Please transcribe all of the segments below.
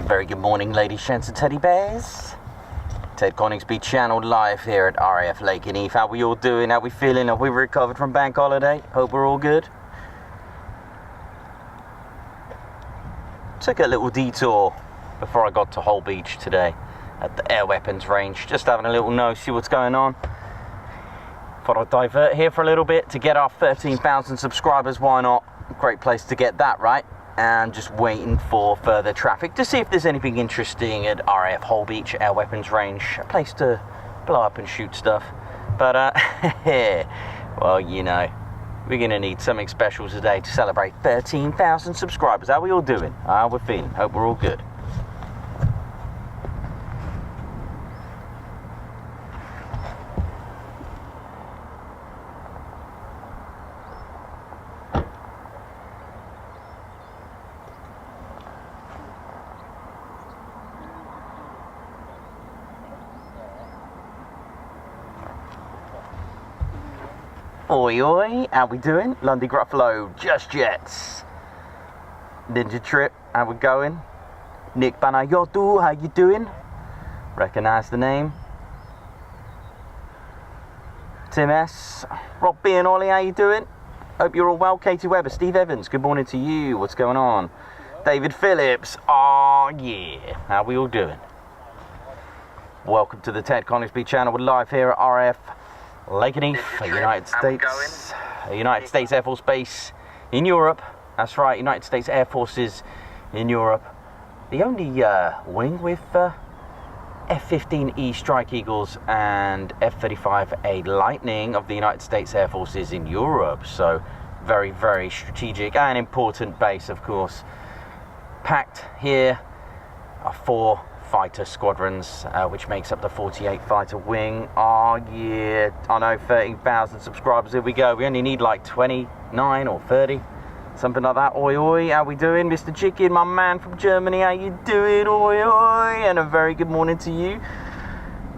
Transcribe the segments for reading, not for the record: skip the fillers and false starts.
Very good morning, ladies, gents and teddy bears. Ted Coningsby channel live here at RAF Lakenheath. How we all doing? How we feeling? Have we recovered from bank holiday? Hope we're all good. Took a little detour before I got to Hull Beach today at the air weapons range. Just having a little nose, see what's going on. Thought I'd divert here for a little bit to get our 13,000 subscribers. Why not? Great place to get that, right? And just waiting for further traffic to see if there's anything interesting at RAF Hull Beach Air Weapons Range, a place to blow up and shoot stuff. But well, you know, we're gonna need something special today to celebrate 13,000 subscribers. How we all doing? How we're feeling? Hope we're all good. Oi oi, how we doing? Lundy Gruffalo, Just Jets. Ninja Trip, how we going? Nick Banayotu, how you doing? Recognise the name. Tim S. Rob B and Ollie, how you doing? Hope you're all well. Katie Webber, Steve Evans, good morning to you. What's going on? David Phillips, oh yeah. How we all doing? Welcome to the Ted Coningsby channel. We're live here at RAF Lakenheath, a United States Air Force base in Europe. That's right, United States Air Forces in Europe. The only wing with F15E Strike Eagles and F35A Lightning of the United States Air Forces in Europe. So very, very strategic and important base, of course. Packed here are 4 fighter squadrons, which makes up the 48 fighter wing. Oh yeah, I know, 13,000 subscribers, here we go. We only need like 29 or 30 Something like that. Oi oi, how we doing? Mr. Chicken, my man from Germany, how you doing? Oi oi, and a very good morning to you.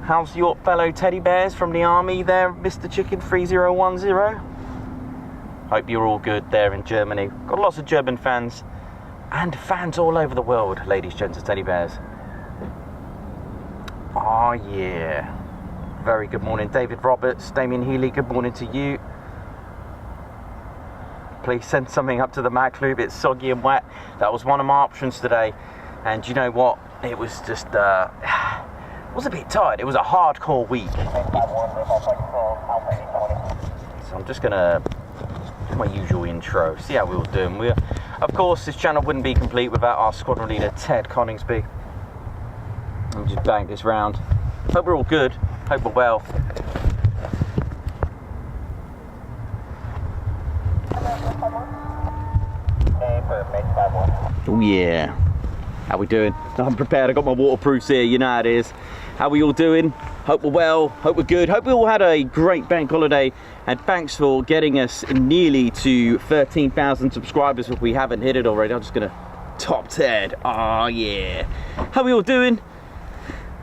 How's your fellow teddy bears from the army there, Mr. Chicken 3010? Hope you're all good there in Germany. Got lots of German fans and fans all over the world, ladies, gents and teddy bears. Oh yeah. Very good morning, David Roberts, Damien Healy, good morning to you. Please send something up to the Mac Loop, it's soggy and wet. That was one of my options today. And you know what? It was just, I was a bit tired. It was a hardcore week. So I'm just gonna do my usual intro, see how we're all doing. Of course, this channel wouldn't be complete without our Sqn Ldr Ted Coningsby. Let me just bang this round. Hope we're all good. Hope we're well. Oh yeah. How we doing? I'm prepared. I got my waterproofs here. You know how it is. How we all doing? Hope we're well. Hope we're good. Hope we all had a great bank holiday. And thanks for getting us nearly to 13,000 subscribers if we haven't hit it already. I'm just gonna top Ted. Oh yeah. How we all doing?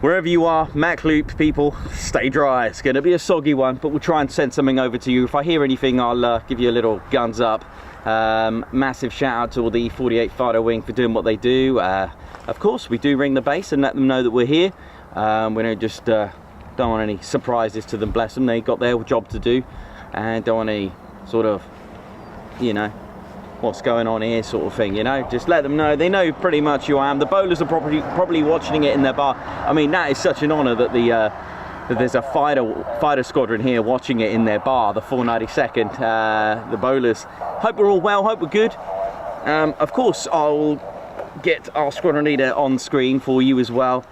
Wherever you are, Mac Loop people, stay dry. It's going to be a soggy one, but we'll try and send something over to you. If I hear anything, I'll give you a little guns up. Massive shout out to all the 48 Fighter Wing for doing what they do. Of course, we do ring the base and let them know that we're here. We don't just don't want any surprises to them, bless them. They got their job to do and don't want any sort of, you know, what's going on here sort of thing, you know. Just let them know. They know pretty much who I am. The bowlers are probably watching it in their bar. I mean, that is such an honor that that there's a fighter squadron here watching it in their bar, the 492nd, the bowlers. Hope we're all well, hope we're good. Of course, I'll get our Sqn Ldr on screen for you as well.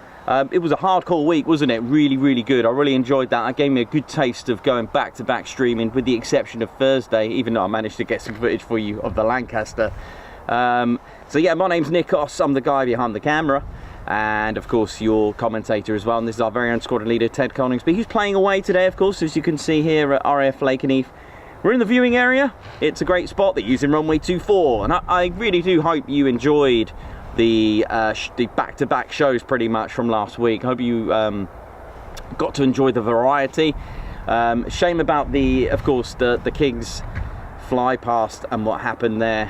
It was a hardcore week, wasn't it? Really, really good. I really enjoyed that. It gave me a good taste of going back-to-back streaming, with the exception of Thursday, even though I managed to get some footage for you of the Lancaster. So yeah, my name's Nikos. I'm the guy behind the camera. And of course, your commentator as well. And this is our very own Sqn Ldr Ted Coningsby. He's playing away today, of course, as you can see here at RAF Lakenheath. We're in the viewing area. It's a great spot. They're using runway 24. And I really do hope you enjoyed the back-to-back shows pretty much from last week. Hope you got to enjoy the variety. Shame about of course the King's fly past and what happened there.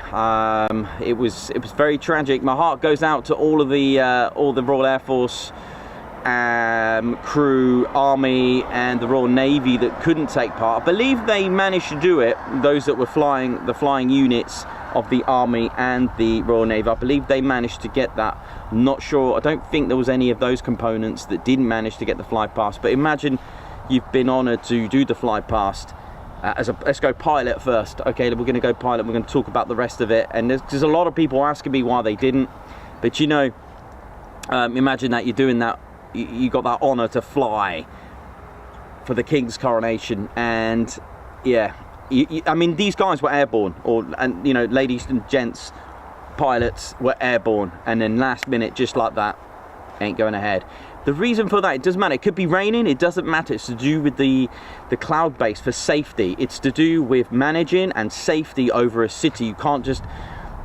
It was very tragic. My heart goes out to all the Royal Air Force crew, Army and the Royal Navy that couldn't take part. I believe they managed to do it, those that were flying, the flying units of the Army and the Royal Navy. I believe they managed to get that. I'm not sure. I don't think there was any of those components that didn't manage to get the fly past. But imagine you've been honoured to do the fly past let's go pilot first. Okay, we're going to go pilot. We're going to talk about the rest of it. And there's a lot of people asking me why they didn't. But you know, imagine that you're doing that. You got that honour to fly for the King's coronation, and yeah. I mean, these guys were airborne, and you know, ladies and gents, pilots were airborne, and then last minute, just like that, ain't going ahead. The reason for that, it doesn't matter. It could be raining, it doesn't matter. It's to do with the cloud base for safety. It's to do with managing and safety over a city. You can't just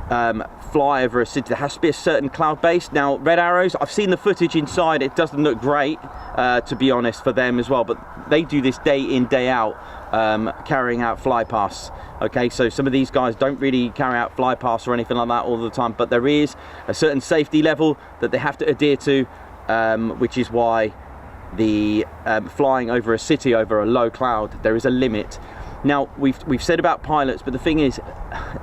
fly over a city. There has to be a certain cloud base. Now, Red Arrows, I've seen the footage inside. It doesn't look great, to be honest, for them as well, but they do this day in, day out, carrying out flypasts. Okay, so some of these guys don't really carry out flypasts or anything like that all the time, but there is a certain safety level that they have to adhere to, which is why the flying over a city over a low cloud, there is a limit. Now, we've said about pilots, but the thing is,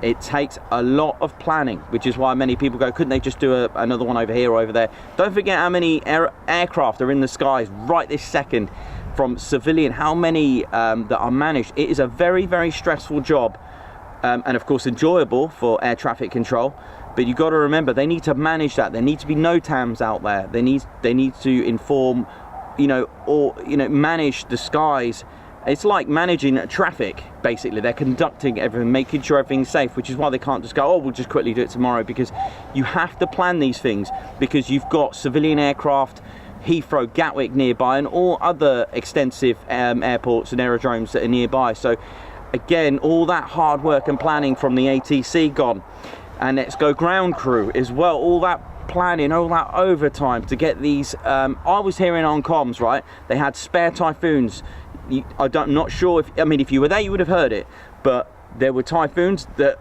it takes a lot of planning, which is why many people go, couldn't they just do another one over here or over there? Don't forget how many aircraft are in the skies right this second from civilian, how many that are managed. It is a very, very stressful job, and of course enjoyable for air traffic control. But you've got to remember, they need to manage that. There need to be NOTAMs out there. They need to inform, you know, or manage the skies. It's like managing traffic, basically. They're conducting everything, making sure everything's safe, which is why they can't just go, oh, we'll just quickly do it tomorrow, because you have to plan these things, because you've got civilian aircraft, Heathrow, Gatwick nearby, and all other extensive airports and aerodromes that are nearby. So again, all that hard work and planning from the ATC gone. And let's go ground crew as well, all that planning, all that overtime to get these. I was hearing on comms, right, they had spare Typhoons. I'm not sure if, I mean, if you were there you would have heard it, but there were Typhoons that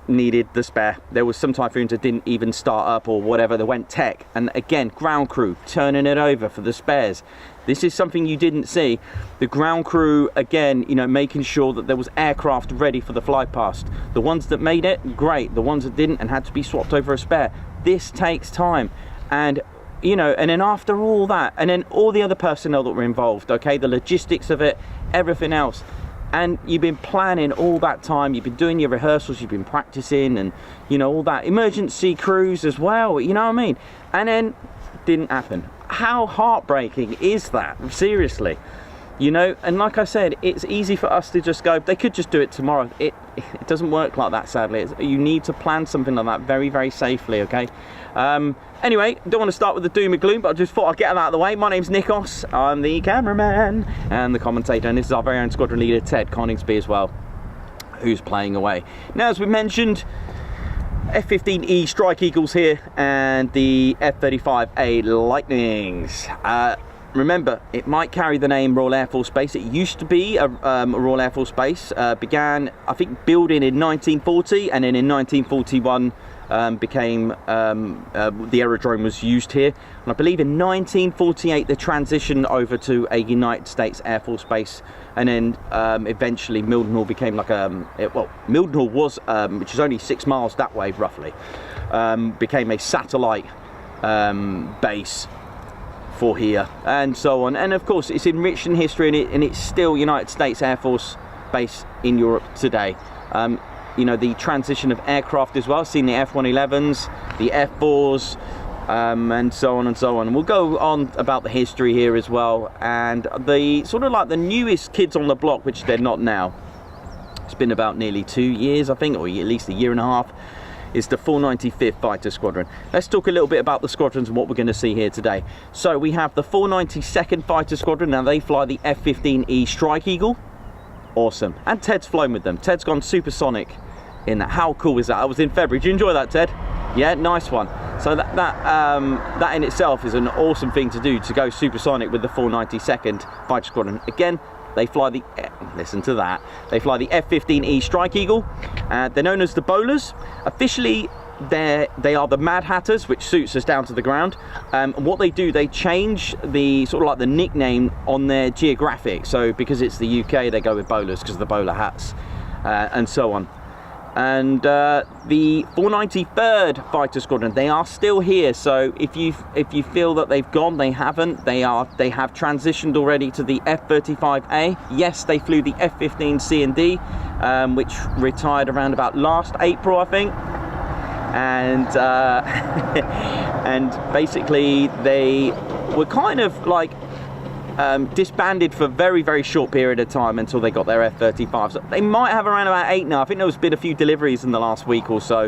needed the spare. There was some Typhoons that didn't even start up or whatever, they went tech. And again, ground crew turning it over for the spares. This is something you didn't see. The ground crew, again, you know, making sure that there was aircraft ready for the fly past. The ones that made it, great. The ones that didn't and had to be swapped over a spare. This takes time. And you know, and then after all that, and then all the other personnel that were involved, okay, the logistics of it, everything else. And you've been planning all that time, you've been doing your rehearsals, you've been practicing, and you know, all that emergency crews as well, you know what I mean? And then didn't happen. How heartbreaking is that? Seriously, you know. And like I said, it's easy for us to just go, they could just do it tomorrow. It doesn't work like that, sadly. You need to plan something like that very, very safely, okay? Anyway, don't want to start with the doom and gloom, but I just thought I'd get them out of the way. My name's Nikos, I'm the cameraman and the commentator, and this is our very own Squadron Leader Ted Coningsby as well, who's playing away. Now, as we mentioned, F15E Strike Eagles here and the F35A Lightnings. Remember, it might carry the name Royal Air Force Base. It used to be a Royal Air Force Base. Began, I think, building in 1940, and then in 1941 became the aerodrome was used here. And I believe in 1948 they transitioned over to a United States Air Force Base, and then eventually Mildenhall became like well, Mildenhall was, which is only 6 miles that way roughly, became a satellite base for here, and so on. And of course, it's enriched in history, and it's still United States Air Force Base in Europe today. You know, the transition of aircraft as well, seeing the F111s, the F4s, and so on and so on. And we'll go on about the history here as well, and the sort of like the newest kids on the block, which they're not now. It's been about nearly 2 years, I think, or at least a year and a half. Is the 495th Fighter Squadron. Let's talk a little bit about the squadrons and what we're going to see here today. So we have the 492nd Fighter Squadron. Now they fly the F15E Strike Eagle. Awesome. And Ted's flown with them. Ted's gone supersonic in that. How cool is that? I was in February. Did you enjoy that, Ted? Yeah, nice one. So that in itself is an awesome thing to do, to go supersonic with the 492nd Fighter Squadron. Again, they fly the, listen to that, they fly the F15E Strike Eagle. They're known as the Bowlers. Officially, they are the Mad Hatters, which suits us down to the ground. And what they do, they change the sort of like the nickname on their geographic. So because it's the UK, they go with Bowlers because of the bowler hats, and so on. And the 493rd Fighter Squadron, they are still here. So if you feel that they've gone, they haven't. They have transitioned already to the F35A. Yes, they flew the F15 Cnd, which retired around about last April, I think. And and basically they were kind of like disbanded for a very, very short period of time until they got their F-35. So they might have around about 8 now. I think there's been a few deliveries in the last week or so.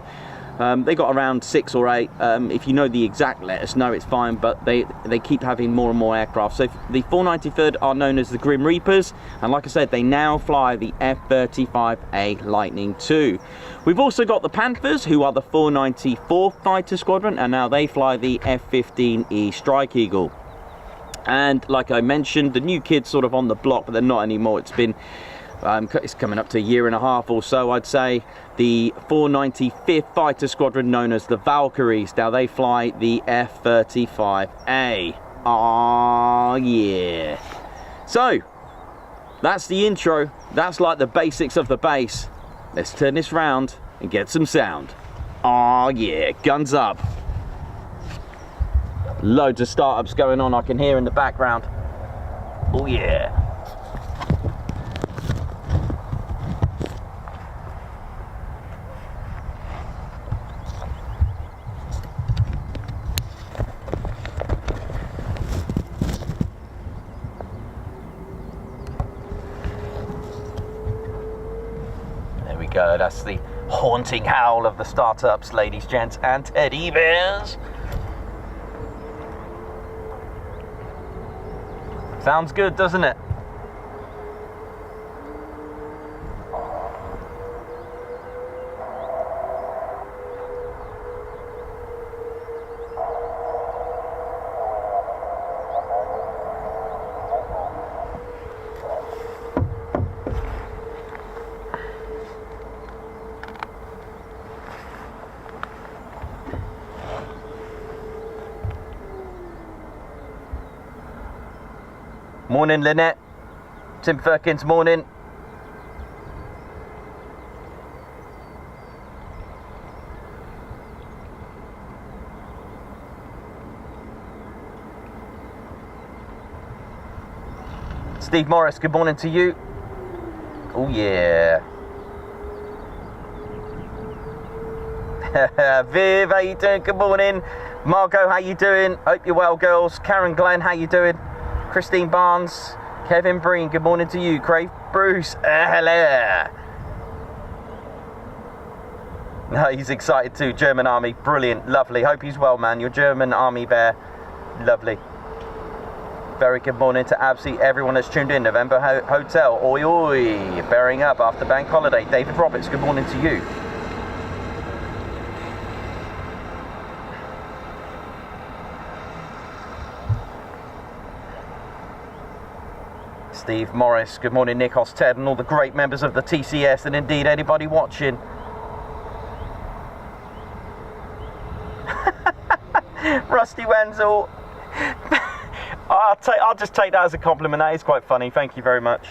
They got around 6 or 8. If you know the exact, let us know, it's fine, but they keep having more and more aircraft. So the 493rd are known as the Grim Reapers, and like I said, they now fly the F-35A Lightning II. We've also got the Panthers, who are the 494th Fighter Squadron, and now they fly the F-15E Strike Eagle. And like I mentioned, the new kids sort of on the block, but they're not anymore. It's been it's coming up to a year and a half or so, I'd say. The 495th Fighter Squadron, known as the Valkyries. Now they fly the F-35A. Oh yeah. So that's the intro. That's like the basics of the base. Let's turn this round and get some sound. Oh yeah, guns up. Loads of startups going on, I can hear in the background. Oh yeah. There we go, that's the haunting howl of the startups, ladies, gents, and teddy bears. Sounds good, doesn't it? Morning, Lynette. Tim Firkins, morning. Steve Morris, good morning to you. Oh yeah. Viv, how you doing? Good morning. Margot, how you doing? Hope you're well, girls. Karen Glenn, how you doing? Christine Barnes, Kevin Breen, good morning to you. Craig Bruce, hello. No, he's excited too. German Army, brilliant, lovely. Hope he's well, man. Your German Army bear, lovely. Very good morning to absolutely everyone that's tuned in. November Hotel, oi oi, bearing up after bank holiday. David Roberts, good morning to you. Steve Morris, good morning. Nikos, Ted, and all the great members of the TCS, and indeed anybody watching. Rusty Wenzel. I'll just take that as a compliment. That is quite funny. Thank you very much.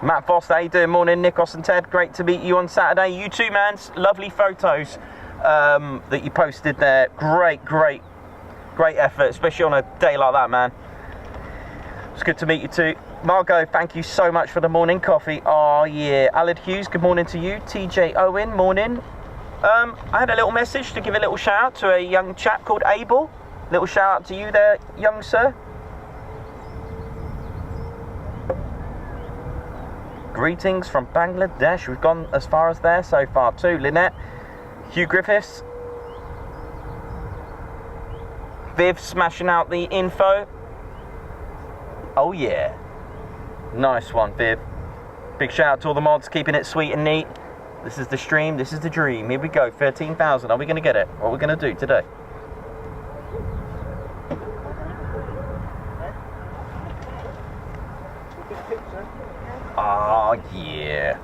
Matt Foster, how you doing? Morning, Nikos and Ted. Great to meet you on Saturday. You too, man. Lovely photos that you posted there. Great effort, especially on a day like that, man. It's good to meet you too. Margot, thank you so much for the morning coffee. Oh yeah. Alan Hughes, good morning to you. TJ Owen, morning. I had a little message to give a little shout out to a young chap called Abel. Little shout out to you there, young sir. Greetings from Bangladesh. We've gone as far as there so far too. Lynette, Hugh Griffiths, Viv smashing out the info. Oh yeah. Nice one, Viv. Big shout out to all the mods, keeping it sweet and neat. This is the stream, this is the dream. Here we go, 13,000. Are we going to get it? What are we going to do today? Oh, yeah.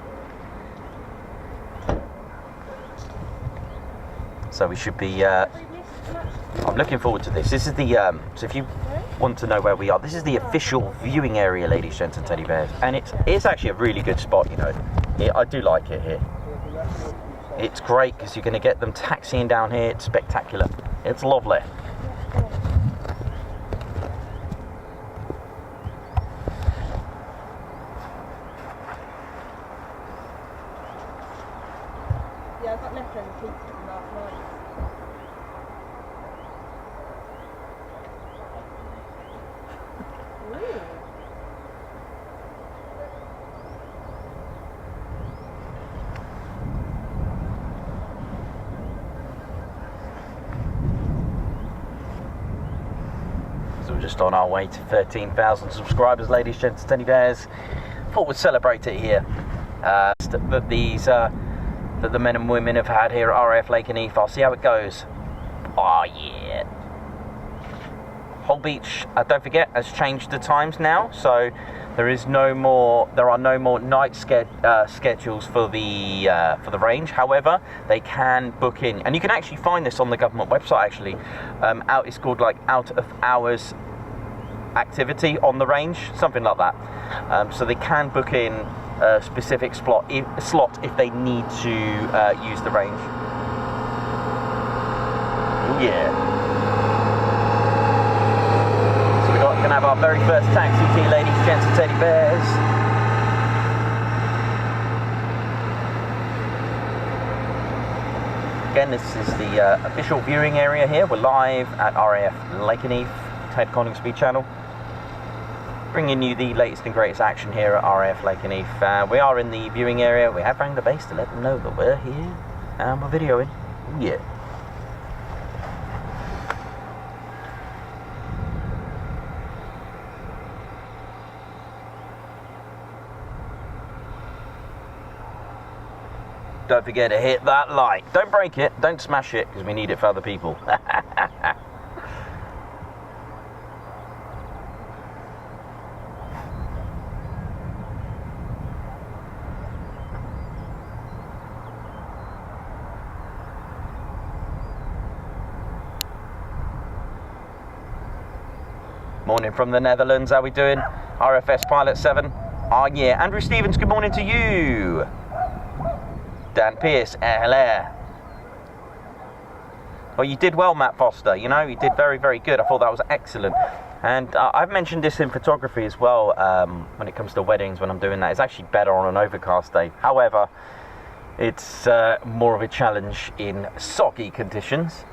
So we should be... I'm looking forward to this. This is the... so if you want to know where we are, this is the official viewing area, ladies, gents, and teddy bears. And it's actually a really good spot, you know. I do like it here. It's great because you're going to get them taxiing down here. It's spectacular. It's lovely. Yeah, I got leftover pizza from last night. Ooh. So we're just on our way to 13,000 subscribers, ladies, gents, teddy bears. Thought we'd celebrate it here. That the men and women have had here at RAF Lakenheath. I'll see how it goes. Oh yeah. Hull Beach, don't forget, has changed the times now, so there are no more night schedules for the range. However, they can book in, and you can actually find this on the government website. Actually, it's called like out of hours activity on the range, something like that. So they can book in a specific slot if they need to use the range. Ooh, yeah. So we're going to have our very first taxi here, ladies, gents, and teddy bears. Again, this is the official viewing area here. We're live at RAF Lakenheath, Ted Coningsby channel, bringing you the latest and greatest action here at RAF Lakenheath. We are in the viewing area. We have rang the base to let them know that we're here and we're videoing. Ooh, yeah. Don't forget to hit that like. Don't break it, don't smash it, because we need it for other people. Morning from the Netherlands, how we doing? RFS Pilot 7. Oh yeah, Andrew Stevens, good morning to you. Dan Pierce, hello. Well, you did well, Matt Foster, you know, you did very, very good. I thought that was excellent. And I've mentioned this in photography as well, when it comes to weddings, when I'm doing that. It's actually better on an overcast day. However, it's more of a challenge in soggy conditions.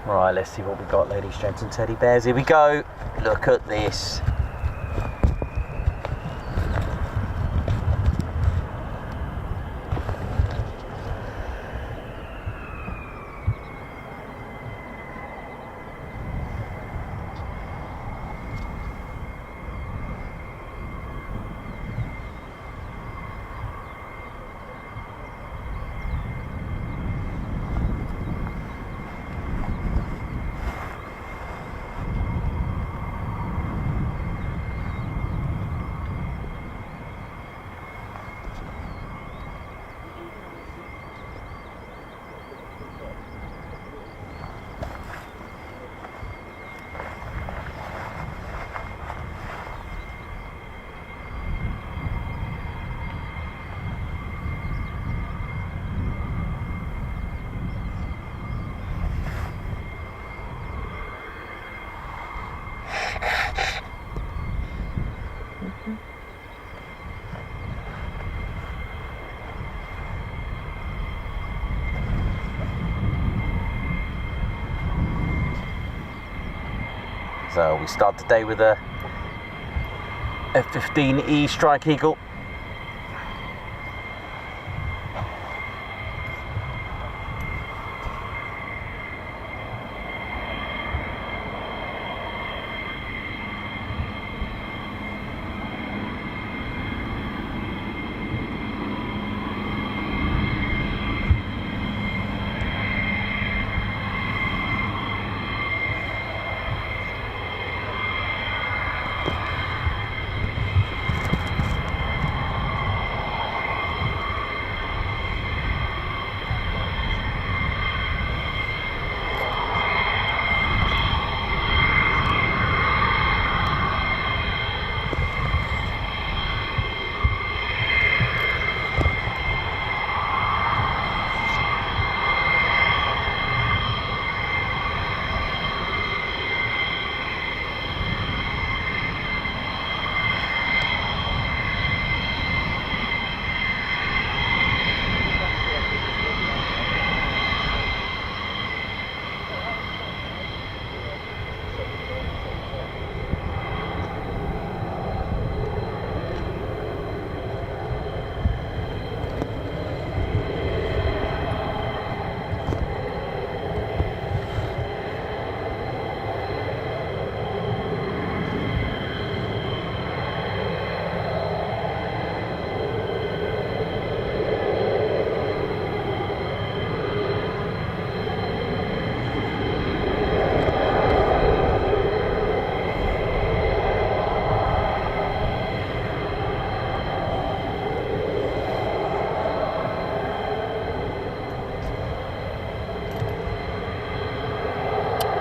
Right, let's see what we've got, ladies, gents and teddy bears. Here we go. Look at this. So we start the day with a F15E Strike Eagle.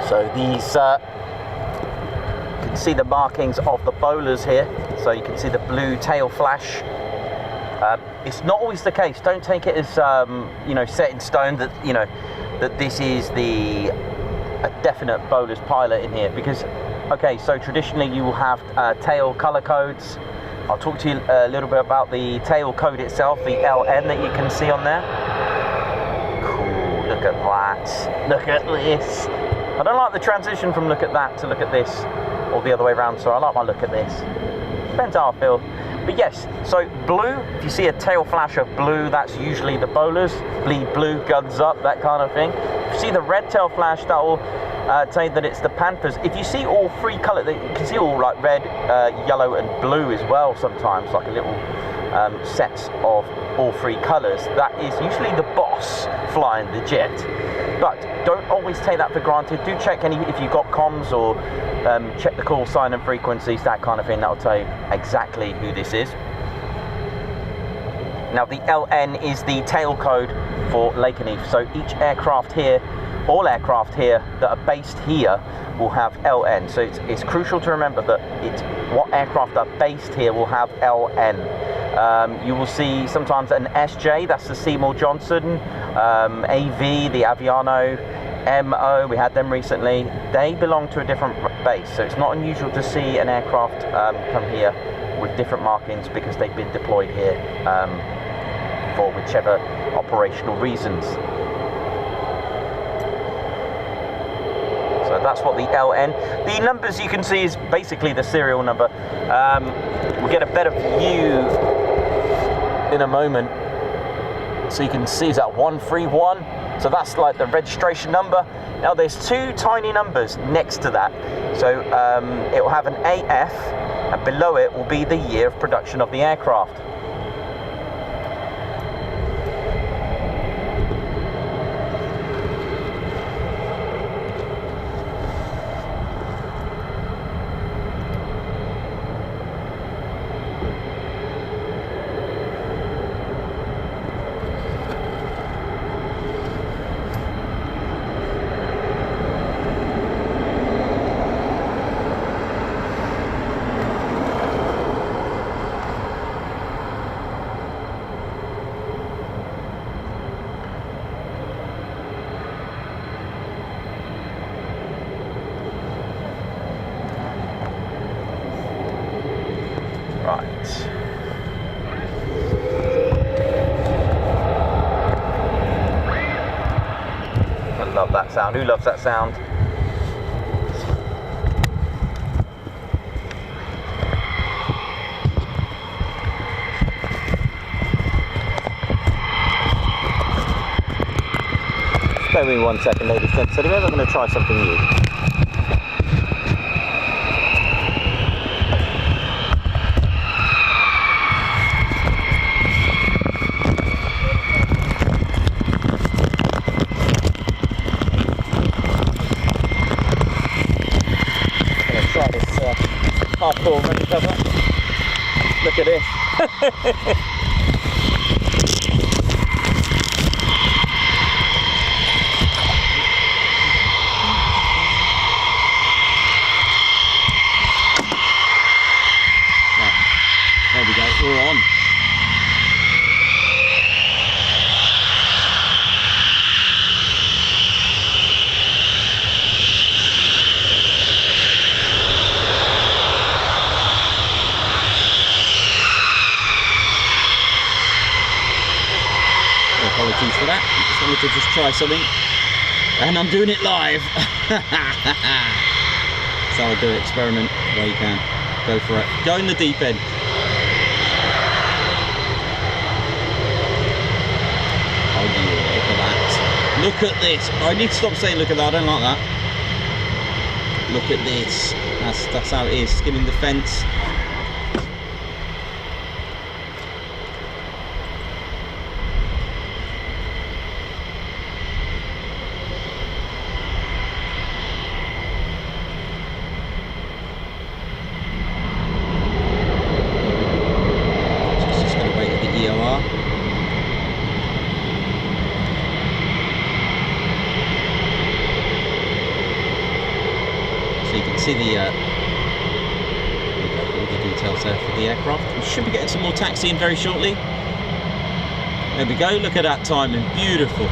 So these, you can see the markings of the bowlers here. So you can see the blue tail flash. It's not always the case. Don't take it as you know, set in stone that, you know, that this is a definite bowler's pilot in here, because okay, so traditionally you will have tail color codes. I'll talk to you a little bit about the tail code itself, the LN that you can see on there. Cool, look at that. Look at this. I don't like the transition from look at that to look at this, or the other way around, so I like my look at this. Depends how I feel. But yes, so blue, if you see a tail flash of blue, that's usually the bowlers. Bleed blue, guns up, that kind of thing. If you see the red tail flash, that will tell you that it's the Panthers. If you see all three colours, you can see all like red, yellow and blue as well sometimes, like a little sets of all three colours. That is usually the boss flying the jet. But don't always take that for granted. Do check if you've got comms, or check the call sign and frequencies, that kind of thing. That will tell you exactly who this is. Now the LN is the tail code for Lakenheath. So each aircraft here, all aircraft here that are based here will have LN. So it's crucial to remember that what aircraft are based here will have LN. You will see sometimes an SJ, that's the Seymour Johnson, AV, the Aviano, MO, we had them recently. They belong to a different base, so it's not unusual to see an aircraft come here with different markings because they've been deployed here for whichever operational reasons. So that's what the LN. The numbers you can see is basically the serial number. We'll get a better view in a moment. So you can see, is that 131? So that's like the registration number. Now there's two tiny numbers next to that. So it will have an AF, and below it will be the year of production of the aircraft. Love that sound. Who loves that sound? Spare me 1 second, ladies and gentlemen. I'm going to try something new. Hardcore running cover. Look at this. There we go, we're on. Apologies for that, I just wanted to just try something, and I'm doing it live. That's how I do it, experiment where you can, go for it, go in the deep end. Oh yeah, look at that, look at this, I need to stop saying look at that, I don't like that. Look at this, that's how it is, skimming the fence. see the all the details there for the aircraft. We should be getting some more taxiing very shortly. There we go, look at that timing, beautiful.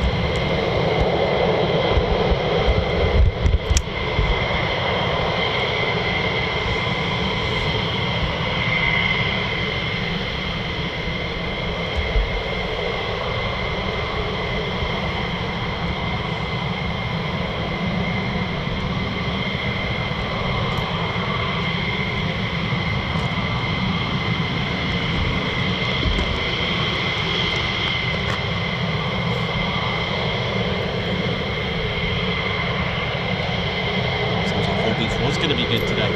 Was going to be good today.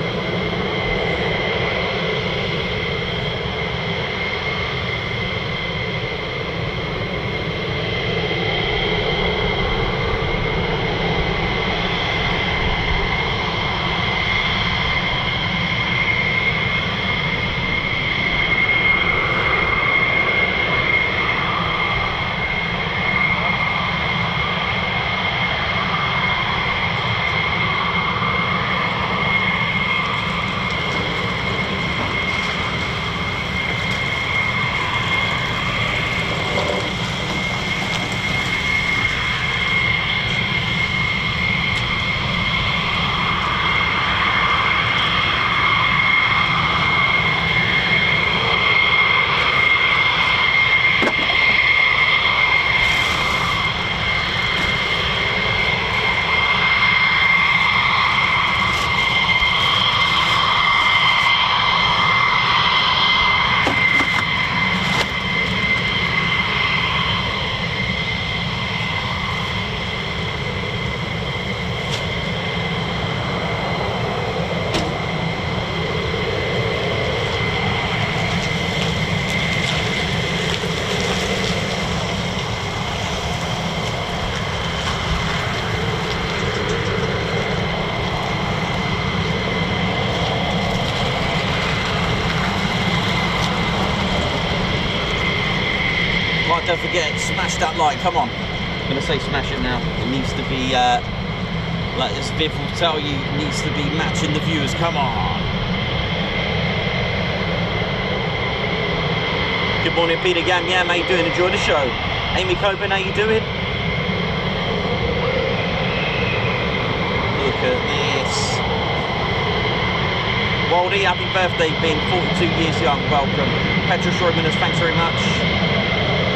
Don't forget, smash that like, come on. I'm going to say smash it now. It needs to be, like this Viv will tell you, it needs to be matching the viewers, come on. Good morning, Peter Gam. Yeah, how you doing? Enjoy the show. Amy Coburn, how you doing? Look at this. Waldy, happy birthday, being 42 years young, welcome. Petra Schroemaners, thanks very much.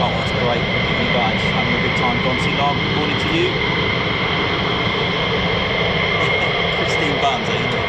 Oh, that's great. You guys having a good time. Gonzi Long, good morning to you. Christine Barnes, how you doing?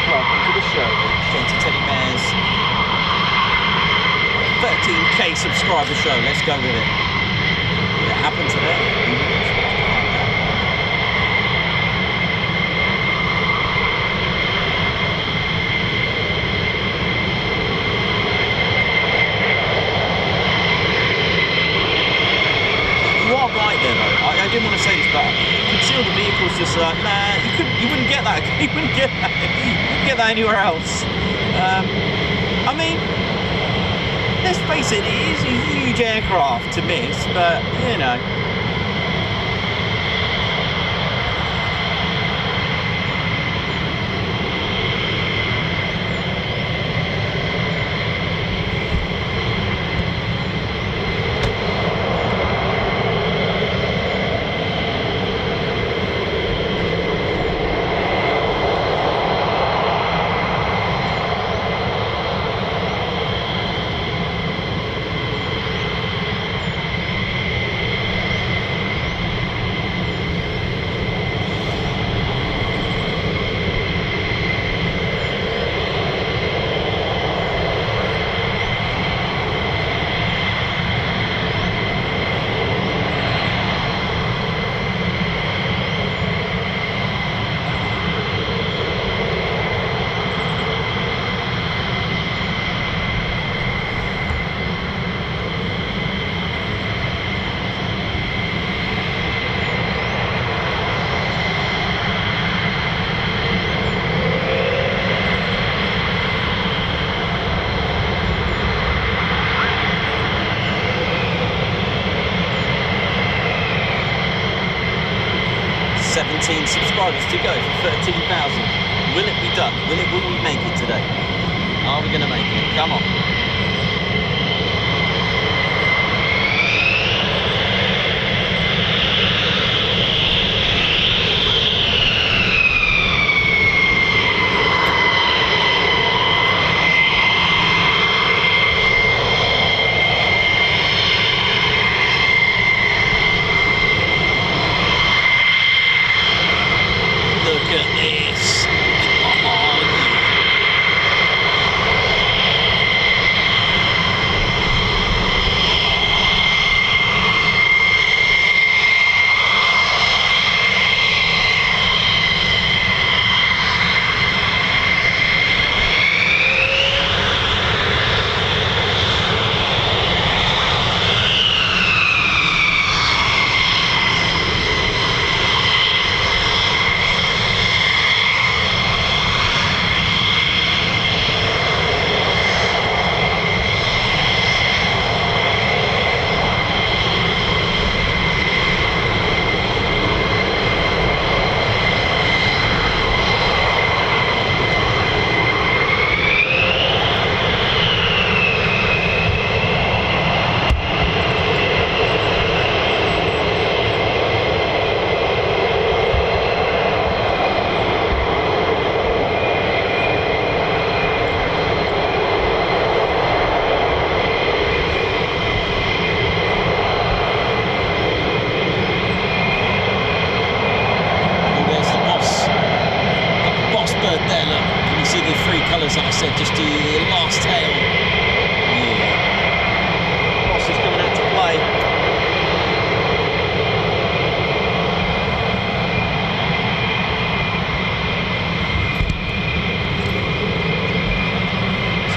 Welcome to the show. Straight to Teddy Bears. 13k subscriber show. Let's go with it. Will it happen today? You are right there though. I didn't want to say this, but conceal the vehicles just like, nah, you wouldn't get that. You wouldn't get that anywhere else. I mean, let's face it is a huge aircraft to miss, but you know. 17 subscribers to go for 13,000. Will it be done? Will we make it today? Are we going to make it? Come on.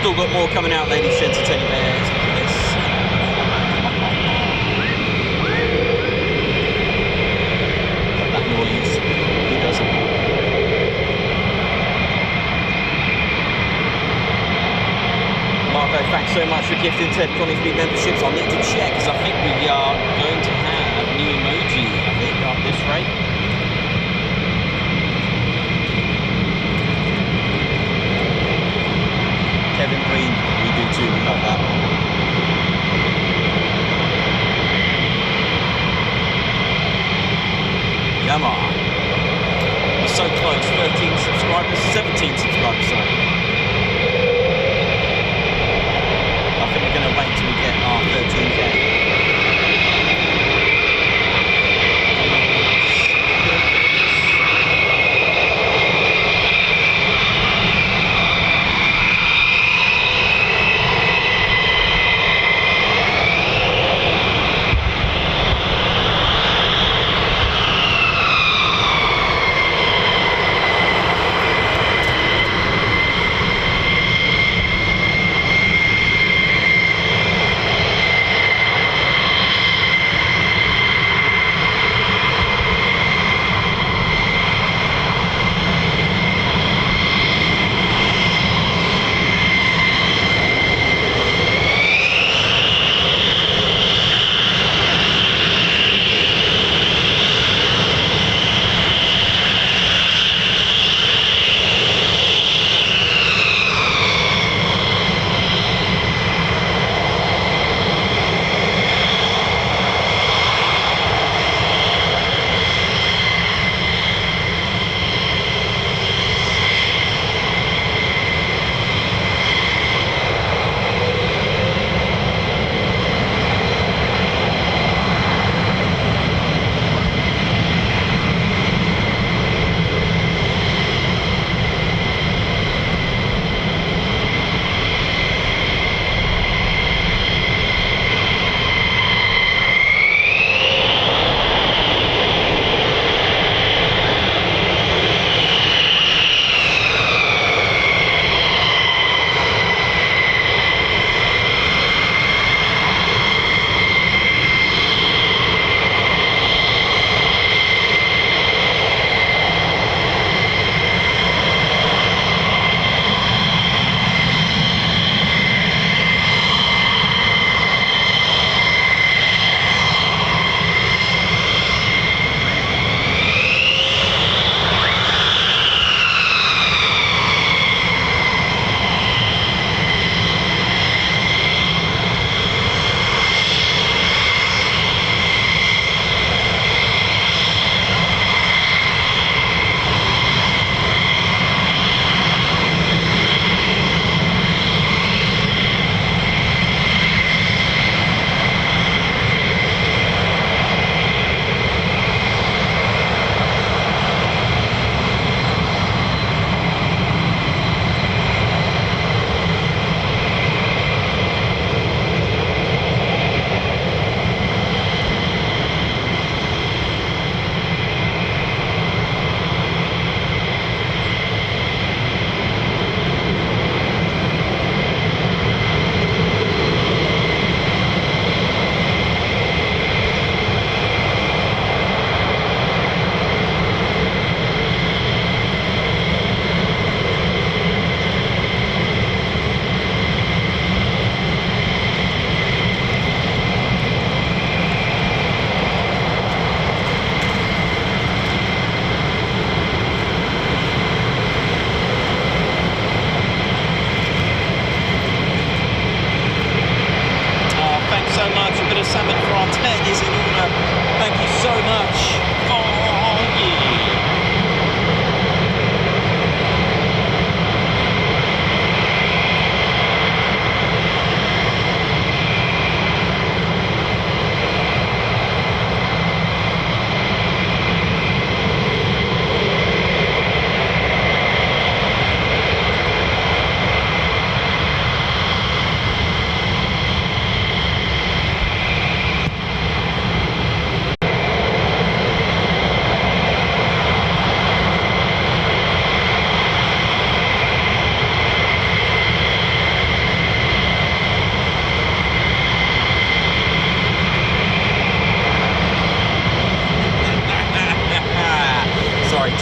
Still got more coming out, ladies, gents, and teddy bears. Yes. That noise. Who doesn't? Marco, thanks so much for gifting Ted Coningsby memberships. I'll need to check because I think we are going to have new emoji, I think, at this rate. Kevin Green, we do too, we love that. Come on. We're so close, 13 subscribers, 17 subscribers, sorry. I think we're going to wait till we get our 13k.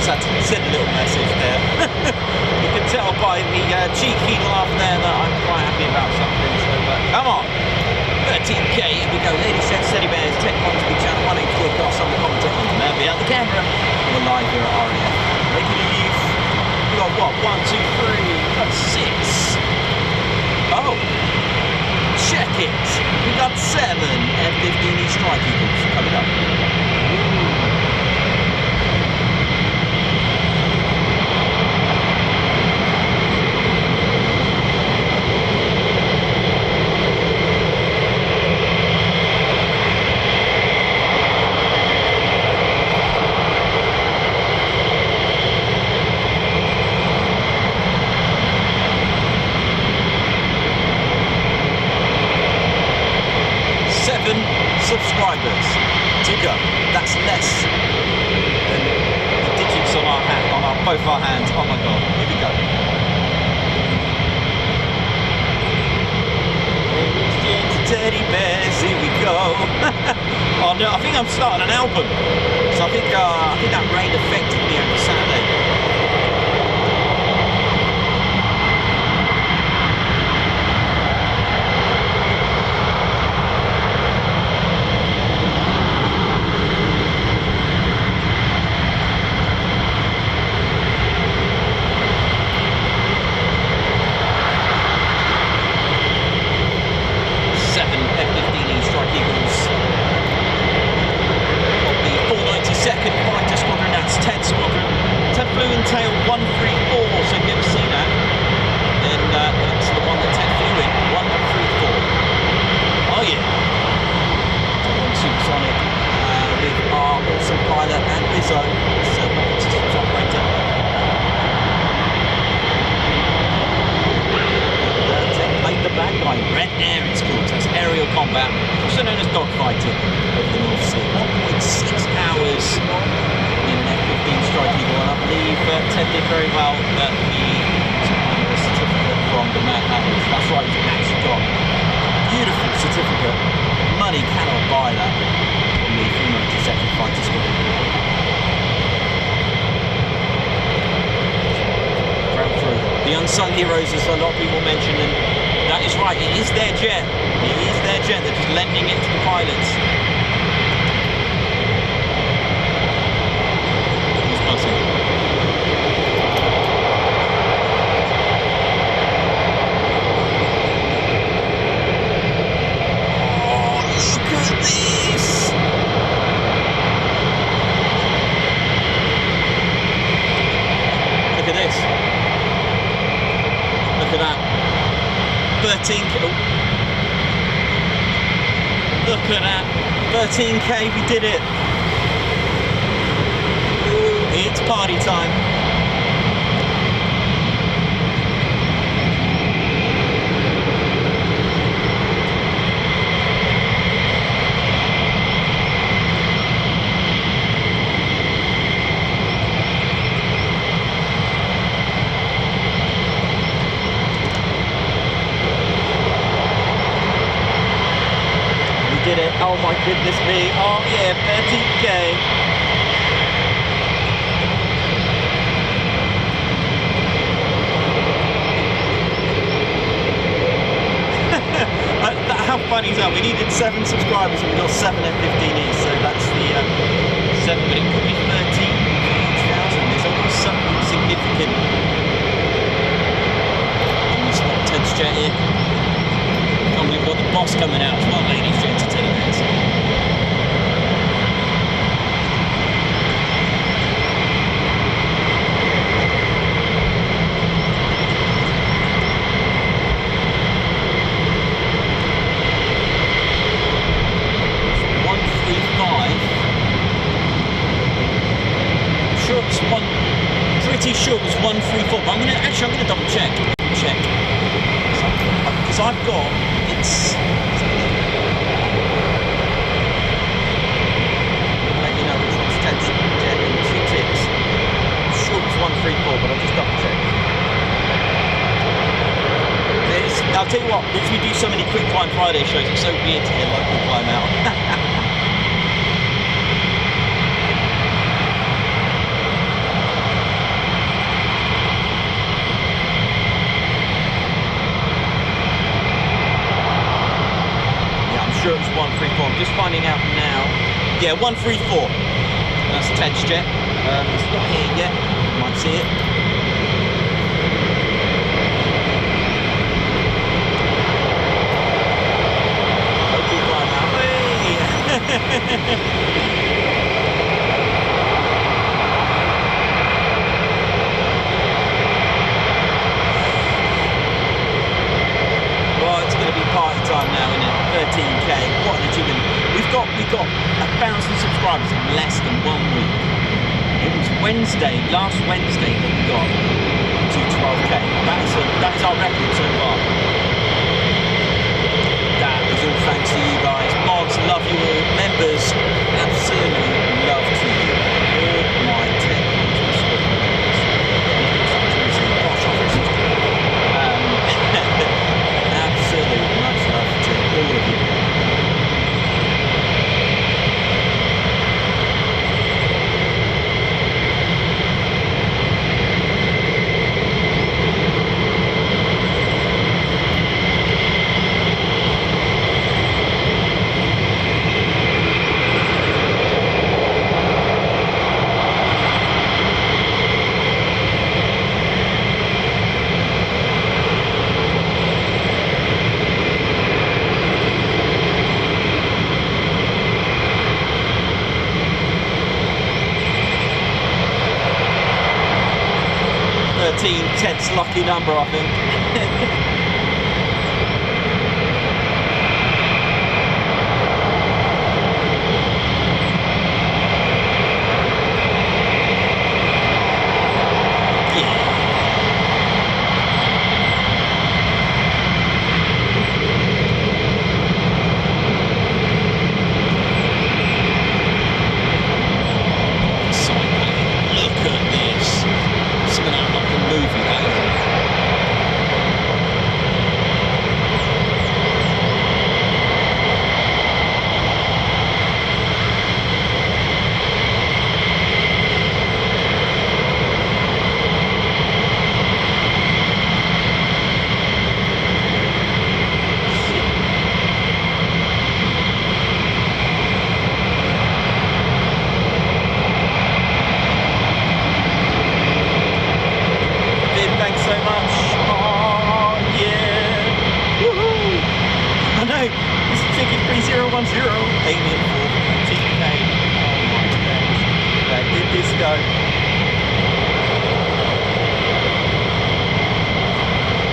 just had to send a little message there. You can tell by the cheeky laugh there that I'm quite happy about something. So, come on, 13k, here we go. Ladies and Steady Bears, Ted Coningsby channel, my name's Wilcox, I'm the commentator on the man behind the camera. We're live here at RAF Lakenheath. We got what? 1, 2, 3, that's 6. Oh, check it. We got 7 F15E Strike Eagles coming up. Subscribers to go. That's less than the digits on our hand, on both our hands. Oh my god, here we go. Teddy bears, here we go. Oh no, I think I'm starting an album. So I think that rain affected me over Saturday. Tail 134, so if you ever see that, then that's the one that Ted flew in, 1134. Oh yeah. On supersonic with our awesome pilot and Bizzo, so systems operator. Ted played the bad guy, Red Air it's called, so it's aerial combat, also known as dogfighting over the North Sea. 1.6 hours in an F15 Strike Eagle, and I believe Ted did very well that he supplied a certificate from the Mad Hatters. That's right, he's actually got a beautiful certificate. Money cannot buy that from the 392nd Fighter Squadron. Right through. The unsung heroes, as a lot of people mention, and that is right, it is their jet. It is their jet, they're just lending it to the pilots. Look at that, 13k, we did it. It's party time. Did it. Oh my goodness me. Oh yeah, 13k. How funny is that? We needed 7 subscribers and we got 7 F15Es, so that's the 7, but it could be 13,000. There's always something significant. Can we spot Ted's jet here? We've got the boss coming out as well, ladies and gentlemen. Pretty sure it was 134, but I'm gonna double check. Because I've got let you know which one's Ted's jet in 2 ticks. I'm sure it's 134, but I'll just double check. I'll tell you what, because we do so many Quick Climb Friday shows, it's so weird to hear local climb out. Yeah, 134. That's Ted's jet. It's not here yet. You might see it. Local climber. Well, it's going to be party time now, isn't it? 13k. What an achievement. We've got 1,000 subscribers in less than 1 week. It was last Wednesday that we got to 12k. That is our record so far. That is all thanks to you guys. Mods, love you all. Members, absolutely love to you. All my tech. Absolute much love to all of you. Ted's lucky number, I think.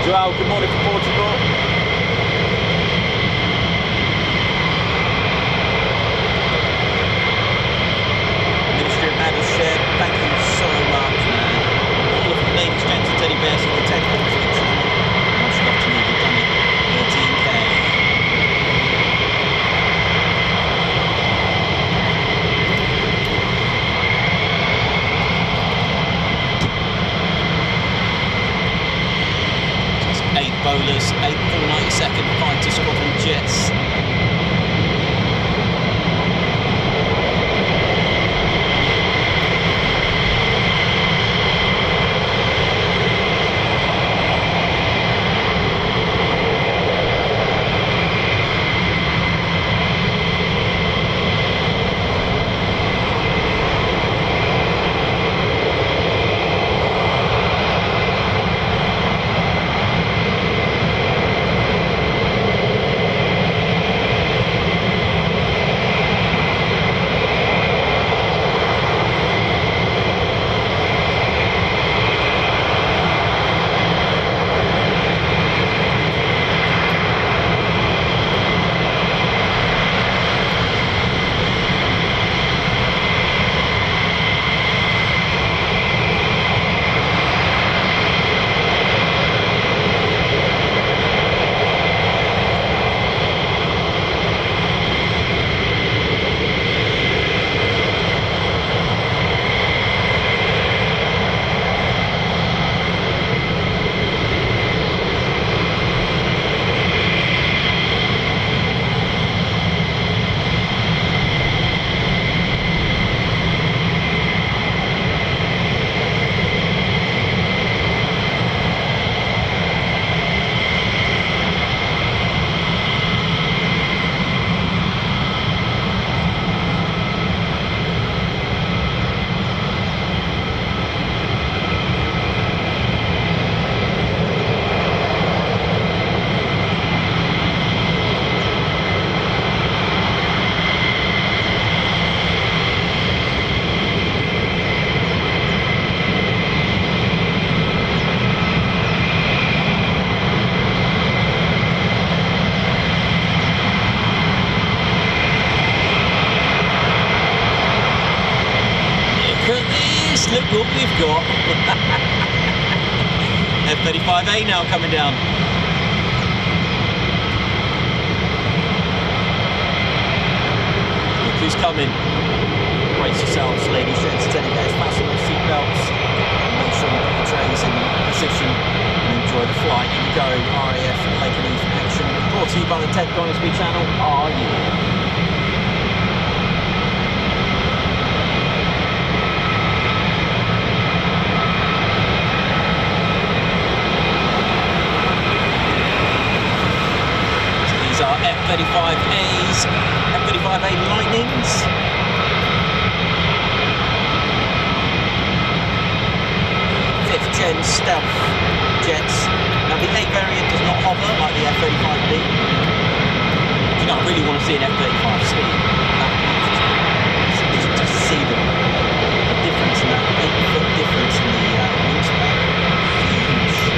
Joel, good morning from Portugal. Ministry of Medals shared, thank you so much, man. All of the ladies, gents and teddy bears of the Ted Coningsby channel. Much love to you, we've done it. 13k. Bowlers, 8 492nd Fighter Squadron jets. Yes, look what we've got. F35A now coming down. Look who's coming. Brace yourselves, ladies, gents, teddy bears, fasten those seatbelts. Make sure you put your trays in position and enjoy the flight. Here we go, RAF Lakenheath action. Brought to you by the Ted Coningsby channel. Oh yeah. F35As, F35A Lightnings. 5th gen stealth jets. Now the A variant does not hover like the F35B. You know, I really want to see an F35C. Just to see the difference in that 8-foot difference in the wingspan. Huge.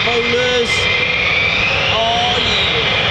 bowlers. Oh yeah.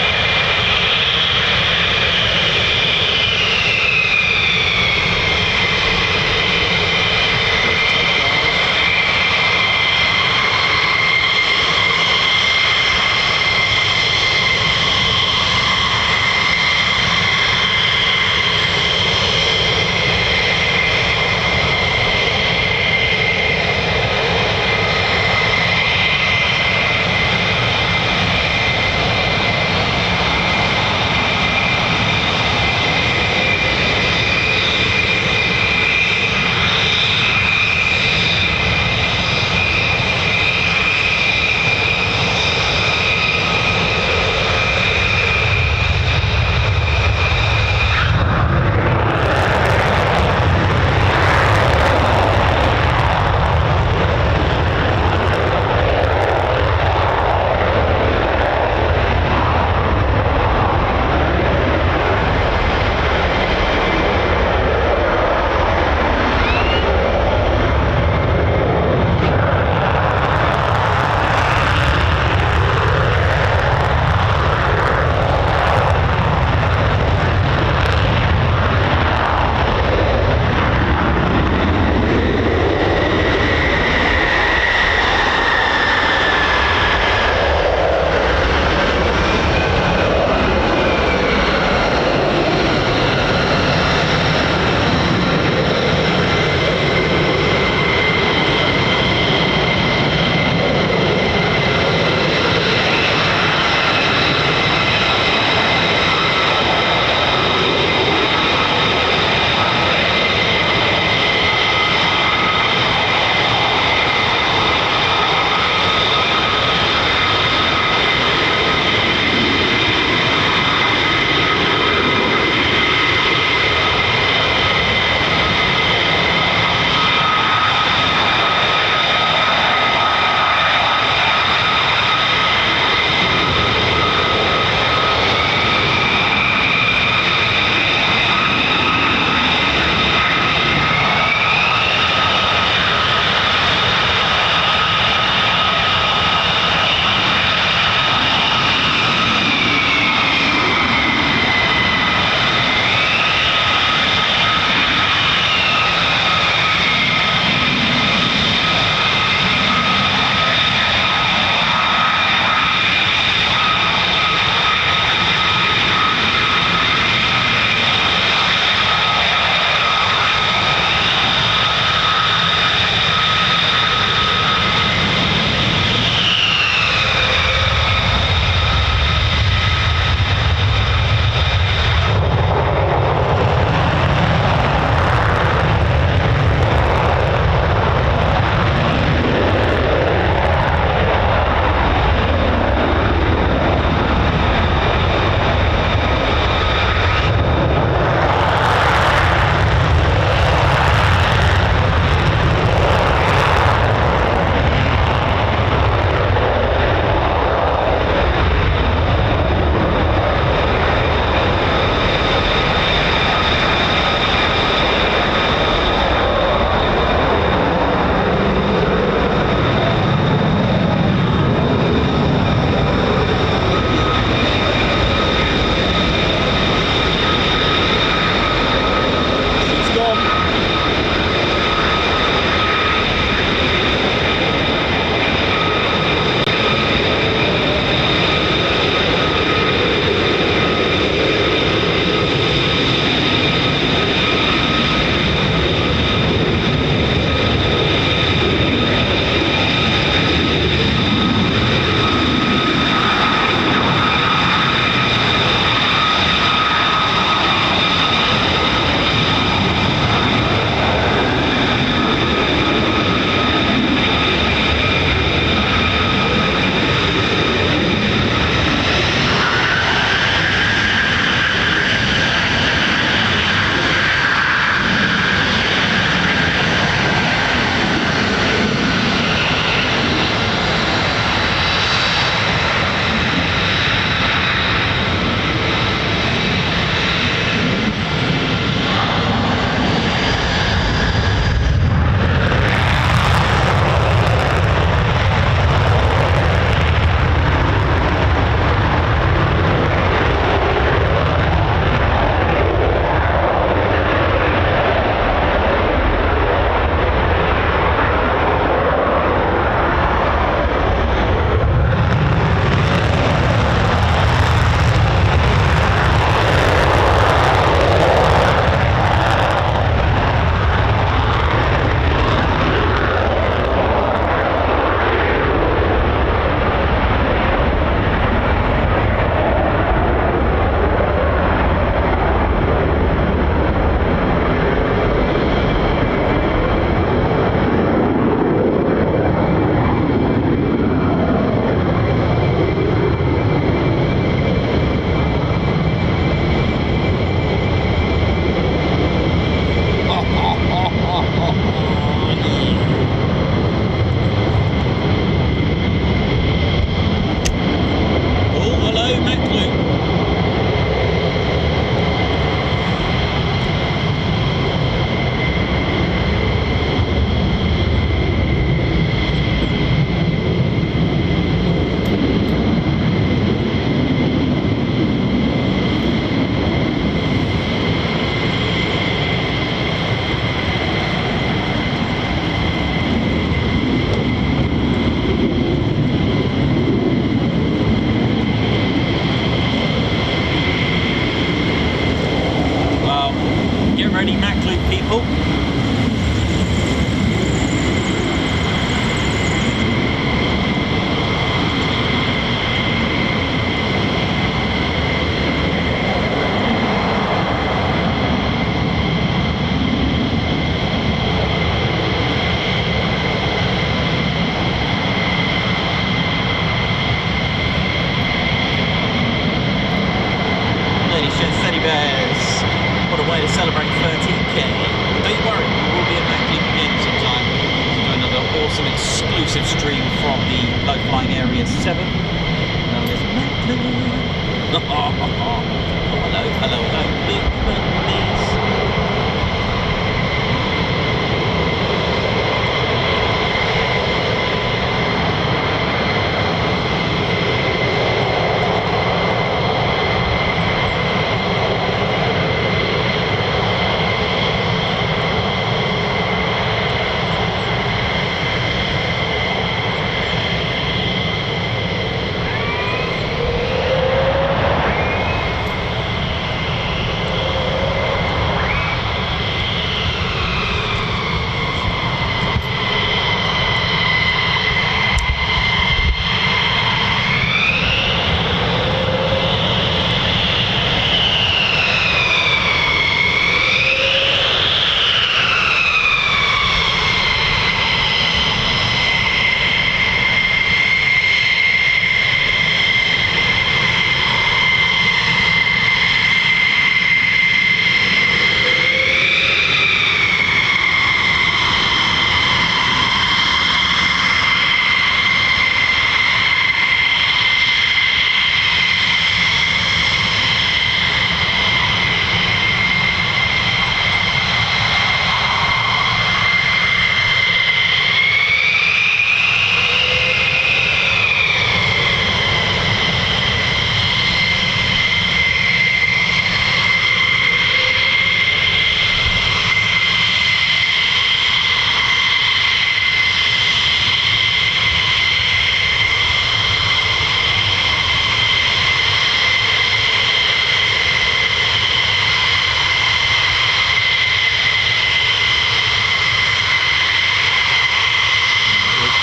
stream from the low-flying Area 7, known as Maitland. Hello, big Mondays.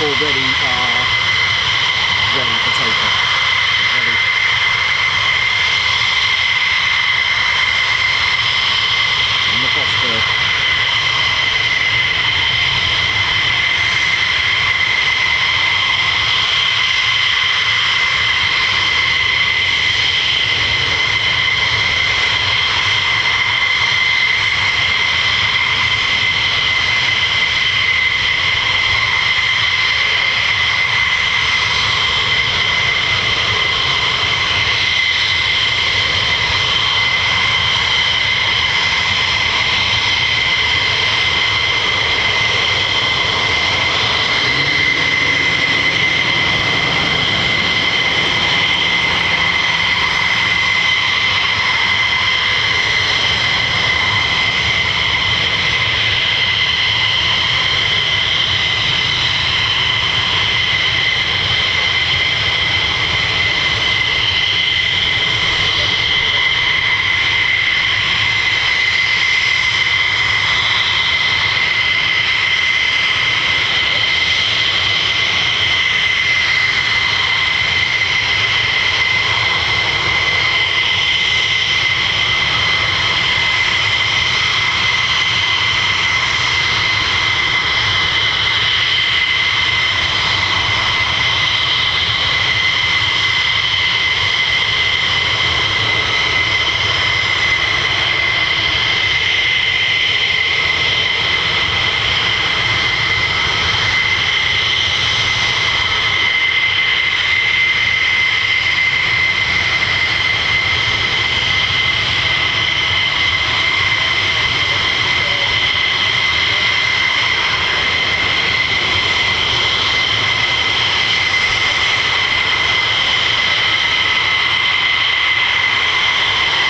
Already ready for takeoff. Ready. And the boss bird.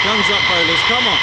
Guns up, bowlers, come on.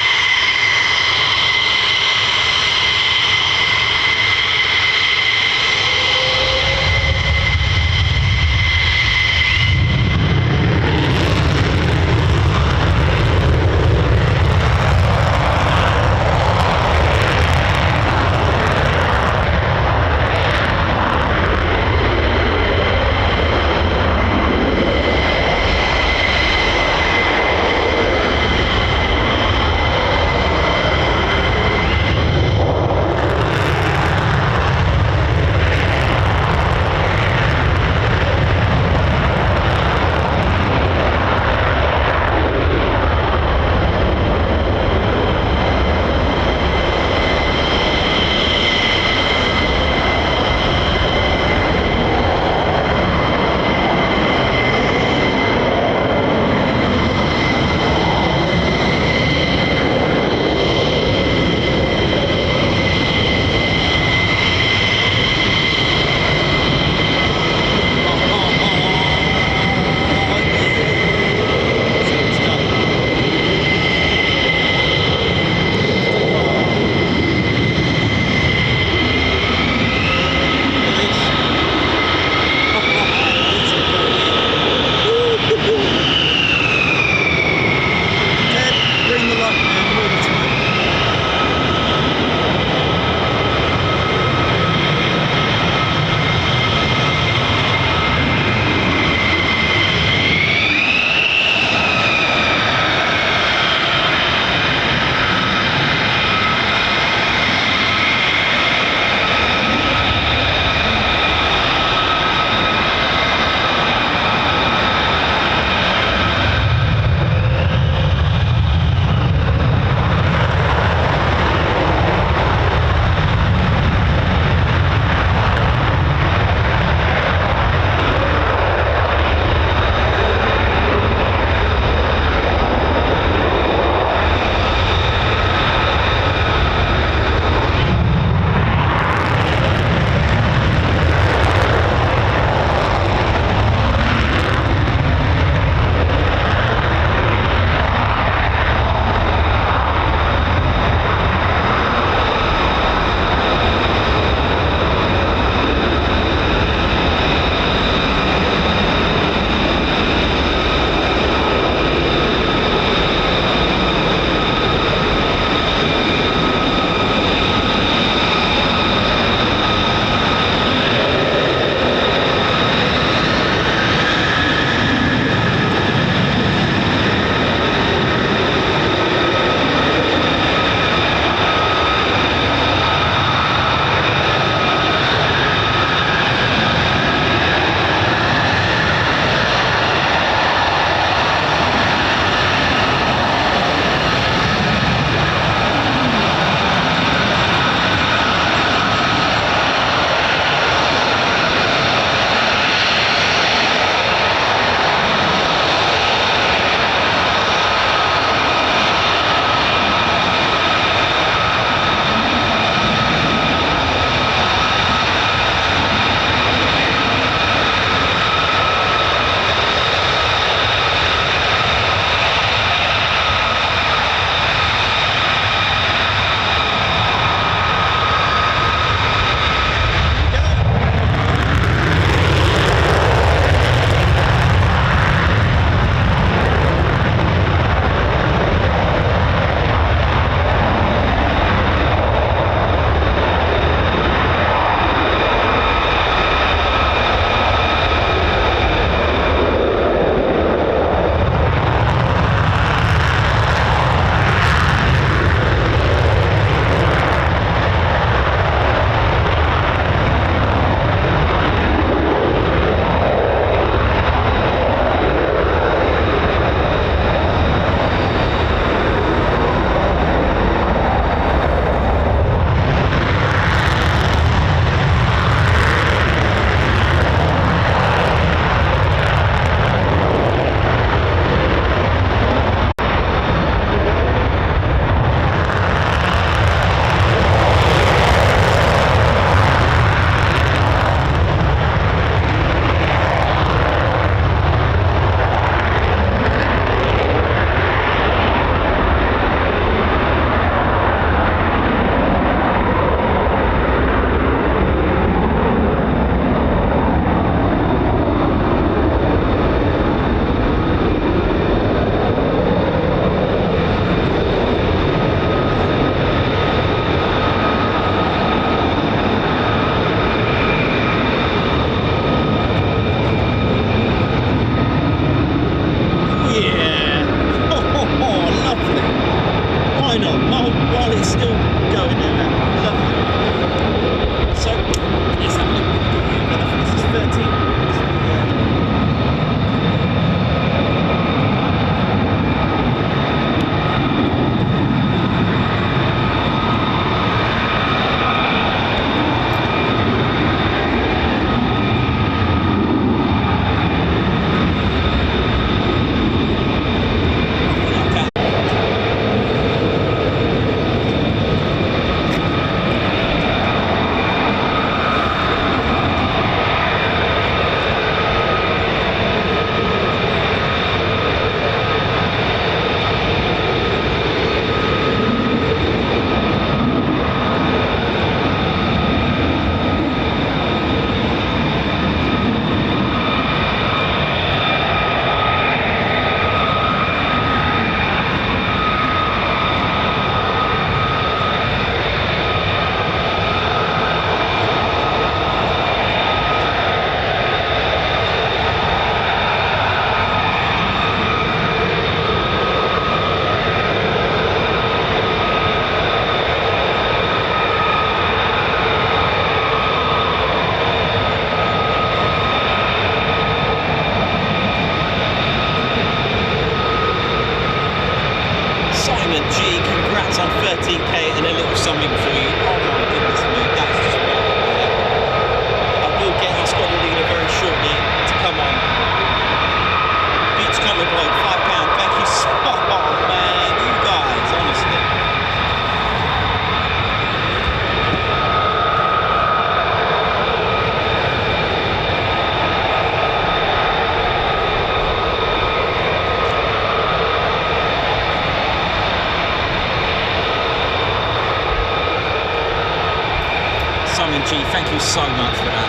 G, thank you so much for that.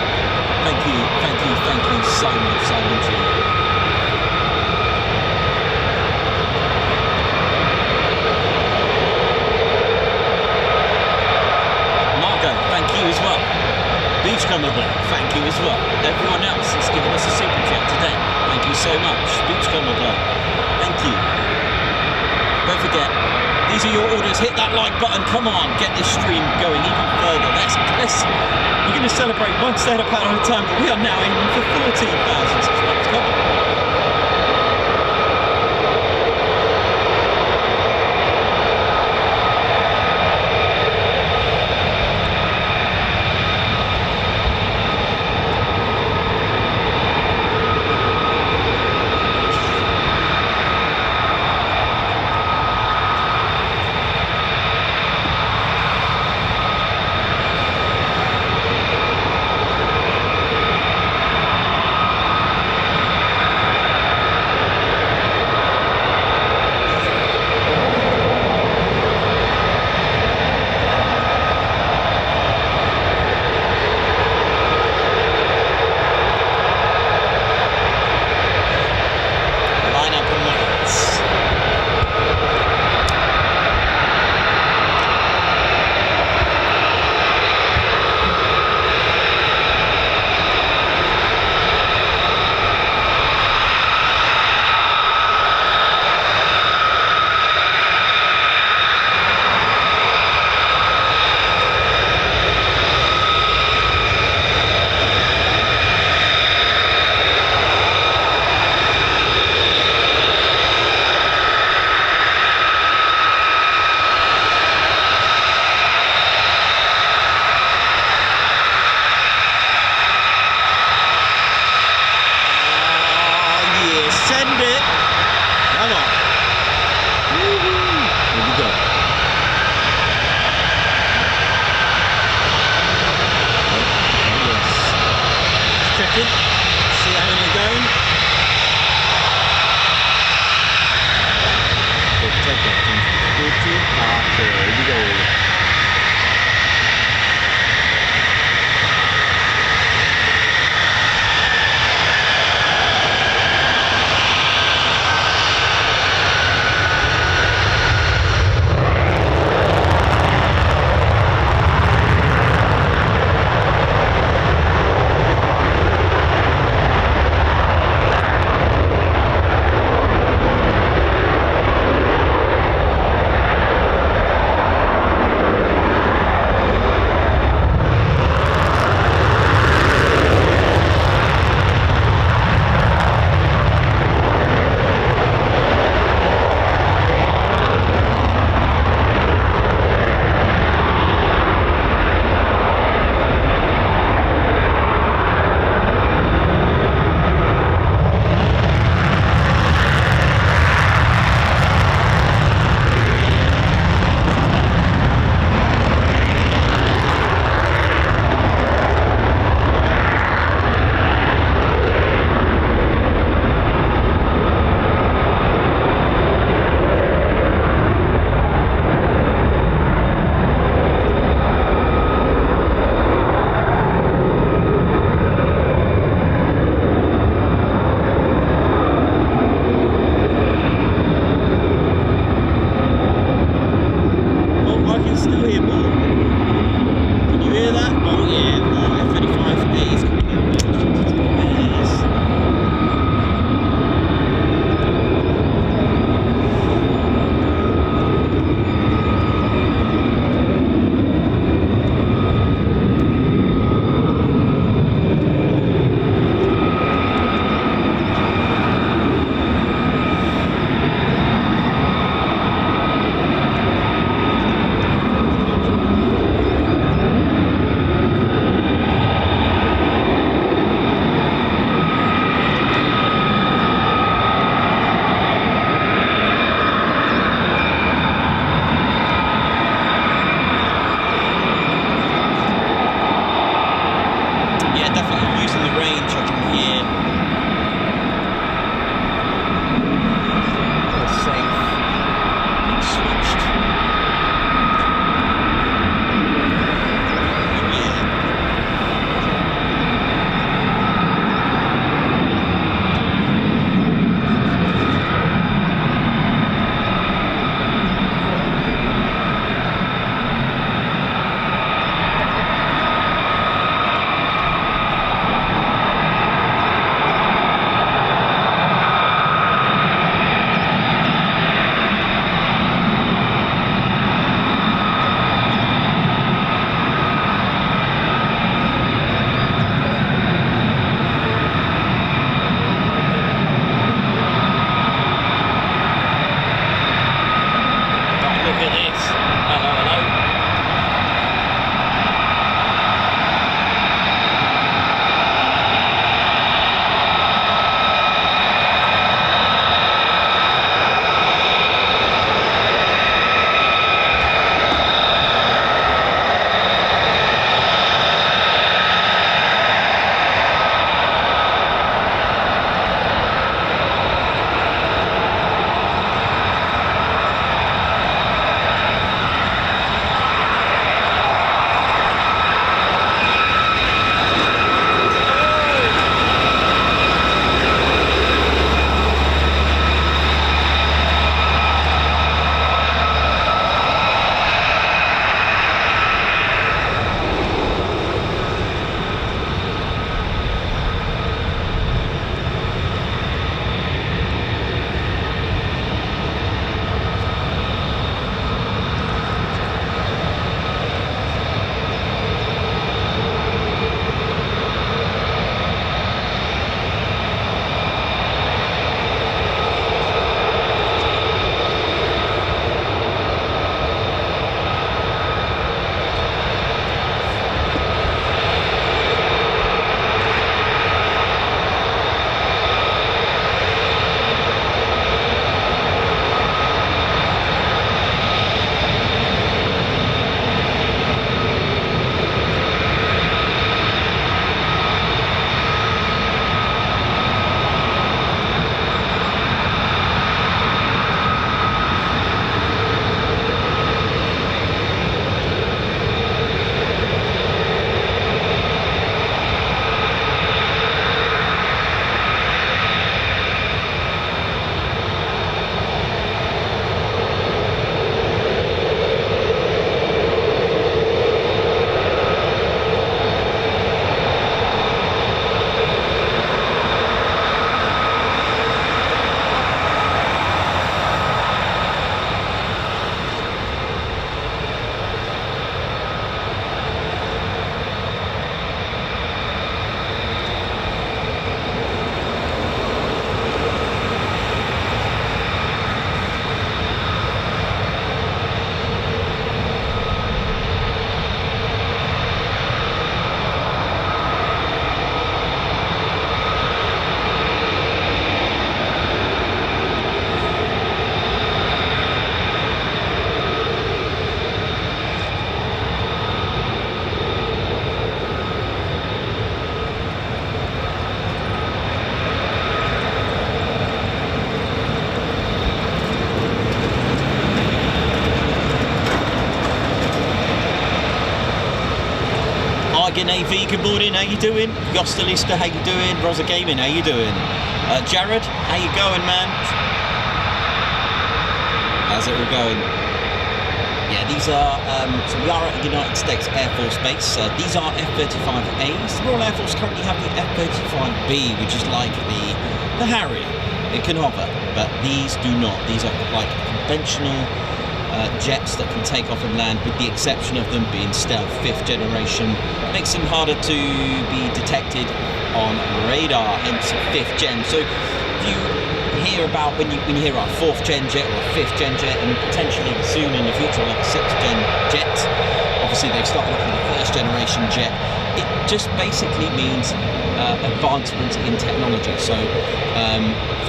Thank you so much, Simon G. Margot, thank you as well. Beachcomber, thank you as well. Everyone else that's given us a super chat today, thank you so much. Beachcomber, thank you. Don't forget, these are your orders. Hit that like button. Come on, get this stream going even further. We're going to celebrate one stand-up paddle at a time, but we are now aiming for 14,000 subscribers. Come on. Again, AV, good morning, how you doing? Yostalista, how you doing? Rosa Gaming, how you doing? Jared, how you going, man? How's it all going? Yeah, these are, so we are at United States Air Force Base. These are F35As. The Royal Air Force currently have the F35B, which is like the Harrier. It can hover, but these do not. These are like conventional jets that can take off and land, with the exception of them being stealth, 5th generation. Makes them harder to be detected on radar, hence 5th gen. So if you hear about, when you hear a 4th gen jet or a 5th gen jet, and potentially soon in the future like a 6th gen jet, obviously they've started off with a 1st generation jet, it just basically means advancements in technology. So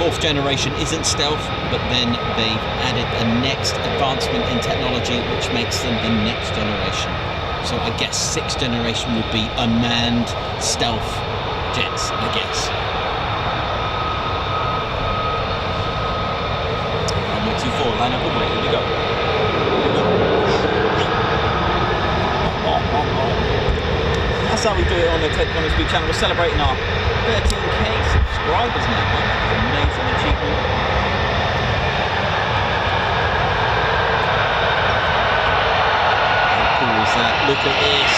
4th generation isn't stealth, but then they've added a next advancement in technology which makes them the next generation. So I guess 6th generation would be unmanned stealth jets, I guess. Runway 24, line up and wait, here we go. That's how we do it on the Ted Coningsby channel. We're celebrating our 13k subscribers now. That's an amazing achievement. How cool is that? Look at this.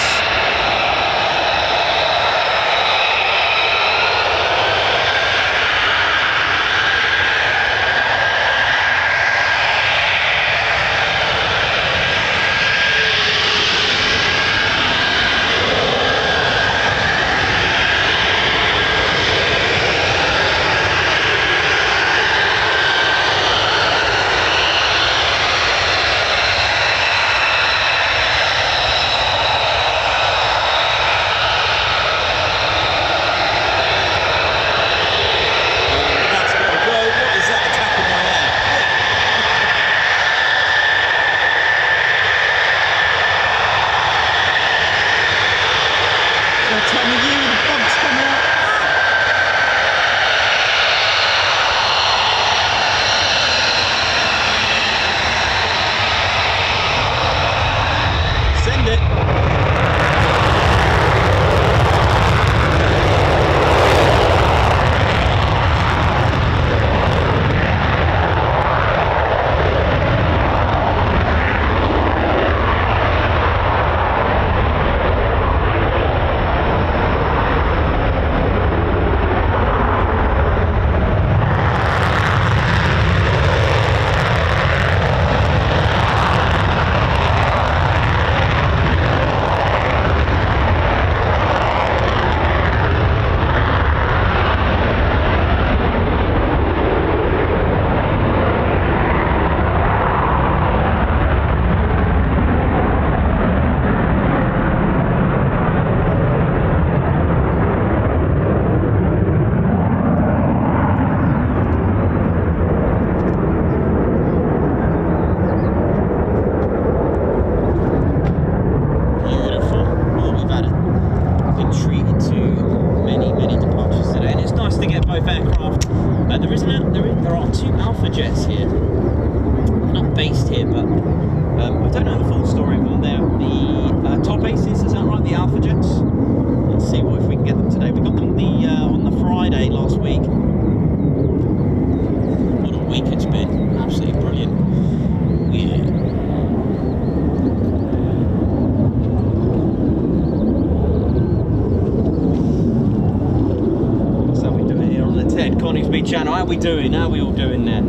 Channel, how we doing? How we all doing there?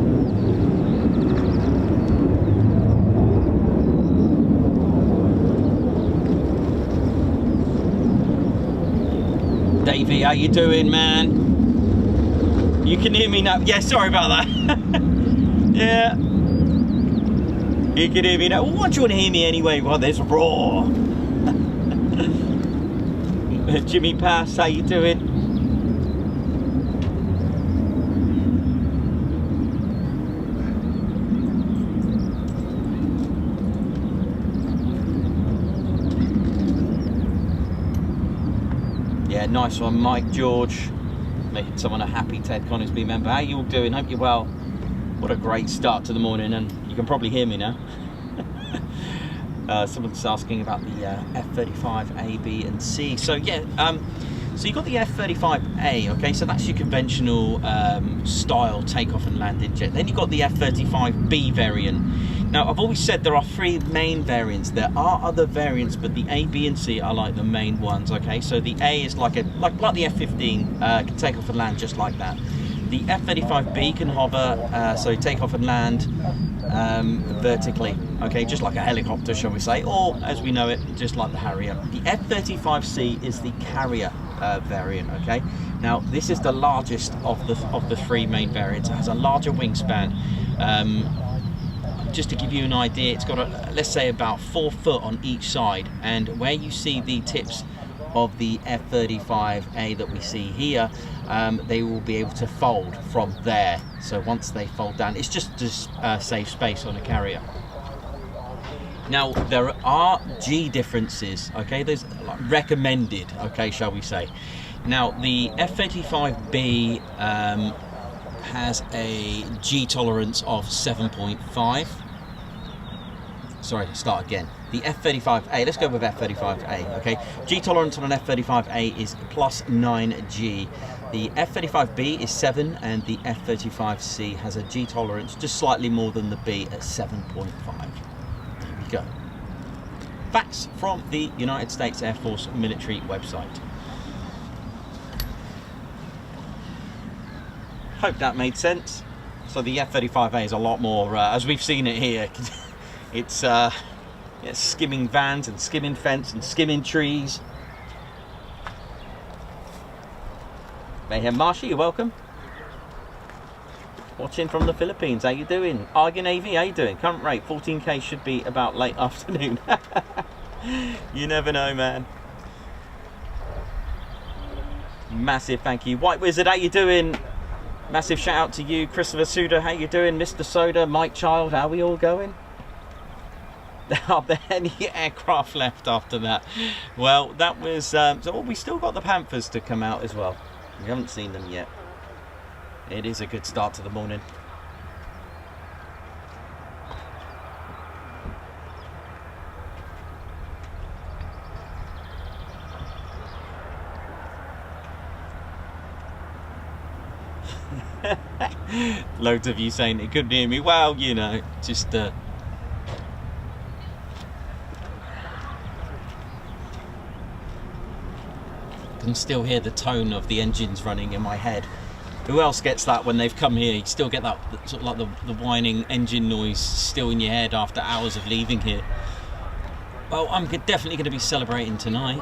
Davey, how you doing, man? You can hear me now? Yeah, sorry about that. Yeah. You can hear me now. Well, why do you want to hear me anyway? Well, there's raw. Jimmy Pass, how you doing? Nice one, Mike George, making someone a happy Ted Coningsby member. How you all doing? Hope you're well. What a great start to the morning, and you can probably hear me now. Someone's asking about the F35A, B and C. So yeah, so you've got the F35A, okay, so that's your conventional style takeoff and landing jet. Then you've got the F35B variant. Now, I've always said there are 3 main variants. There are other variants, but the A, B and C are like the main ones, okay? So the A is like the F15, can take off and land just like that. The F35B can hover, so take off and land vertically, okay, just like a helicopter, shall we say, or as we know it, just like the Harrier. The F35C is the carrier variant, okay. Now this is the largest of the 3 main variants. It has a larger wingspan. Just to give you an idea, it's got let's say about 4 foot on each side, and where you see the tips of the F35A that we see here, they will be able to fold from there. So once they fold down, it's just to save space on a carrier. Now there are G differences, okay, there's like recommended, okay, shall we say. Now the F35B has a G tolerance of 7.5. Sorry, start again. The F35A, let's go with F35A, okay? G tolerance on an F35A is plus 9G. The F35B is 7, and the F35C has a G tolerance just slightly more than the B at 7.5. There we go. Facts from the United States Air Force military website. Hope that made sense. So the F35A is a lot more, as we've seen it here, it's skimming vans and skimming fence and skimming trees. Mayhem Marshy, you're welcome. Watching from the Philippines, how you doing? Argy Navy, how you doing? Current rate 14k, should be about late afternoon. You never know, man. Massive thank you. White Wizard, how you doing? Massive shout out to you. Christopher Suda, how you doing? Mr. Soda, Mike Child, how are we all going? Are there any aircraft left after that? Well, that was so we still got the Panthers to come out as well. We haven't seen them yet. It is a good start to the morning. Loads of you saying it couldn't hear me. Well, you know, just can still hear the tone of the engines running in my head. Who else gets that when they've come here? You still get that sort of like the whining engine noise still in your head after hours of leaving here. Well, I'm definitely going to be celebrating tonight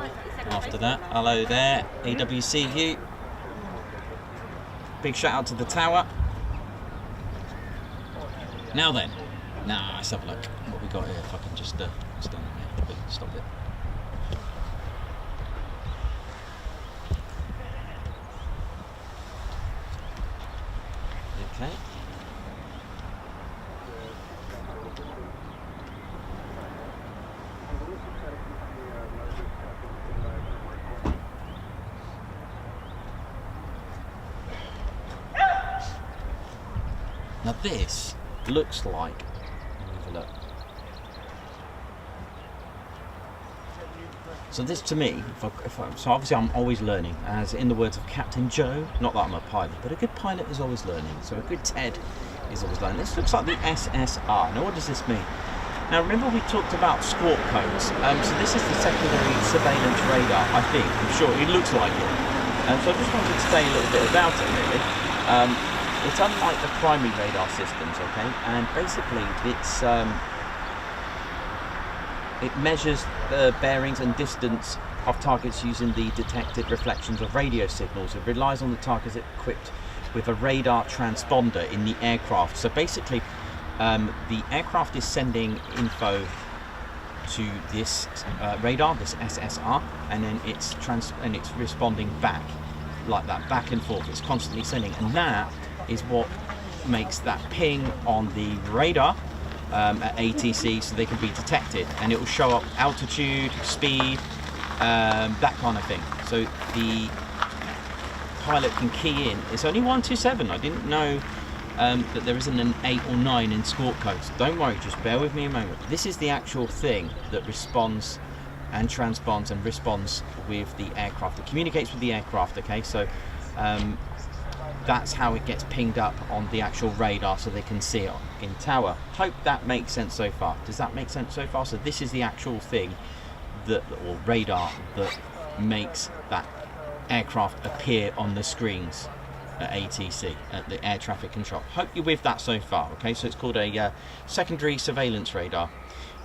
after that. Hello there, AWCU. Big shout out to the tower. Now then, let's have a look what we got here. If I can just stand there. Wait, stop it. Okay. Now this looks like, let me have a look. So this to me, so obviously I'm always learning, as in the words of Captain Joe, not that I'm a pilot, but a good pilot is always learning, so a good Ted is always learning. This looks like the SSR. Now what does this mean? Now remember we talked about squawk codes, so this is the secondary surveillance radar, I think, I'm sure, it looks like it. So I just wanted to say a little bit about it really. It's unlike the primary radar systems, okay, and basically it measures the bearings and distance of targets using the detected reflections of radio signals. It relies on the targets equipped with a radar transponder in the aircraft. So basically, the aircraft is sending info to this radar, this SSR, and then it's responding back like that, back and forth. It's constantly sending, and that is what makes that ping on the radar at ATC, so they can be detected, and it will show up altitude, speed, that kind of thing. So the pilot can key in. It's only 127. I didn't know that there isn't an 8 or 9 in Squawk codes. Don't worry, just bear with me a moment. This is the actual thing that responds and transponds and responds with the aircraft. It communicates with the aircraft, okay? So that's how it gets pinged up on the actual radar so they can see it in tower. Hope that makes sense so far. Does that make sense so far? So this is the actual thing that, or radar, that makes that aircraft appear on the screens at ATC, at the air traffic control. Hope you're with that so far, okay? So it's called a secondary surveillance radar,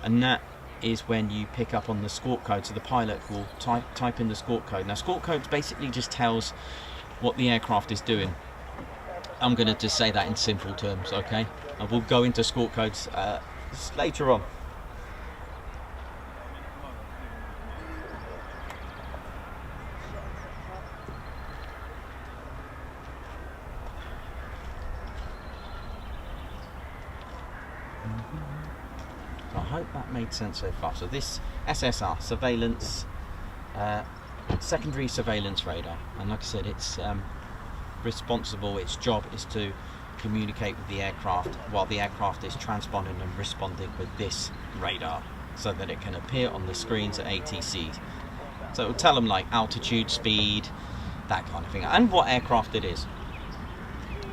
and that is when you pick up on the Squawk code, so the pilot will type in the Squawk code. Now Squawk code basically just tells what the aircraft is doing. I'm going to just say that in simple terms, okay? I will go into Squawk codes later on. So I hope that made sense so far. So this SSR, surveillance, secondary surveillance radar, and like I said, it's responsible, its job is to communicate with the aircraft while the aircraft is transponding and responding with this radar so that it can appear on the screens at ATCs. So it will tell them like altitude, speed, that kind of thing, and what aircraft it is.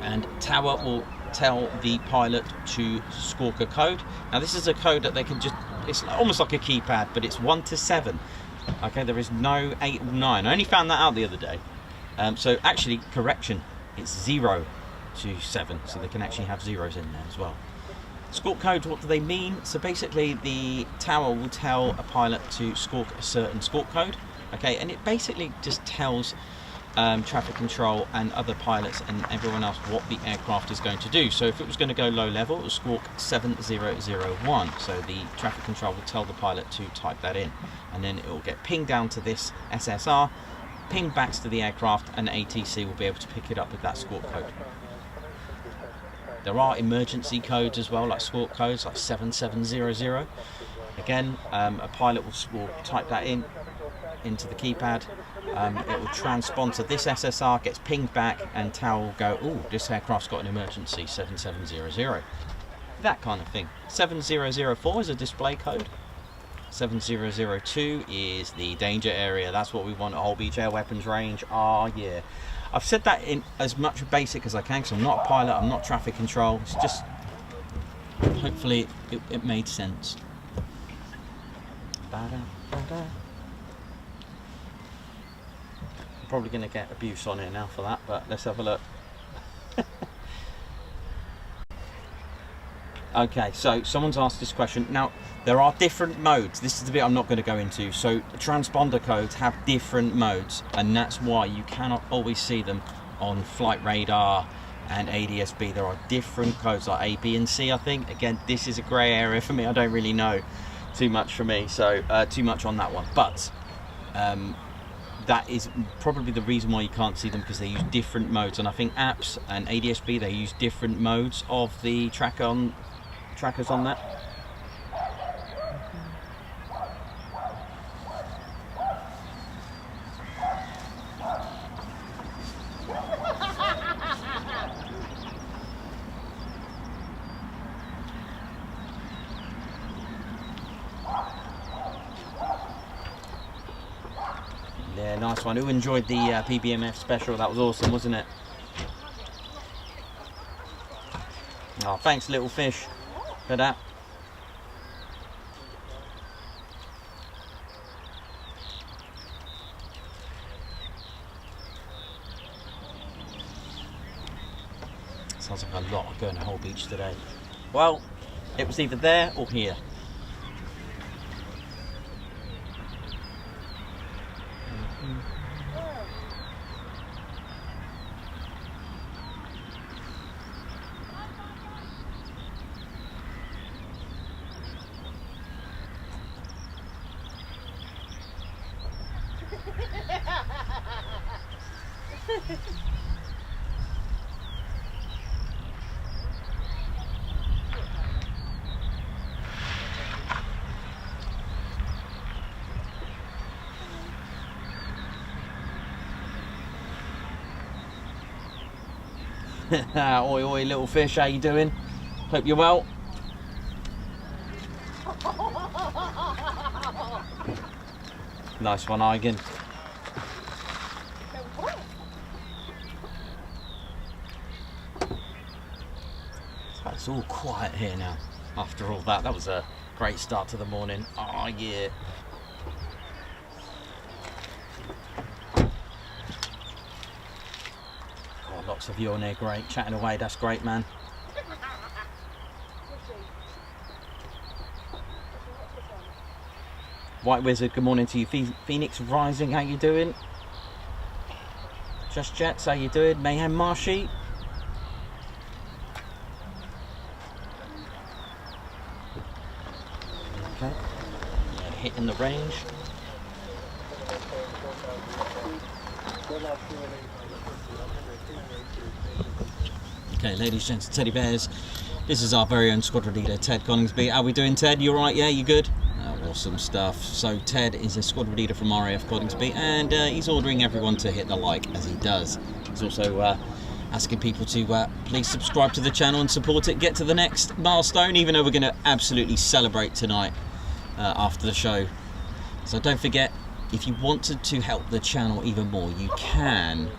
And tower will tell the pilot to squawk a code. Now this is a code that they can just, it's almost like a keypad, but it's 1 to 7. Okay, there is no 8 or 9. I only found that out the other day. So actually, correction, it's 0 to 7, so they can actually have zeros in there as well. Squawk codes, what do they mean? So basically the tower will tell a pilot to squawk a certain squawk code, okay, and it basically just tells traffic control and other pilots and everyone else what the aircraft is going to do. So if it was going to go low level, it will squawk 7001, so the traffic control will tell the pilot to type that in, and then it will get pinged down to this SSR, pinged back to the aircraft, and ATC will be able to pick it up with that squawk code. There are emergency codes as well, like squawk codes like 7700. Again, a pilot will type that in into the keypad. It will transpond to this SSR, gets pinged back, and tower will go, oh, this aircraft's got an emergency, 7700. That kind of thing. 7004 is a display code. 7002 is the danger area. That's what we want at Whole Beach Air Weapons Range. Ah, yeah. I've said that in as much basic as I can, because I'm not a pilot, I'm not traffic control. It's just, hopefully it made sense. Probably going to get abuse on it now for that, but let's have a look. Okay, so someone's asked this question. Now, there are different modes. This is the bit I'm not going to go into. So transponder codes have different modes, and that's why you cannot always see them on flight radar and ADS-B. There are different codes like A, B, and C, I think. Again, this is a grey area for me. I don't really know too much for me, so too much on that one. But that is probably the reason why you can't see them, because they use different modes, and I think apps and ADS-B, they use different modes of the trackers on that. Yeah, nice one. Who enjoyed the PBMF special? That was awesome, wasn't it? Oh, thanks, little fish, for that. Sounds like a lot of going to Whole Beach today. Well, it was either there or here. Oi, oi, little fish, how you doing? Hope you're well. Nice one, Eigen. It's all quiet here now. After all that, that was a great start to the morning. Oh yeah. Oh, lots of you on there, great. Chatting away, that's great, man. White Wizard, good morning to you. Phoenix Rising, how you doing? Just Jets, how you doing? Mayhem Marshy. Okay, and hitting the range. Okay, ladies, gents, teddy bears. This is our very own squadron leader, Ted Coningsby. How we doing, Ted? You alright? Yeah, you good? Awesome stuff. So Ted is a squadron leader from RAF Coningsby, and he's ordering everyone to hit the like as he does. He's also asking people to please subscribe to the channel and support it. Get to the next milestone, even though we're going to absolutely celebrate tonight after the show. So don't forget, if you wanted to help the channel even more, you can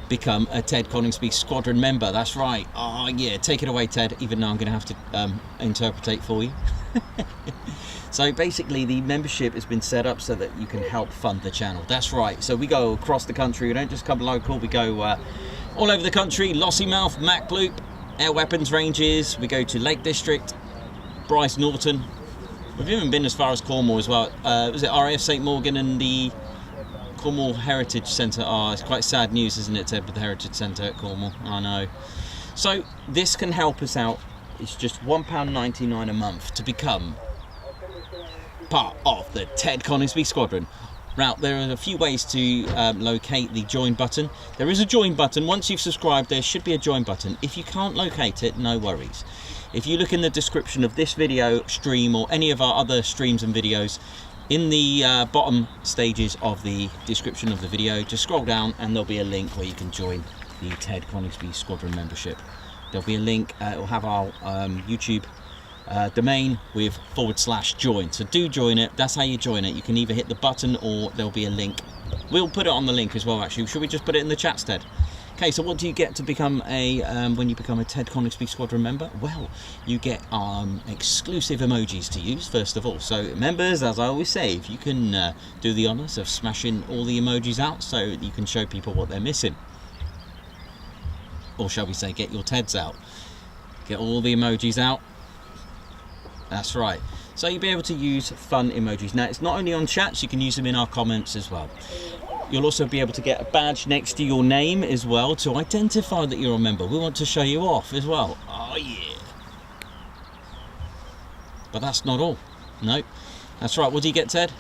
become a Ted Coningsby squadron member. That's right. Oh yeah, take it away, Ted, even though I'm going to have to interpretate for you. So basically the membership has been set up so that you can help fund the channel. That's right. So we go across the country. We don't just come local. We go all over the country. Lossiemouth, Macloop, Air Weapons Ranges. We go to Lake District, Bryce Norton. We've even been as far as Cornwall as well. Was it RAF St Morgan and the Cornwall Heritage Centre? Oh, it's quite sad news, isn't it, Ted, with the Heritage Centre at Cornwall? I know. So this can help us out. It's just £1.99 a month to become part of the Ted Coningsby Squadron. Now, there are a few ways to locate the join button. There is a join button. Once you've subscribed, there should be a join button. If you can't locate it, no worries. If you look in the description of this video stream or any of our other streams and videos, in the bottom stages of the description of the video, just scroll down and there'll be a link where you can join the Ted Coningsby Squadron membership. There'll be a link, it will have our YouTube domain with /join. So do join it. That's how you join it. You can either hit the button or there'll be a link. We'll put it on the link as well, actually. Should we just put it in the chat, Ted? Okay, so what do you get to become a when you become a Ted Coningsby Squadron member? Well, you get exclusive emojis to use, first of all. So members, as I always say, if you can do the honours of smashing all the emojis out so you can show people what they're missing. Or shall we say, get your Teds out. Get all the emojis out. That's right. So you'll be able to use fun emojis. Now, it's not only on chats, you can use them in our comments as well. You'll also be able to get a badge next to your name as well to identify that you're a member. We want to show you off as well. Oh yeah. But that's not all. No. That's right. What do you get, Ted?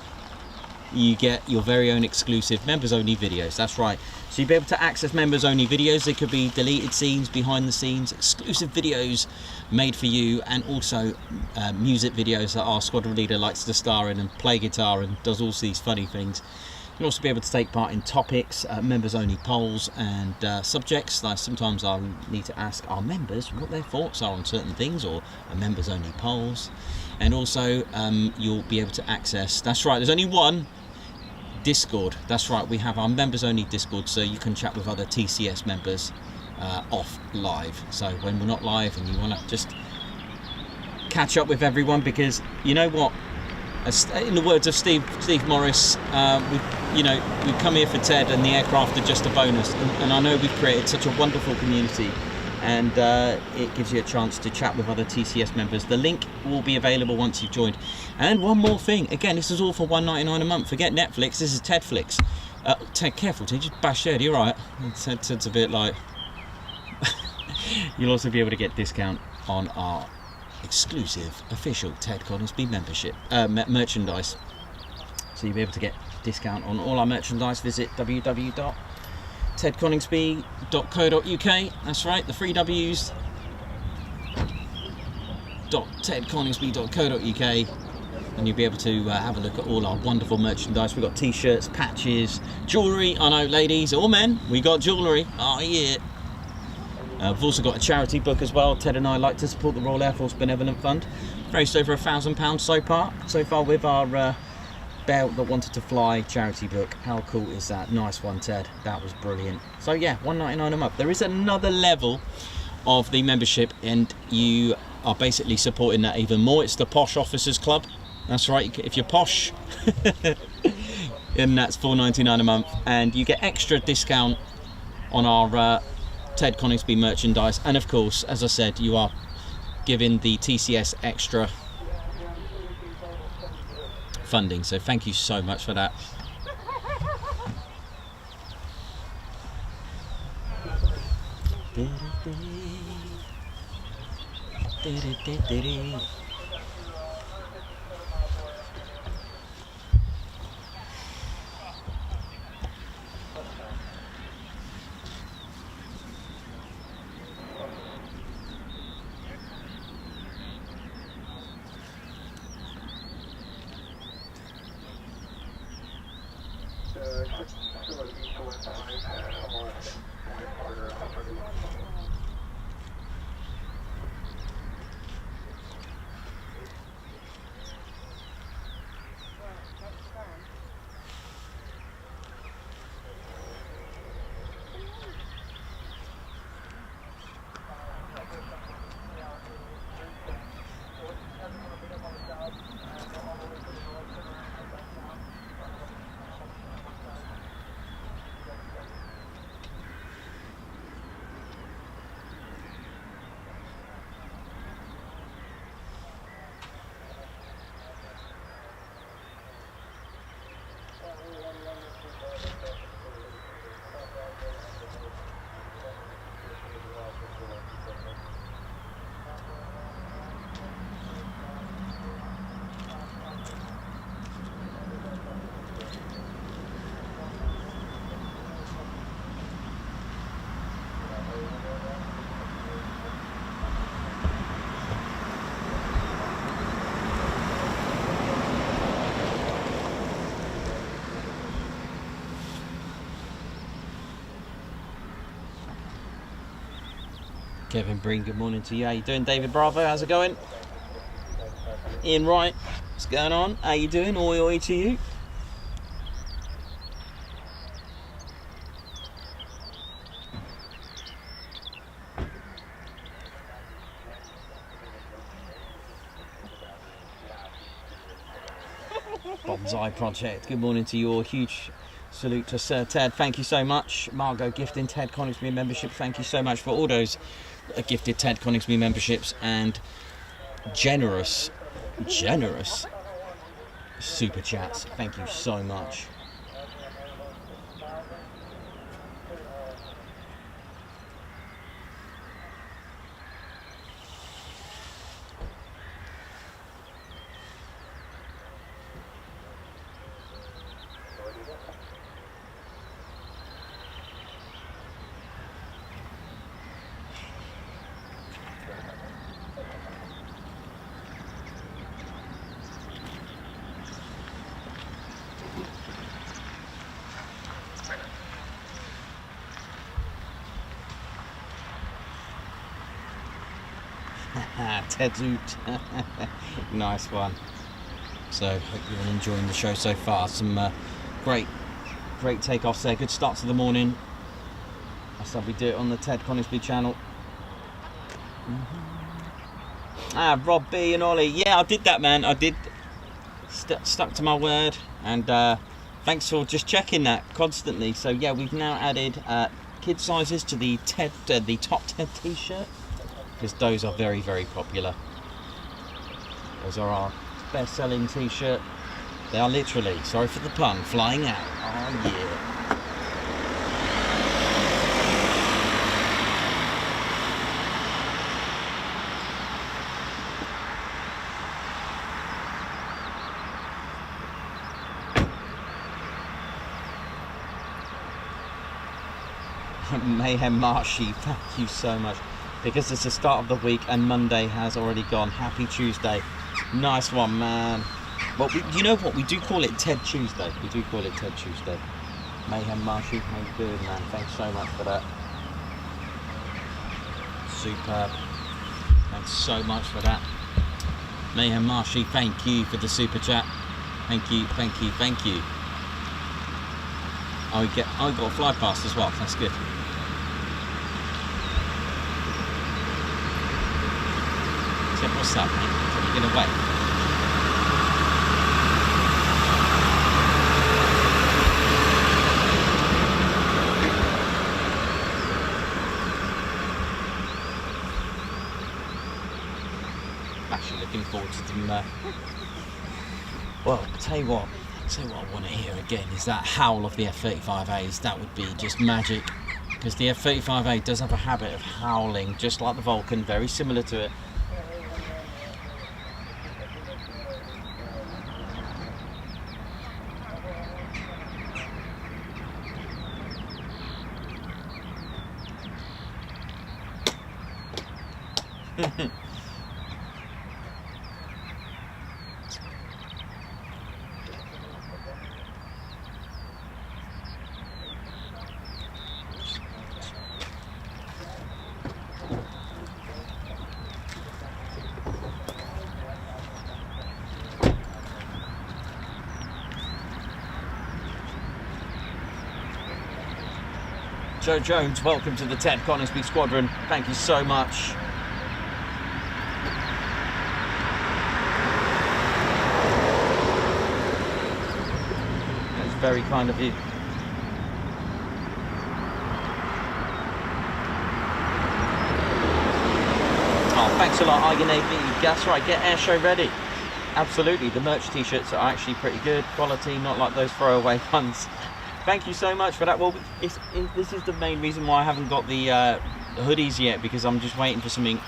You get your very own exclusive members only videos. That's right. So you'll be able to access members only videos. They could be deleted scenes, behind the scenes, exclusive videos made for you, and also music videos that our squadron leader likes to star in and play guitar and does all these funny things. You'll also be able to take part in topics, members only polls and subjects. Like sometimes I'll need to ask our members what their thoughts are on certain things, or members only polls. And also you'll be able to access, that's right, there's only one, Discord. That's right, we have our members only Discord, so you can chat with other TCS members off live. So when we're not live and you want to just catch up with everyone, because you know what, in the words of Steve Morris, we've come here for Ted and the aircraft are just a bonus, and I know we've created such a wonderful community, and it gives you a chance to chat with other TCS members. The link will be available once you've joined. And one more thing, again, this is all for $1.99 a month. Forget Netflix, this is Tedflix. Ted, careful, Ted, just bash Ted, you're right. Ted's a bit like... You'll also be able to get discount on our exclusive official Ted Coningsby membership merchandise. So you'll be able to get discount on all our merchandise. Visit www.tedconingsby.co.uk. That's right, the 3 W's. .tedconingsby.co.uk, and you'll be able to have a look at all our wonderful merchandise. We've got t-shirts, patches, jewellery. I know, ladies or men, we got jewellery. Oh yeah. We've also got a charity book as well. Ted and I like to support the Royal Air Force Benevolent Fund. Raised over £1,000 so far with our Bear That Wanted to Fly charity book. How cool is that? Nice one, Ted. That was brilliant. So yeah, £1.99 a month. There is another level of the membership, and you are basically supporting that even more. It's the Posh Officers Club. That's right. If you're posh, and that's £4.99 a month, and you get extra discount on our Ted Coningsby merchandise, and of course, as I said, you are giving the TCS extra funding, so thank you so much for that. Kevin Breen, good morning to you. How you doing? David Bravo, how's it going? Ian Wright, what's going on? How you doing? Oi oi to you. Bonsai Project, good morning to you all. Huge salute to Sir Ted, thank you so much. Margot gifting Ted Coningsby membership, thank you so much for all those gifted Ted Coningsby memberships and generous super chats, thank you so much. Ted Zoot. Nice one. So hope you're enjoying the show so far. Some great takeoffs there. Good start to the morning. That's how we do it on the Ted Coningsby channel. Rob B and Ollie. Yeah, I did that, man. I did. Stuck to my word. And thanks for just checking that constantly. So yeah, we've now added kid sizes to the top Ted t-shirt, because those are very, very popular. Those are our best-selling t-shirt. They are literally, sorry for the pun, flying out. Oh yeah. Mayhem Marshy, thank you so much. Because it's the start of the week and Monday has already gone. Happy Tuesday. Nice one, man. Well, you know what? We do call it Ted Tuesday. We do call it Ted Tuesday. Mayhem Marshy, how you doing, man? Thanks so much for that. Superb. Thanks so much for that. Mayhem Marshy, thank you for the super chat. Thank you, thank you, thank you. I got a fly past as well, that's good. Tim, what's that, mate? You're gonna wait. Actually looking forward to them. Well, I'll tell you what I want to hear again is that howl of the F35As. That would be just magic, because the F35A does have a habit of howling, just like the Vulcan, very similar to it. Joe Jones, welcome to the Ted Coningsby squadron. Thank you so much. That's very kind of you. Oh, thanks a lot, IGNAV. That's right, get air show ready. Absolutely, the merch t-shirts are actually pretty good quality, not like those throwaway ones. Thank you so much for that. Well, this is the main reason why I haven't got the hoodies yet, because I'm just waiting for something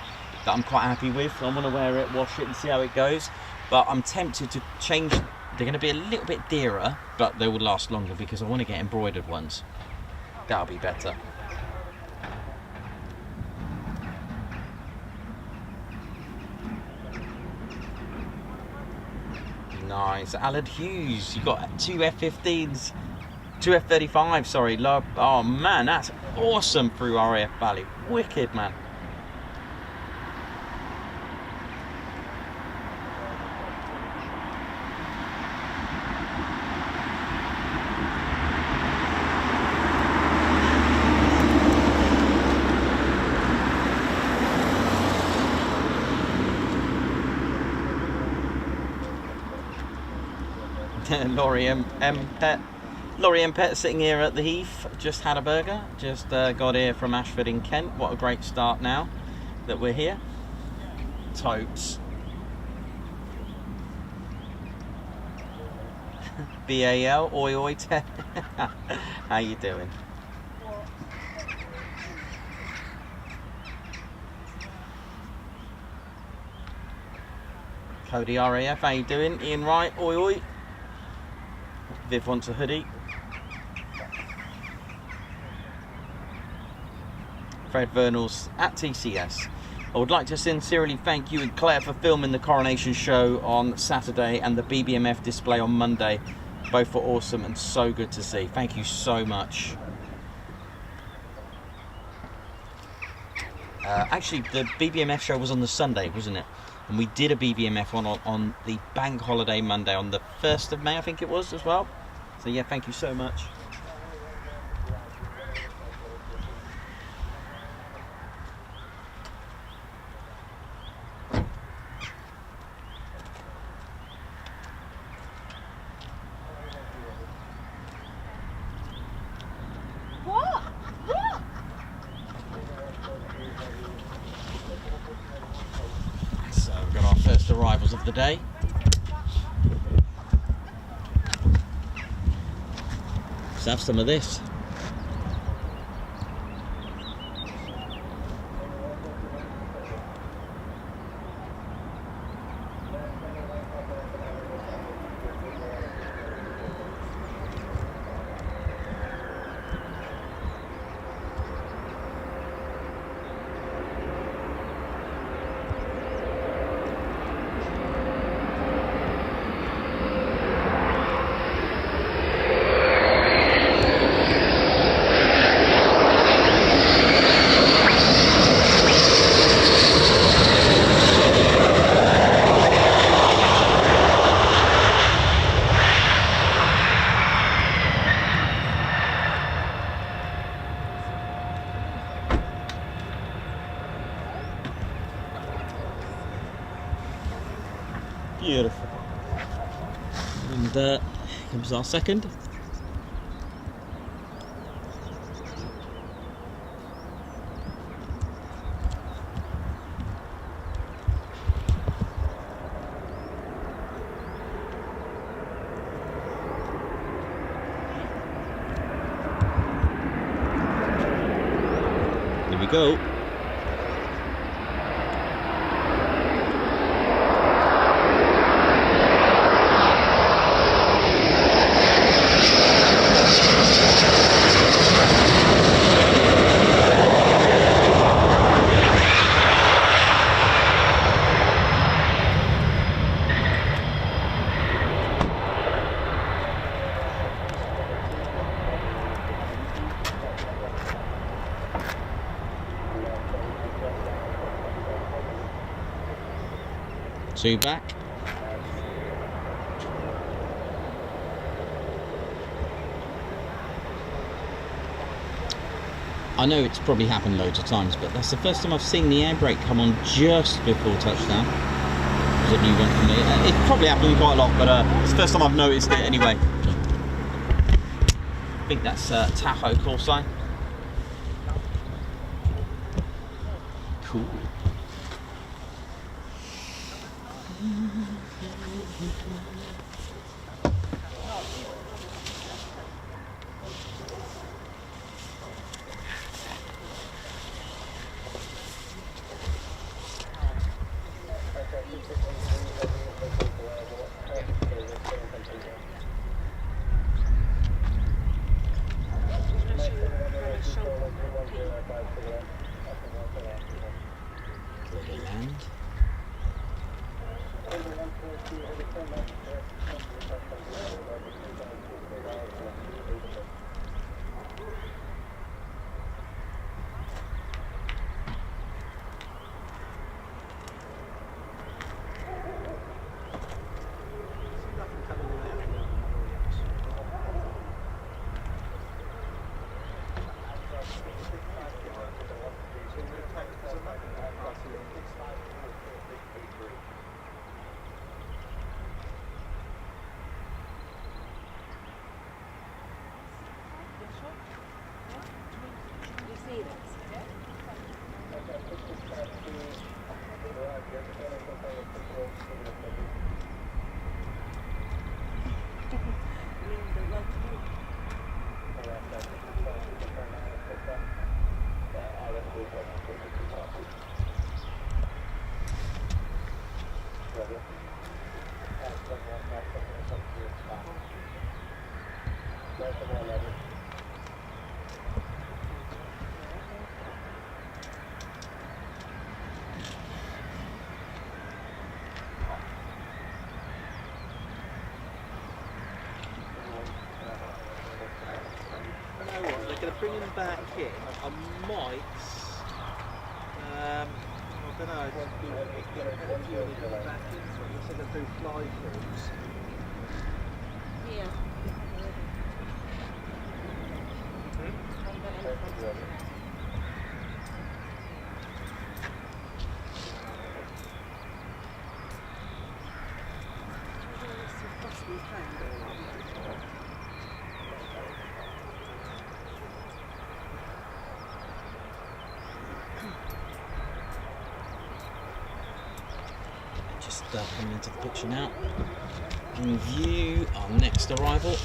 that I'm quite happy with. I want to wear it, wash it and see how it goes. But I'm tempted to change. They're going to be a little bit dearer, but they will last longer because I want to get embroidered ones. That'll be better. Nice. Alan Hughes, you got 2 F15s. 2 F35, sorry. Oh man, that's awesome through RAF Valley. Wicked, man. Laurie M. Pet sitting here at the Heath, just had a burger, just got here from Ashford in Kent. What a great start now that we're here. Totes. BAL, oi oi Ted. How you doing? Cody RAF, how you doing? Ian Wright, oi oi. Viv wants a hoodie. Fred Vernals at TCS. I would like to sincerely thank you and Claire for filming the Coronation show on Saturday and the BBMF display on Monday. Both were awesome and so good to see. Thank you so much. Actually, the BBMF show was on the Sunday, wasn't it? And we did a BBMF one on the bank holiday Monday, on the 1st of May, I think it was, as well. So yeah, thank you so much. Arrivals of the day. Let's have some of this. Beautiful. And here comes our second. Here we go. Two back. I know it's probably happened loads of times, but that's the first time I've seen the air brake come on just before touchdown. It was a new one for me. It's probably happened quite a lot, but it's the first time I've noticed it anyway. I think that's Tahoe call sign. Cool. Land. Going to bring him back in. I might. I don't know. I don't do anything back in. So I'm just going to do fly throughs. Yeah. Coming into the picture now. In view, our next arrival.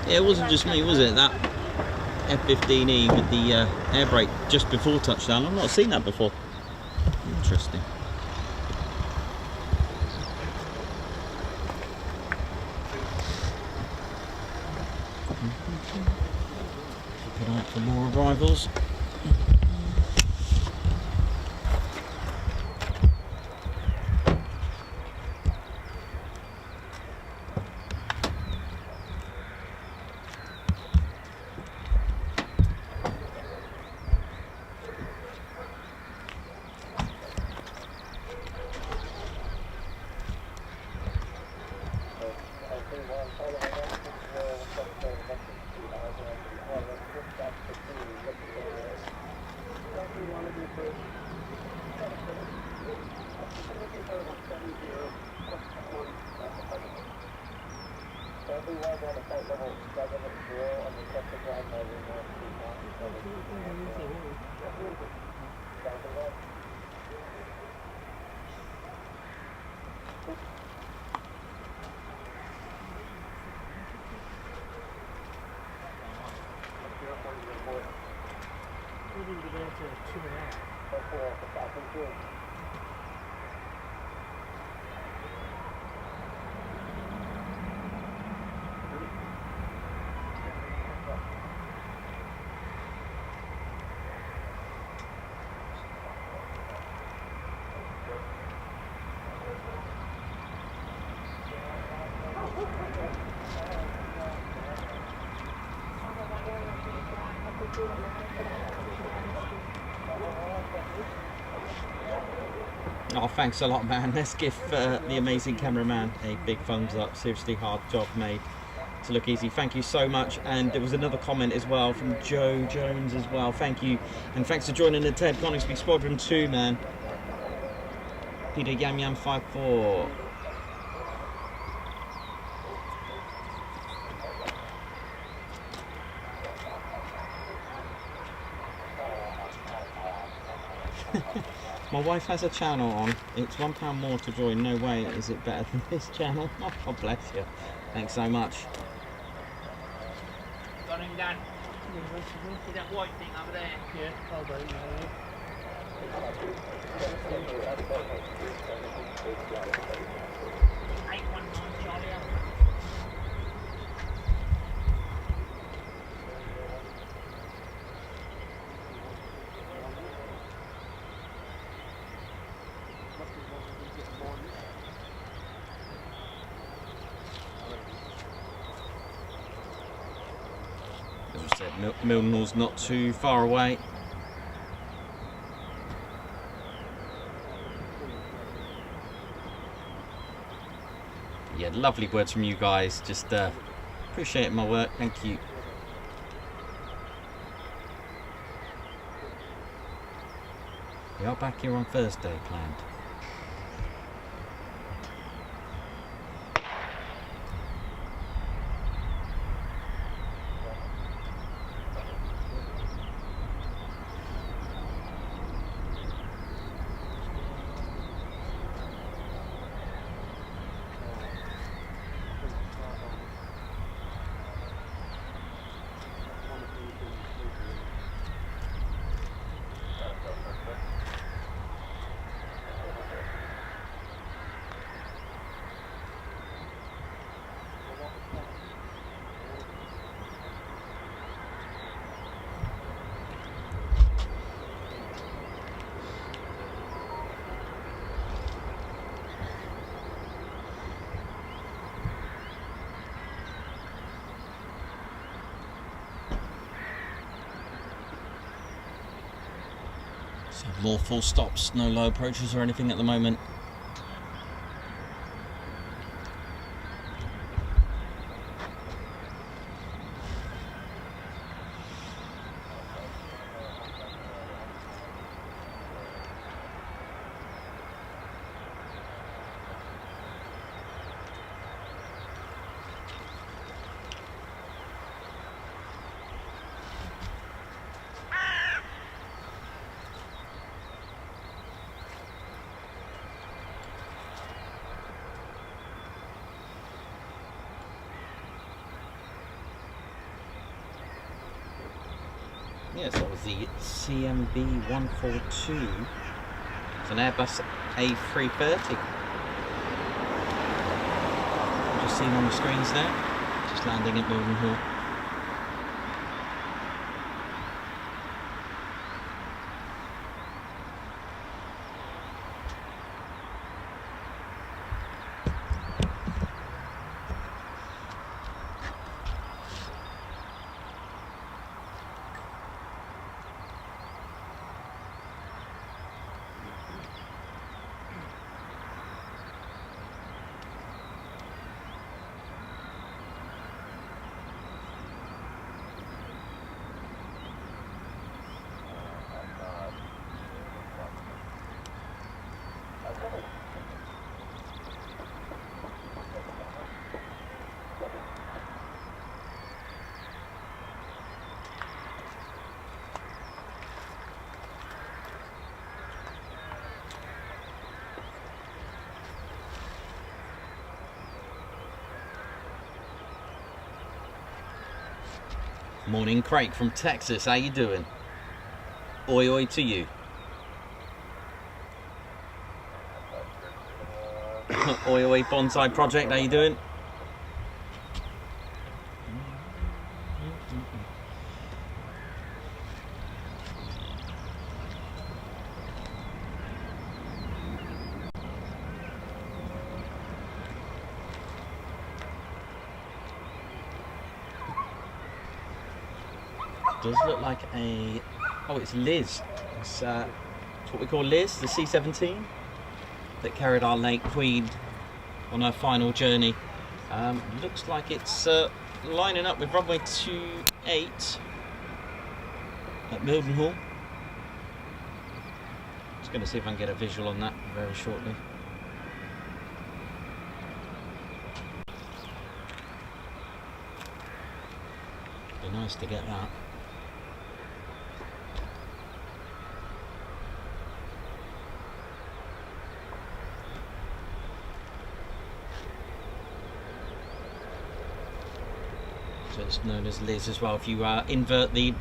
Yeah, it wasn't just me, was it? That F15E with the air brake just before touchdown. I've not seen that before. Interesting. Keep an eye out for more arrivals. Oh, thanks a lot, man. Let's give the amazing cameraman a big thumbs up. Seriously, hard job made to look easy. Thank you so much. And there was another comment as well from Joe Jones as well. Thank you. And thanks for joining the Ted Coningsby Squadron 2, man. Peter Yam Yam 54. My wife has a channel on. It's £1 more to join. No way is it better than this channel. Oh, God bless you. Thanks so much. Got him done. See that white thing over there? Yeah, hold on. Charlie. As I said, Mildenhall's not too far away. Yeah, lovely words from you guys. Just appreciate my work. Thank you. We are back here on Thursday, planned. So more full stops, no low approaches or anything at the moment. Yes, that was the CMB 142. It's an Airbus A330. Just seen on the screens there. Just landing at Mildenhall. Morning, Craig from Texas. How you doing? Oi oi to you. Oi oi bonsai project. How you doing? Does look like a... oh, it's Liz. It's what we call Liz, the C17 that carried our late Queen on her final journey. Looks like it's lining up with runway 28 at Mildenhall. Just going to see if I can get a visual on that very shortly. Be nice to get that. So it's known as Liz as well. If you invert the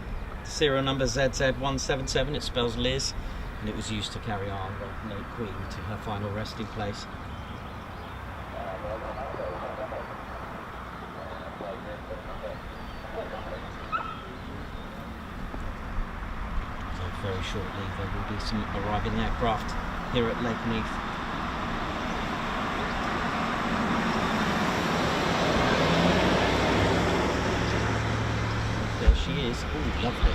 serial number ZZ177, it spells Liz, and it was used to carry our late Queen to her final resting place. So very shortly there will be some arriving aircraft here at Lakenheath. She is. Oh, lovely.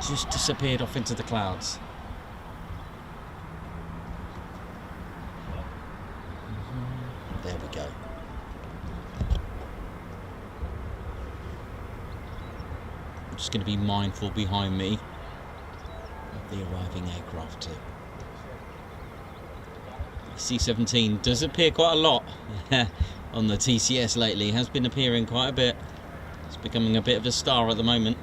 Just disappeared off into the clouds. There we go. I'm just going to be mindful behind me of the arriving aircraft too. C-17 does appear quite a lot on the TCS lately, has been appearing quite a bit. It's becoming a bit of a star at the moment.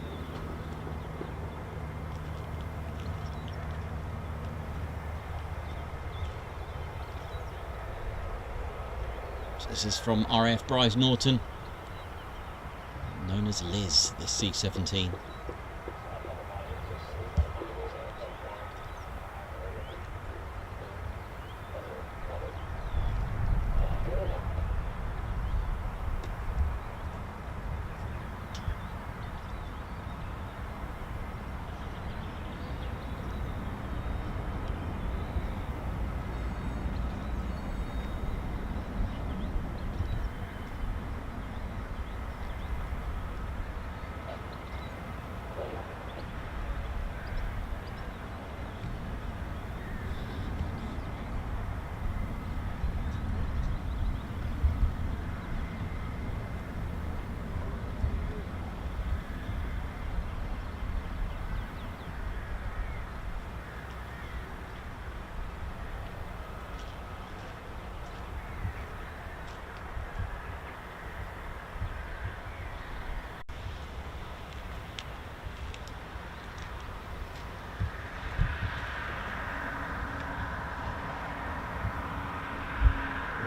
So this is from RAF Bryce Norton, known as Liz, the C-17.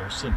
Awesome.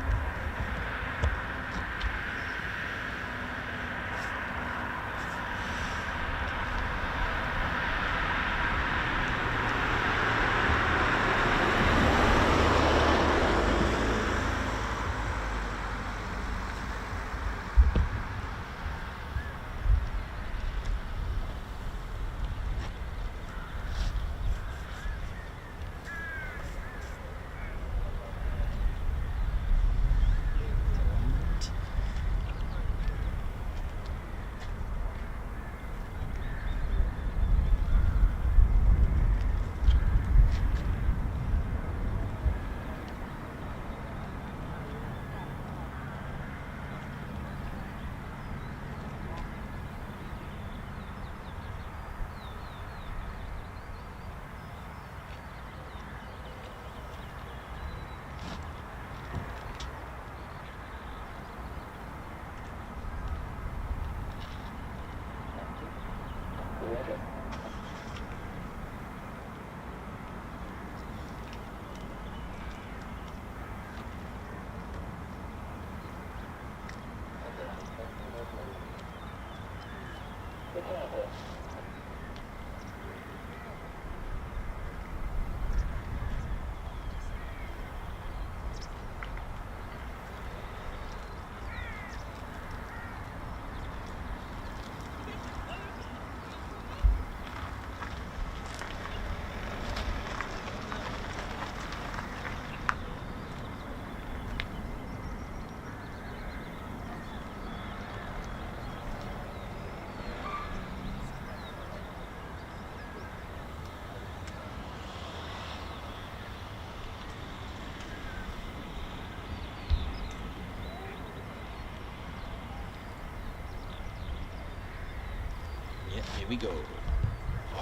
we go.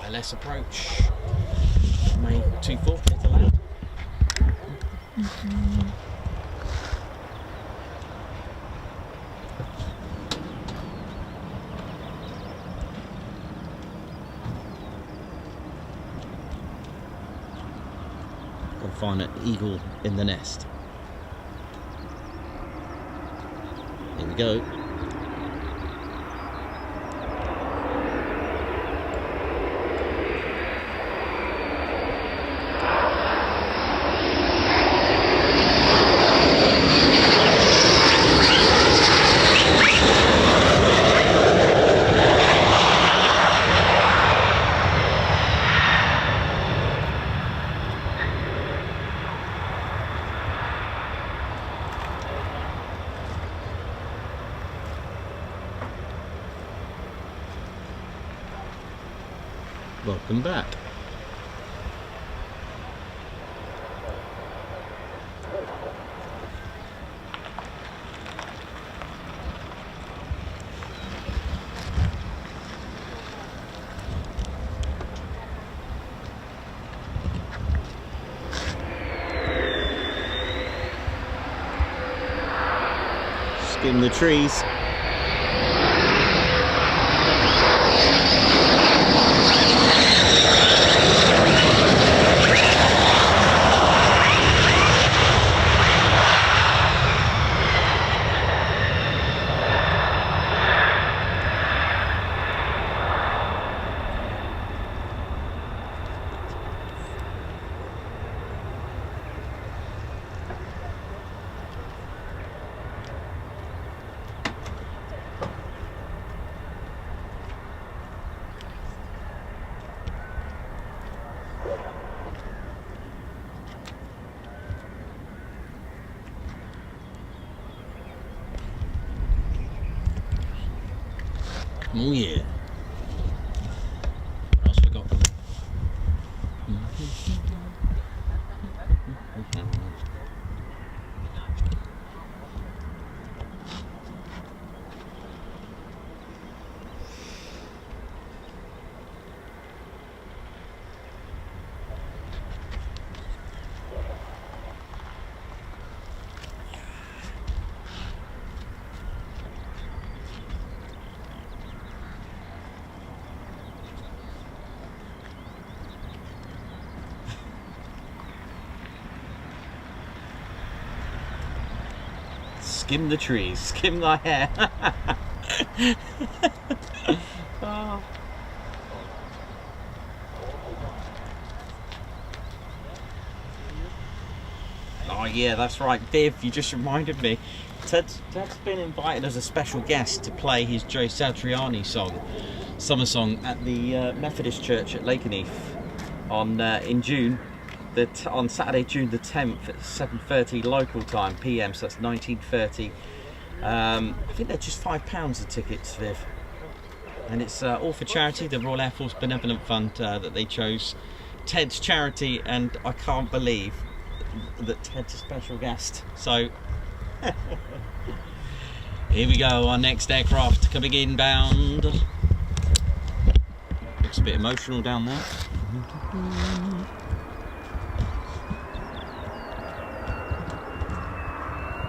ILS approach. May 24, clear to land. Gotta find an eagle in the nest. Here we go. Welcome back. Skim the trees. Oh yeah. What else we got? Skim the trees, skim thy hair. Oh. Oh yeah, that's right, Viv, you just reminded me. Ted's been invited as a special guest to play his Joe Satriani song, summer song, at the Methodist Church at Lakenheath on in June. On Saturday, June the 10th at 7:30 local time PM, so that's 19:30. I think they're just £5 the tickets, Viv, and it's all for charity, the Royal Air Force Benevolent Fund that they chose. Ted's charity, and I can't believe that Ted's a special guest. So here we go, our next aircraft coming inbound. Looks a bit emotional down there.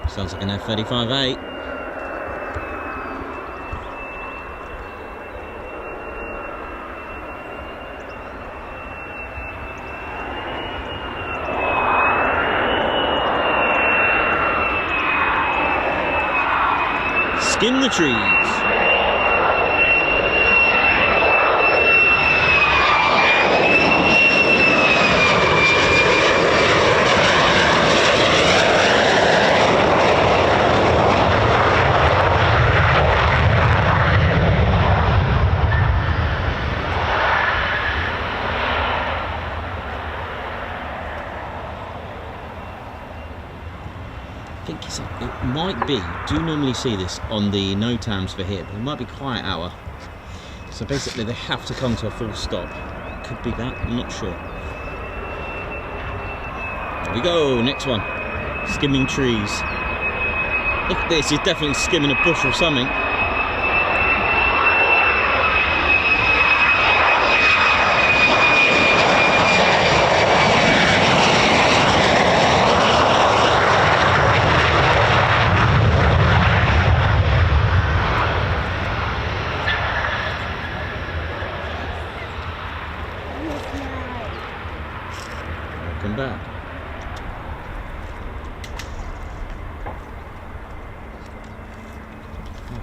Sounds like an F35A. Skim the trees. It might be, do normally see this on the NOTAMs for here, but it might be quiet hour. So basically they have to come to a full stop. Could be that, I'm not sure. There we go, next one. Skimming trees. Look at this, he's definitely skimming a bush or something.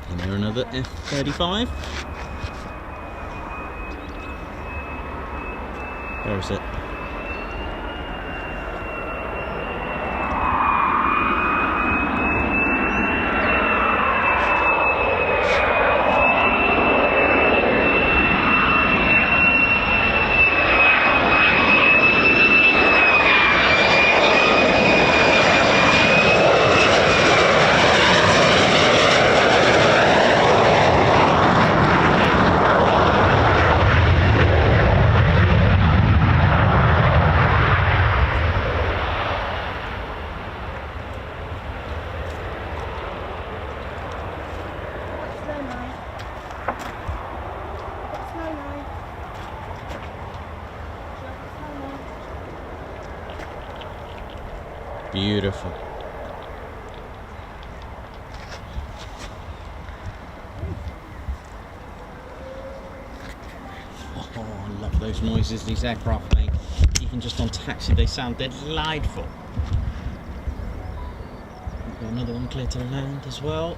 And there another F-35. Where is it? Beautiful. Oh, I love those noises these aircraft make. Even just on taxi, they sound delightful. We've got another one clear to land as well.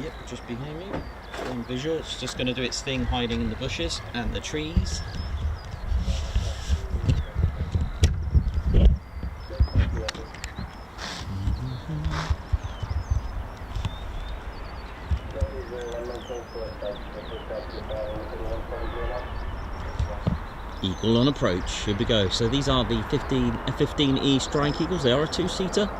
Yep, just behind me. On visual, it's just going to do its thing hiding in the bushes and the trees. Eagle on approach, here we go. So these are the F15E Strike Eagles, they are a two-seater.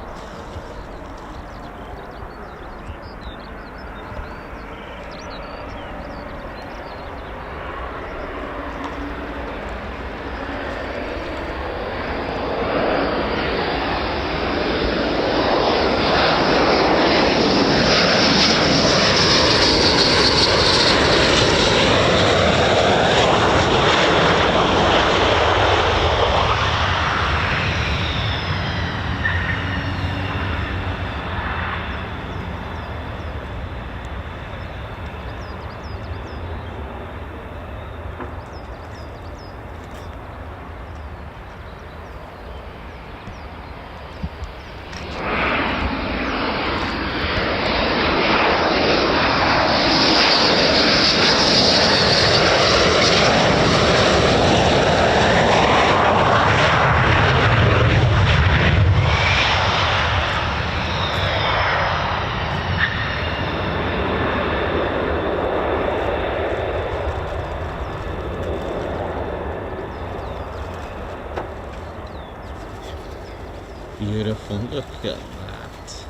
Beautiful, look at that.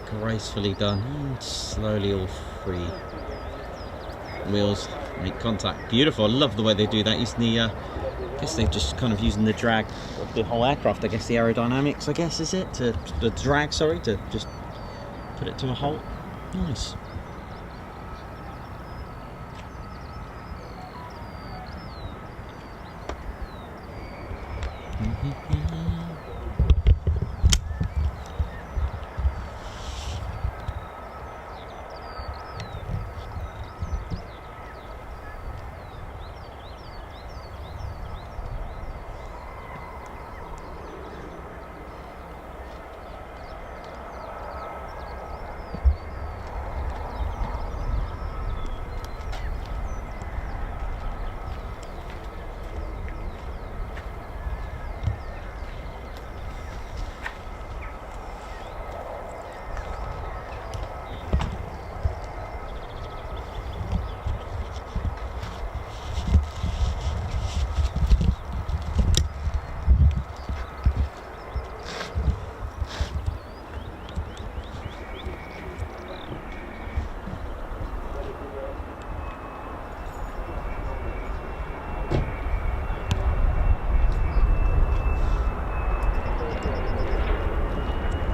Gracefully done. And slowly all three wheels make contact. Beautiful, I love the way they do that. Using the, I guess they're just kind of using the drag of the whole aircraft. I guess the aerodynamics, I guess, is it? The drag, sorry, to just put it to a halt. Nice.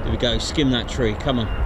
There we go, skim that tree, come on.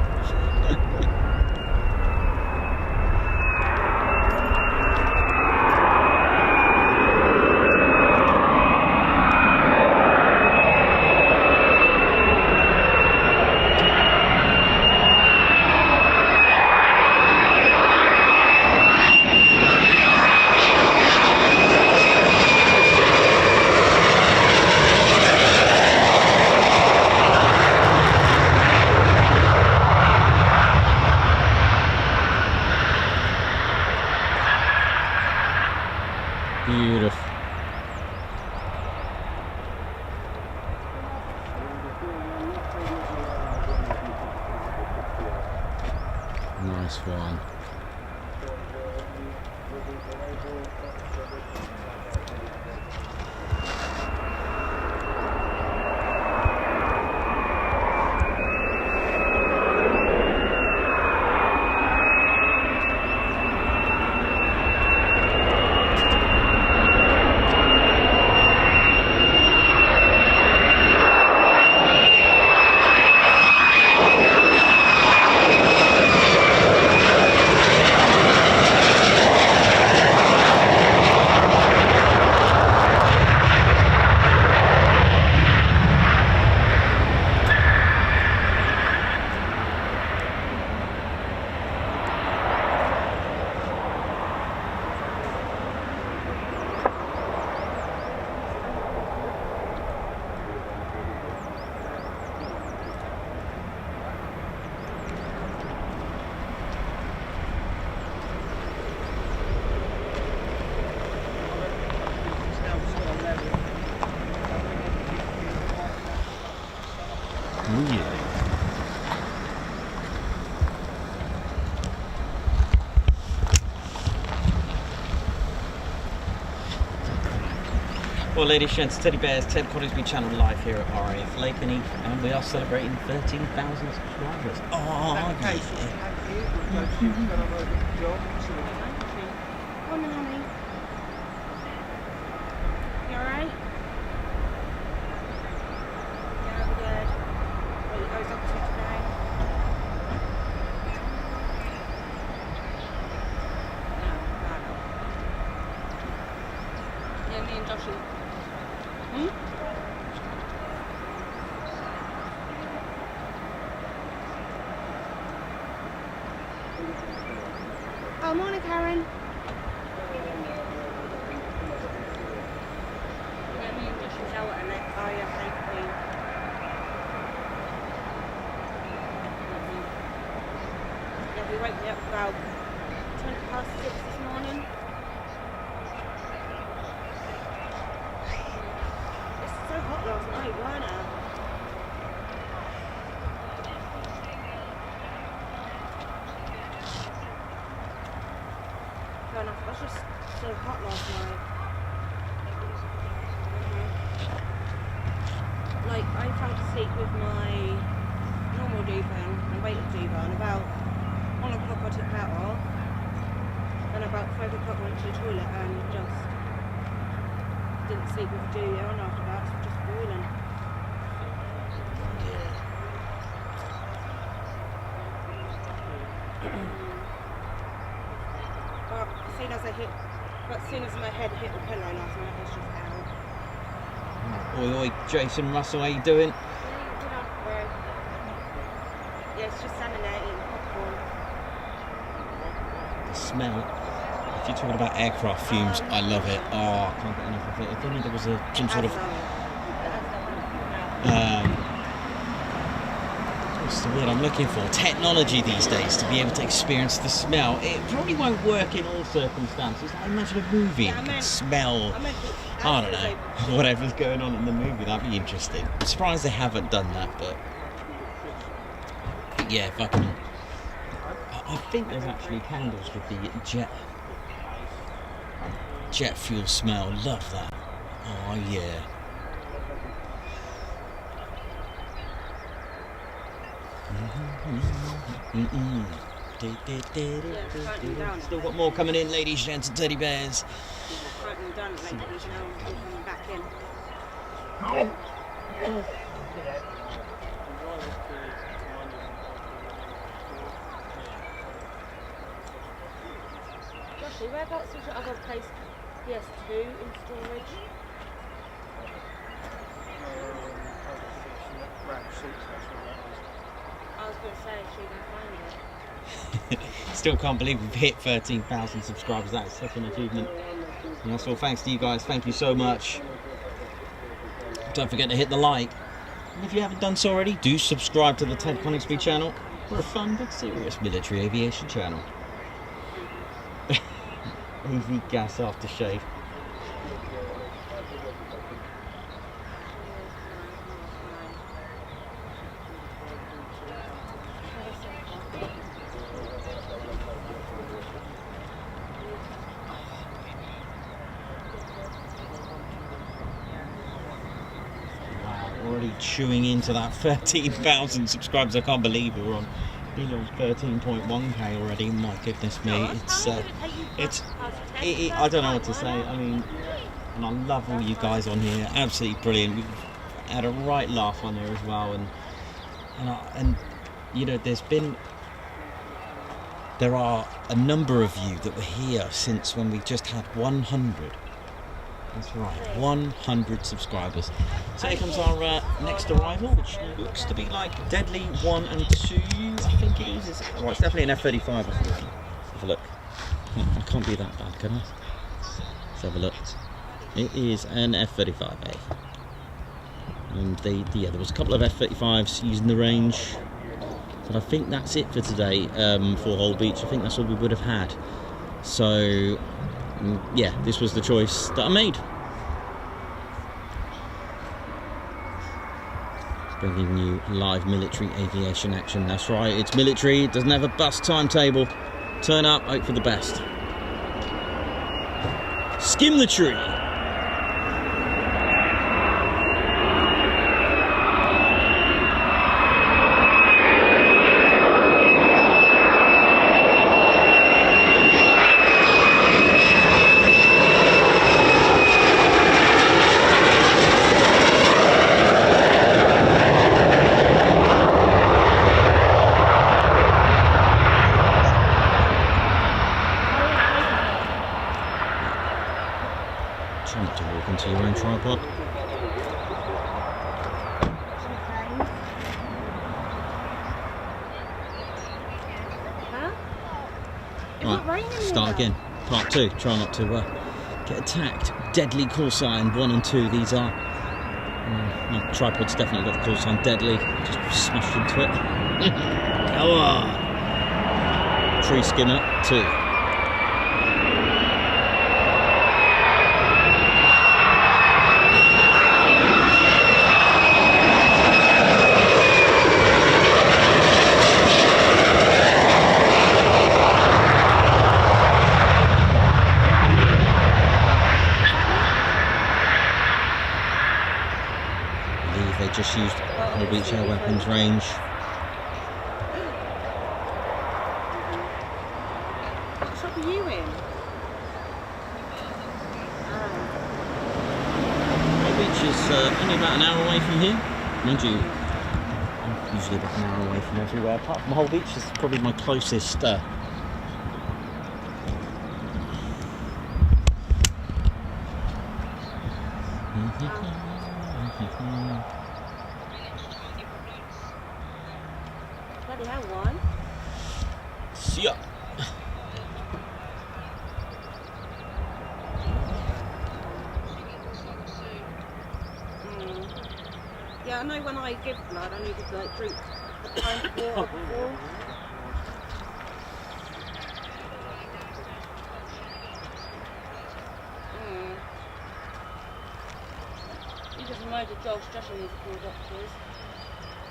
Beautiful. Nice one. Well, ladies and gents, Teddy Bears, Ted Coningsby channel live here at RAF Lakenheath, and we are celebrating 13,000 subscribers. Oh, yeah. Morning, honey. You alright? Yeah, I'm good. What you guys up to today? No. Yeah, me and Josh are... Oh, morning, Karen. Yeah, me and Josh is out and let Yeah, he woke me up about 6:20 this morning. It's so hot last night, weren't it? It was just so hot last night. Like, I fell asleep with my normal duvet and weighted duvet, and about 1 o'clock I took that off, and about 5 o'clock I went to the toilet and just didn't sleep with the duvet on after that, so just boiling. But as soon as my head hit the pillow last night, I was just out. Oi, oi, Jason Russell, how you doing? Yeah, good on, bro. Yeah, it's just salmon there eating popcorn. The smell. If you're talking about aircraft fumes, I love it. Oh, I can't get enough of it. If only there was some sort of... what's the word I'm looking for? Technology these days to be able to experience the smell. It probably won't work in all circumstances. I imagine a movie and could smell, I don't know, whatever's going on in the movie. That'd be interesting. I'm surprised they haven't done that, but yeah, if I can... I think there's actually candles with the jet fuel smell. Love that. Oh yeah. Still got more coming in, ladies, gents, and teddy bears. Joshie, whereabouts is your other place? PS2 in storage? I was going to say, she can find it. Still can't believe we've hit 13,000 subscribers. That is such an achievement. And that's all thanks to you guys. Thank you so much. Don't forget to hit the like. And if you haven't done so already, do subscribe to the Ted Coningsby channel. We're a fun but serious military aviation channel. Easy gas aftershave. absolutely chewing into that 13,000 subscribers. I can't believe we're on 13.1k already. My goodness me, I don't know what to say. I mean, and I love all you guys on here. Absolutely brilliant. We've had a right laugh on there as well, and you know, there are a number of you that were here since when we just had 100. That's right, 100 subscribers. So here comes our next arrival, which looks to be like Deadly 1 and 2, I think it is. Well, it's definitely an F35, I think. Have a look. I can't be that bad, can I? Let's have a look. It is an F35A. And there was a couple of F35s using the range. But I think that's it for today for Hull Beach. I think that's all we would have had. So, yeah, this was the choice that I made. Bringing you live military aviation action. That's right, it's military. It doesn't have a bus timetable. Turn up, hope for the best. Skim the tree. Into your own tripod. Right, start again. Part 2. Try not to get attacked. Deadly call sign 1 and 2. These are. My tripod's definitely got the call sign deadly. Just smashed into it. Come on. Tree skinner 2. Just used Hull Beach air weapons range. What shop are you in? Hull Beach is only about an hour away from here. Mind you, I'm usually about an hour away from everywhere. Apart from Hull Beach, is probably my closest. Bloody hell, one. See ya. Yeah, I know when I give blood, I need to like drink a pint of water before. You just murdered Josh in his four doctors.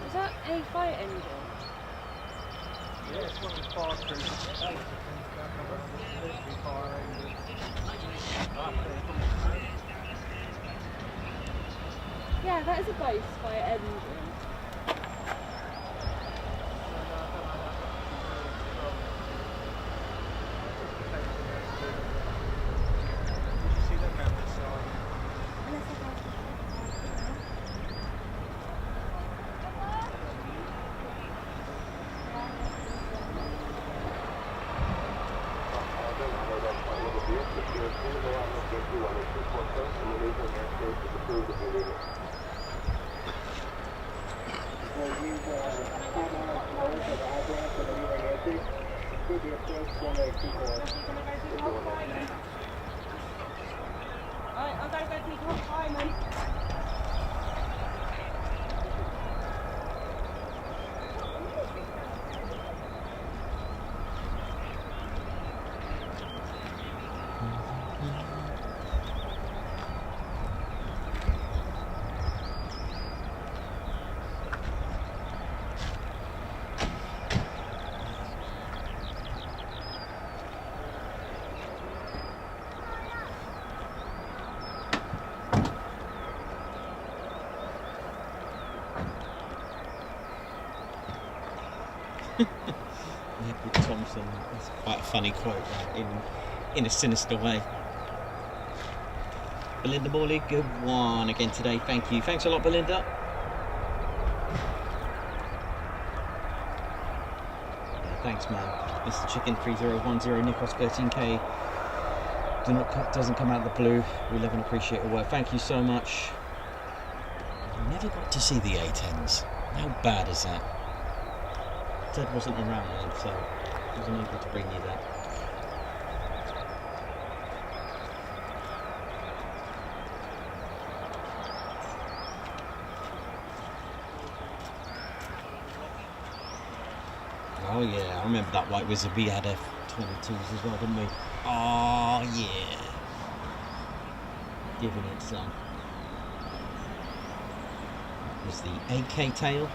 Is that a fire engine? Yeah, it's one of the fire crews. Fire engine. Yeah, that is a ghost fire engine. Did you see them around the side? Alright, I'm gonna go take off fireman. That's quite a funny quote in a sinister way. Belinda Morley, good one again today. Thank you. Thanks a lot, Belinda. Yeah, thanks, man. Mr. Chicken 3010 Nikos 13K. Doesn't come out of the blue. We love and appreciate your work. Thank you so much. I never got to see the A10s. How bad is that? Ted wasn't around then, so I wasn't able to bring you that. Oh yeah, I remember that White Wizard. We had F22s as well, didn't we? Oh yeah. Giving it some. There's the AK tail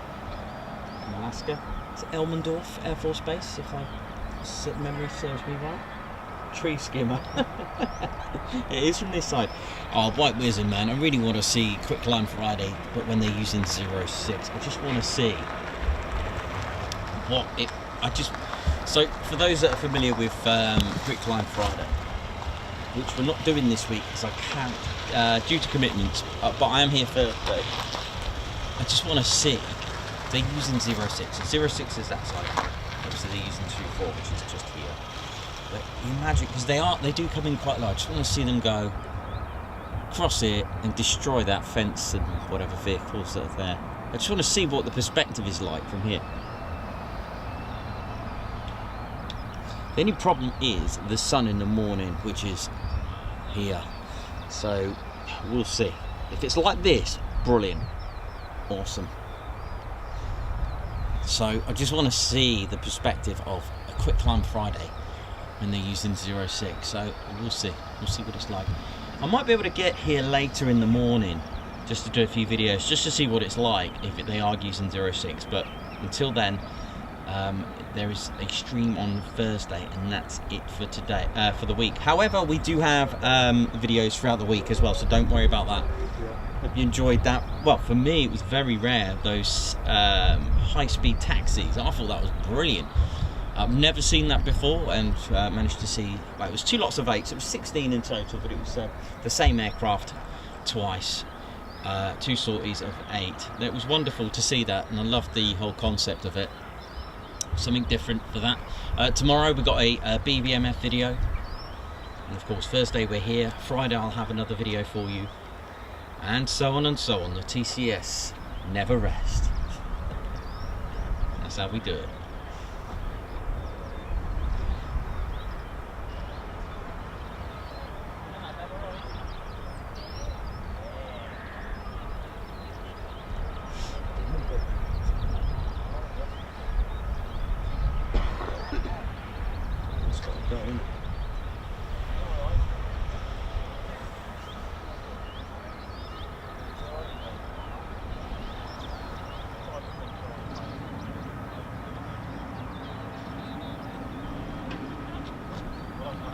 from Alaska. It's Elmendorf Air Force Base, if memory serves me right. Tree skimmer. It is from this side. Oh, White Wizard, man. I really want to see Quick Climb Friday, but when they're using 06, I just want to see what it. So for those that are familiar with Quick Climb Friday, which we're not doing this week because I can't due to commitments, but I am here Thursday. I just want to see. They're using 06. 06 is that side. Obviously they're using 24, which is just here. But you imagine, because they do come in quite large. I just want to see them go cross it and destroy that fence and whatever vehicles that are there. I just want to see what the perspective is like from here. The only problem is the sun in the morning, which is here. So we'll see. If it's like this, brilliant. Awesome. So I just want to see the perspective of a Quick Climb Friday when they're using 06. So we'll see what it's like. I might be able to get here later in the morning just to do a few videos just to see what it's like if they are using 06, but until then there is a stream on Thursday, and that's it for today, for the week. However, we do have videos throughout the week as well, so don't worry about that. Hope you enjoyed that. Well, for me, it was very rare, those high-speed taxis. I thought that was brilliant. I've never seen that before, and managed to see, well, it was 2 lots of 8s. It was 16 in total, but it was the same aircraft twice. 2 sorties of 8. It was wonderful to see that, and I loved the whole concept of it. Something different for that. Tomorrow we've got a BBMF video, and of course Thursday we're here. Friday I'll have another video for you, and so on and so on. The TCS never rest. That's how we do it.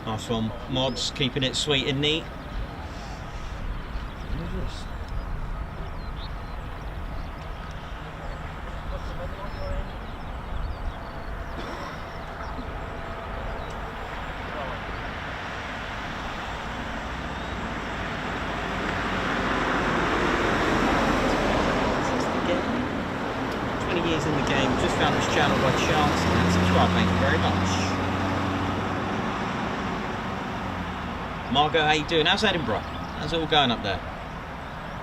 Nice one, Mods, keeping it sweet and neat. In the game, just found this channel by chance and subscribe, thank you very much. Margot, how you doing? How's Edinburgh? How's it all going up there?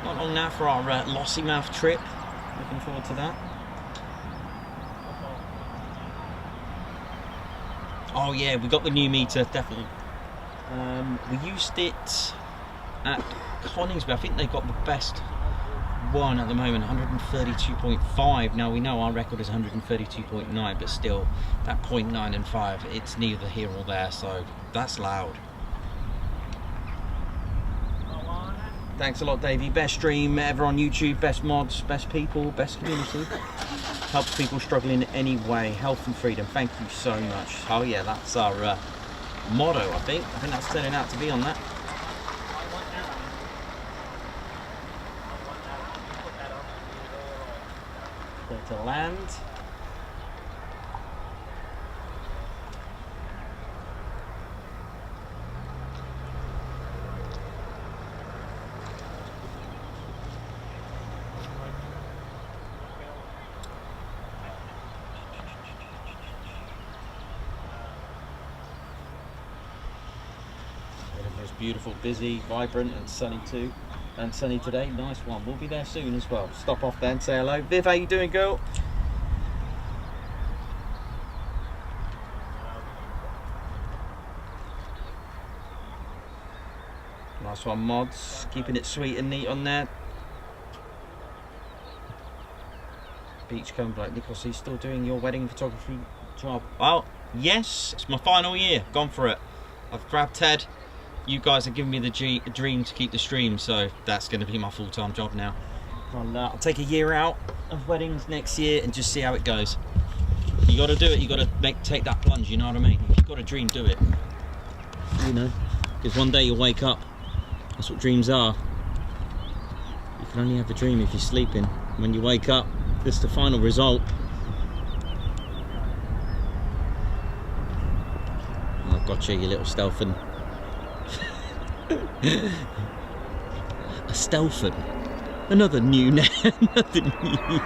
Not long now for our Lossiemouth trip. Looking forward to that. Oh yeah, we got the new meter, definitely. We used it at Coningsby. I think they got the best one at the moment, 132.5. Now we know our record is 132.9, but still that 0.9 and 5, it's neither here or there, so that's loud. Thanks a lot, Davey. Best stream ever on YouTube, best mods, best people, best community. Helps people struggling in any way. Health and freedom. Thank you so much. Oh yeah, that's our motto, I think. I think that's turning out to be on that. Clear to land. was beautiful, busy, vibrant and sunny too. And sunny today, nice one. We'll be there soon as well. Stop off there and say hello. Viv, how you doing, girl? Nice one, mods. Keeping it sweet and neat on there. Beachcomber like Nikos, are you still doing your wedding photography job? Well, yes, it's my final year. Gone for it. I've grabbed Ted. You guys have given me the dream to keep the stream, so that's going to be my full-time job now. I'll take a year out of weddings next year and just see how it goes. You got to do it. You got to take that plunge. You know what I mean? If you've got a dream, do it. You know, because one day you'll wake up. That's what dreams are. You can only have a dream if you're sleeping. When you wake up, this is the final result. Oh, gotcha, you little stealthin'. A stealthin'. Another new name. Another new.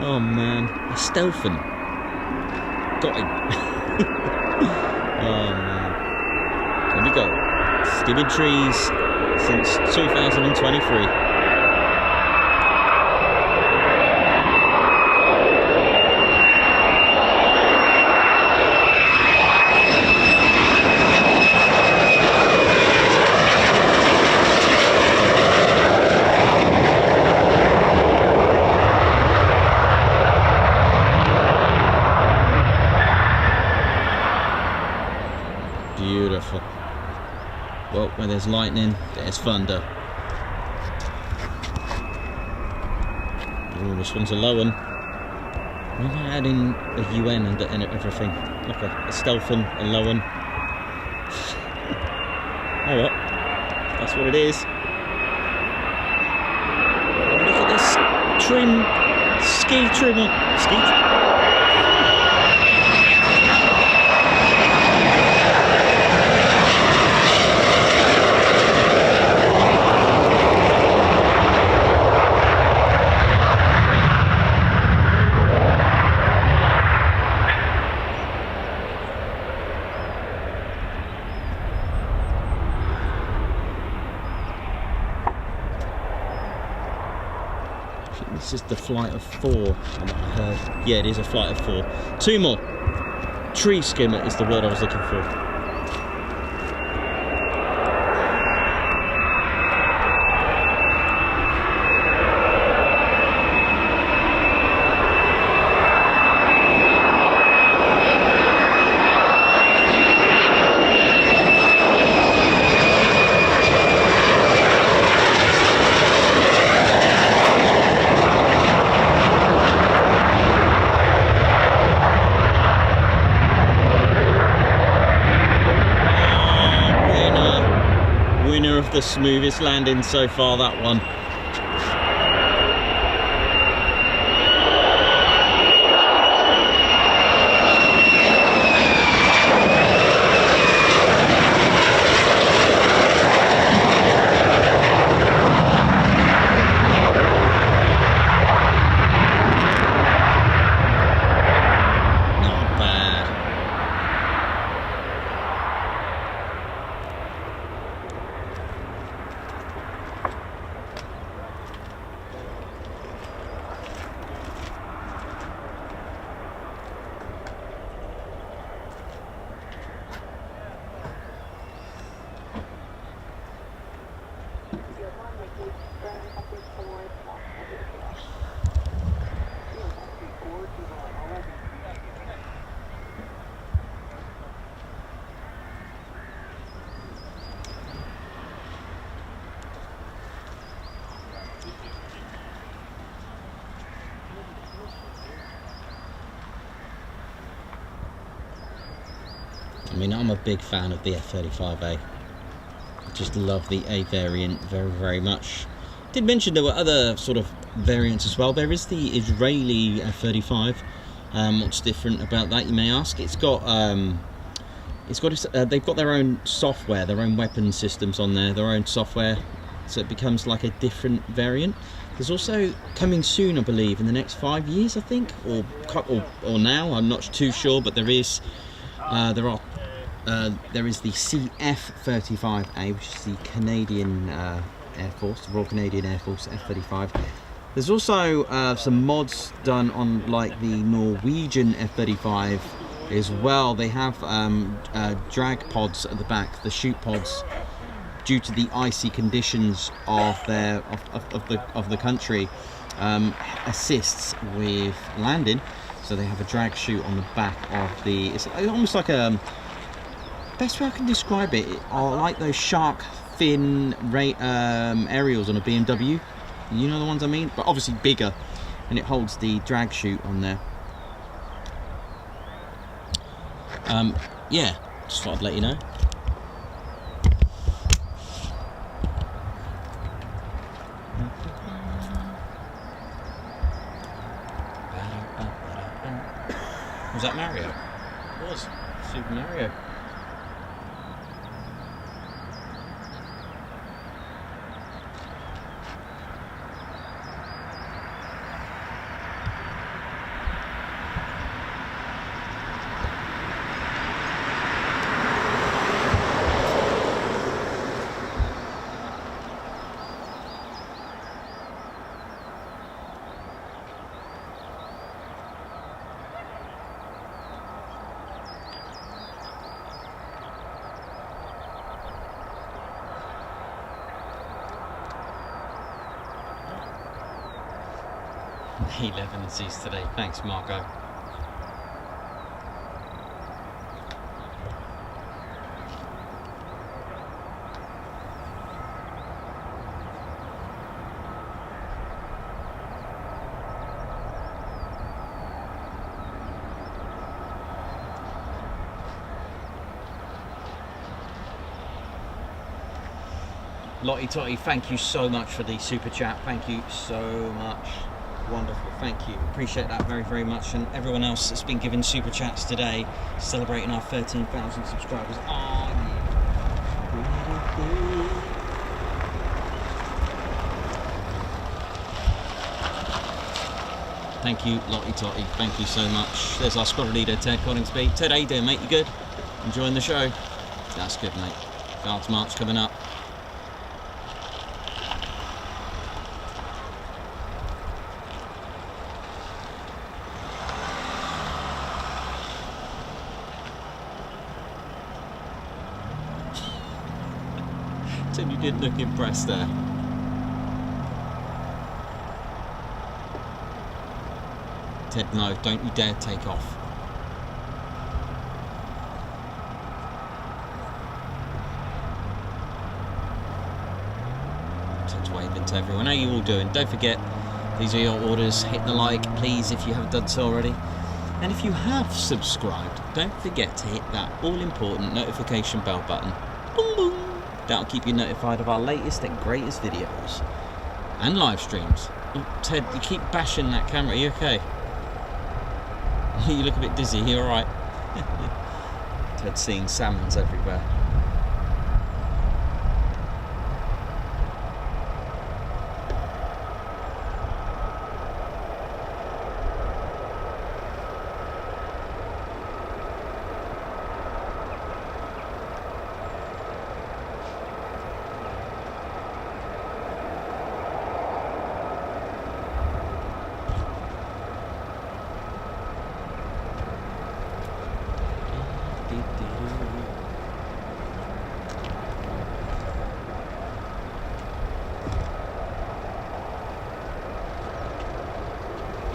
Oh man, a stealthin'. Got him. Oh man. There we go. Skimming trees since 2023. Beautiful. Well, where there's lightning, there's thunder. Ooh, this one's a low one. Why am I adding a UN and everything? Like a stealth one, a low one. Oh well, that's what it is. Oh, look at this trim, ski trim on. This is the flight of 4, I heard. Yeah, it is a flight of 4. 2 more. Tree skimmer is the word I was looking for. The smoothest landing so far, that one. I mean, I'm a big fan of the F35A. I just love the A variant very, very much. Did mention there were other sort of variants as well. There is the Israeli F35. What's different about that, you may ask? They've got their own software, their own weapon systems on there, their own software, so it becomes like a different variant. There's also coming soon, I believe, in the next 5 years, I think, or now. I'm not too sure, but there are there is the F35A, which is the Canadian Air Force, the Royal Canadian Air Force F-35. There's also some mods done on like the Norwegian F-35 as well. They have drag pods at the back, the chute pods, due to the icy conditions of the country, assists with landing. So they have a drag chute on the back of the. It's almost like a. Best way I can describe it are like those shark fin aerials on a BMW. You know the ones I mean, but obviously bigger, and it holds the drag chute on there. Yeah, just thought I'd let you know. Was that Mario? It was Super Mario. E11Cs today. Thanks, Marco. Lottie Tottie, thank you so much for the super chat. Thank you so much. Wonderful, thank you. Appreciate that very, very much. And everyone else that's been giving super chats today, celebrating our 13,000 subscribers. Oh, yeah. Thank you, Lottie Tottie. Thank you so much. There's our Sqn Ldr Ted Coningsby. Ted, how you doing, mate? You good? Enjoying the show? That's good, mate. Guards March coming up. You didn't look impressed there. Ted, no, don't you dare take off. Ted's waving to everyone. How are you all doing? Don't forget, these are your orders. Hit the like, please, if you haven't done so already. And if you have subscribed, don't forget to hit that all-important notification bell button. Boom, boom. That'll keep you notified of our latest and greatest videos and live streams. Oh, Ted, you keep bashing that camera. Are you okay? You look a bit dizzy. You alright? Ted's seeing salmons everywhere.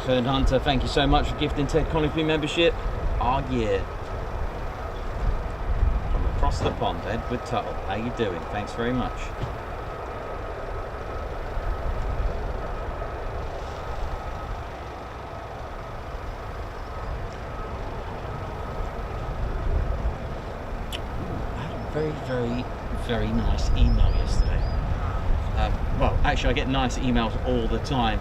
Fern Hunter, thank you so much for gifting Ted Coningsby membership. Oh yeah. From across the pond, Edward Tuttle. How you doing? Thanks very much. I had a very, very nice email yesterday. Well, actually I get nice emails all the time.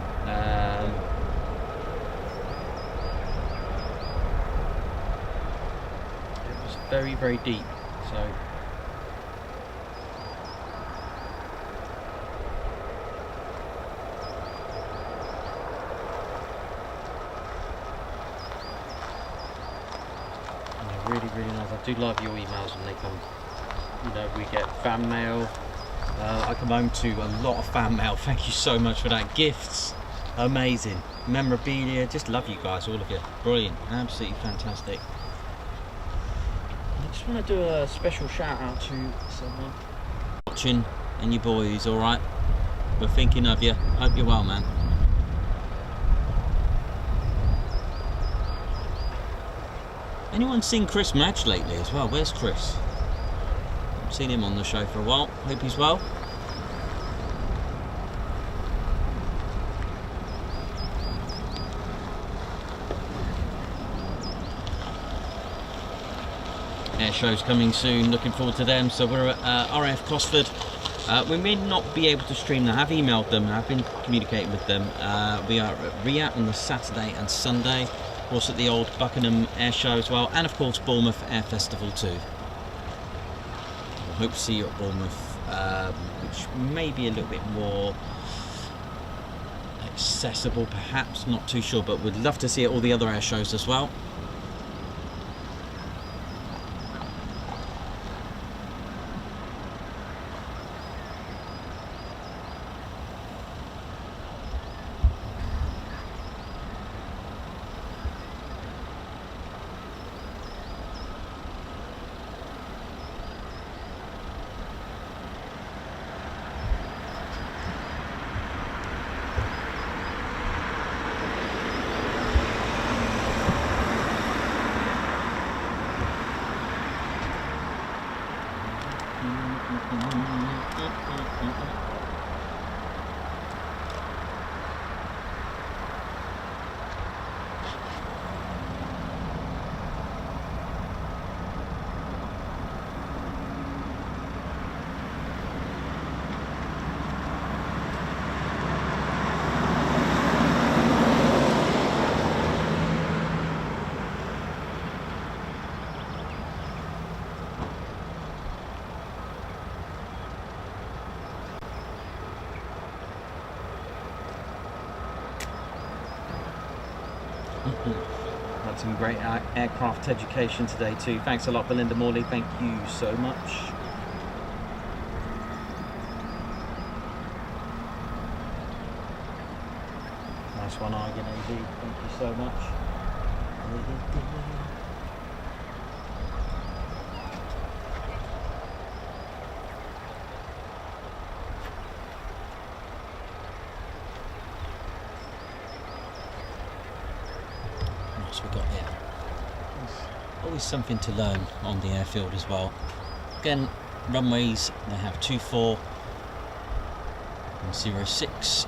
Very, very deep, so and really, really nice. do love your emails when they come. You know, we get fan mail. I come home to a lot of fan mail. Thank you so much for that. Gifts, amazing. Memorabilia, just love you guys, all of you. Brilliant, absolutely fantastic. I just want to do a special shout out to someone watching, and you boys, all right? We're thinking of you. Hope you're well, man. Anyone seen Chris Madge lately as well? Where's Chris? I've seen him on the show for a while. Hope he's well. Air shows coming soon, looking forward to them. So we're at RAF Cosford. We may not be able to stream them. I have emailed them, I've been communicating with them. We are at RIAT on the Saturday and Sunday. Of course at the old Buckingham Air Show as well. And of course Bournemouth Air Festival too. I hope to see you at Bournemouth, which may be a little bit more accessible perhaps, not too sure. But we'd love to see all the other air shows as well. Had some great aircraft education today too. Thanks a lot, Belinda Morley. Thank you so much. Nice one, Argan AD. Thank you so much. We got here. There's always something to learn on the airfield as well. Again, runways, they have 24 and 06.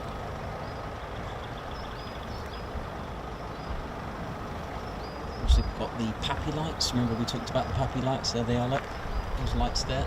Also got the Pappy lights. Remember we talked about the Pappy lights? There they are, look. Those lights there.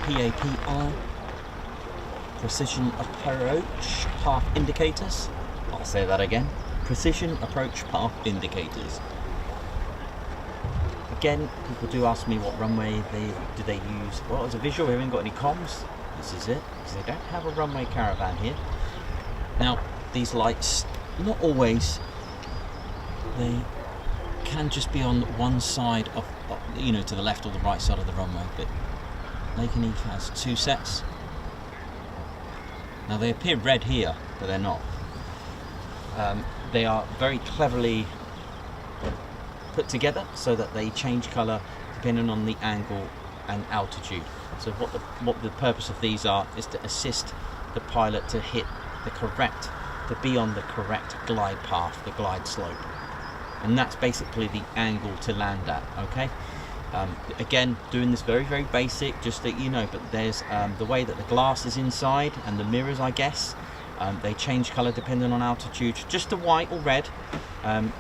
PAPR, precision approach path indicators. I'll say that again. Precision approach path indicators. Again, people do ask me what runway they use. Well, as a visual, we haven't got any comms. This is it, because they don't have a runway caravan here. Now, these lights, not always. They can just be on one side of, you know, to the left or the right side of the runway. But Lakenheath has two sets. Now they appear red here, but they're not. They are very cleverly put together so that they change colour depending on the angle and altitude. So what the purpose of these are is to assist the pilot to hit the correct, to be on the correct glide path, the glide slope. And that's basically the angle to land at, okay? Again, doing this very, very basic, just that you know, but there's the way that the glass is inside and the mirrors, I guess, they change colour depending on altitude, just to white or red.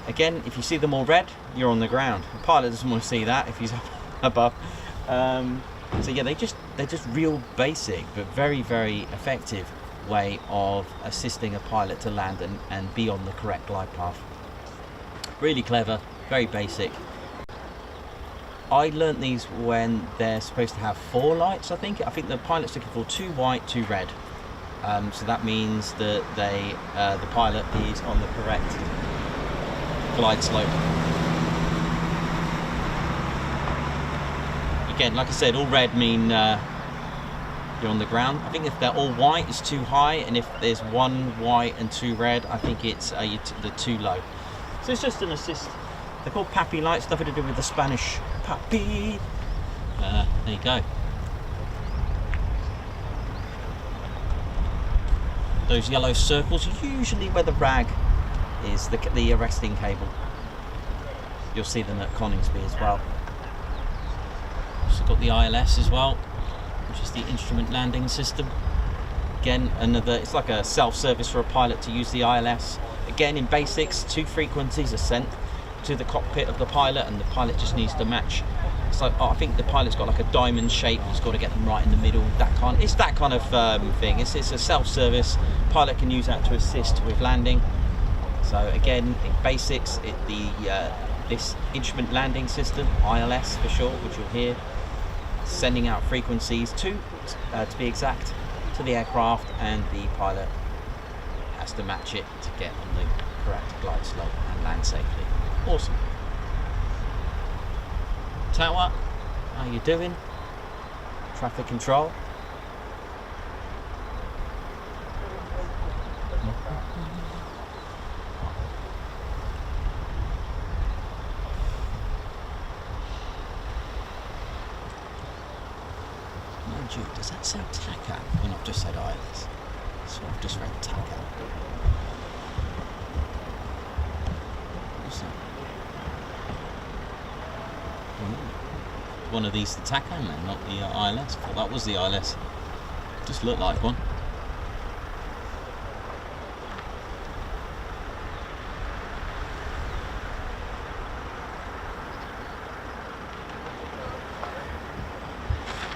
Again, if you see them all red, you're on the ground. The pilot doesn't want to see that if he's up above. So yeah, they're just real basic, but very, very effective way of assisting a pilot to land and be on the correct glide path. Really clever, very basic. I learnt these when they're supposed to have 4 lights, I think. I think the pilot's looking for 2 white, 2 red. So that means that the pilot is on the correct glide slope. Again, like I said, all red mean you're on the ground. I think if they're all white, it's too high, and if there's 1 white and 2 red, I think it's the too low. So it's just an assist. They're called Pappy lights, nothing to do with the Spanish Pappy. There you go. Those yellow circles are usually where the rag is, the arresting cable. You'll see them at Coningsby as well. Also got the ILS as well, which is the instrument landing system. Again, it's like a self-service for a pilot to use the ILS. Again, in basics, 2 frequencies are sent to the cockpit of the pilot, and the pilot just needs to match. So I think the pilot's got like a diamond shape. He's got to get them right in the middle. It's that kind of thing. It's a self-service. Pilot can use that to assist with landing. So again, in basics, this instrument landing system, ILS for short, which you'll hear, sending out frequencies to be exact, to the aircraft, and the pilot has to match it to get on the correct glide slope and land safely. Awesome. Tower, how you doing? Traffic control. Mind you, does that sound TACAN when I've just said ILS? So I've just read TACAN. What's that? One of these the TACAN then, not the ILS. I thought that was the ILS. Just looked like one.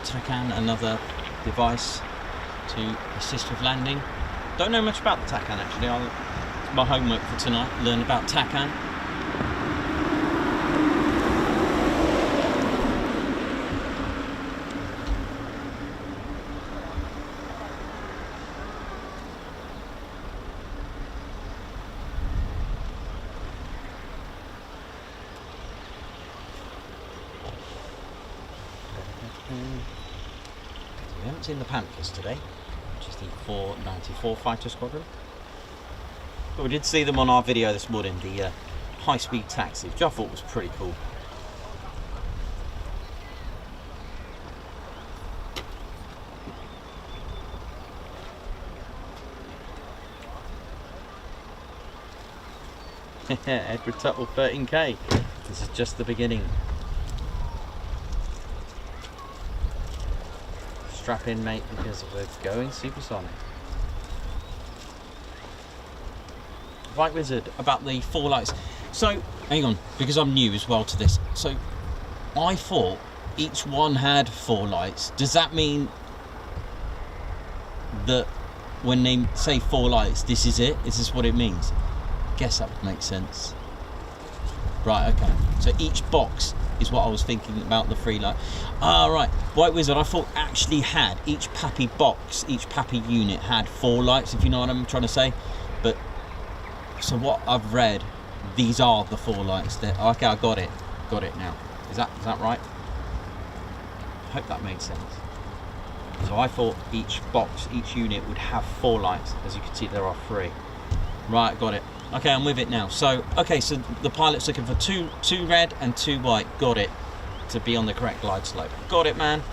TACAN, another device to assist with landing. Don't know much about the TACAN actually. It's my homework for tonight, learn about TACAN. We haven't seen the Panthers today, which is the 494 fighter squadron. But we did see them on our video this morning, the high-speed taxi, which I thought was pretty cool. Edward Tuttle 13k. This is just the beginning. Strap in, mate, because we're going supersonic. Right, Wizard, about the 4 lights. So, hang on, because I'm new as well to this. So, I thought each one had 4 lights. Does that mean that when they say 4 lights, this is it? Is this what it means? Guess that would make sense. Right, okay. So each box is what I was thinking about the 3 light. Ah, right. White Wizard, I thought actually had each Pappy box, each Pappy unit had 4 lights, if you know what I'm trying to say. But so what I've read, these are the 4 lights. Okay, I got it. Got it now. Is that right? I hope that made sense. So I thought each box, each unit would have 4 lights. As you can see, there are 3. Right, got it. Okay, I'm with it now. So, okay, so the pilot's looking for 2 red and 2 white. Got it. To be on the correct glide slope. Got it, man.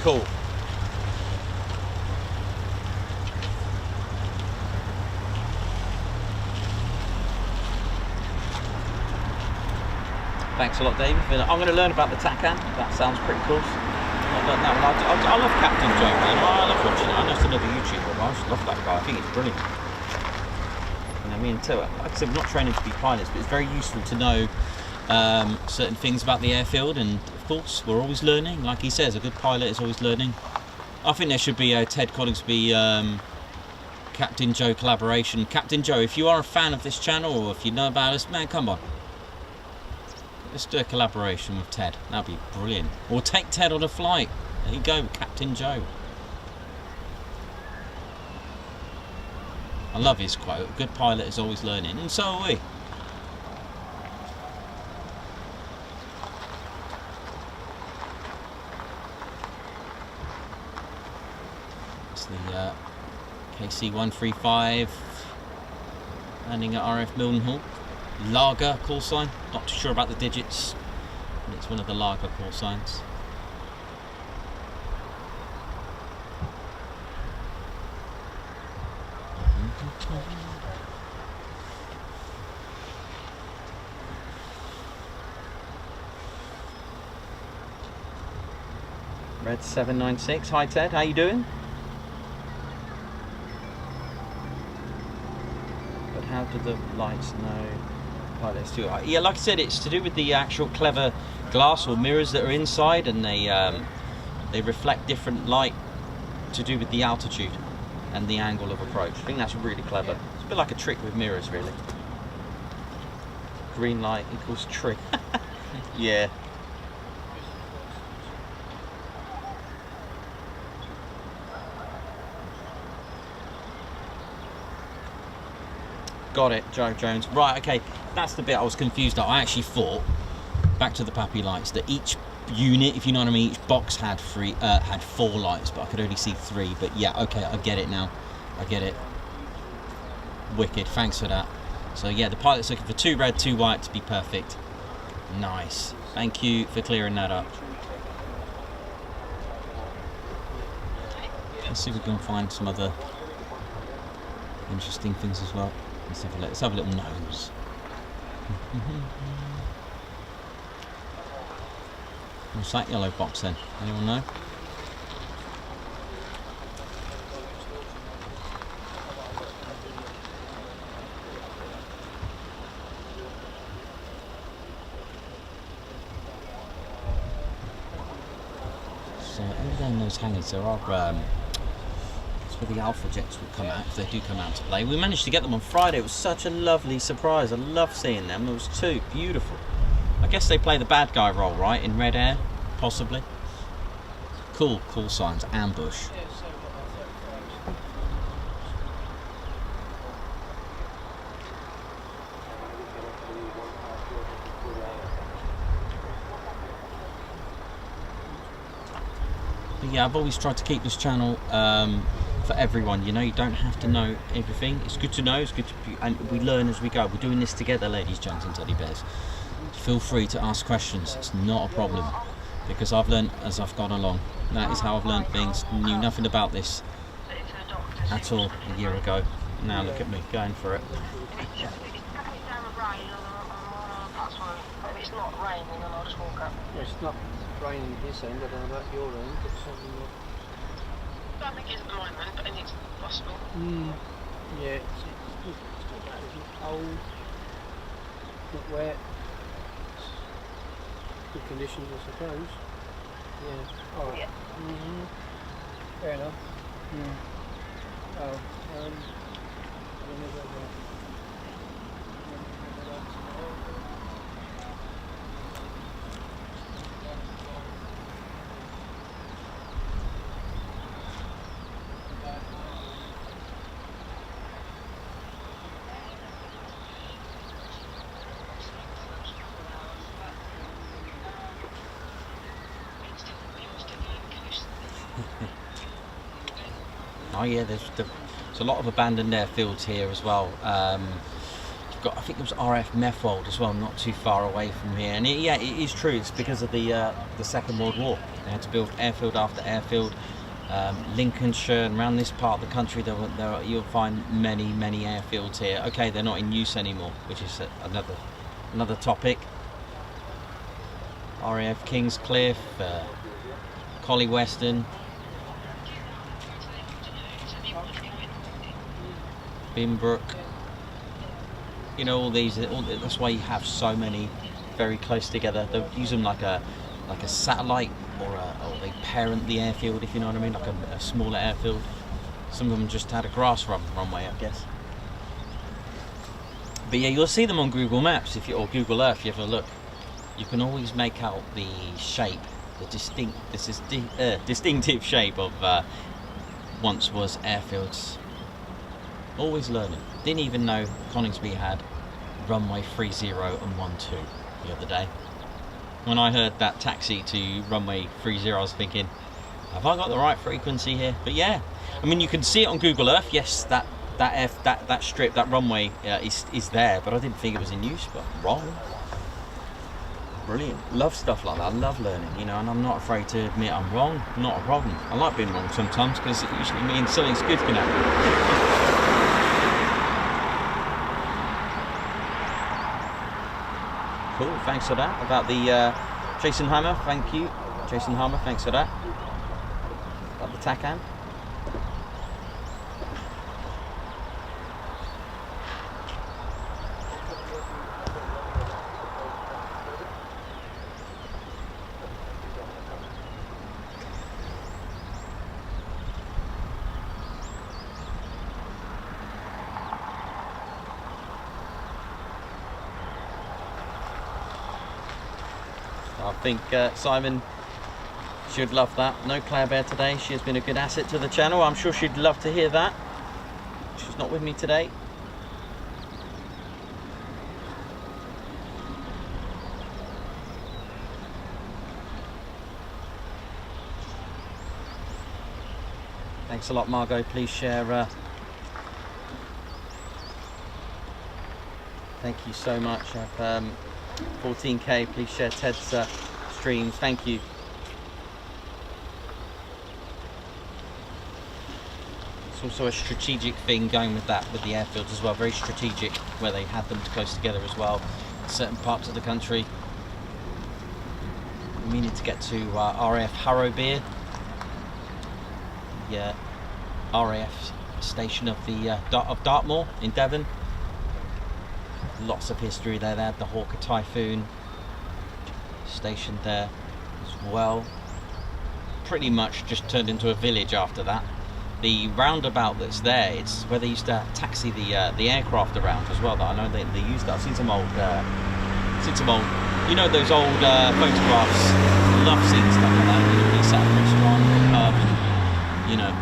Cool. Thanks a lot, David. I'm going to learn about the TACAN. That sounds pretty cool. Not done that one. I love Captain Joe, man. I love watching it. I know it's another YouTuber, but I just love that guy. I think he's brilliant. You know, me and Ted, like I said, we're not training to be pilots, but it's very useful to know certain things about the airfield, and of course, we're always learning. Like he says, a good pilot is always learning. I think there should be a Ted Coningsby Captain Joe collaboration. Captain Joe, if you are a fan of this channel, or if you know about us, man, come on. Let's do a collaboration with Ted. That'd be brilliant. Or take Ted on a flight. There you go, Captain Joe. I love his quote. A good pilot is always learning, and so are we. It's the KC-135 landing at RAF Mildenhall. Lager call sign, not too sure about the digits, but it's one of the Lager call signs. Red 796, hi Ted, how you doing? But how do the lights know? Pilots do. Yeah, like I said, it's to do with the actual clever glass or mirrors that are inside, and they reflect different light to do with the altitude and the angle of approach. I think that's really clever. It's a bit like a trick with mirrors, really. Green light equals trick. Yeah. Got it, Joe Jones. Right, okay, that's the bit I was confused at. I actually thought, back to the Pappy lights, that each unit, if you know what I mean, each box had had 4 lights, but I could only see 3. But yeah, okay, I get it now. I get it. Wicked, thanks for that. So yeah, the pilot's looking for 2 red, 2 white to be perfect. Nice. Thank you for clearing that up. Let's see if we can find some other interesting things as well. Let's have a little nose. What's that yellow box then? Anyone know? So over there in those hangars there are the Alpha jets will come out, if they do come out to play. We managed to get them on Friday. It was such a lovely surprise. I love seeing them. There was 2, beautiful. I guess they play the bad guy role, right, in Red Air, possibly. Cool, call signs, ambush. But yeah, I've always tried to keep this channel for everyone. You know, you don't have to know everything. It's good to know, it's good to be, and we learn as we go. We're doing this together, ladies, gents and teddy bears. Feel free to ask questions. It's not a problem, because I've learned as I've gone along. That is how I've learned things. Knew nothing about this at all a year ago. Now look at me going for it. It's not raining, and I'll just walk up. It's not raining this end, I don't know about your end, but something like... I don't think it's at the moment, but it's possible. Yeah, it's cold, not wet, good conditions I suppose. Yeah, alright. Yeah. Fair enough. Oh, I don't know. Oh yeah, there's a lot of abandoned airfields here as well. You've got, I think it was RAF Lakenheath as well, not too far away from here. And yeah, it is true. It's because of the Second World War. They had to build airfield after airfield. Lincolnshire and around this part of the country, you'll find many airfields here. Okay, they're not in use anymore, which is another topic. RAF Kingscliff, Collie Western, Binbrook. You know, all these. That's why you have so many very close together. They'll use them like a satellite, or they parent the airfield, if you know what I mean, like a smaller airfield. Some of them just had a grass runway, I guess. But yeah, you'll see them on Google Maps or Google Earth if you have a look. You can always make out the shape, the distinctive shape of once was airfields. Always learning. Didn't even know Coningsby had runway 30 and 12 the other day. When I heard that taxi to runway 30, I was thinking, have I got the right frequency here? But yeah, I mean, you can see it on Google Earth. Yes, that strip, that runway is there, but I didn't think it was in use. But wrong. Brilliant. Love stuff like that. I love learning, you know, and I'm not afraid to admit I'm wrong. Not a problem. I like being wrong sometimes because it usually means something's good can happen. Cool, thanks for that. About the Jason Hammer, thank you. Jason Hammer, thanks for that. About the TACAN. I think Simon should love that. No Claire Bear today. She has been a good asset to the channel. I'm sure she'd love to hear that. She's not with me today. Thanks a lot, Margot. Please share. Thank you so much. 14k, please share Ted's streams, thank you. It's also a strategic thing going with that, with the airfields as well, very strategic, where they had them close together as well, in certain parts of the country. We needed to get to RAF Harrowbeer, the RAF station of the of Dartmoor in Devon. Lots of history there. They had the Hawker Typhoon stationed there as well. Pretty much just turned into a village after that. The roundabout that's there, it's where they used to taxi the aircraft around as well. That I know they used that. I've seen some old, you know, those old photographs. Love seeing stuff like that. You know, when you sat at a restaurant or a pub, you know,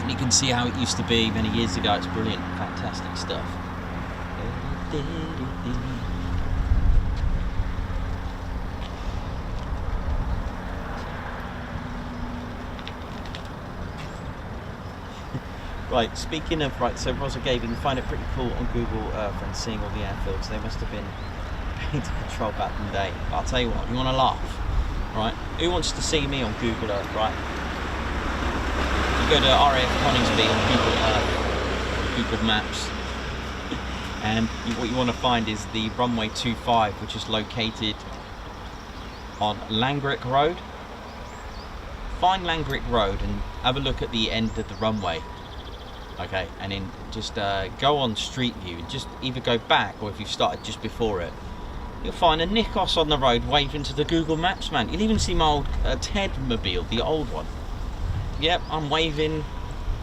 and you can see how it used to be many years ago. It's brilliant, fantastic stuff. Right, speaking of, right, so Rosa gave, you can find it pretty cool on Google Earth and seeing all the airfields. They must have been made to control back in the day. But I'll tell you what, you want to laugh, right? Who wants to see me on Google Earth, right? You go to RAF Coningsby on Google Maps. And what you want to find is the runway 25, which is located on Langrick Road. Find Langrick Road and have a look at the end of the runway. Okay, and then just go on Street View and just either go back, or if you've started just before it, you'll find a Nikos on the road waving to the Google Maps man. You'll even see my old Ted mobile, the old one. Yep, I'm waving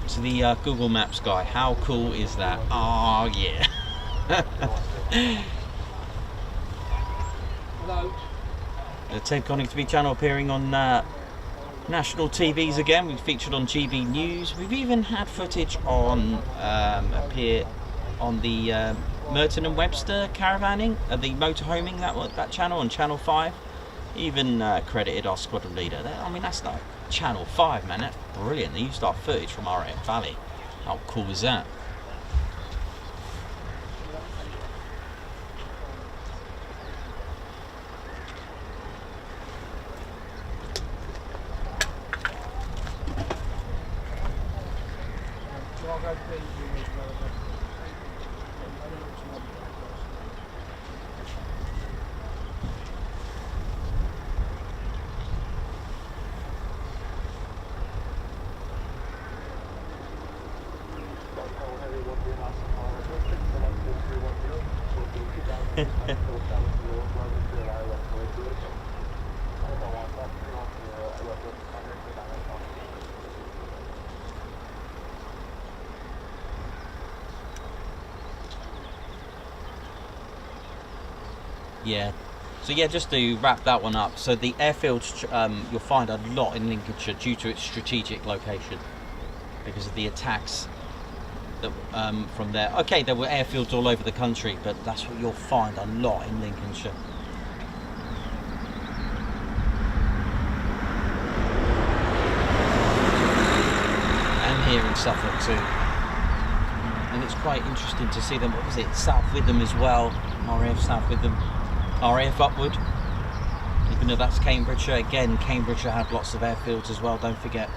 to the Google Maps guy. How cool is that? Oh yeah. Hello. The Ted Coningsby channel appearing on national TVs again. We've featured on GB News. We've even had footage on appear on the Merton and Webster caravanning, the motorhoming, that channel on Channel 5. Even credited our squadron leader. I mean, that's like Channel 5, man. That's brilliant. They used our footage from RAF Valley. How cool is that? Yeah. So yeah, just to wrap that one up. So the airfields you'll find a lot in Lincolnshire due to its strategic location, because of the attacks that from there. Okay, there were airfields all over the country, but that's what you'll find a lot in Lincolnshire. And here in Suffolk too. And it's quite interesting to see them. What was it? South Witham as well. RAF South Witham. RAF Upward. Even though that's Cambridgeshire. Again, Cambridgeshire had lots of airfields as well, don't forget.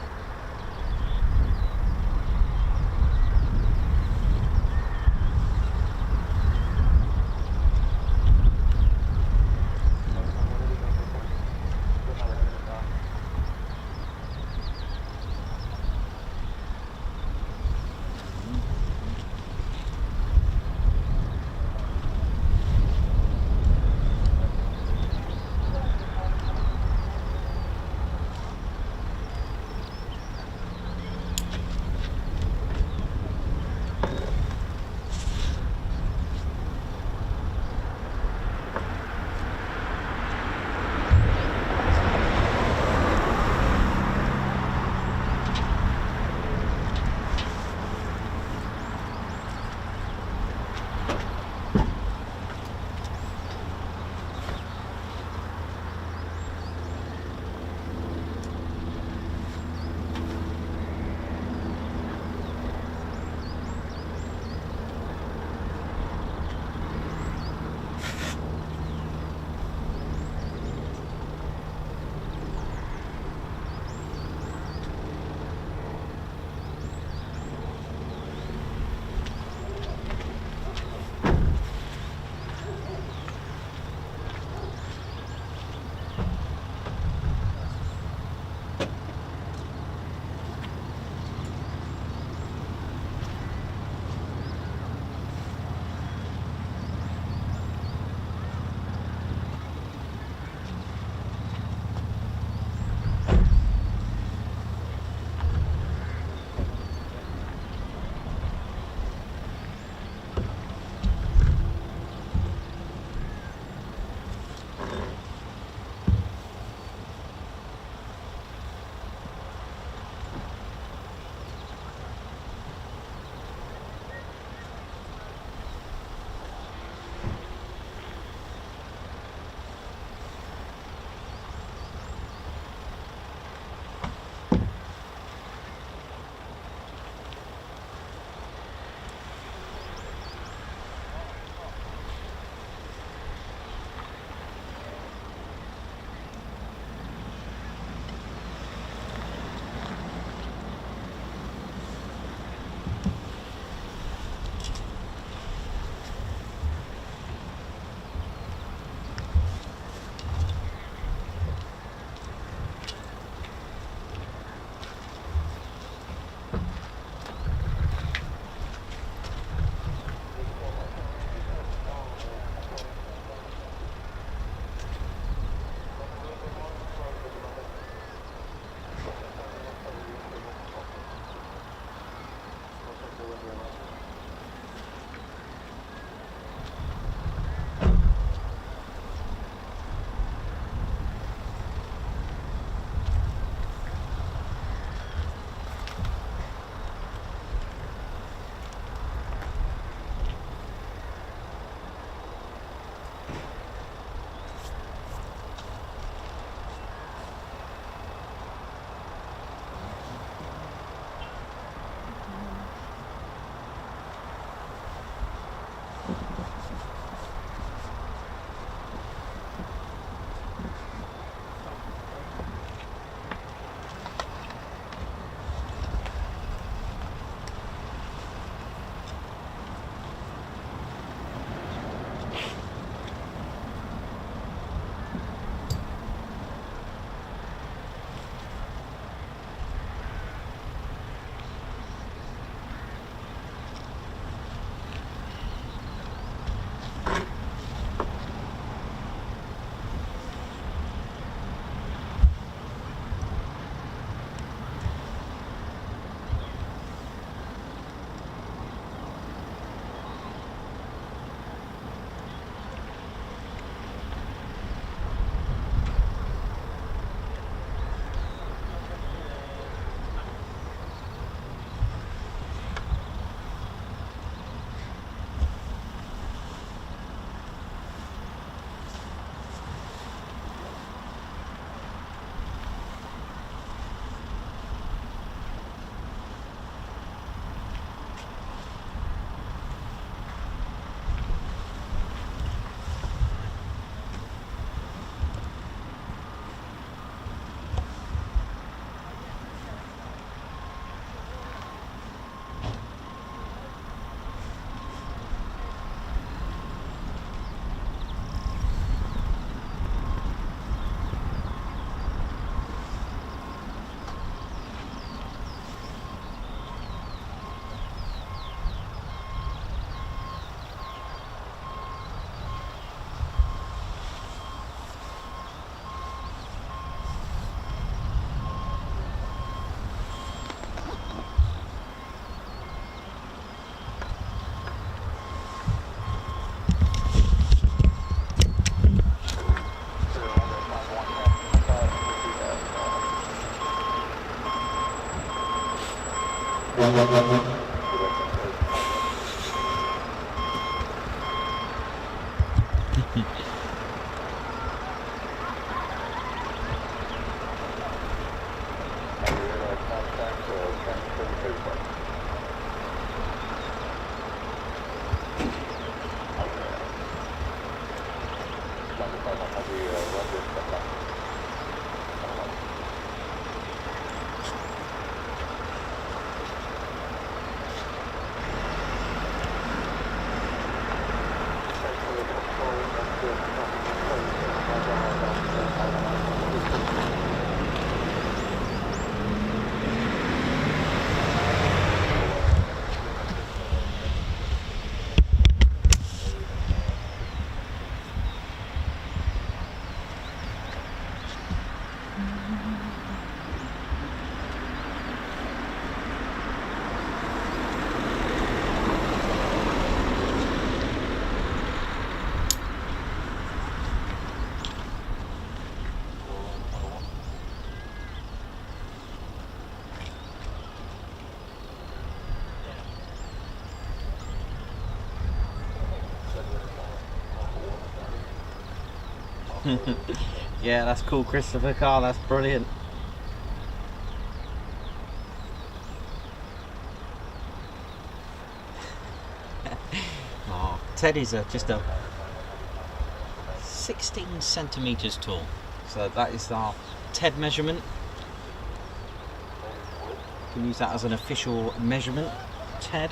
Yeah, that's cool, Christopher Carr, that's brilliant. Oh, Ted is just a 16 centimeters tall, so that is our Ted measurement. You can use that as an official measurement, Ted.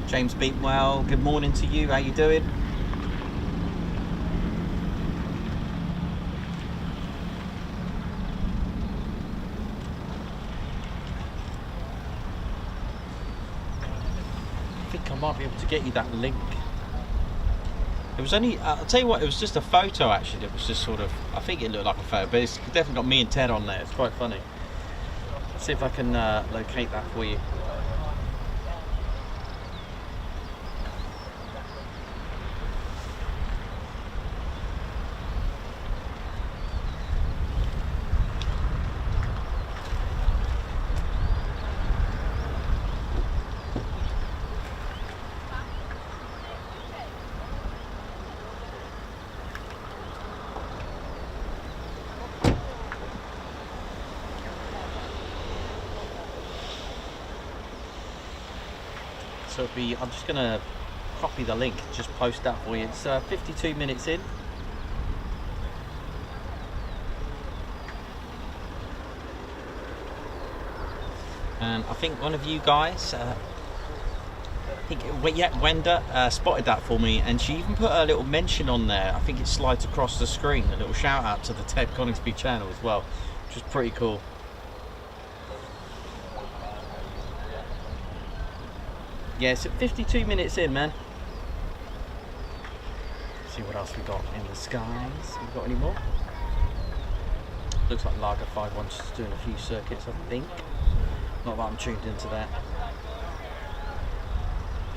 James Beatwell, good morning to you, how you doing? I think I might be able to get you that link. It was only, I'll tell you what, it was just a photo actually, it was just sort of, I think it looked like a photo, but it's definitely got me and Ted on there, it's quite funny. Let's see if I can locate that for you. So I'm just going to copy the link, just post that for you. It's 52 minutes in. And I think one of you guys, I think Wenda spotted that for me, and she even put a little mention on there. I think it slides across the screen, a little shout out to the Ted Coningsby channel as well, which is pretty cool. Yeah, it's 52 minutes in, man. Let's see what else we got in the skies. We got any more? Looks like Lager 51's just doing a few circuits, I think. Not that I'm tuned into that.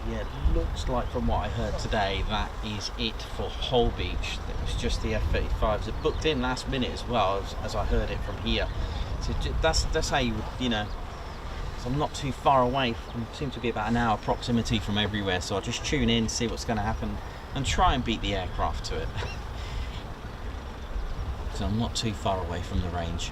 Yeah, it looks like from what I heard today, that is it for Holbeach. It was just the F35s that booked in last minute as well, as I heard it from here. So that's how you would, you know. So I'm not too far away, I seem to be about an hour proximity from everywhere, so I'll just tune in, see what's going to happen, and try and beat the aircraft to it. So I'm not too far away from the range.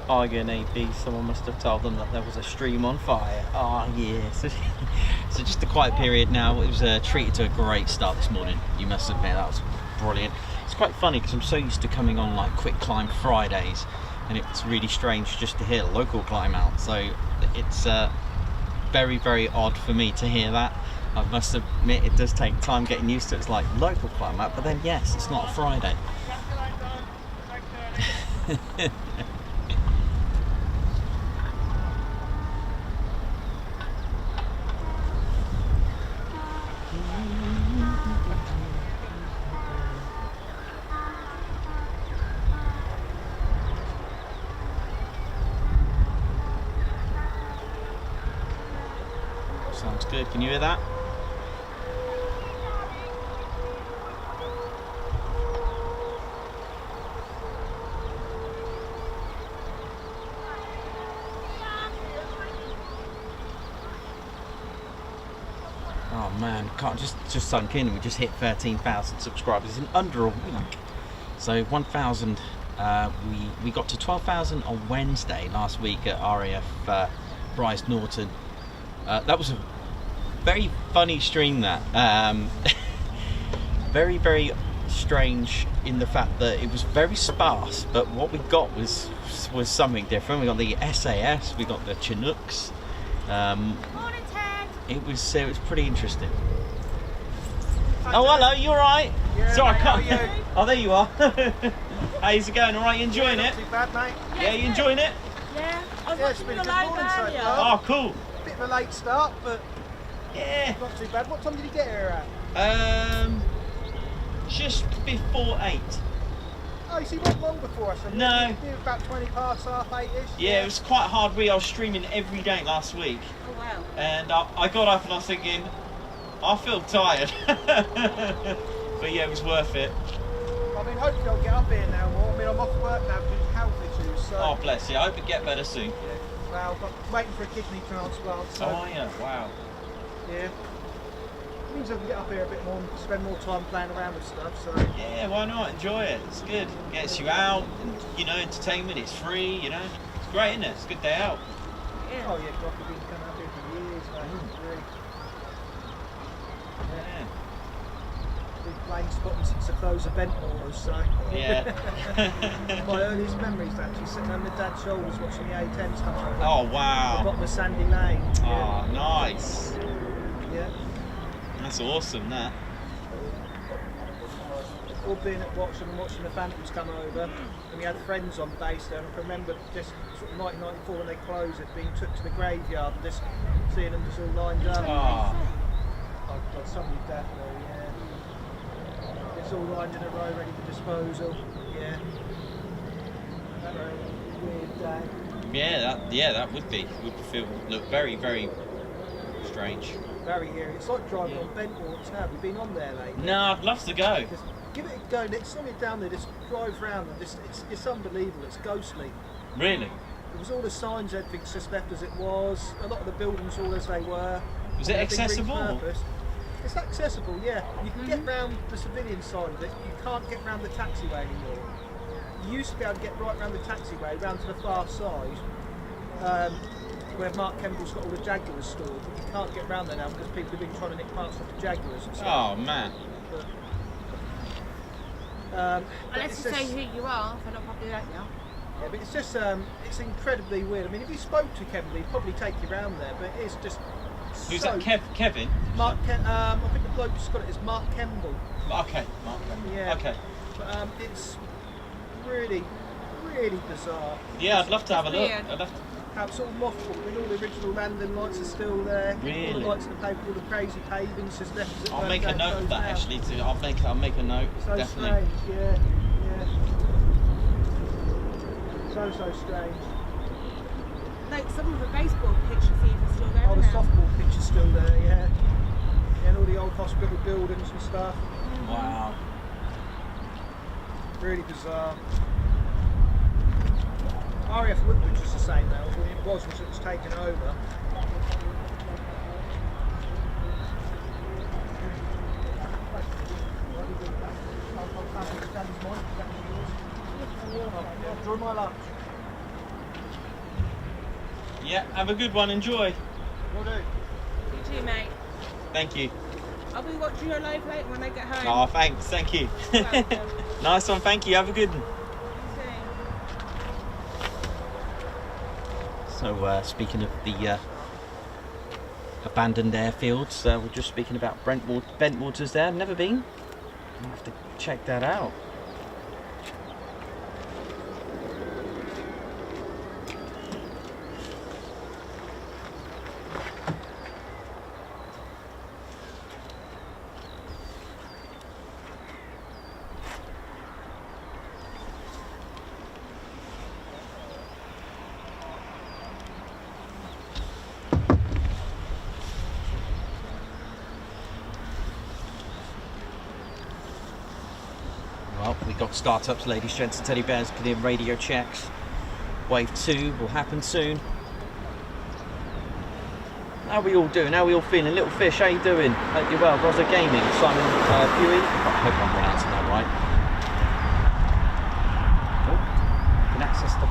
Argon AB, someone must have told them that there was a stream on fire. Oh yeah. So just a quiet period now. It was treated to a great start this morning. You must admit, that was brilliant. It's quite funny because I'm so used to coming on like quick climb Fridays, and it's really strange just to hear local climb out. So it's very, very odd for me to hear that. I must admit it does take time getting used to it. It's like local climb out, but then yes, it's not a Friday. Sounds good. Can you hear that? Oh man, can't just sunk in. We just hit 13,000 subscribers in under a week. So 1,000. We got to 12,000 on Wednesday last week at RAF Bryce Norton. That was a very funny stream. That very, very strange in the fact that it was very sparse, but what we got was something different. We got the SAS, we got the Chinooks. Morning, Ted. It was pretty interesting. Oh, hello, you alright? Yeah, Sorry, mate, I can't. how are you? Oh, there you are. How's it going? Alright, you enjoying it? Not too bad, mate. Yeah, you enjoying it? Yeah, I was Yeah, it's watching been your a good live morning so earlier. far. Oh, cool. Bit of a late start, but Yeah. not too bad. What time did you get here at? Just before 8. Oh, you see, not long before us. No. You were about 20 past half 8-ish. Yeah, it was quite hard. I was streaming every day last week, Oh wow. and I got up and I was thinking, I feel tired. But yeah, it was worth it. I mean, hopefully I'll get up here now more. I mean, I'm off work now due to health issues, so... Oh, bless you. I hope you get better soon. Yeah. Well, I'm waiting for a kidney transplant, so... Oh, yeah. Wow. Yeah. Means I can get up here a bit more and spend more time playing around with stuff, so... Yeah, why not? Enjoy it. It's good. Gets you out, and, you know, entertainment. It's free, you know. It's great, isn't it? It's a good day out. Yeah. Oh yeah, God, we've been coming up here for years, mate. It's really... Yeah. Been playing spotting since the close of Ventnors, so... Yeah. My earliest memories actually sitting on my dad's shoulders watching the A10s come over. Oh, The wow. bottom of Sandy Lane. Oh, nice. Yeah. That's awesome, that. All being at watching and watching the Phantoms come over, and we had friends on base there, and I can remember just sort of 1994 when they closed it, being took to the graveyard and just seeing them just all lined up. Oh. Oh God, somebody definitely, yeah. It's all lined in a row, ready for disposal. Yeah. That was a weird day. Yeah, that would look very, very strange. Very eerie. It's like driving on Ventnors now. Have you been on there lately? No, I'd love to go. Just give it a go. Next time you're down there, just drive round and it's unbelievable. It's ghostly. Really? There was all the signs, everything's just left as it was. A lot of the buildings all as they were. Was it Everything accessible? repurposed. It's accessible, yeah. You can get round the civilian side of it. You can't get round the taxiway anymore. You used to be able to get right round the taxiway, round to the far side, where Mark Kemball's got all the Jaguars stored. But you can't get round there now because people have been trying to nick parts off the Jaguars and stuff. Oh, man. But Unless you say who you are, they're not probably like you. Yeah, but it's just, it's incredibly weird. I mean, if you spoke to Kevin, he'd probably take you round there, but it's just Who's so... that? Kevin? Mark I think the bloke who's got it is Mark Kemble. Okay, Mark Kevin. Yeah. Okay. But it's really, really bizarre. Yeah, I'd love to have a look. Weird. I'd love to. How it's all mothballed. I mean, all the original landing lights are still there. All Really? the lights in the paper, all the crazy pavings just left as it I'll were make a going note of closed that down. actually. I'll make a note. So Definitely. strange, yeah. So strange. Like some of the baseball pitches even still there Oh, the now. softball pitch is still there, yeah. Yeah, and all the old hospital buildings and stuff. Wow. Really bizarre. RAF Woodbridge is the same now. Well, it was until it was taken over. Enjoy my lunch. Yeah, have a good one. Enjoy. Will do. You too, mate. Thank you. I'll be watching your live later when I get home. Oh, thanks. Thank you. Welcome. Nice one. Thank you. Have a good one. So, speaking of the abandoned airfields, we're just speaking about Bentwaters there. Never been. I'll have to check that out. Well, we got start-ups, ladies, gents and teddy bears, getting radio checks. Wave 2 will happen soon. How are we all doing? How are we all feeling? Little Fish, how you doing? Hope you're well. Rosa Gaming, Simon Huey. I hope I'm pronouncing that right. Oh, can access the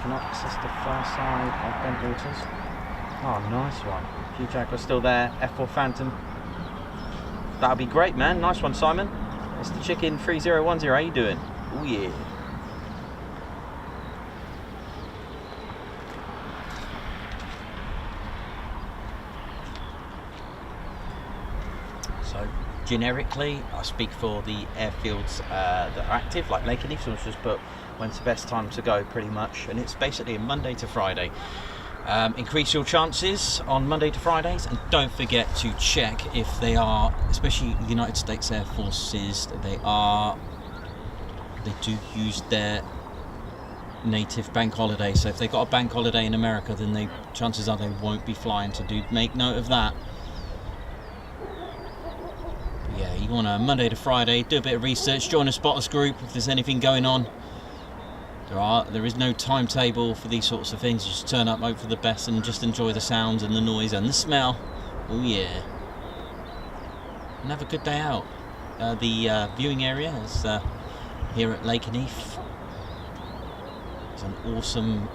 can access the far side of Bentwaters. Oh, nice one. Hugh Jaguar's still there. F4 Phantom. That'll be great, man. Nice one, Simon. It's the Chicken 3010. How you doing? Oh yeah. So generically, I speak for the airfields that are active, like Lakenheath. So let's just put when's the best time to go, pretty much, and it's basically a Monday to Friday. Increase your chances on Monday to Fridays, and don't forget to check if they are, especially the United States Air Forces, they do use their native bank holiday. So if they've got a bank holiday in America, then chances are they won't be flying. So do make note of that. But yeah, you want a Monday to Friday, do a bit of research, join a spotters group if there's anything going on. There is no timetable for these sorts of things. You just turn up, hope for the best, and just enjoy the sounds and the noise and the smell. Oh yeah. And have a good day out. The viewing area is here at Lakenheath. It's an awesome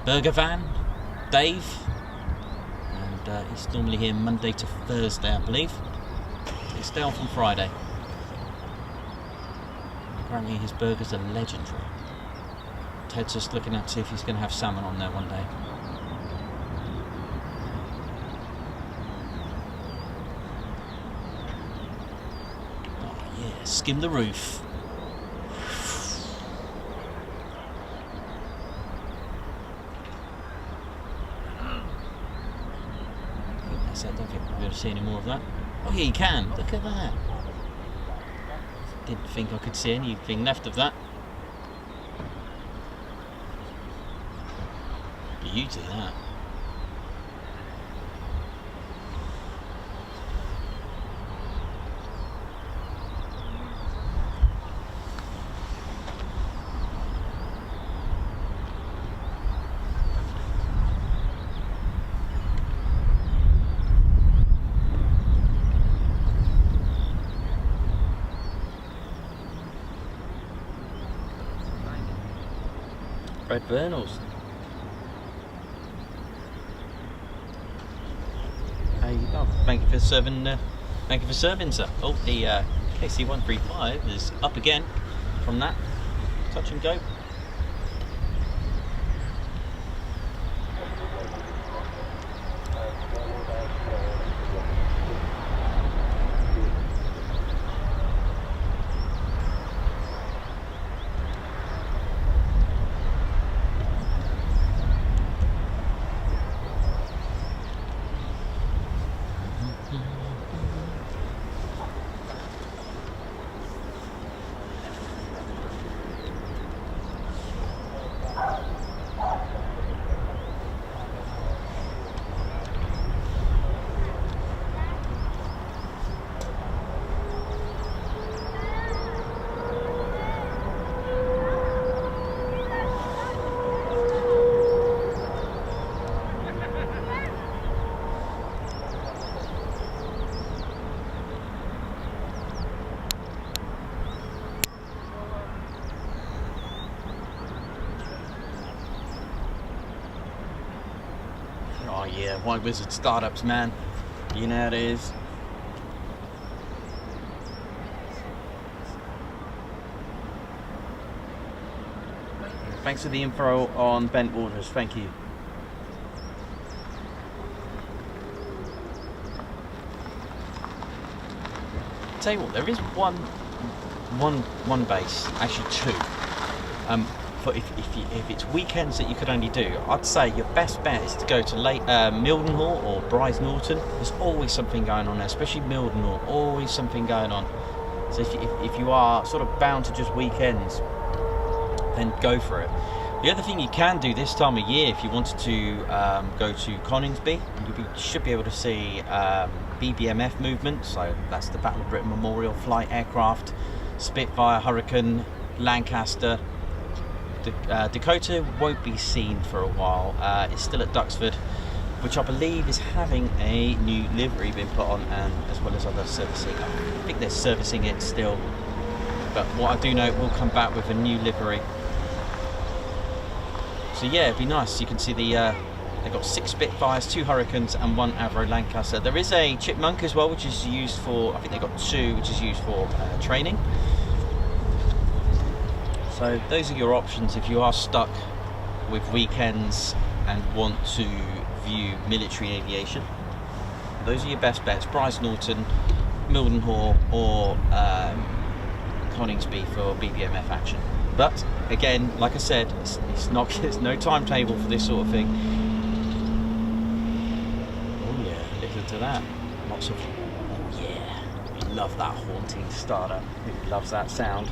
burger van, Dave. And he's normally here Monday to Thursday, I believe. He's stay on from Friday. Apparently his burgers are legendary. Ted's just looking out to see if he's going to have salmon on there one day. Oh yeah, skim the roof. I think that's it. I don't think we're going to see any more of that. Oh yeah, you can. Look at that. Didn't think I could see anything left of that. Beauty, that. Red Vernals. Oh, thank you for serving. Thank you for serving, sir. Oh, the KC-135 is up again from that. Touch and go. yeah, White Wizard startups, man. You know how it is. Thanks for the info on bent orders, thank you. Tell you what, there is one base, actually two. For if it's weekends that you could only do, I'd say your best bet is to go to Mildenhall or Bryce Norton. There's always something going on there, especially Mildenhall. Always something going on. So if you are sort of bound to just weekends, then go for it. The other thing you can do this time of year, if you wanted to go to Coningsby, you should be able to see BBMF movement. So that's the Battle of Britain Memorial Flight Aircraft, Spitfire, Hurricane, Lancaster. Dakota won't be seen for a while. It's still at Duxford, which I believe is having a new livery being put on, and as well as other servicing. I think they're servicing it still, but what I do know, it will come back with a new livery. So yeah, it'd be nice. You can see they've got 6 Spitfires, 2 Hurricanes and 1 Avro Lancaster. There is a Chipmunk as well, which is used for, I think they've got 2, which is used for training. So those are your options if you are stuck with weekends and want to view military aviation. Those are your best bets: Bryce Norton, Mildenhall or Coningsby for BBMF action. But again, like I said, it's not, there's no timetable for this sort of thing. Oh yeah, listen to that. Lots of, oh yeah, we love that haunting starter. Who loves that sound?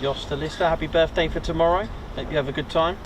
Yosta Lister, happy birthday for tomorrow. Hope you have a good time.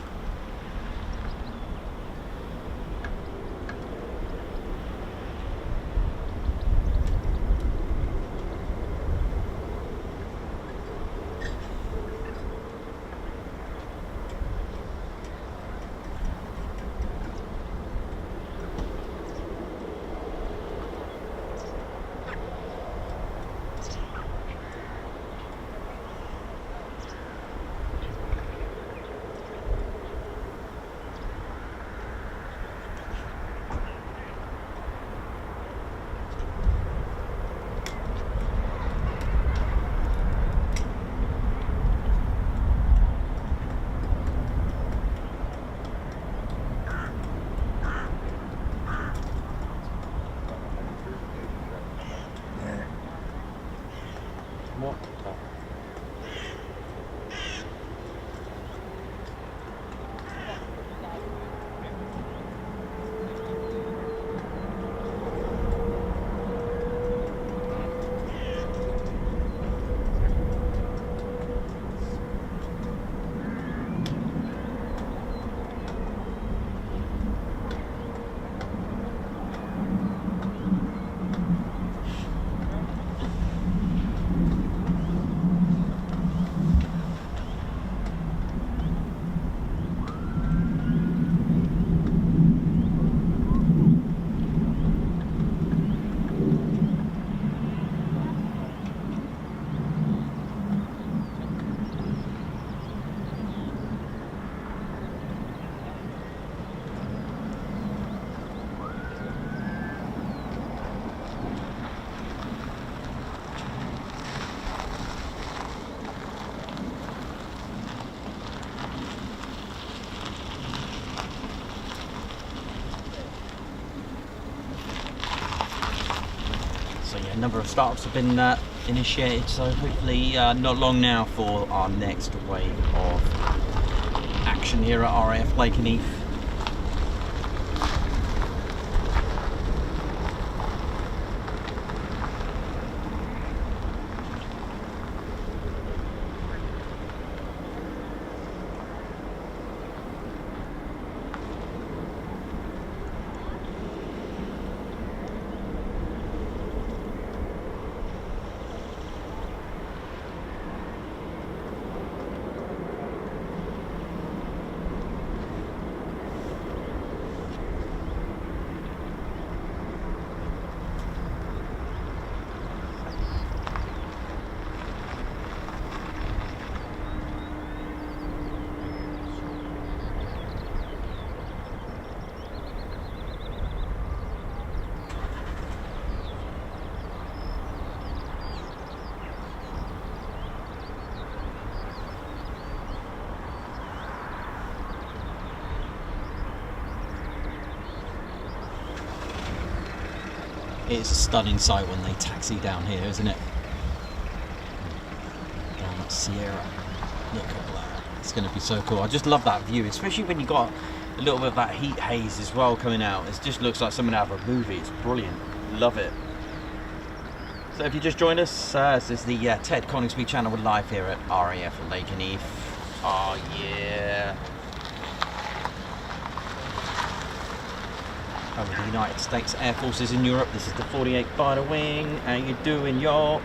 A number of startups have been initiated, so hopefully not long now for our next wave of action here at RAF Lakenheath. It's a stunning sight when they taxi down here, isn't it? Down at Sierra. Look at that. It's going to be so cool. I just love that view, especially when you got a little bit of that heat haze as well coming out. It just looks like something out of a movie. It's brilliant. Love it. So if you just joined us, this is the Ted Coningsby channel. We're live here at RAF Lakenheath. Oh yeah. Over the United States Air Forces in Europe. This is the 48 Fighter Wing. How you doing, y'all?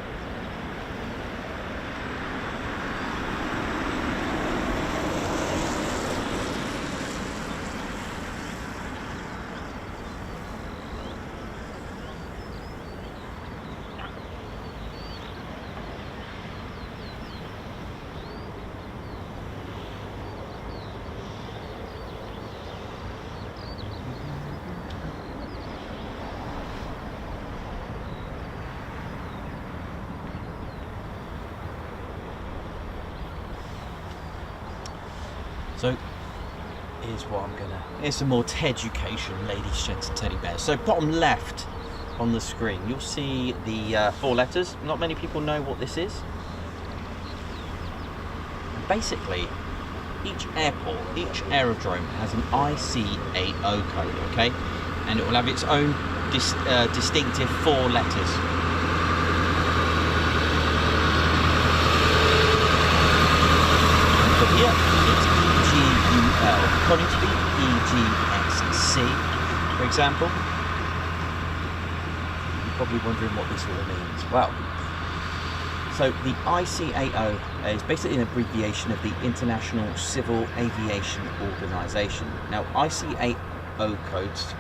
So here's some more Ted-education, ladies, gents and teddy bears. So bottom left on the screen, you'll see the 4 letters. Not many people know what this is. Basically, each airport, each aerodrome has an ICAO code, okay? And it will have its own distinctive 4 letters. So here, it's EGUL, Coningsby, EGXC, for example. You're probably wondering what this all means. Well, so the ICAO is basically an abbreviation of the International Civil Aviation Organization. Now, ICAO codes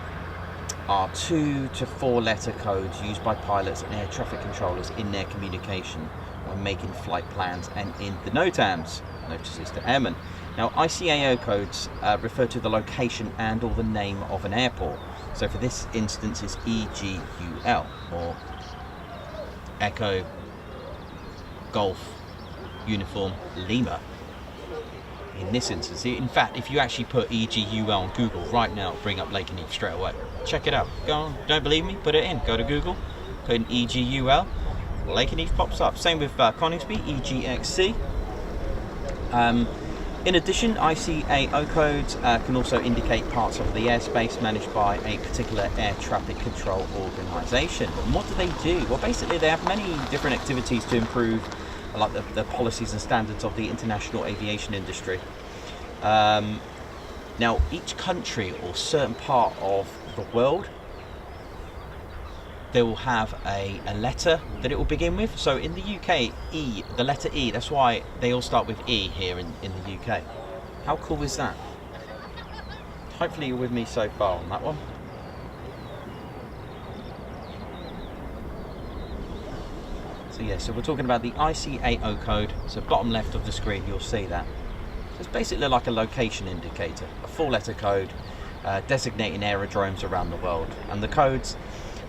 are 2 to 4 letter codes used by pilots and air traffic controllers in their communication when making flight plans and in the NOTAMs, notices to airmen. Now, ICAO codes refer to the location and or the name of an airport. So for this instance, it's EGUL, or Echo Golf Uniform Lima. In this instance, in fact, if you actually put EGUL on Google right now, it'll bring up Lakenheath straight away. Check it out. Go on, don't believe me? Put it in. Go to Google, put in EGUL, Lakenheath pops up. Same with Coningsby, EGXC. In addition, ICAO codes can also indicate parts of the airspace managed by a particular air traffic control organisation. And what do they do? Well, basically they have many different activities to improve like the policies and standards of the international aviation industry. Now, each country or certain part of the world, they will have a letter that it will begin with. So in the UK, E, the letter E, that's why they all start with E here in the UK. How cool is that? Hopefully you're with me so far on that one. So yeah, so we're talking about the ICAO code. So bottom left of the screen, you'll see that. So it's basically like a location indicator, a 4-letter code designating aerodromes around the world. And the codes,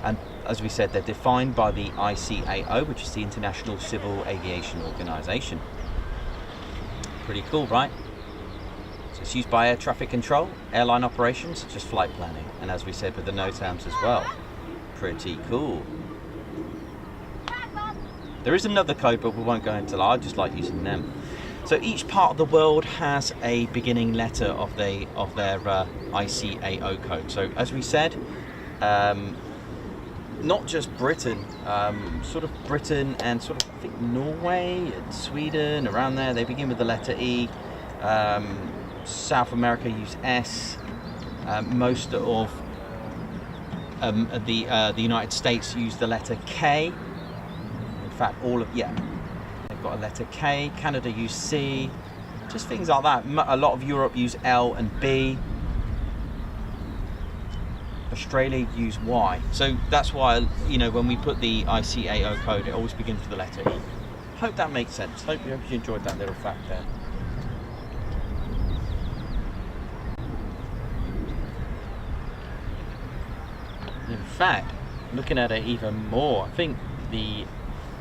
and as we said, they're defined by the ICAO, which is the International Civil Aviation Organization. Pretty cool, right? So it's used by air traffic control, airline operations, such as flight planning, and as we said with the NOTAMs as well. Pretty cool. There is another code, but we won't go into that. I just like using them. So each part of the world has a beginning letter of their ICAO code. So as we said, not just Britain, sort of Britain and sort of I think Norway and Sweden, around there, they begin with the letter E. South America use S. Most of the United States use the letter K. In fact, all of, yeah, they've got a letter K. Canada use C. Just things like that. A lot of Europe use L and B. Australia use Y. So that's why, you know, when we put the ICAO code, it always begins with the letter E. Hope that makes sense. Hope you enjoyed that little fact there. In fact, looking at it even more, I think the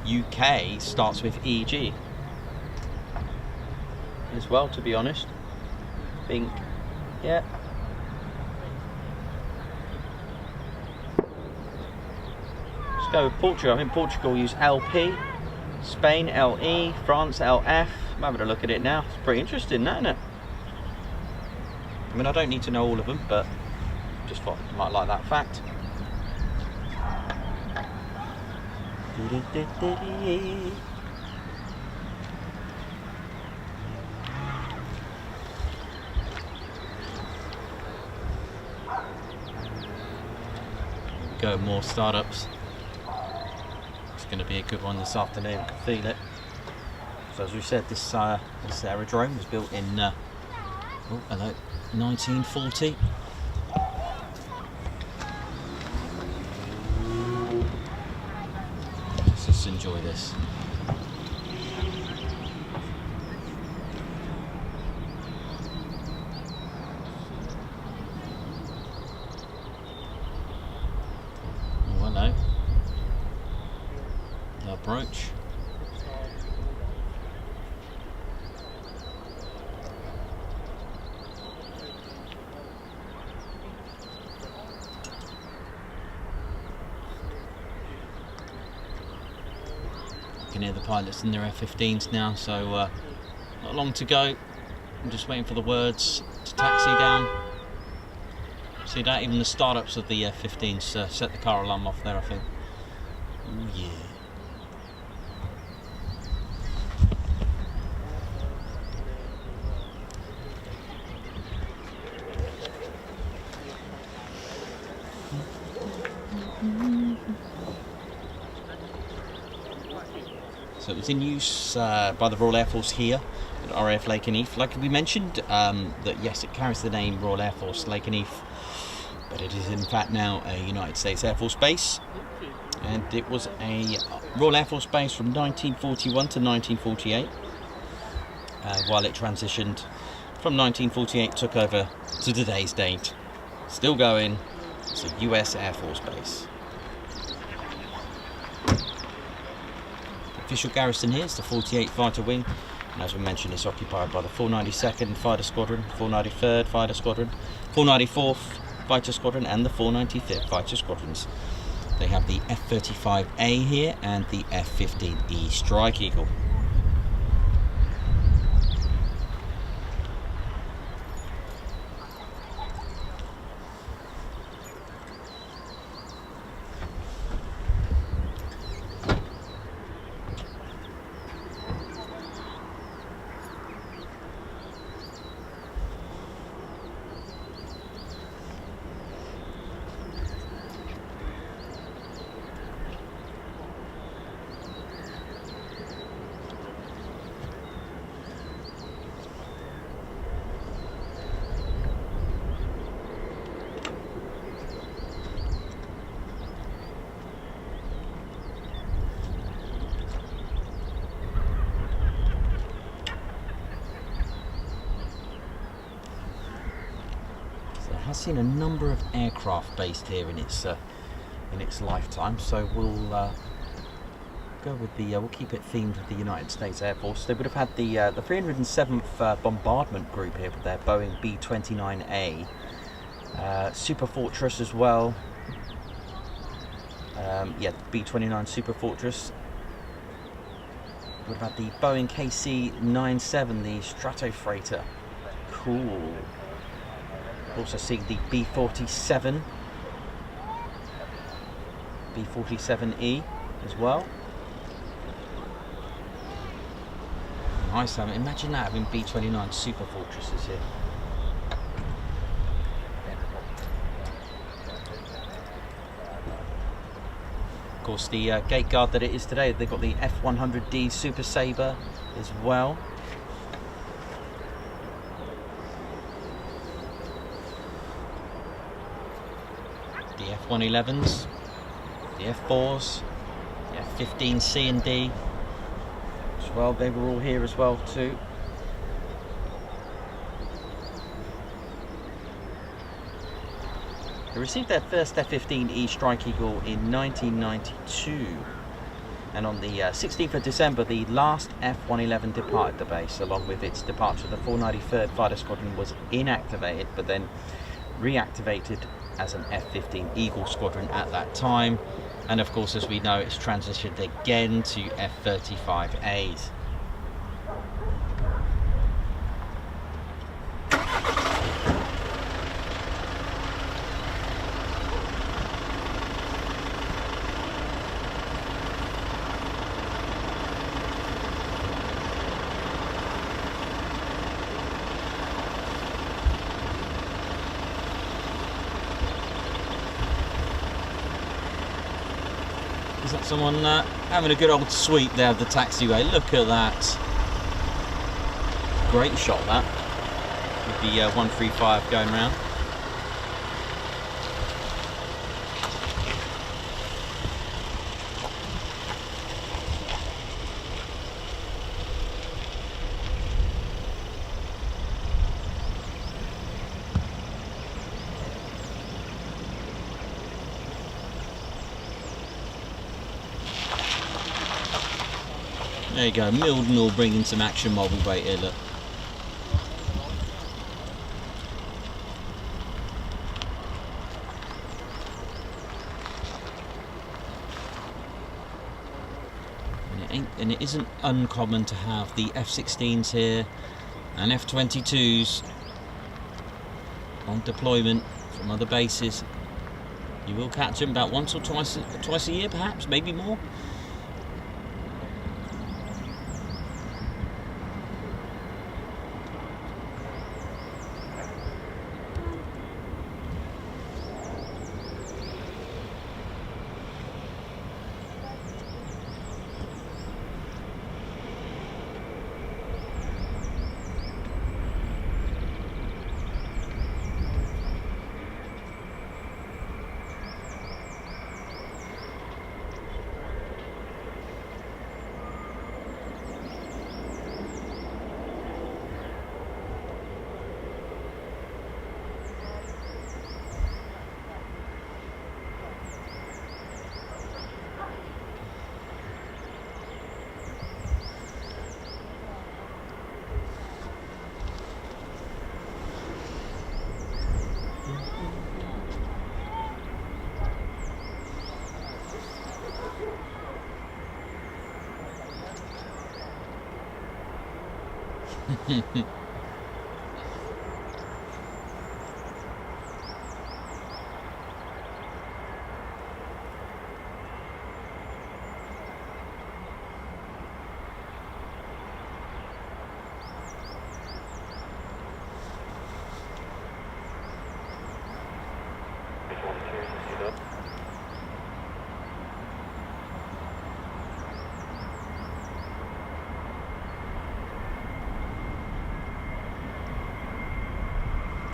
UK starts with EG as well, to be honest. I think, yeah. go with Portugal. I think Portugal use LP, Spain LE, France LF. I'm having a look at it now. It's pretty interesting, isn't it? I mean, I don't need to know all of them, but just thought you might like that fact. Go more startups. It's going to be a good one this afternoon. I can feel it. So as we said, this aerodrome was built in 1940. Let's just enjoy this. Oh, hello. The approach. You can hear the pilots in their F-15s now, so not long to go. I'm just waiting for the words to taxi down. See that? Even the startups of the F-15s set the car alarm off there, I think. Ooh, yeah. So it was in use by the Royal Air Force here at RAF Lakenheath. Like we mentioned, that yes, it carries the name Royal Air Force Lakenheath, but it is in fact now a United States Air Force base. And it was a Royal Air Force base from 1941 to 1948, while it transitioned from 1948, took over to today's date. Still going, it's a US Air Force base. Official garrison here is the 48th Fighter Wing, and as we mentioned, it's occupied by the 492nd Fighter Squadron, 493rd Fighter Squadron, 494th Fighter Squadron, and the 495th Fighter Squadrons. They have the F35A here and the F15E Strike Eagle. Has seen a number of aircraft based here in its lifetime, so we'll go with the we'll keep it themed with the United States Air Force. They would have had the 307th Bombardment Group here with their Boeing B-29A, Super Fortress as well. Yeah, B-29 Super Fortress. Would have had the Boeing KC-97, the Stratofreighter. Cool. Also seeing the B-47, B-47E as well. Nice, imagine that, having B-29 Super Fortresses here. Of course, the gate guard that it is today, they've got the F-100D Super Sabre as well. The F-111s, the F-4s, the F-15C and D as well, they were all here as well too. They received their first F-15E Strike Eagle in 1992, and on the 16th of December the last F-111 departed the base. Along with its departure, the 493rd Fighter Squadron was inactivated but then reactivated as an F-15 Eagle squadron at that time, And of course, as we know, it's transitioned again to F35As. Is that someone having a good old sweep there of the taxiway? Look at that. Great shot that, with the 135 going round. There you go, Mildenhall bringing some action while we wait here, look. And it isn't uncommon to have the F-16s here and F-22s on deployment from other bases. You will catch them about once or twice a year, perhaps, maybe more.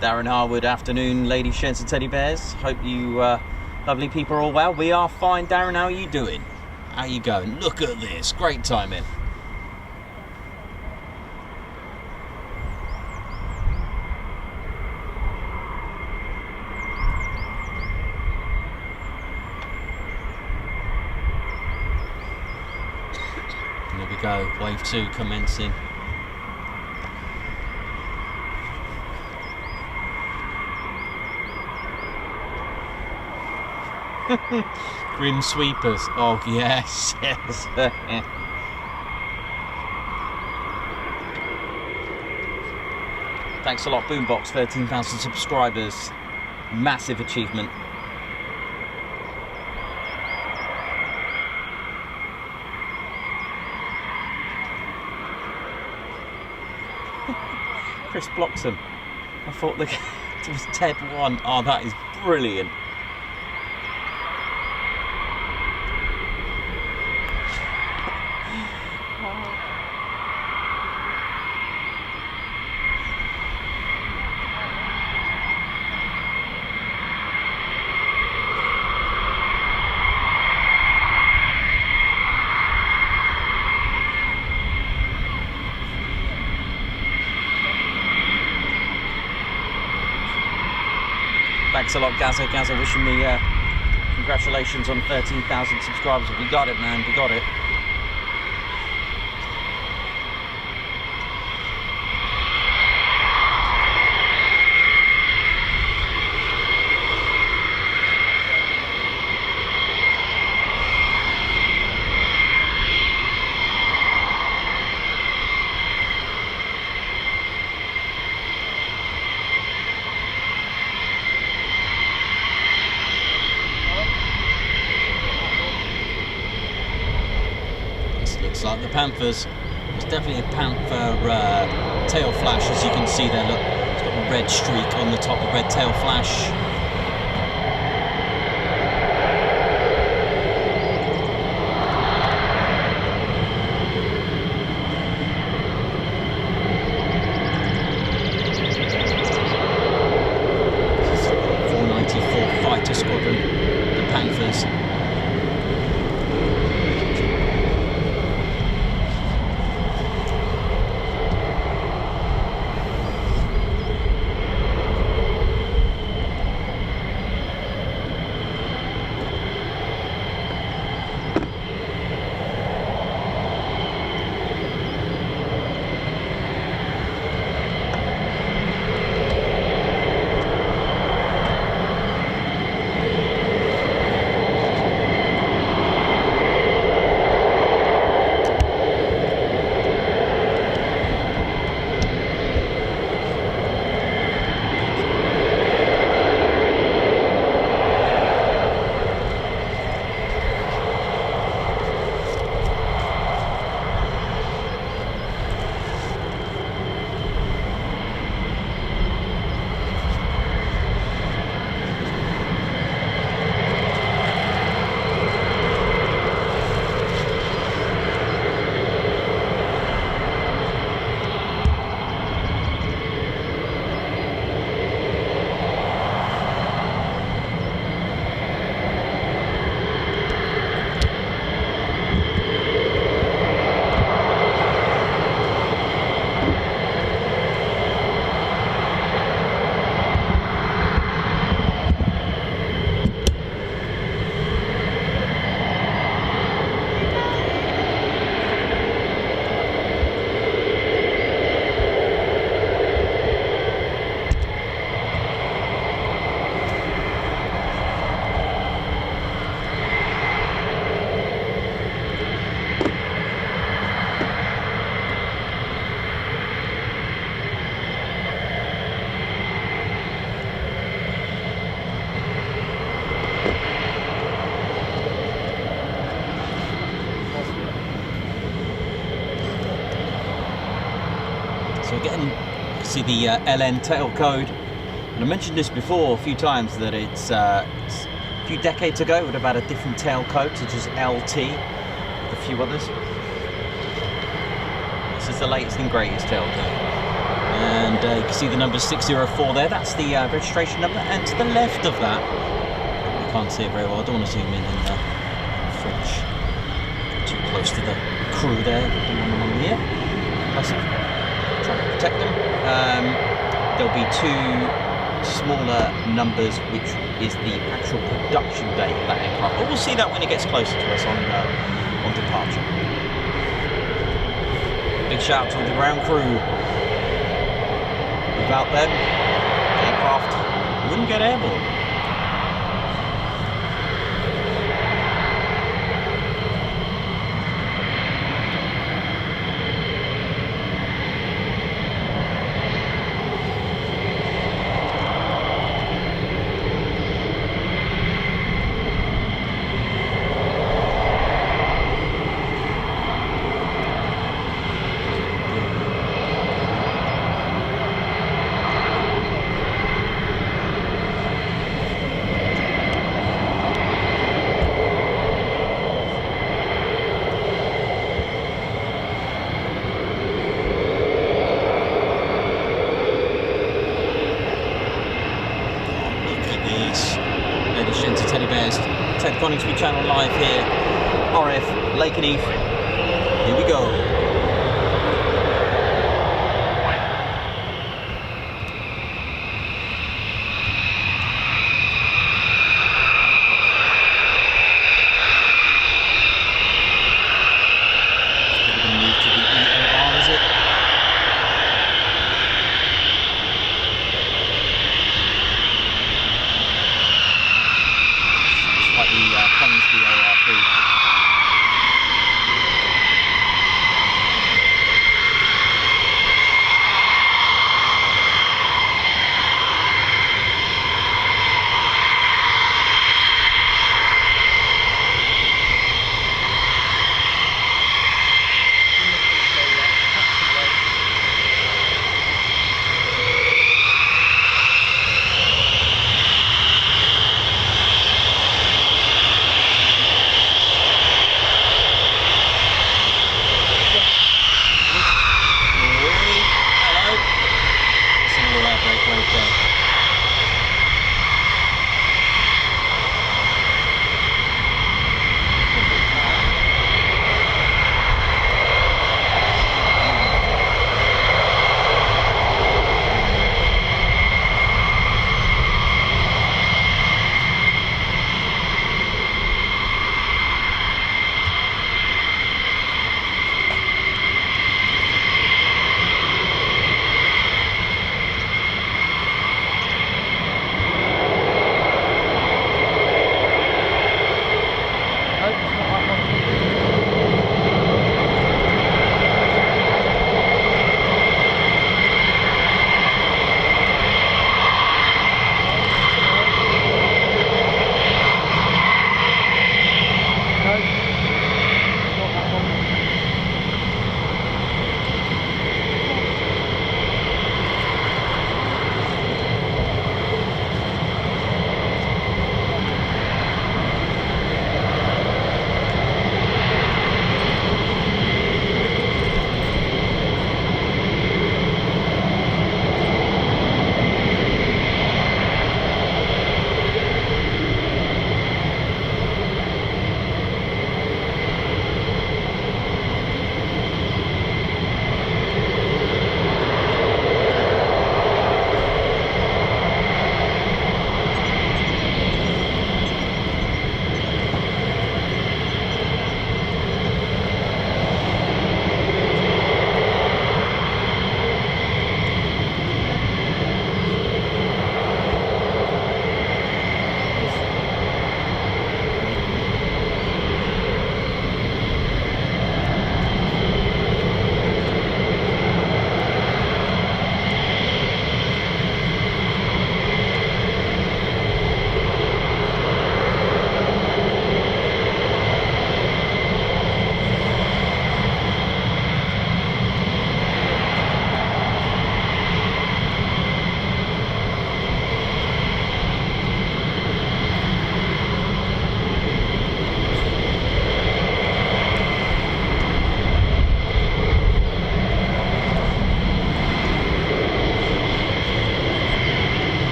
Darren Harwood, afternoon, ladies, gents and teddy bears. Hope you lovely people are all well. We are fine. Darren, how are you doing? How you going? Look at this, great timing. There we go, wave 2 commencing. Grim sweepers. Oh yes, yes. Thanks a lot, Boombox. 13,000 subscribers. Massive achievement. Chris Bloxham. I thought it was Ted 1. Oh, that is brilliant. Thanks a lot, Gazza. Gazza wishing me congratulations on 13,000 subscribers. We got it, man. We got it. looks like the Panthers. There's definitely a Panther tail flash, as you can see there. Look, it's got a red streak on the top, the red tail flash. This is 494 Fighter Squadron, the Panthers. So again, you see the LN tail code, and I mentioned this before a few times that it's a few decades ago it would have had a different tail code, such as LT, with a few others. This is the latest and greatest tail code, and you can see the number 604 there. That's the registration number, and to the left of that, you can't see it very well. I don't want to zoom in and French too close to the crew there. One here. Plus, trying to protect them. There'll be two smaller numbers, which is the actual production date of that aircraft. But we'll see that when it gets closer to us on departure. Big shout out to the ground crew. Without them, the aircraft wouldn't get airborne. Ted Coningsby channel live here, RAF Lakenheath. Here we go.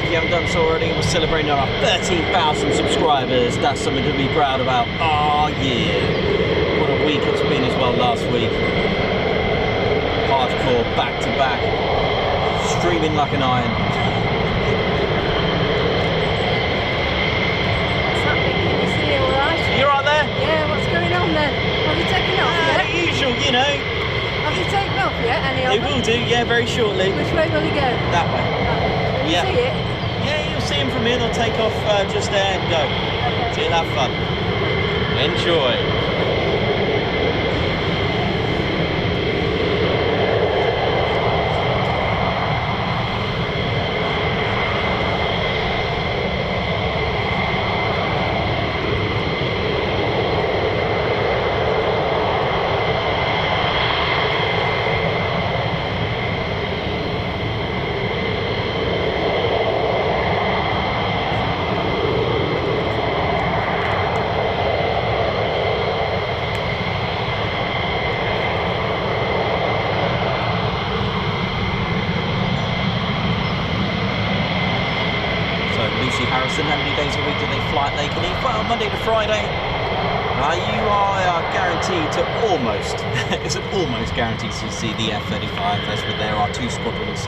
if you haven't done so already. We're celebrating our 13,000 subscribers. That's something to be proud about. Oh yeah. What a week it's been as well last week. Hardcore, back to back. Streaming like an iron. What's happening? Can you see all right? You right there? Yeah, what's going on then? Have you taken off The yet? usual, you know. Have you taken off yet? Any of They them? will do, yeah, very shortly. Which way will you go? That way. Can you Yeah. see it? Yeah, you'll see them from here. They'll take off just there and go. So you'll have fun. Enjoy. Harrison, how many days a week do they fly at Lakenheath? Well, Monday to Friday. You are guaranteed to almost, it's an almost guaranteed to see the F-35, as there are 2 squadrons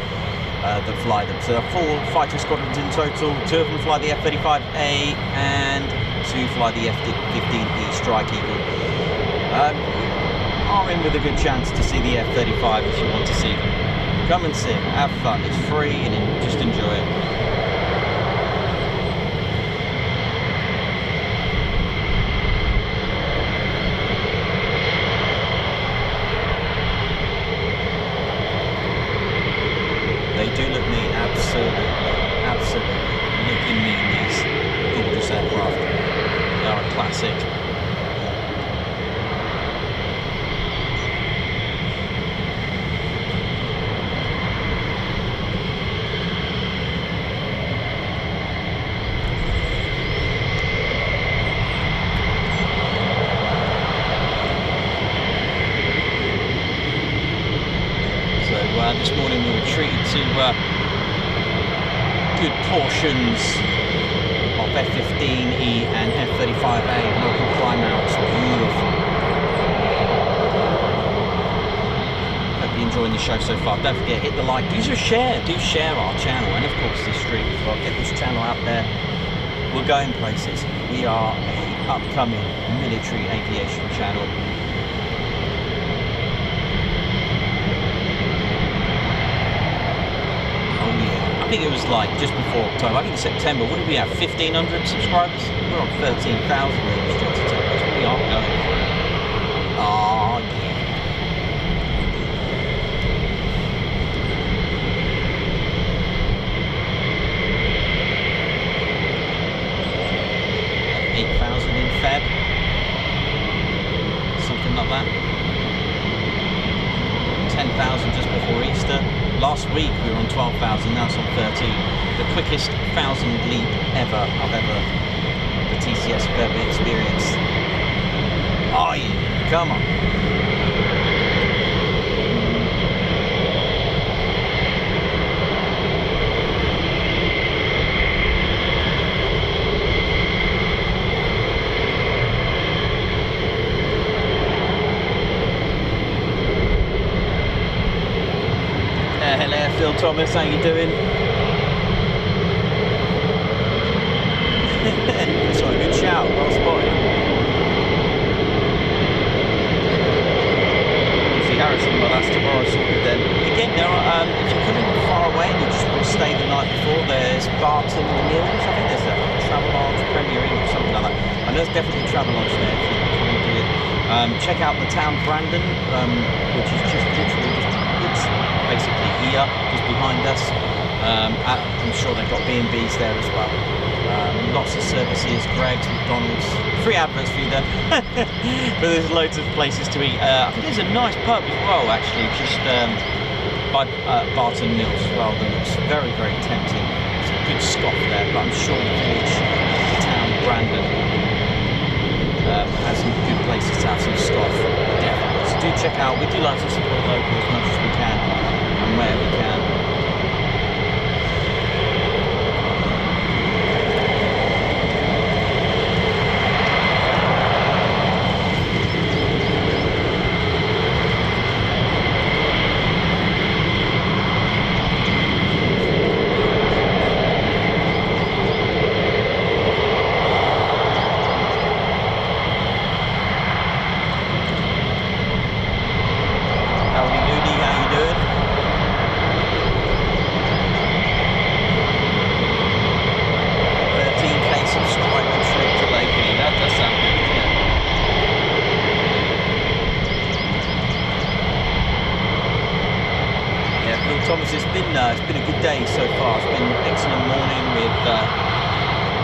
that fly them. So there are 4 fighter squadrons in total. 2 of them fly the F-35A and 2 fly the F15E Strike Eagles. You are in with a good chance to see the F-35 if you want to see them. Come and see it, have fun, it's free and just enjoy it. They do look neat, absolutely looking neat, these gorgeous aircraft. They are a classic. This morning we were treated to good portions of F15E and F35A local climb outs. Beautiful. Hope you're enjoying the show so far. Don't forget, hit the like, do share our channel, and of course this stream as well. Get this channel out there. We're going places. We are an upcoming military aviation channel. I think it was like just before October, I think September. What did we have? 1,500 subscribers? We're on 13,000 ladies and gentlemen. We are going for it. Oh yeah. At 8,000 in Feb. Something like that. 10,000 just before Easter. Last week we were on 12,000, now it's on 13. The quickest 1,000 leap ever the TCS have ever experienced. Oh yeah, come on. Hello Airfield Thomas, how you doing? Sorry, good shout, well spotted. Lucy Harrison, well that's tomorrow sorted then. Again, there are, if you're coming far away and you just want to stay the night before, there's Barton Mills, I think there's a Travelodge Premier Inn or something like that. I know there's definitely a Travelodge there if you want to do it. Check out the town Brandon, which is just literally it's basically here, just behind us. I'm sure they've got B&Bs there as well. Lots of services, Greg's, McDonald's, free adverts for you then. But there's loads of places to eat. I think there's a nice pub as well, actually, just by Barton Mills as well, that looks very, very tempting. It's a good scoff there, but I'm sure the village, the town Brandon, has some good places to have some scoff, definitely. So do check out, we do like to support local as much as we can, and where we can. Thomas, it's been a good day so far. It's been an excellent morning with a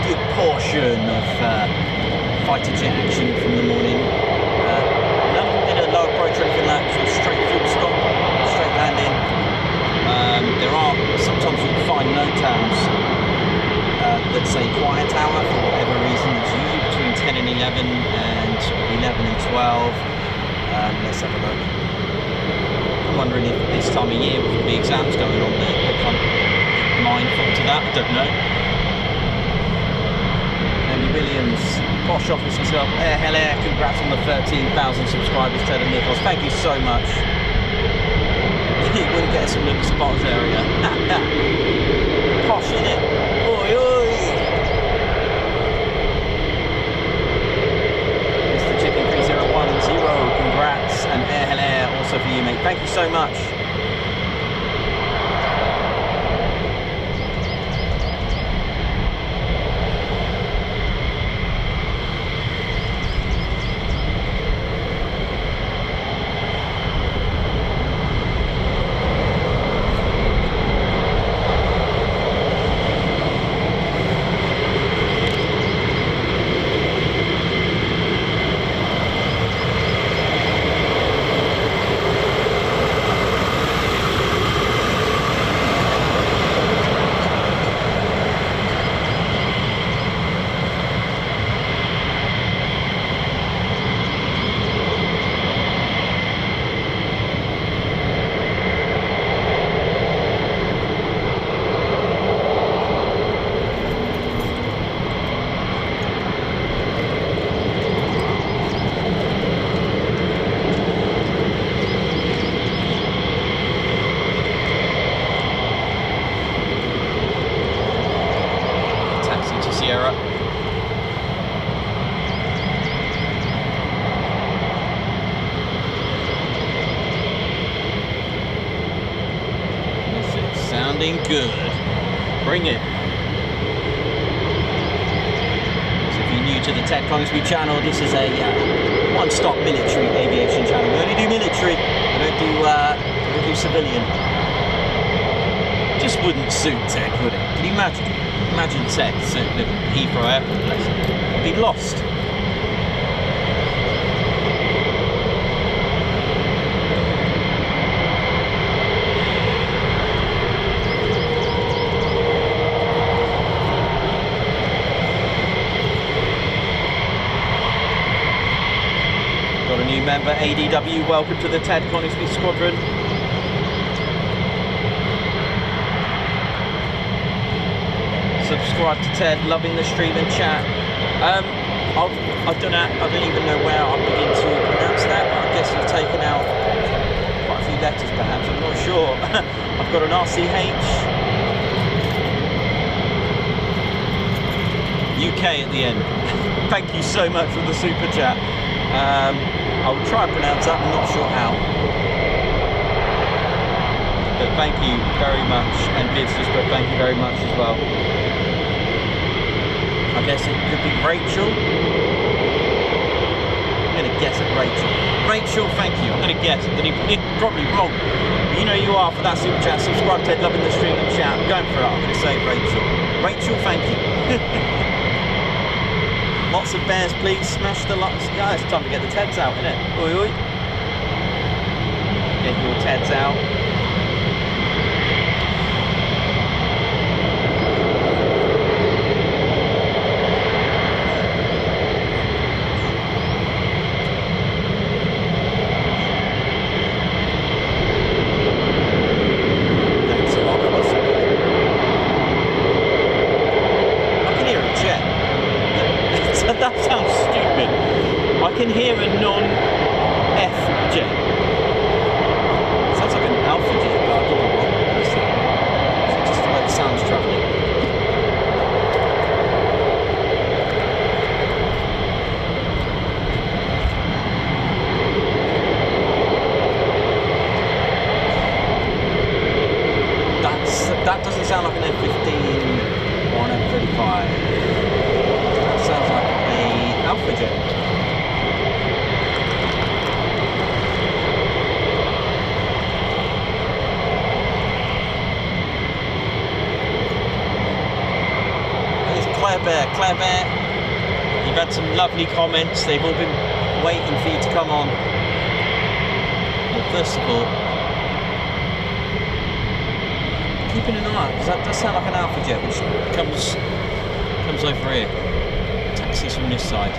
good portion of fighter jet action from the morning. None of them did a low approach or anything like that. So straight full stop, straight landing. There are sometimes you can find NOTAMs that say quiet hour for whatever reason. It's usually between 10 and 11 and sort of 11 and 12. Let's have a look. I'm wondering if this time of year with all the exams going on, they're kind of mindful to that. I don't know. Andy Williams, Posh Office himself, Hell Air, congrats on the 13,000 subscribers, Ted and Nikos. Thank you so much. He wouldn't get us from the spots area. Posh in it. Oi, oi. Mr. Chicken 3010, congrats, and Air Hell Air also for you, mate. Thank you so much. Good. Bring it. So if you're new to the Ted Coningsby channel, this is a one-stop military aviation channel. We only do military. We don't do civilian. Just wouldn't suit Ted, would it? Can you imagine? Imagine Ted living at Heathrow Airport. He'd be lost. Member ADW, welcome to the Ted Coningsby Squadron. Subscribe to Ted, loving the stream and chat. I don't even know where I'll begin to pronounce that, but I guess you've taken out quite a few letters perhaps, I'm not sure. I've got an RCH. UK at the end. Thank you so much for the super chat. I will try and pronounce that, I'm not sure how. But thank you very much, and visitors, but thank you very much as well. I guess it could be Rachel. I'm going to guess at Rachel. Rachel, thank you. I'm going to guess. It's probably wrong. But you know you are for that super chat. Subscribe, Ted, loving the stream and chat. I'm going for it. I'm going to say Rachel. Rachel, thank you. Lots of bears, please. Smash the likes. Yeah, it's time to get the Teds out, isn't it? Oi, oi. Get your Teds out. Thanks a lot for listening. I can hear a jet. That sounds stupid. I can hear a non-F jet. Sounds like an alpha jet, but I could be wrong. Is it just the way the sound's travelling? That doesn't sound like an F15 or an F35. Sounds like a alpha jet. Bear. Claire Bear, you've had some lovely comments. They've all been waiting for you to come on. Well, first of all, keeping an eye out, because that does sound like an Alpha Jet, which comes over here. Taxis from this side.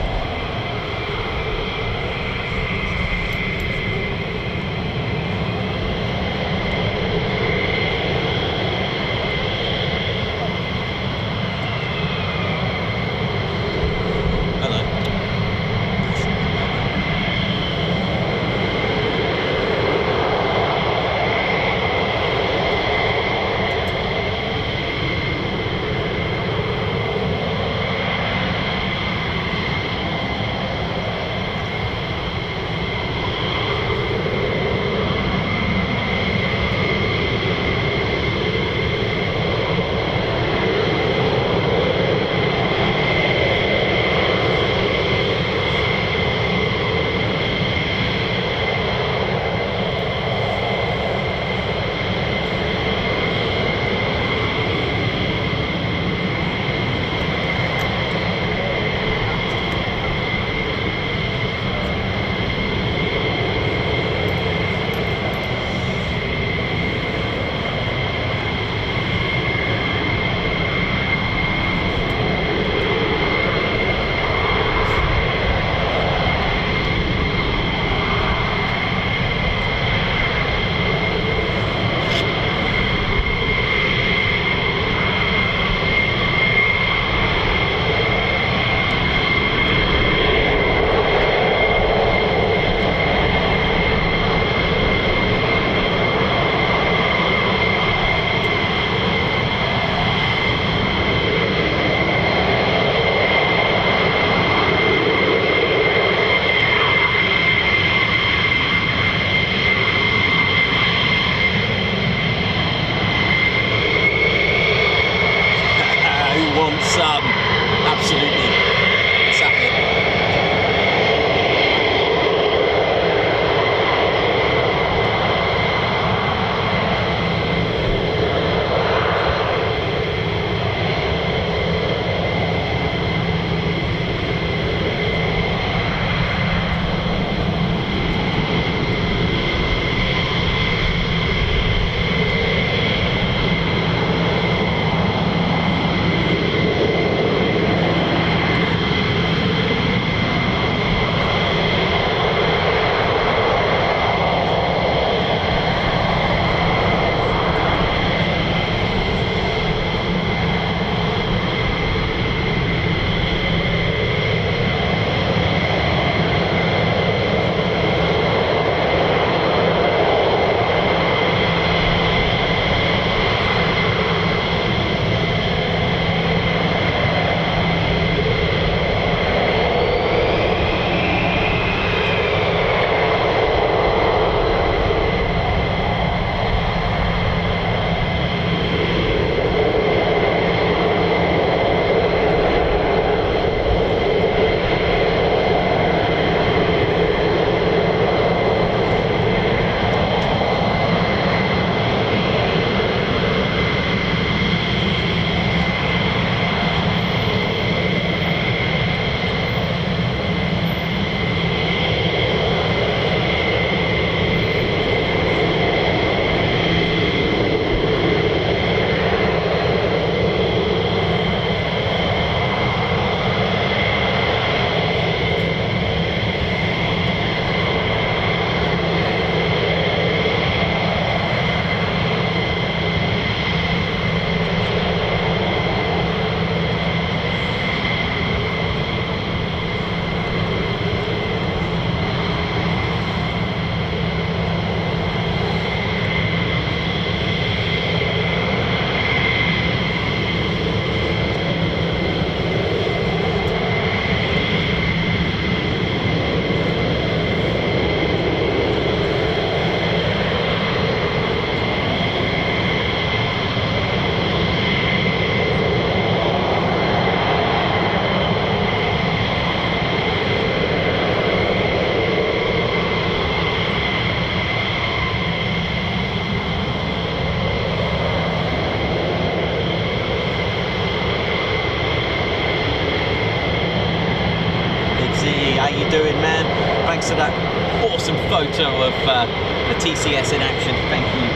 awesome photo of the TCS in action. Thank you.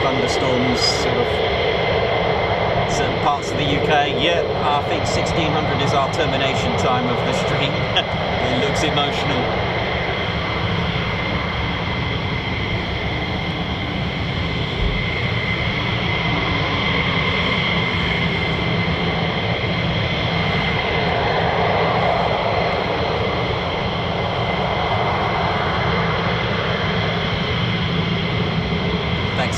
Thunderstorms, sort of certain parts of the UK. Yeah, I think 1600 is our termination time of the stream. It looks emotional.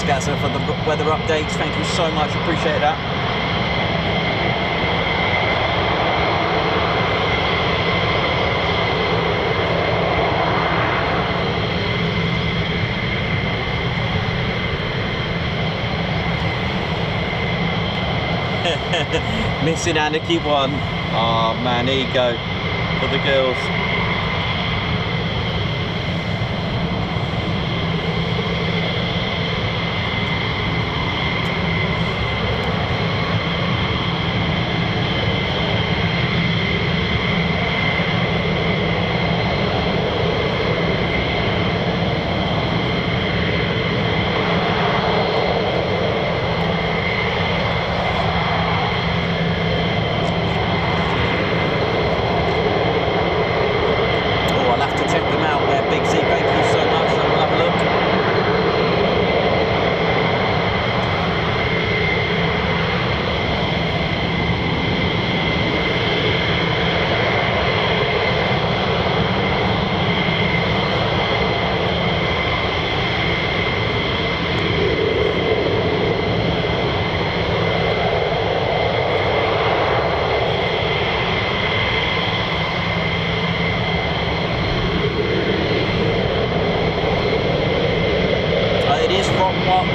Gaza for the weather updates, thank you so much, appreciate that. Missing Anarchy 1. Oh man, here you go for the girls.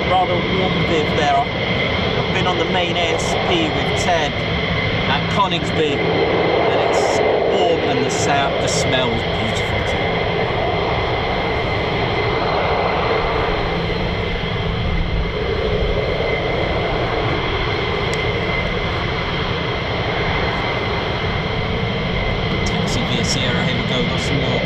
Rather warm viv there. I've been on the main ASP with Ted at Coningsby and it's warm and the sound, the smell is beautiful too. Taxi via Sierra, here we go, got some more.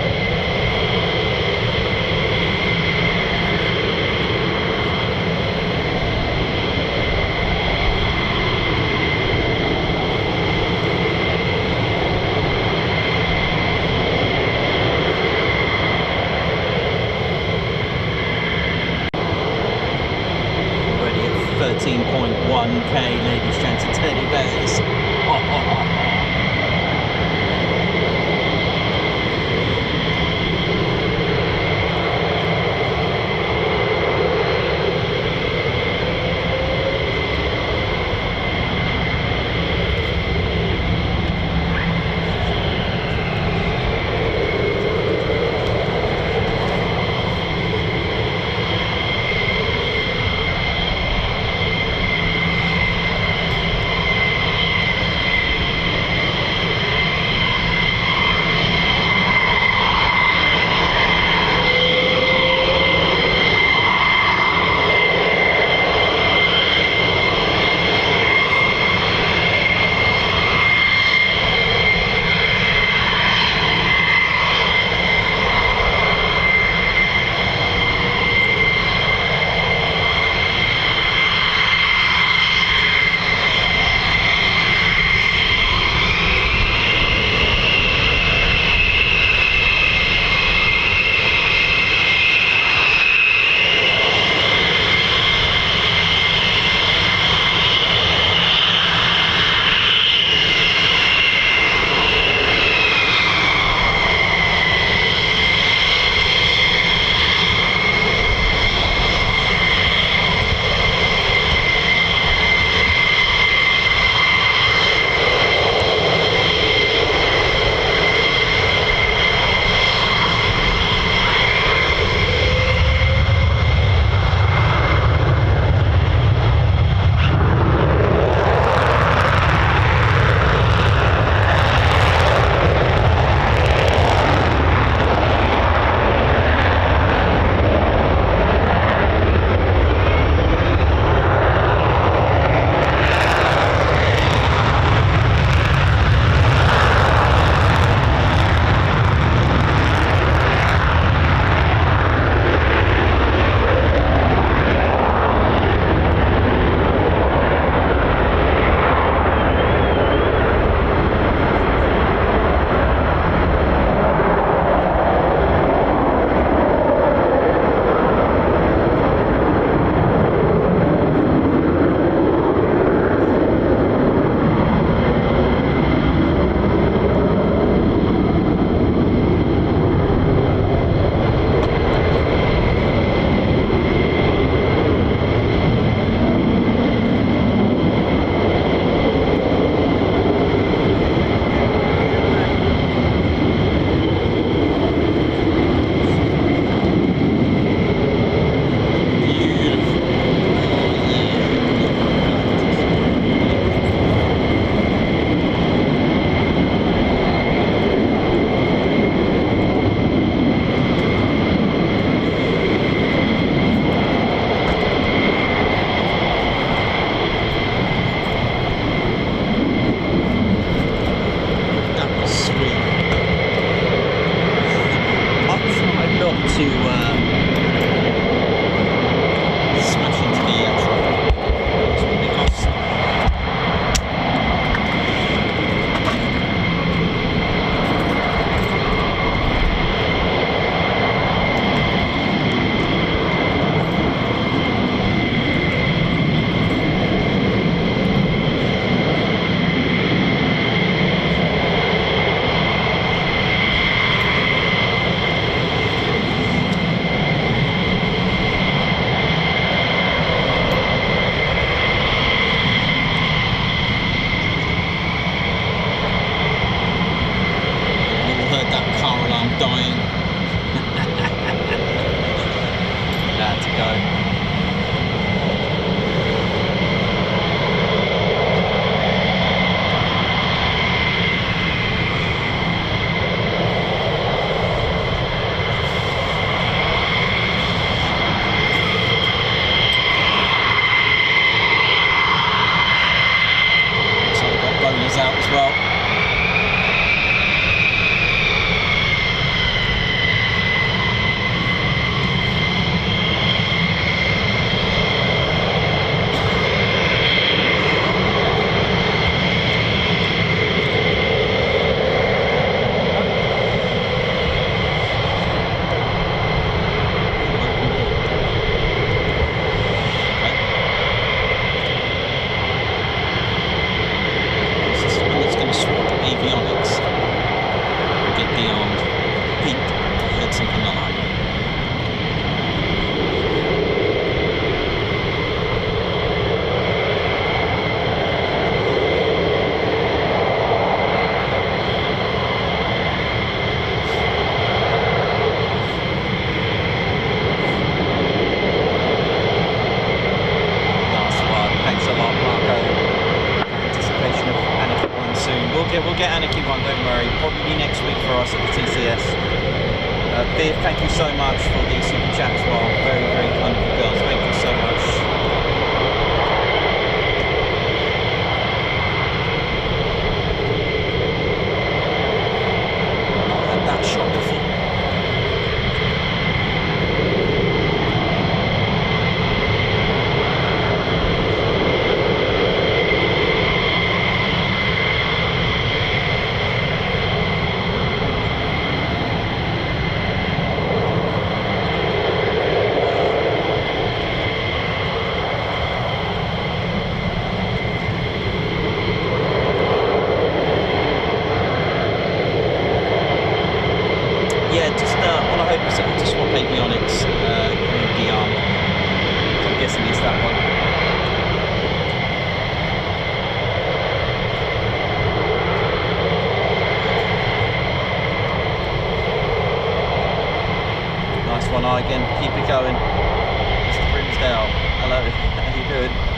Ladies, gents and teddy bears. panicking one, don't worry. Probably next week for us at the TCS. Viv, thank you so much for the super chat as well. Very, very kind of you girls. Thank you so much. Not had that shot before. All I hope is able to swap avionics, green arm. So I'm guessing it's that one. Nice one, Igen. Keep it going. Mr. Grimsdale. Hello. How you doing?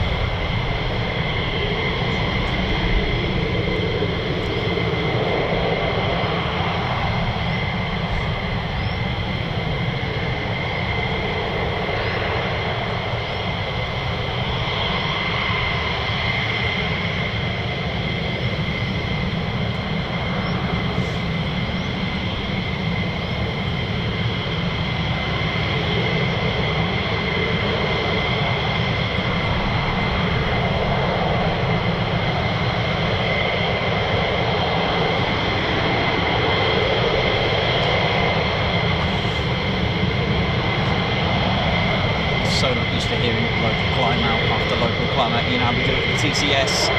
So not used to hearing local climb out after local climb out. You know, we do it at the TCS.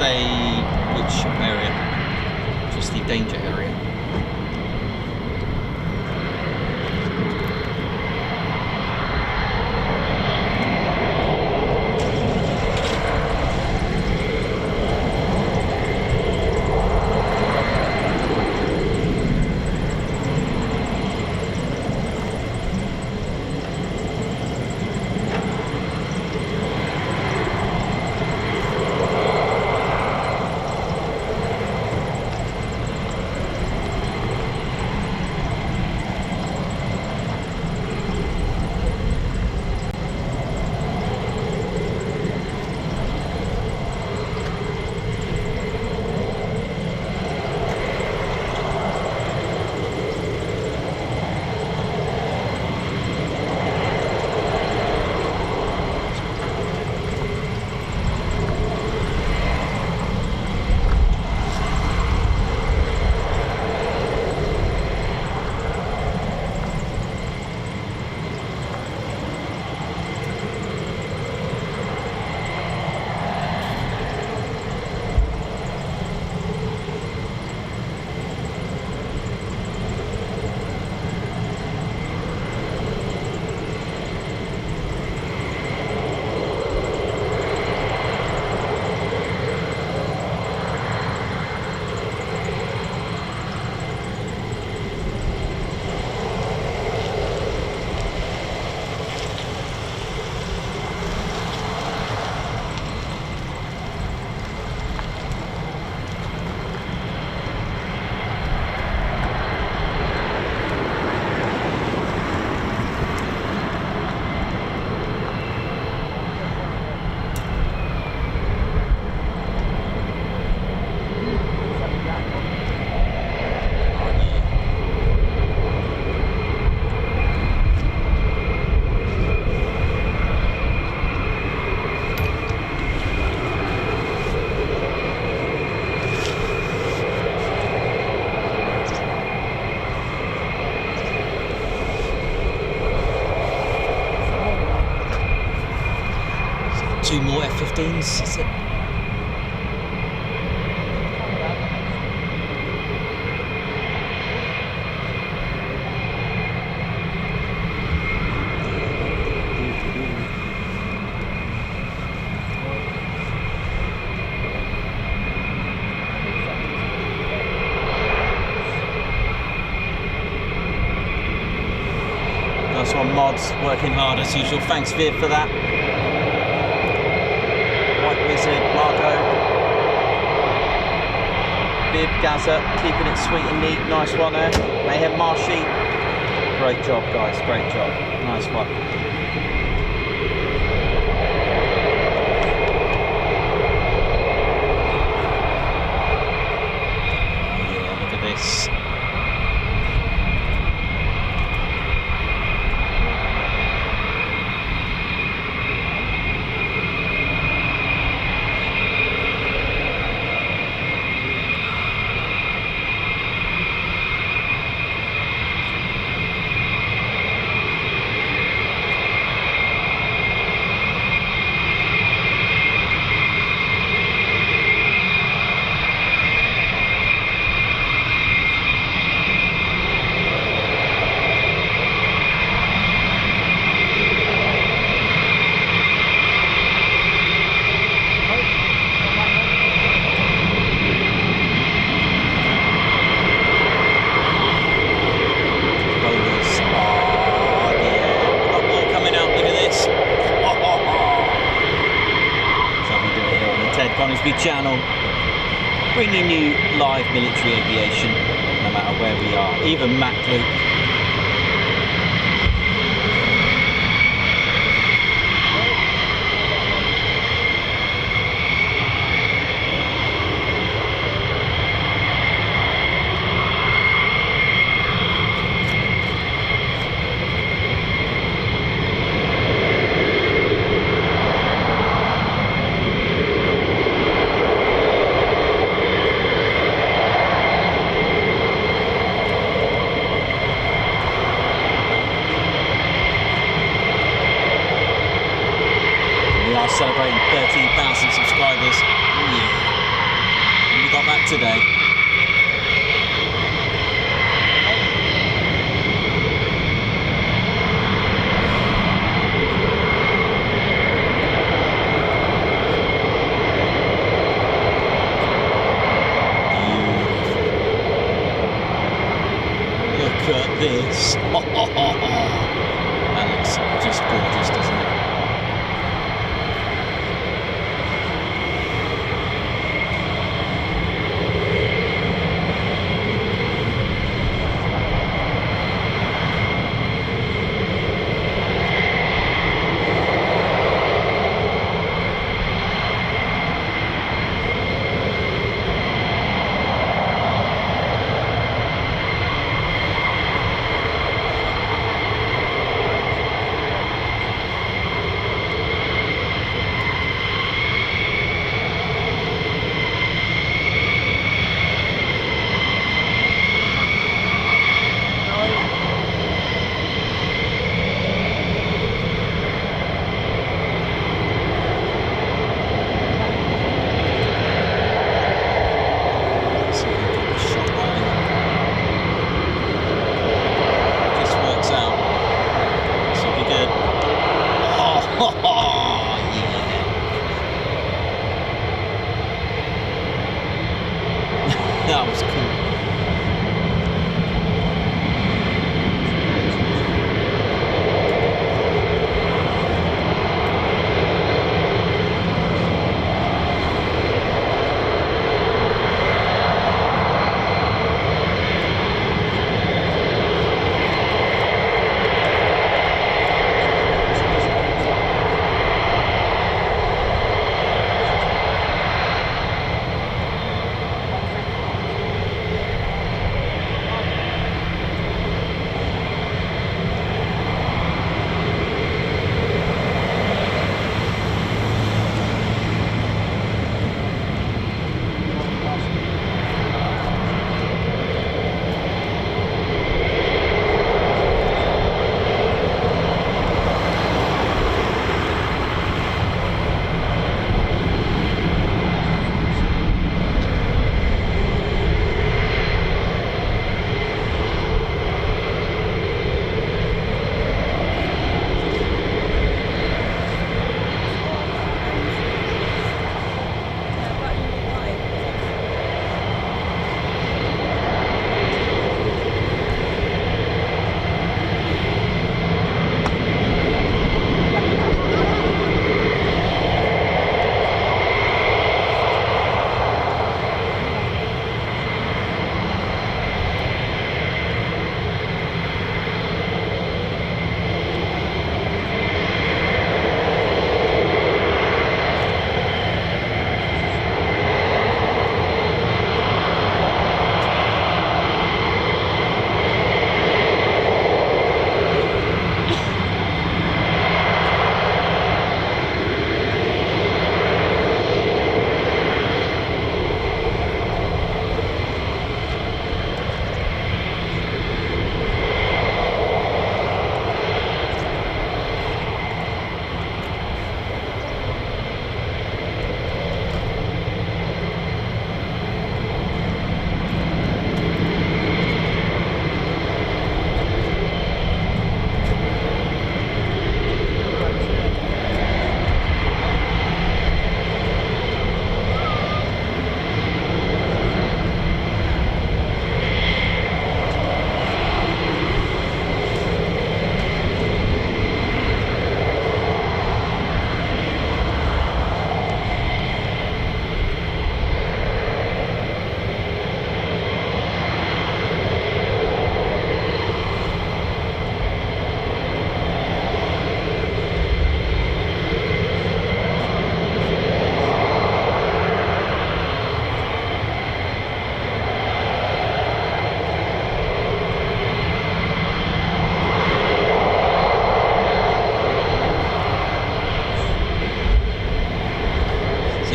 say which area? Just the danger area. Two more F-15s, is it? Nice one, Mods, working hard as usual. Thanks, Viv, for that. Wizard, Marco, Bib, Gaza, keeping it sweet and neat. Nice one there. Mayhem Marshy. Great job, guys. Great job. Nice one. Yeah, look at this. Coningsby channel, bringing you live military aviation no matter where we are, even Mac Luke. Celebrating 13,000 subscribers. Yeah. that today. Look at this. That looks just gorgeous, doesn't it? That was cool.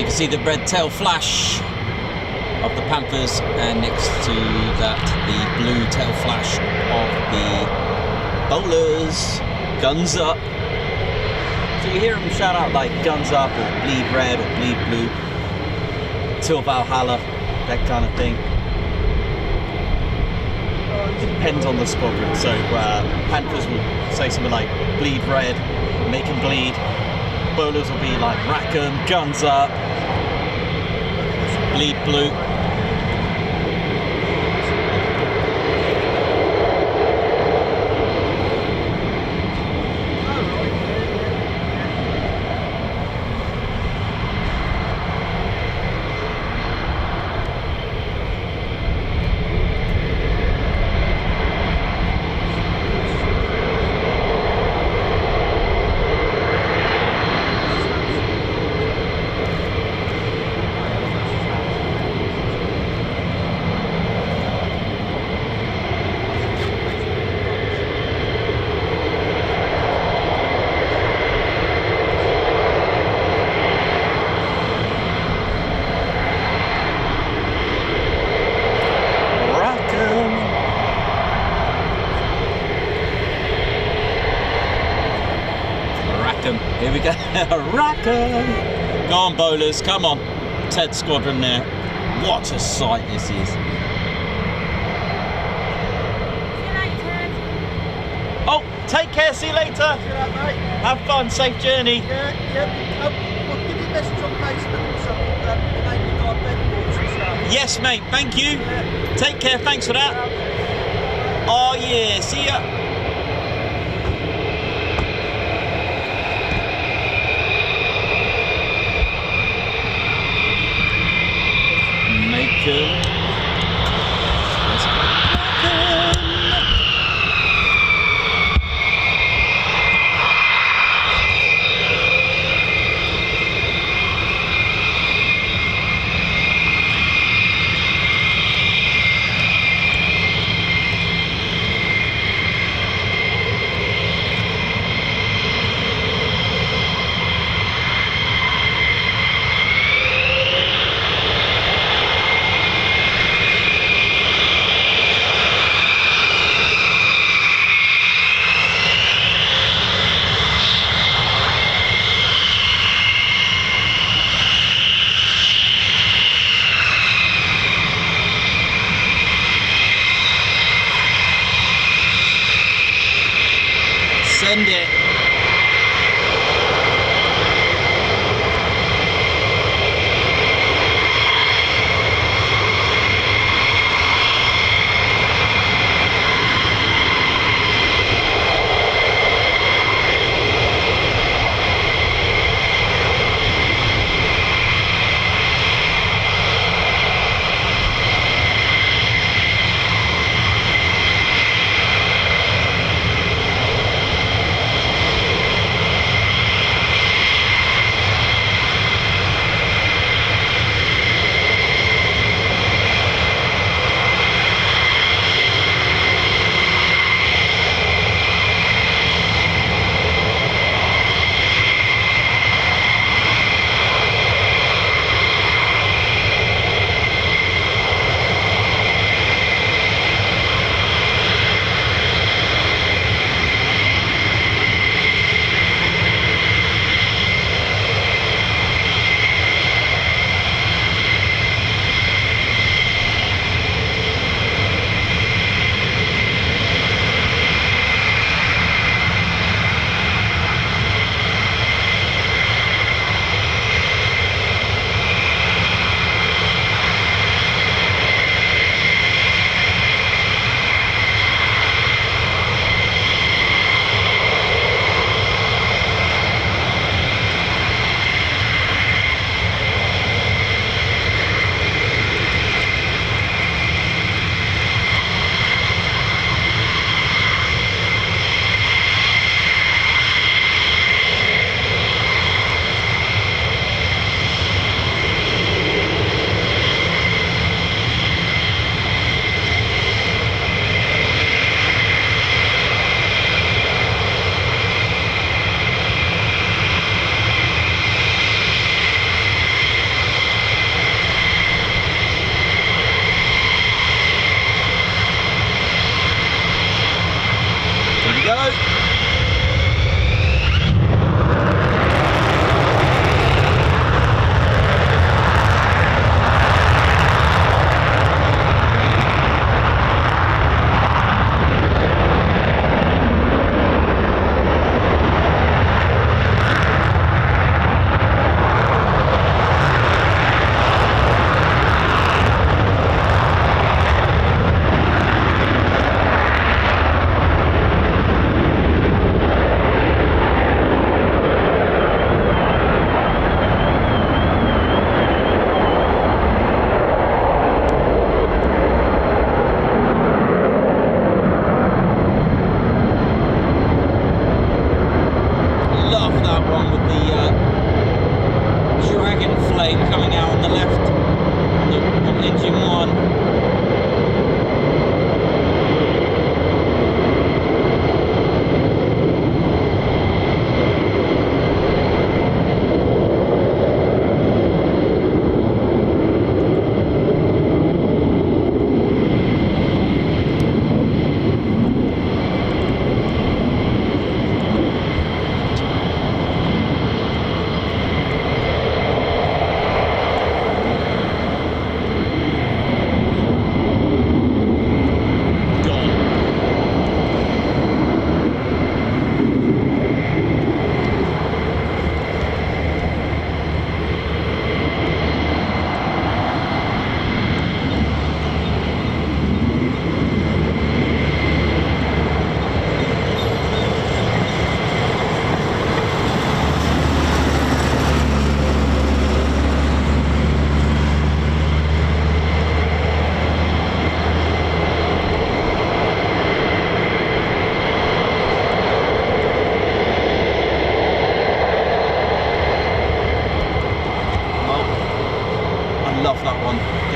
You can see the red tail flash of the Panthers, and next to that the blue tail flash of the bowlers. Guns up. So you hear them shout out like guns up or bleed red or bleed blue till Valhalla. that kind of thing. It depends on the squadron. So Panthers will say something like bleed red, make them bleed. Bowlers will be like rack 'em, guns up, bleed blue. Here we go, Racker! Go on, bowlers, come on. Ted squadron there. What a sight this is. See you later. Oh, take care, see you later. See you later, mate. Have fun, safe journey. Yeah. I'll give you a message on Facebook and something, the name of the guy, bedboards and stuff. Yes, mate, thank you. Yeah. Take care, thanks for that. Oh yeah, see ya. Send it.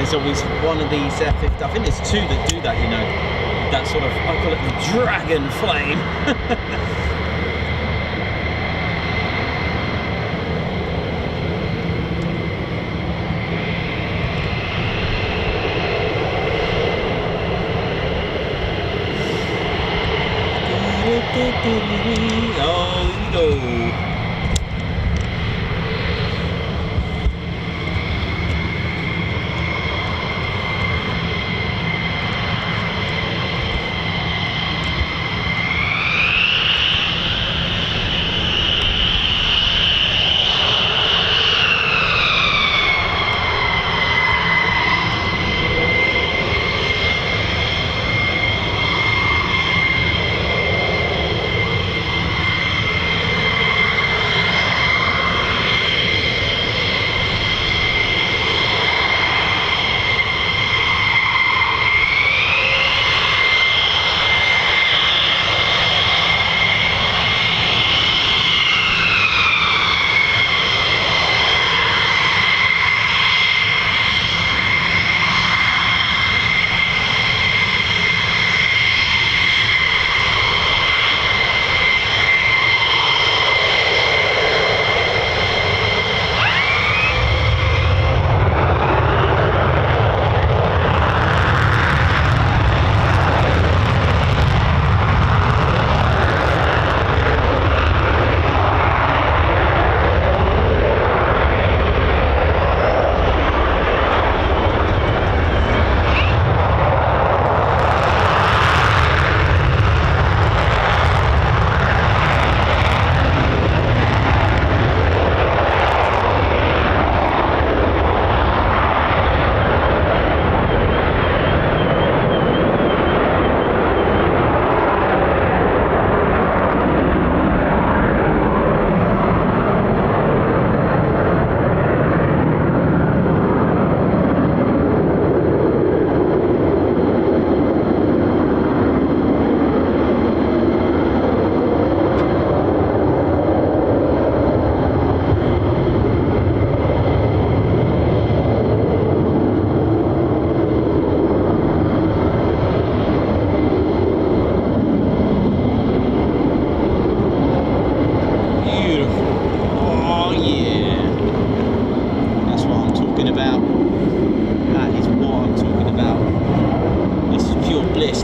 there's always one of these F-50, I think there's two that do that, you know, that sort of, I call it the dragon flame. Oh, here we go.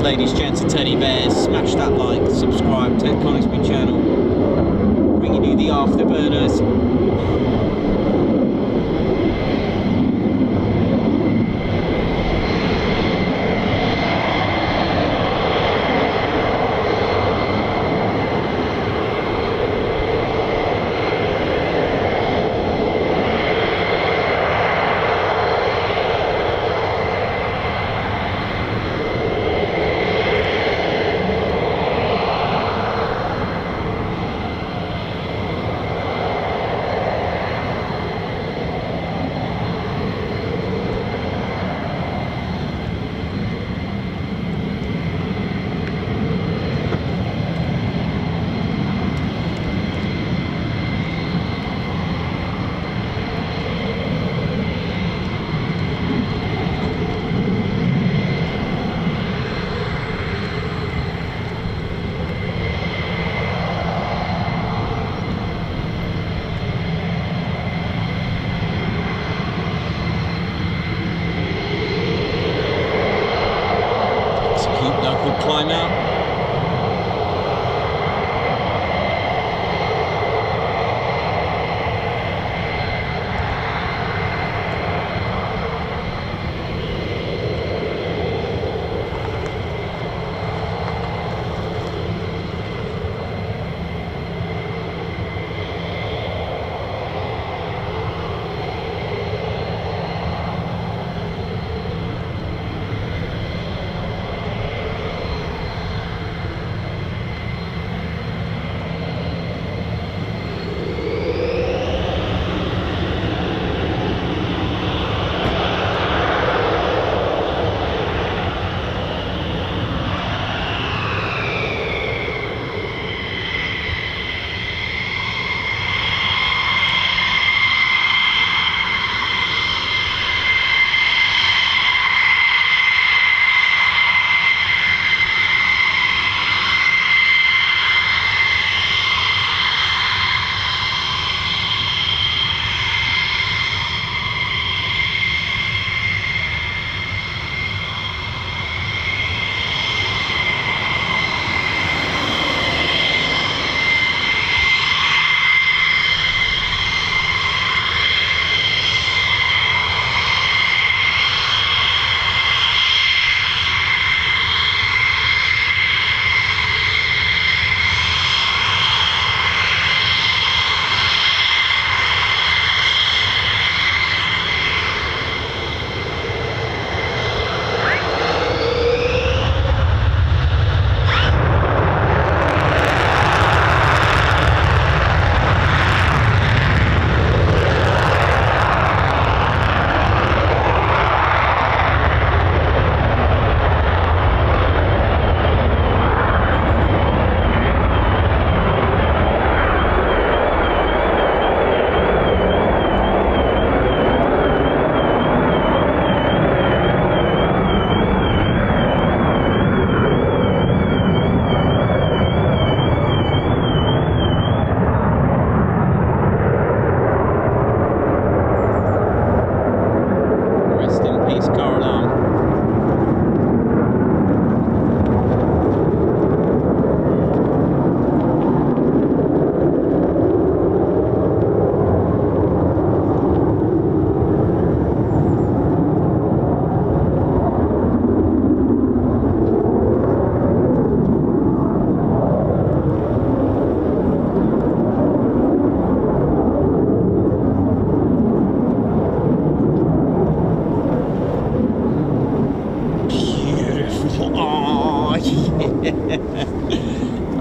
Ladies, gents and teddy bears, smash that like, subscribe, Ted Coningsby channel, bringing you the Afterburners.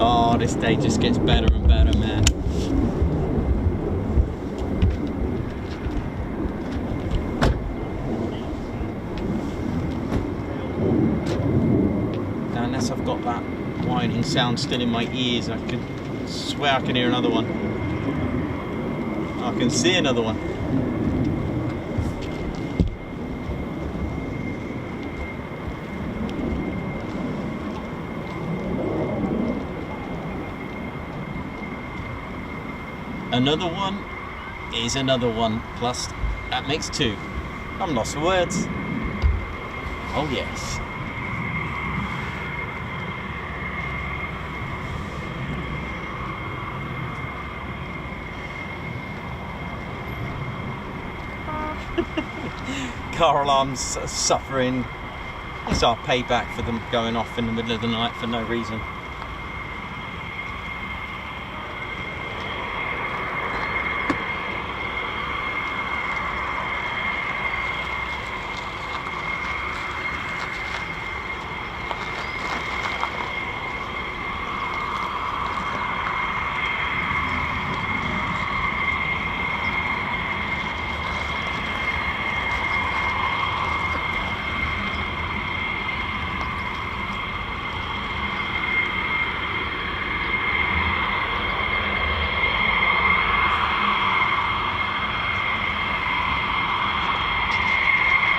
Oh, this day just gets better and better, man. Now, unless I've got that whining sound still in my ears, I could swear I can hear another one. I can see another one. Another one is another one, plus that makes two. I'm lost for words. Oh yes. Car alarms suffering. It's our payback for them going off in the middle of the night for no reason.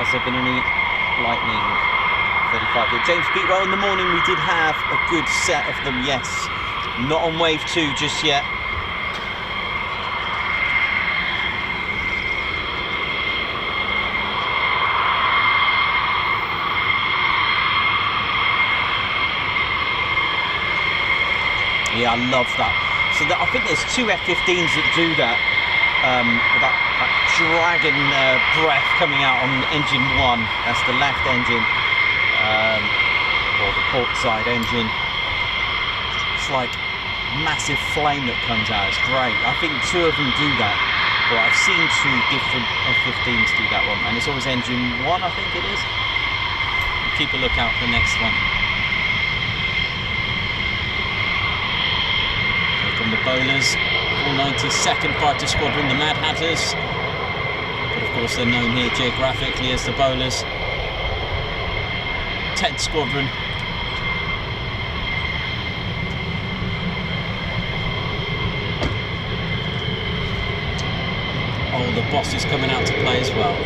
Has there been any Lightning 35A? James Beatwell, in the morning we did have a good set of them, yes. Not on wave 2 just yet. Yeah, I love that. So I think there's two F15s that do that. With that dragon breath coming out on engine 1. That's the left engine, or the port side engine. It's like massive flame that comes out. It's great. I think two of them do that. Well, I've seen two different F15s do that one, and it's always engine 1, I think it is. Keep a lookout for the next one. Here come the bowlers. 492nd Fighter Squadron, the Mad Hatters. But of course they're known here geographically as the bowlers. Ted Squadron. Oh, the boss is coming out to play as well.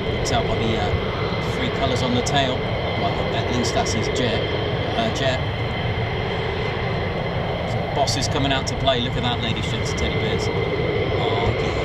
You can tell by the three colours on the tail. Well, at least that's his jet. Boss is coming out to play. Look at that, ladies, gents, teddy bears. Oh, yeah.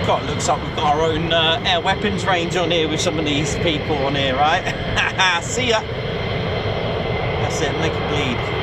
God, looks like we've got our own air weapons range on here with some of these people on here, right? See ya! That's it, make it bleed.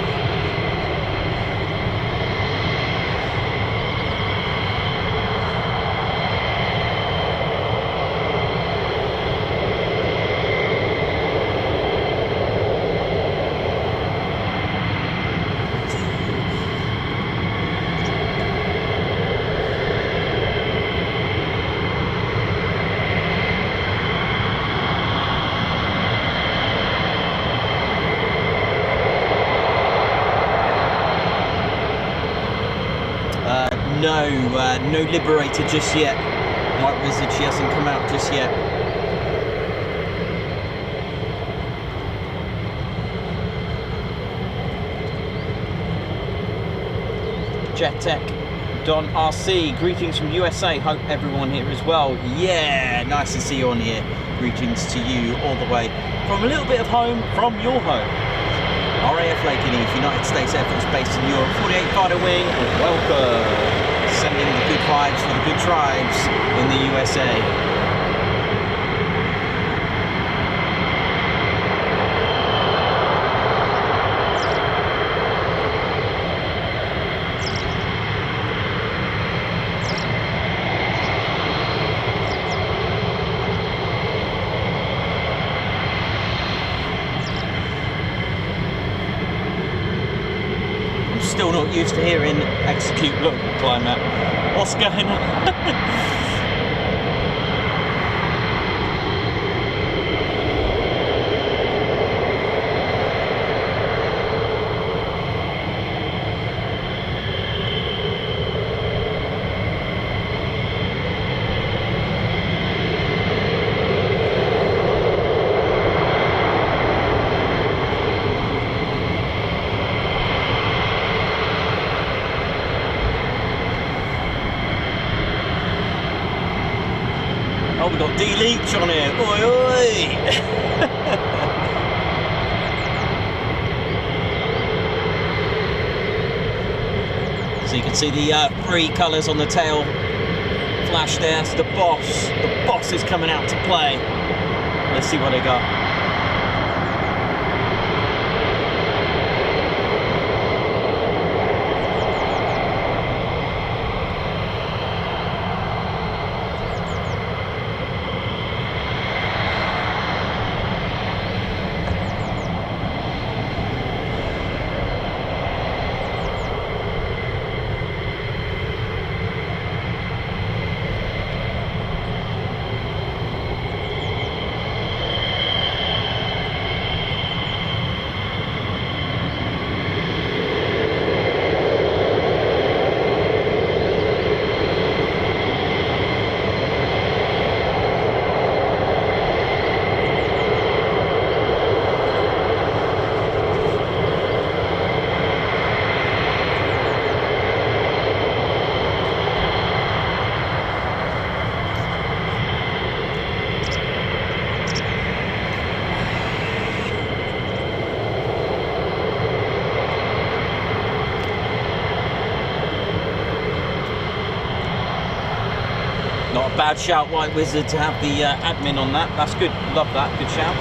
No Liberator just yet. White Wizard, she hasn't come out just yet. Jet Tech, Don RC, greetings from USA. Hope everyone here as well. Yeah, nice to see you on here. greetings to you all the way from a little bit of home from your home. RAF Lakenheath, United States Air Force based in Europe, 48 Fighter Wing, welcome. Sending the good vibes for the good tribes in the USA. Still not used to hearing execute look climate. What's going on? Oh, we've got D-Leech on here, oi oi! So you can see the three colours on the tail flash there. That's the boss. The boss is coming out to play. Let's see what they got. Not a bad shout, White Wizard, to have the admin on that. That's good. Love that. Good shout.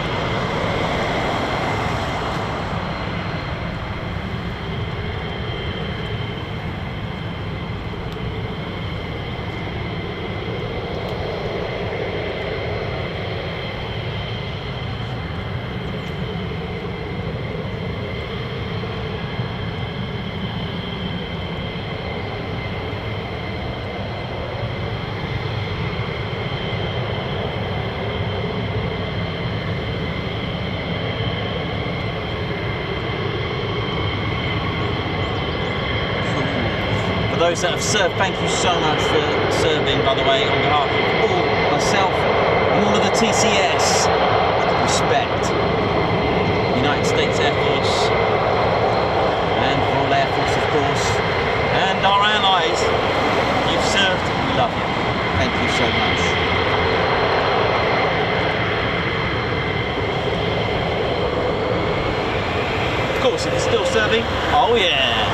For those that have served, thank you so much for serving, by the way, on behalf of all, myself and all of the TCS. Respect. United States Air Force and Royal Air Force, of course, and our allies. You've served, we love you. Thank you so much. Of course, if you're still serving, oh yeah.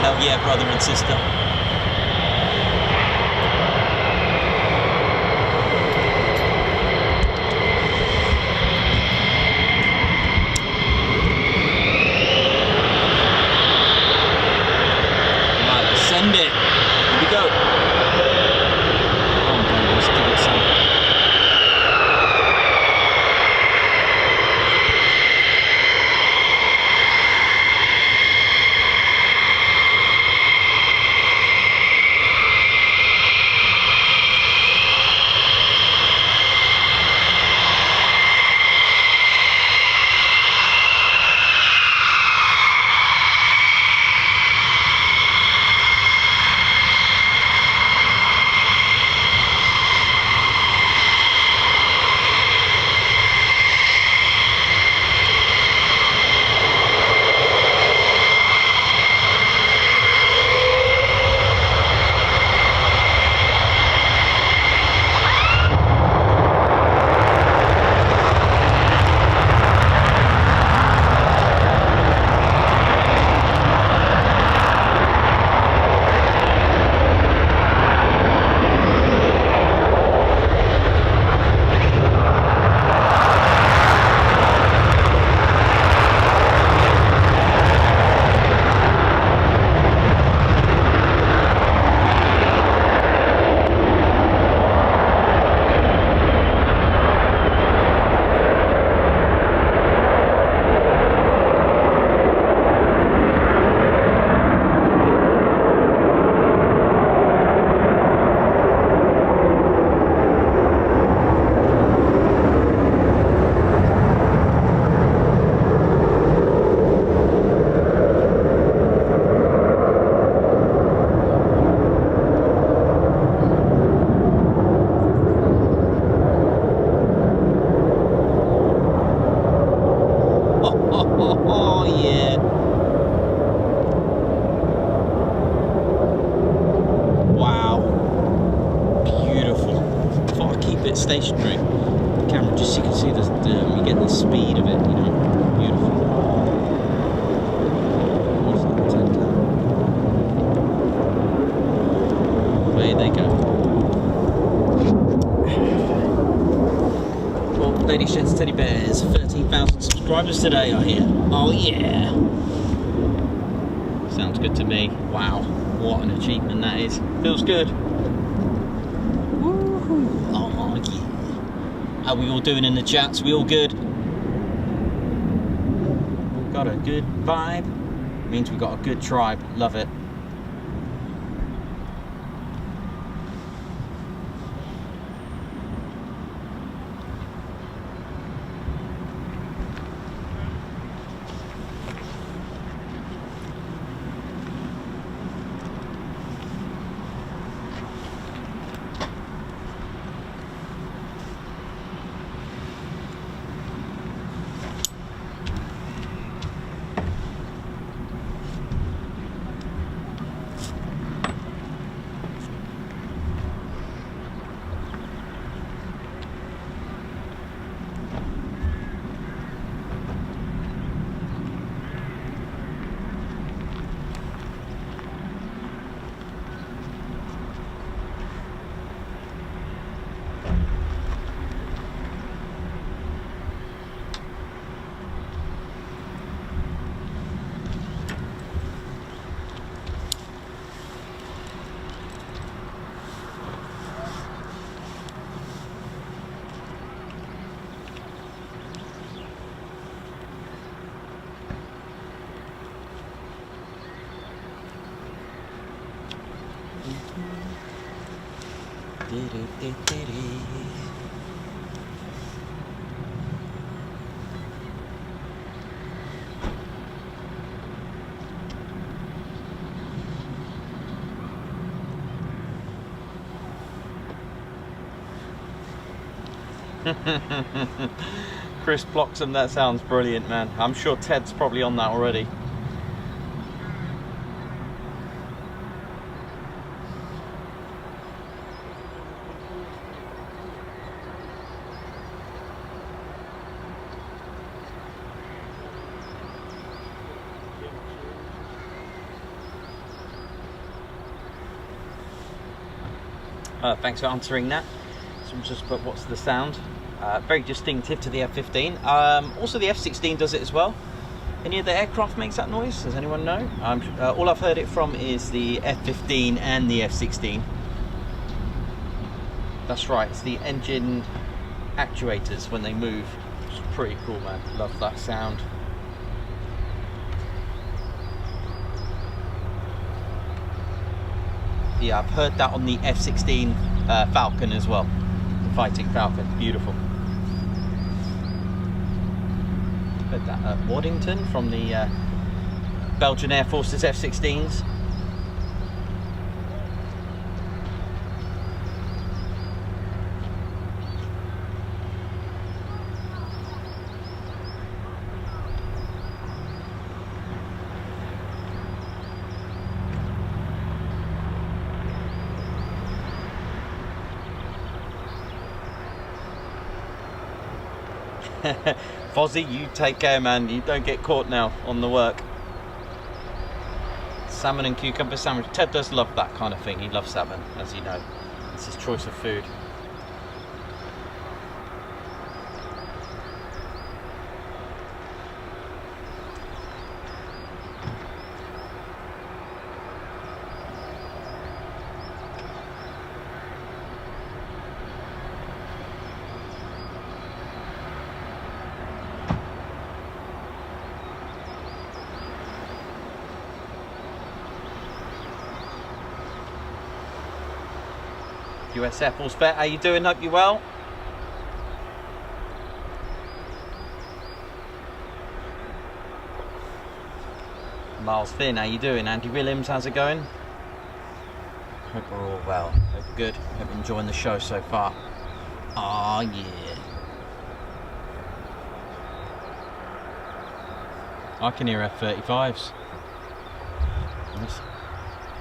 Hell yeah, brother and sister. Right, send it. Here we go. Come on, baby, let's give it some. stationary. The camera, just so you can see you get the speed of it, you know. Beautiful. What's that, 10 down? Away they go. Well, ladies, gents, teddy bears, 13,000 subscribers today, I hear. Oh yeah. Sounds good to me. Wow, what an achievement that is. Feels good. Woo-hoo. Oh yeah. How are we all doing in the chats? We all good? We've got a good vibe. Means we've got a good tribe. Love it. Chris Bloxham, that sounds brilliant, man. I'm sure Ted's probably on that already. Thanks for answering that. So we'll just put what's the sound. Very distinctive to the F-15. Also the F-16 does it as well. Any other aircraft makes that noise? Does anyone know? All I've heard it from is the F-15 and the F-16. That's right, it's the engine actuators when they move. It's pretty cool, man. Love that sound. Yeah, I've heard that on the F-16 Falcon as well. The Fighting Falcon, beautiful. Heard that at Waddington from the Belgian Air Force's F-16s. Fozzie, you take care, man. You don't get caught now on the work. Salmon and cucumber sandwich. Ted does love that kind of thing. He loves salmon, as you know. It's his choice of food. US Air Force vet, how you doing? Hope you're well. Miles Finn, how you doing? Andy Williams, how's it going? Hope we're all well. Hope good. Hope you're enjoying the show so far. Ah, yeah. I can hear F-35s.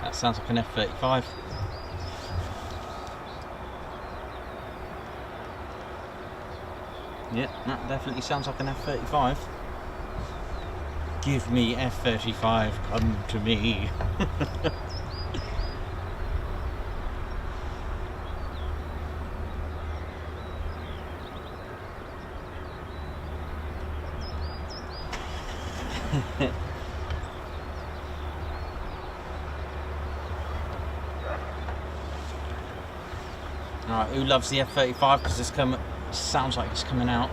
That sounds like an F-35. Yeah, that definitely sounds like an F-35. Give me F-35, come to me. Alright, who loves the F-35? Because this sounds like it's coming out.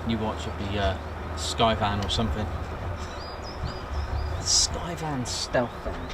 You watch it be Skyvan or something. Skyvan stealth van.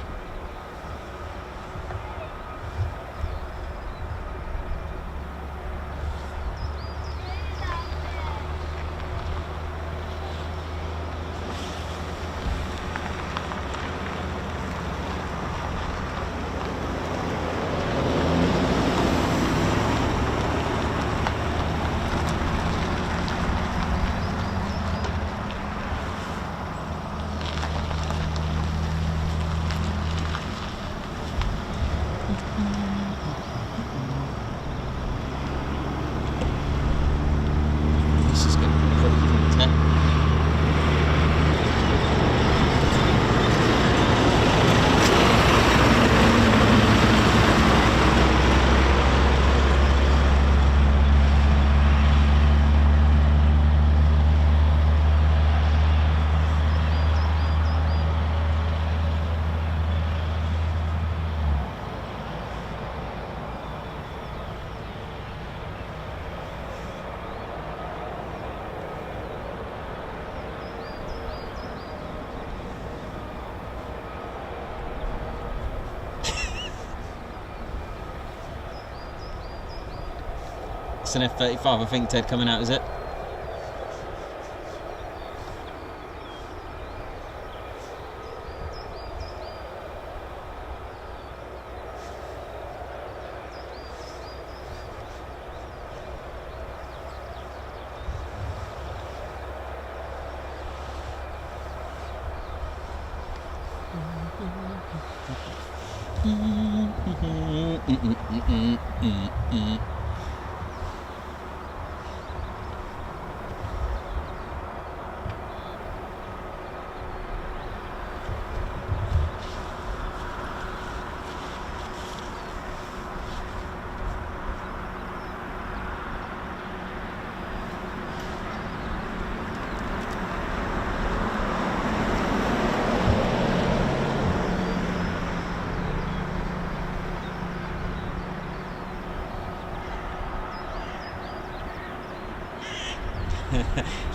It's an F-35, I think, Ted, coming out, is it?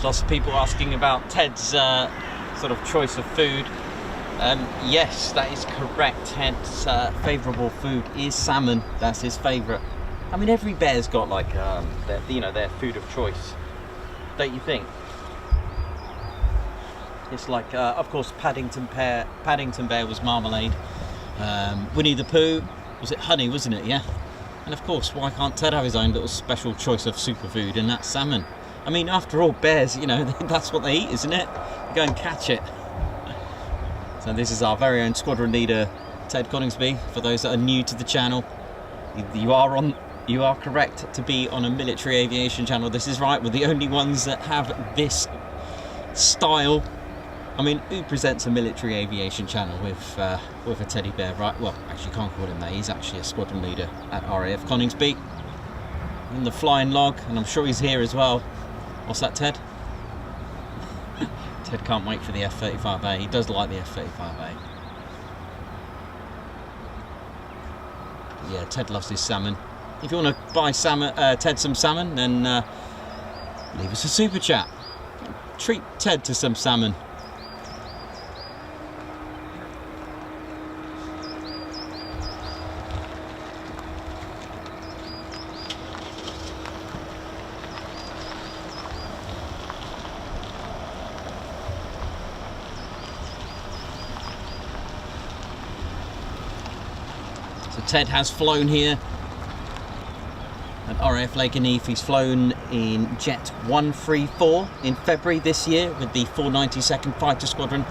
Lots of people asking about Ted's sort of choice of food. Yes, that is correct. Ted's favourable food is salmon. That's his favourite. I mean, every bear's got like their food of choice, don't you think? It's like, of course, Paddington Bear was marmalade. Winnie the Pooh, was it honey, wasn't it? Yeah. And of course, why can't Ted have his own little special choice of superfood, and that's salmon? I mean, after all, bears, you know, that's what they eat, isn't it? Go and catch it. So this is our very own squadron leader, Ted Coningsby. For those that are new to the channel, you are correct to be on a military aviation channel. This is right, we're the only ones that have this style. I mean, who presents a military aviation channel with a teddy bear, right? Well, actually, you can't call him that. He's actually a squadron leader at RAF Coningsby in the flying log, and I'm sure he's here as well. What's that, Ted? Ted can't wait for the F35A. He does like the F35A. Yeah, Ted loves his salmon. If you want to buy Ted some salmon, then leave us a super chat. Treat Ted to some salmon. Ted has flown here at RAF Lakenheath. He's flown in Jet 134 in February this year with the 492nd Fighter Squadron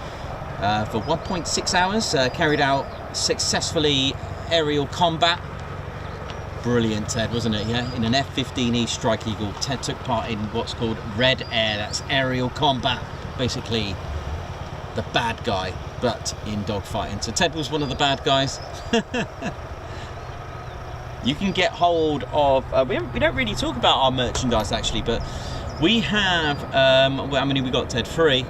for 1.6 hours, carried out successfully aerial combat. Brilliant, Ted, wasn't it? Yeah, in an F15E Strike Eagle, Ted took part in what's called Red Air. That's aerial combat, basically the bad guy, but in dogfighting. So Ted was one of the bad guys. You can get hold of. We don't really talk about our merchandise actually, but we have. How many we got, Ted? Three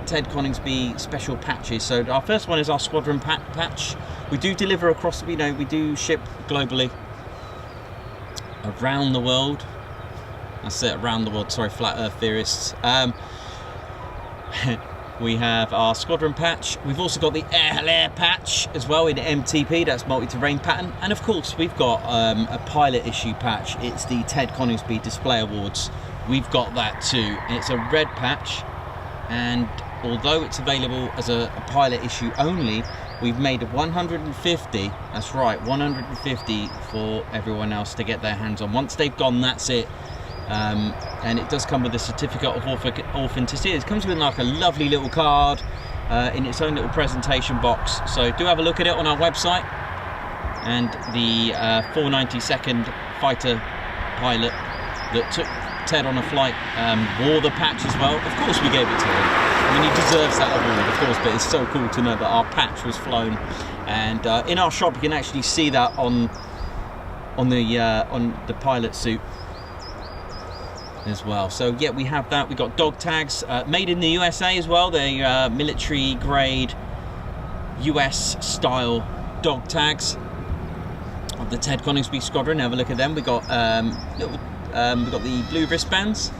Ted Coningsby special patches. So our first one is our squadron patch. We do deliver across, we do ship globally, around the world. That's it, around the world. Sorry, flat earth theorists. We have our squadron patch. We've also got the Air patch as well in MTP. That's multi-terrain pattern. And of course, we've got a pilot issue patch. It's the Ted Coningsby Display Awards. We've got that too. It's a red patch. And although it's available as a pilot issue only, we've made 150, that's right, 150 for everyone else to get their hands on. Once they've gone, that's it. And it does come with a certificate of authenticity. It comes with like a lovely little card in its own little presentation box. So do have a look at it on our website. And the 492nd fighter pilot that took Ted on a flight wore the patch as well. Of course we gave it to him. I mean, he deserves that award, of course, but it's so cool to know that our patch was flown. And in our shop you can actually see that on the pilot suit as well. So yeah, we have that. We got dog tags made in the USA as well. They're military grade US style dog tags of the Ted Coningsby Squadron. Have a look at them. We got we've got the blue wristbands,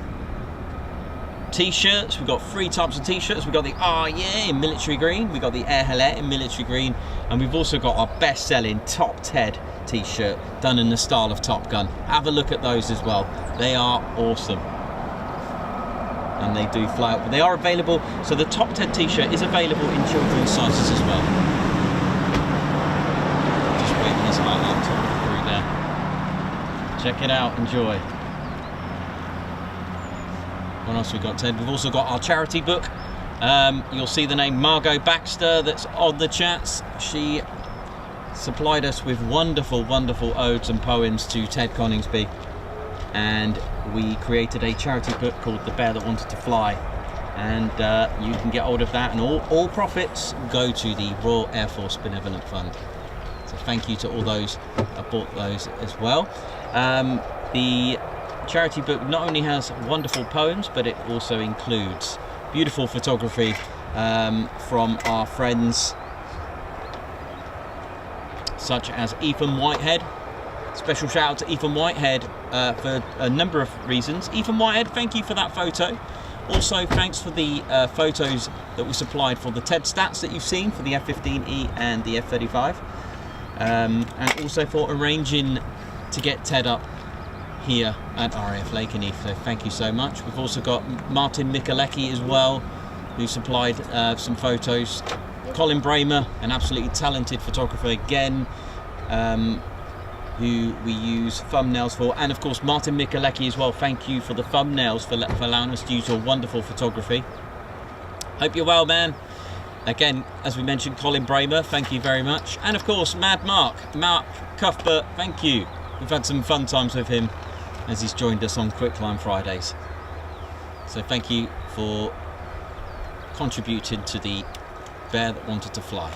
t-shirts. We've got 3 types of t-shirts. We've got the yeah in military green, we've got the Air in military green, and we've also got our best-selling Top Ted t-shirt done in the style of Top Gun. Have a look at those as well. They are awesome, and they do fly up. They are available, so the Top Ted t-shirt is available in children's sizes as well. Just waiting this light up through there. Check it out, enjoy. What else we got, Ted? We've also got our charity book. You'll see the name Margot Baxter that's on the chats. She supplied us with wonderful, wonderful odes and poems to Ted Coningsby, and we created a charity book called The Bear That Wanted to Fly, and you can get hold of that, and all profits go to the Royal Air Force Benevolent Fund. So thank you to all those that bought those as well. The charity book not only has wonderful poems, but it also includes beautiful photography from our friends such as Ethan Whitehead. Special shout out to Ethan Whitehead for a number of reasons. Ethan Whitehead, thank you for that photo. Also thanks for the photos that were supplied for the Ted stats that you've seen for the F15E and the F35, and also for arranging to get Ted up here at RAF Lakenheath. So thank you so much. We've also got Martin Mikalecki as well, who supplied some photos. Colin Bramer, an absolutely talented photographer again, who we use thumbnails for, and of course Martin Mikalecki as well. Thank you for the thumbnails, for allowing us to use your wonderful photography. Hope you're well, man. Again, as we mentioned, Colin Bramer, thank you very much. And of course Mad Mark Cuthbert, thank you. We've had some fun times with him as he's joined us on Quicklime Fridays. So thank you for contributing to the Bear That Wanted to Fly.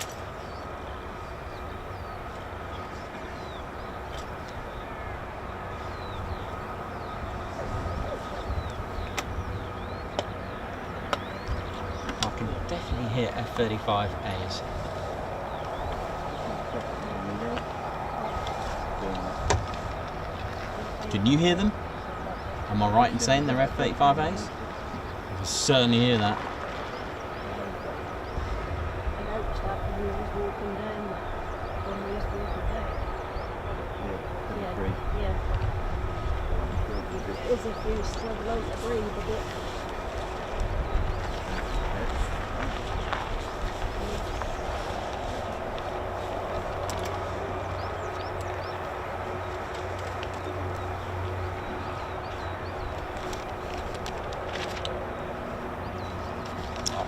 I can definitely hear F35As. Can you hear them? Am I right in saying they're F35As? I can certainly hear that. As if we struggle out to breathe a bit.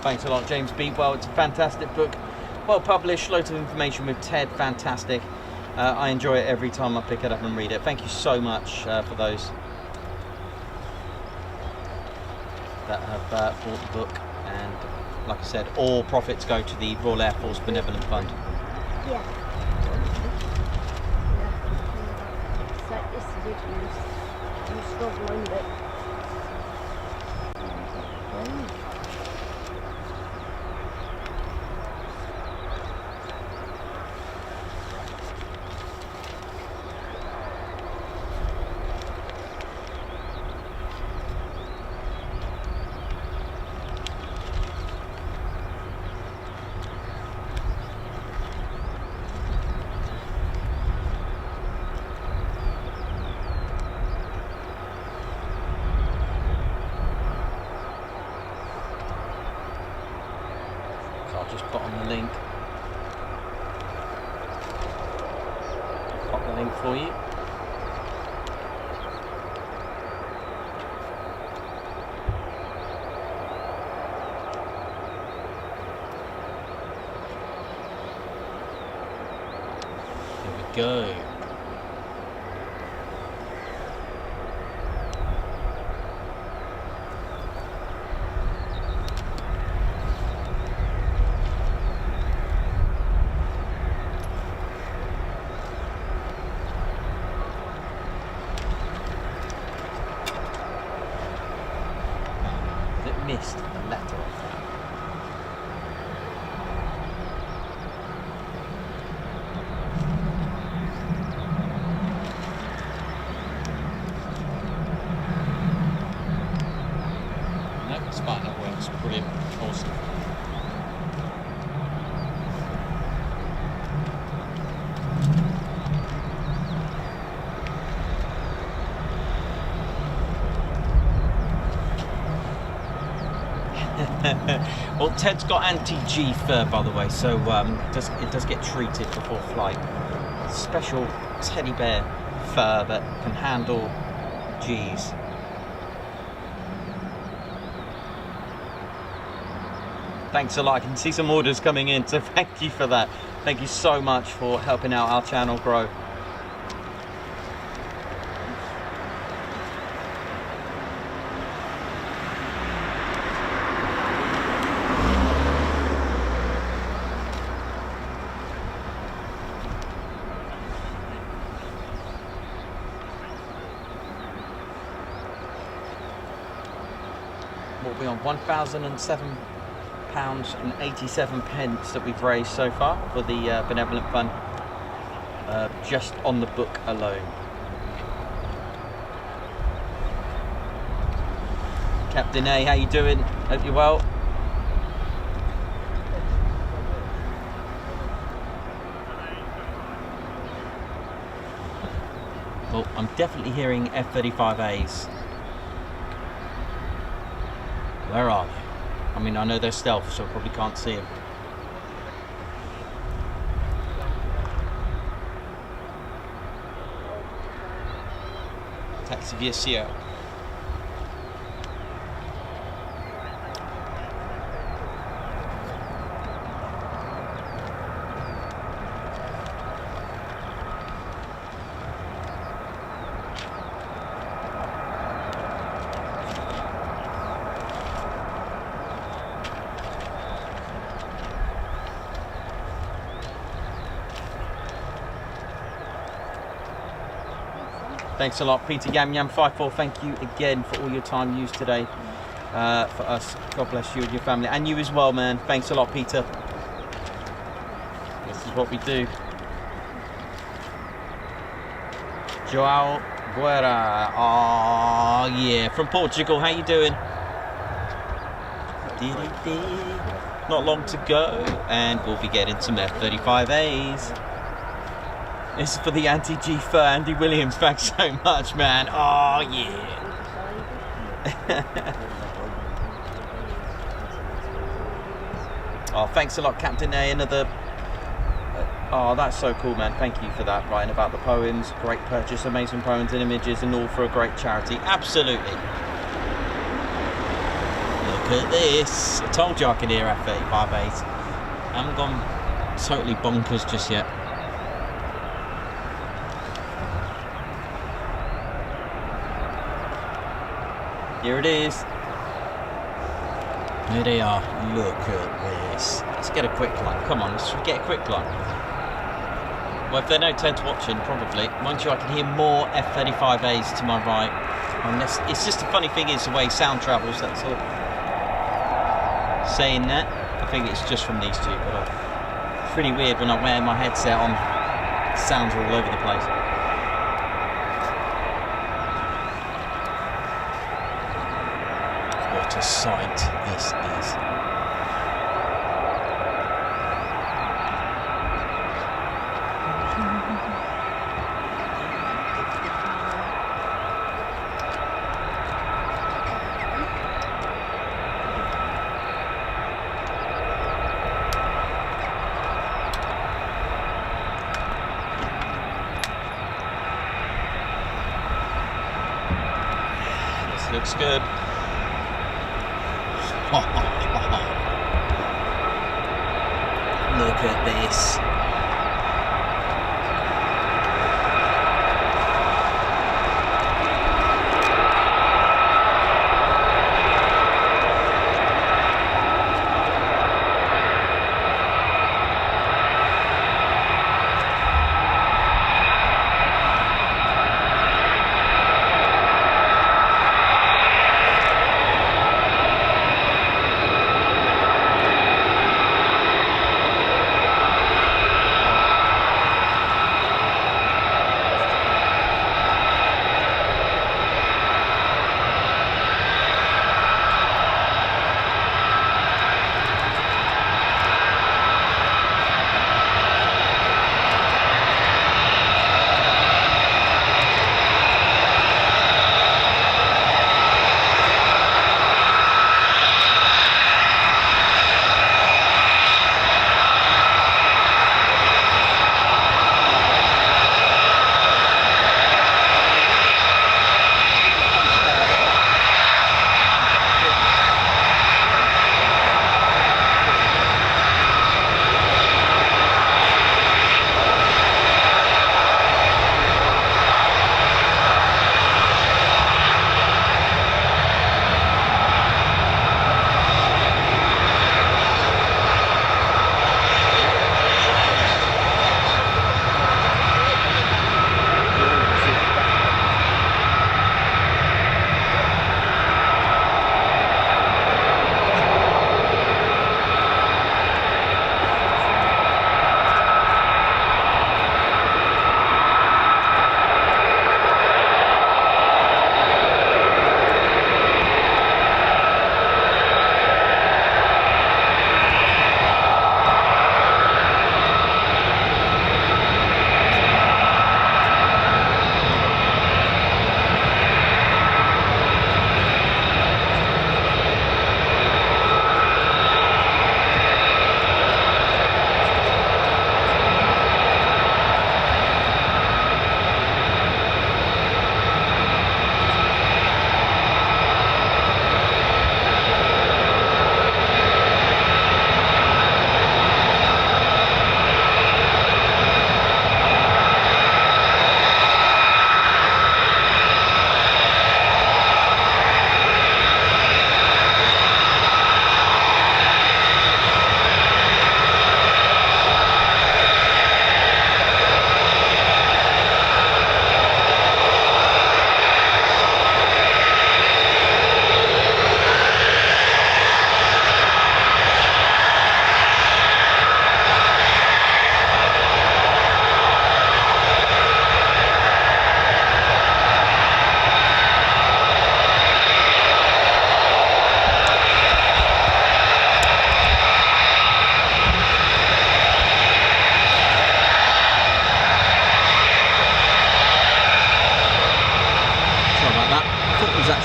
Thanks a lot, James B. Well, it's a fantastic book. Well published, loads of information with Ted, fantastic. I enjoy it every time I pick it up and read it. Thank you so much for those that have bought the book. And like I said, all profits go to the Royal Air Force Benevolent Fund. Yeah. So it's ridiculous. You struggle with it. Just put on the link. Pop the link for you. There we go. Missed the letter off that. No, it's fine, that works. Brilliant. Awesome. Well, Ted's got anti-G fur, by the way, so it does get treated before flight. Special teddy bear fur that can handle G's. Thanks a lot. I can see some orders coming in, so thank you for that. Thank you so much for helping out our channel grow. What are we on? £1,007.87 that we've raised so far for the Benevolent Fund, just on the book alone. Captain A, how you doing? Hope you're well. Well, I'm definitely hearing F35As. Where are they? I mean, I know they're stealth, so I probably can't see them. Taxi via CO. Thanks a lot, Peter Yam Yam 54. Thank you again for all your time used today for us. God bless you and your family, and you as well, man. Thanks a lot, Peter. This is what we do. Joao Guerra, oh yeah, from Portugal. How you doing? Not long to go, and we'll be getting some F35As. This is for the anti-G fur, Andy Williams. Thanks so much, man. Oh, yeah. Oh, thanks a lot, Captain A. Another... oh, that's so cool, man. Thank you for that. Writing about the poems. Great purchase. Amazing poems and images, and all for a great charity. Absolutely. Look at this. I told you I could hear F35As. I haven't gone totally bonkers just yet. Here it is. Here they are. Look at this. Let's get a quick line. Come on, let's get a quick line. Well, if they know Ted's watching, probably. Mind you, I can hear more F35As to my right. Unless, it's just the funny thing is the way sound travels, that's all. Saying that, I think it's just from these two, but it's really weird when I wear my headset on. Sounds are all over the place. What a sight this is. Looks good. Look at this.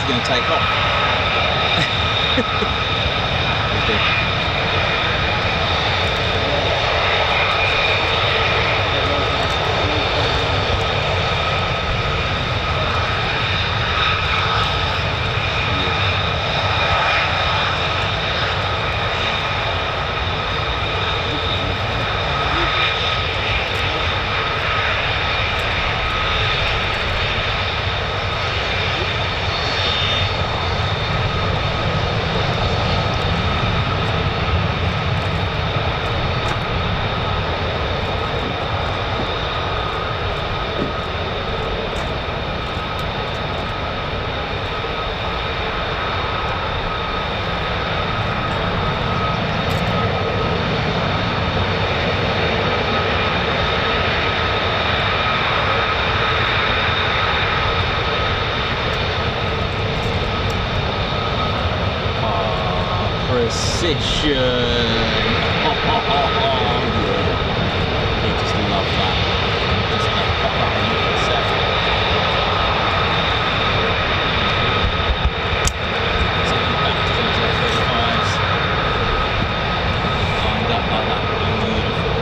going to take off. position. Yeah. They just love that. Just gonna pop up and look at Usaf. Taking back to the 35s. Lined up like that. Beautiful.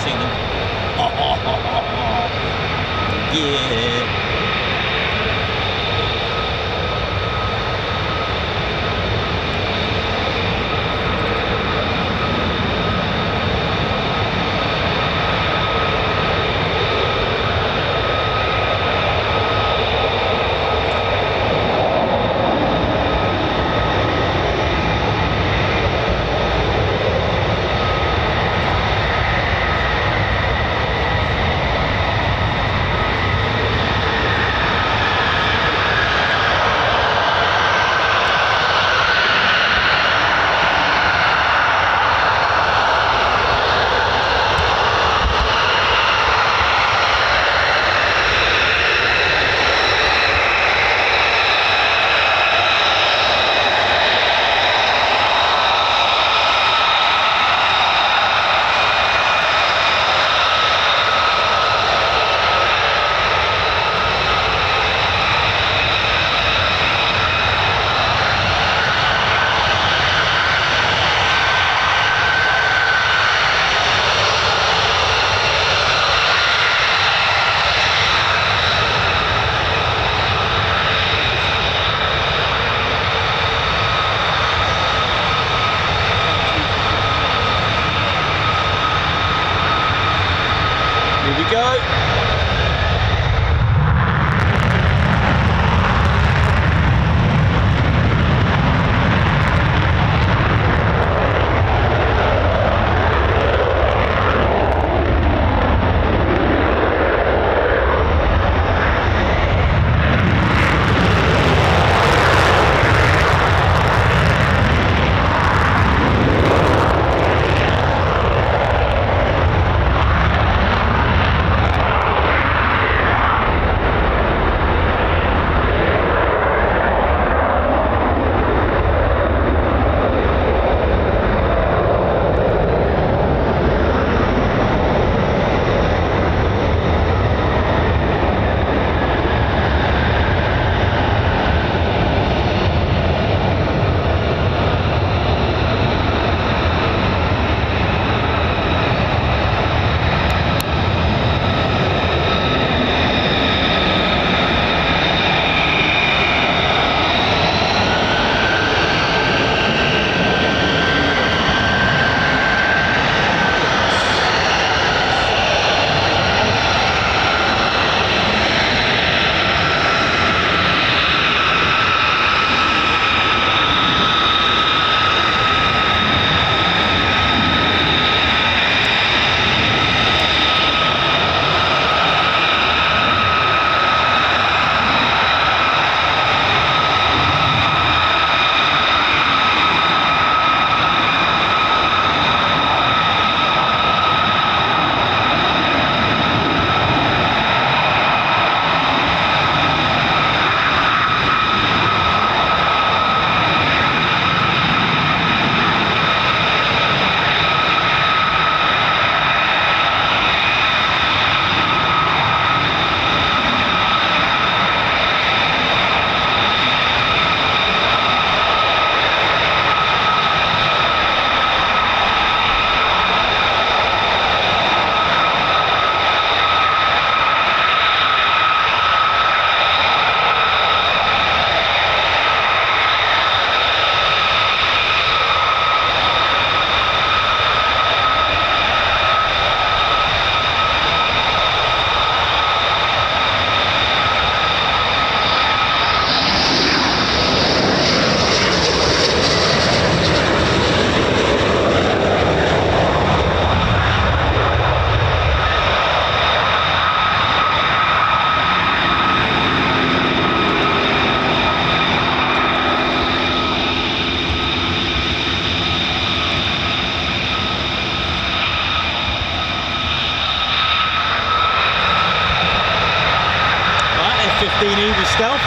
see them. Yeah. F15E with stealth.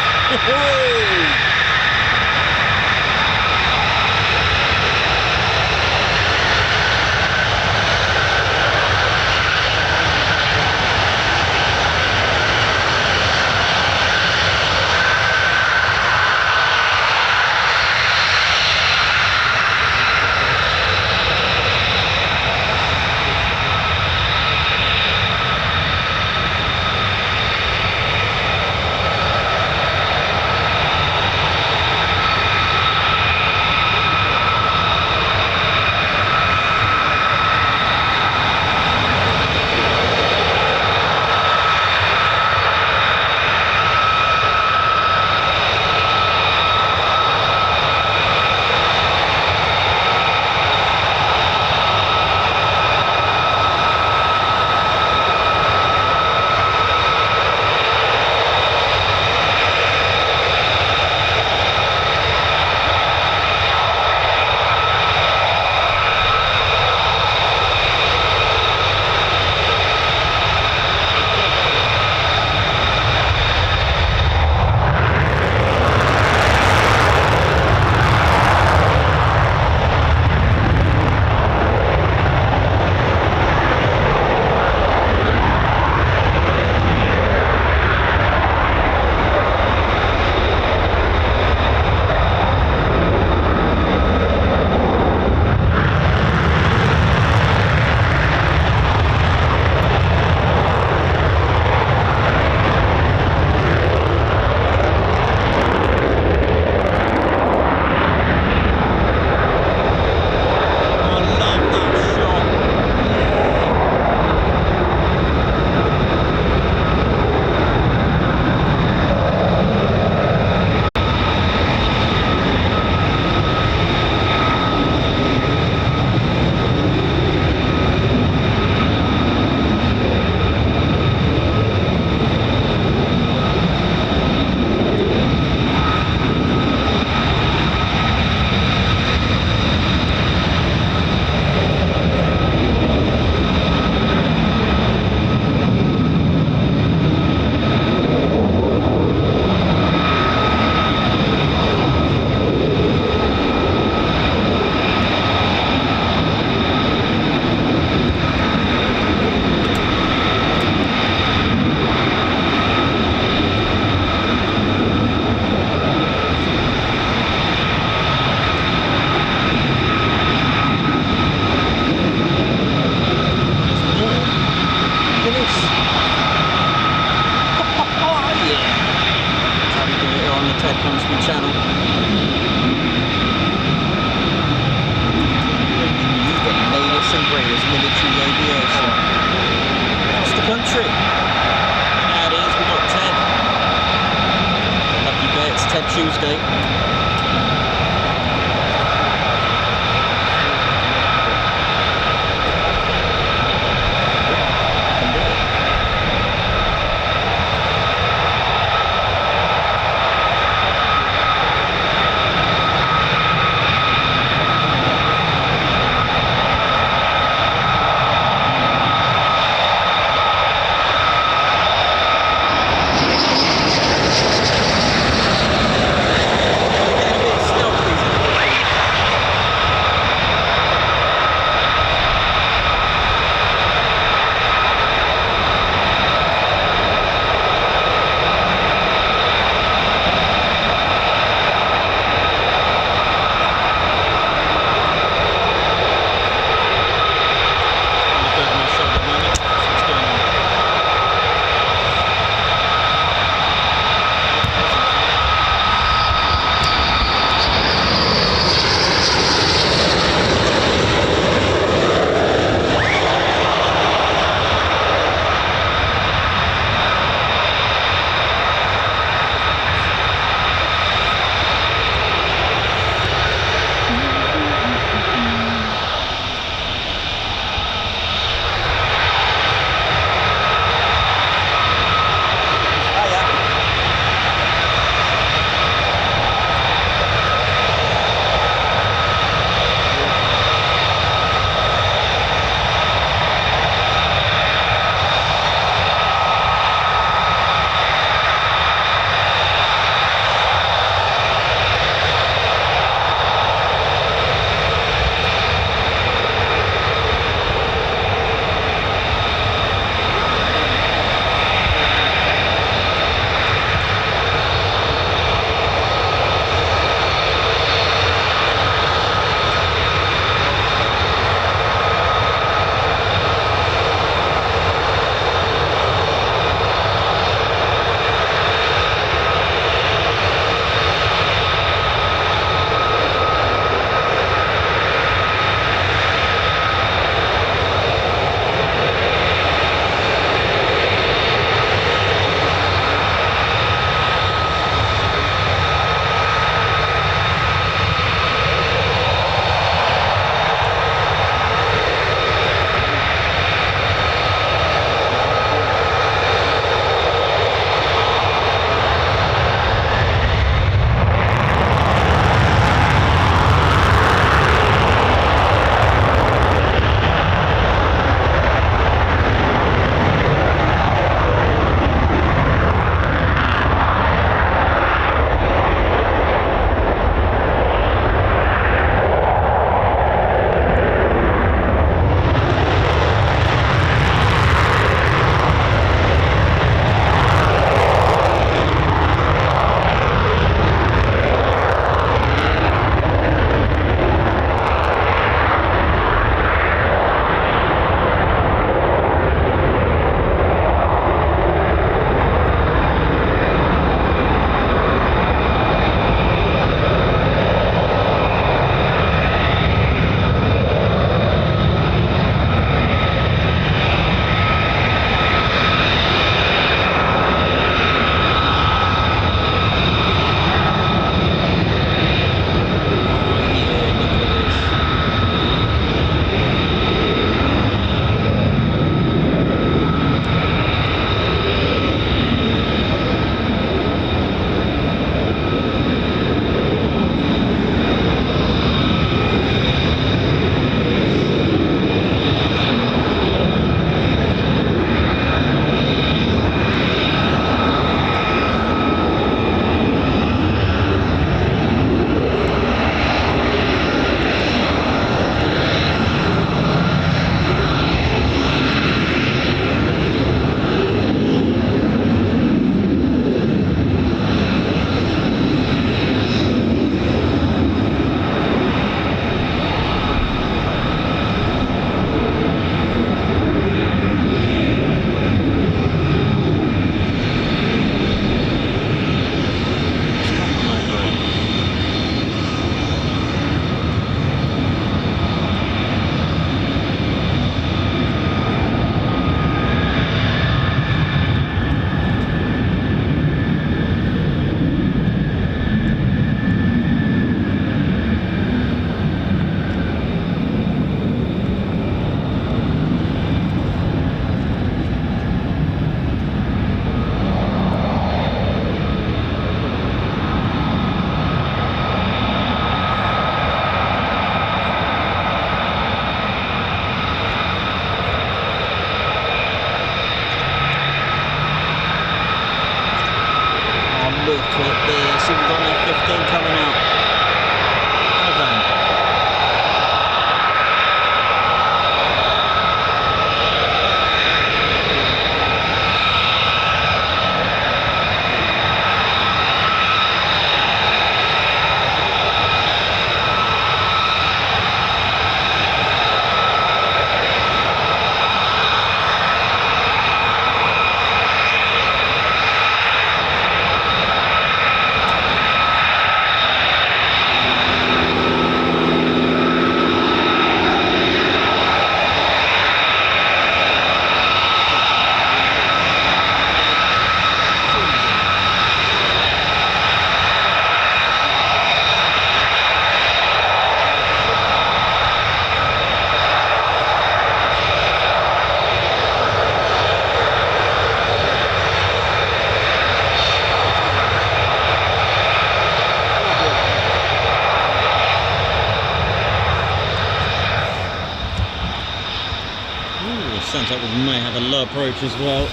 Sounds like we may have a low approach as well.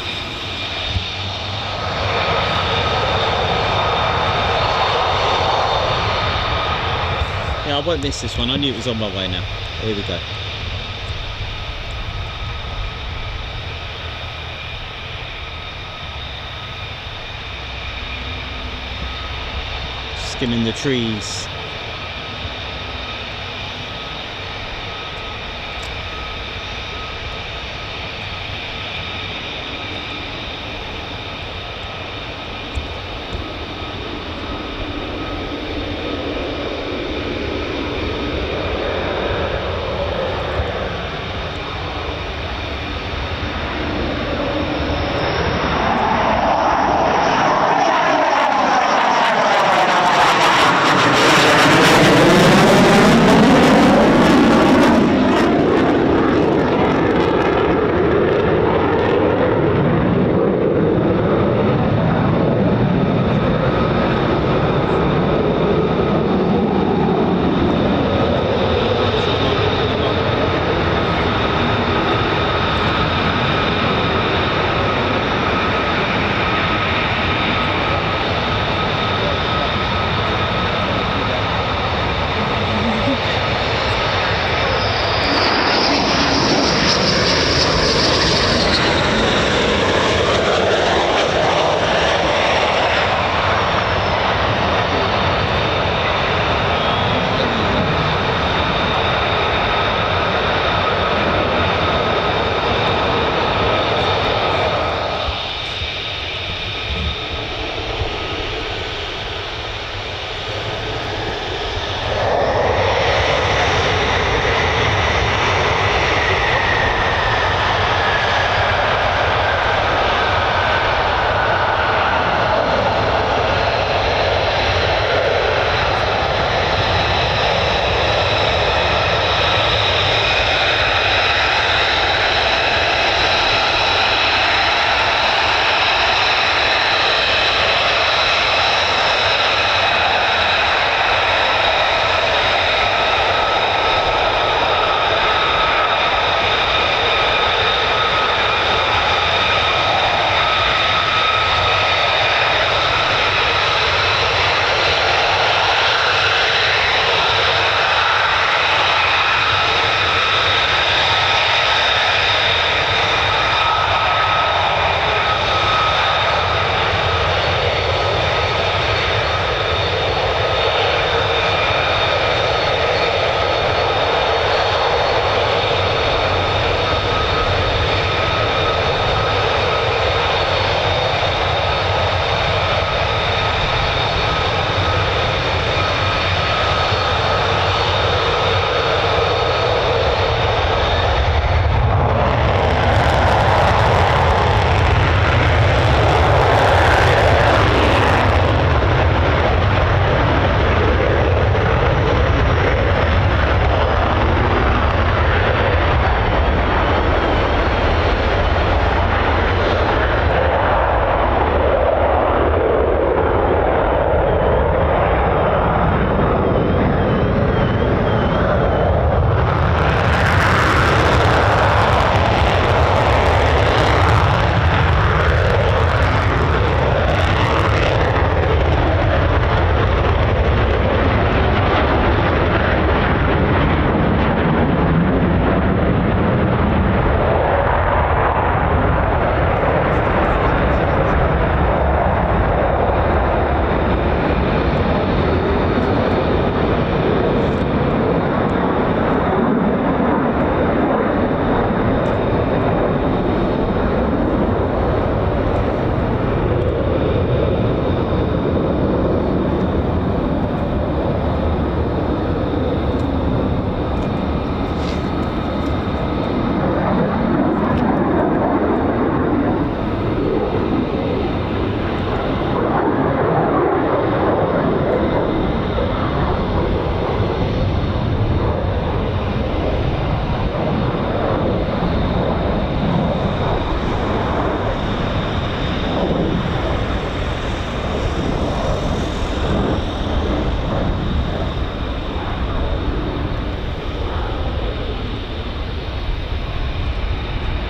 Yeah, I won't miss this one. I knew it was on my way now. Here we go. Skimming the trees.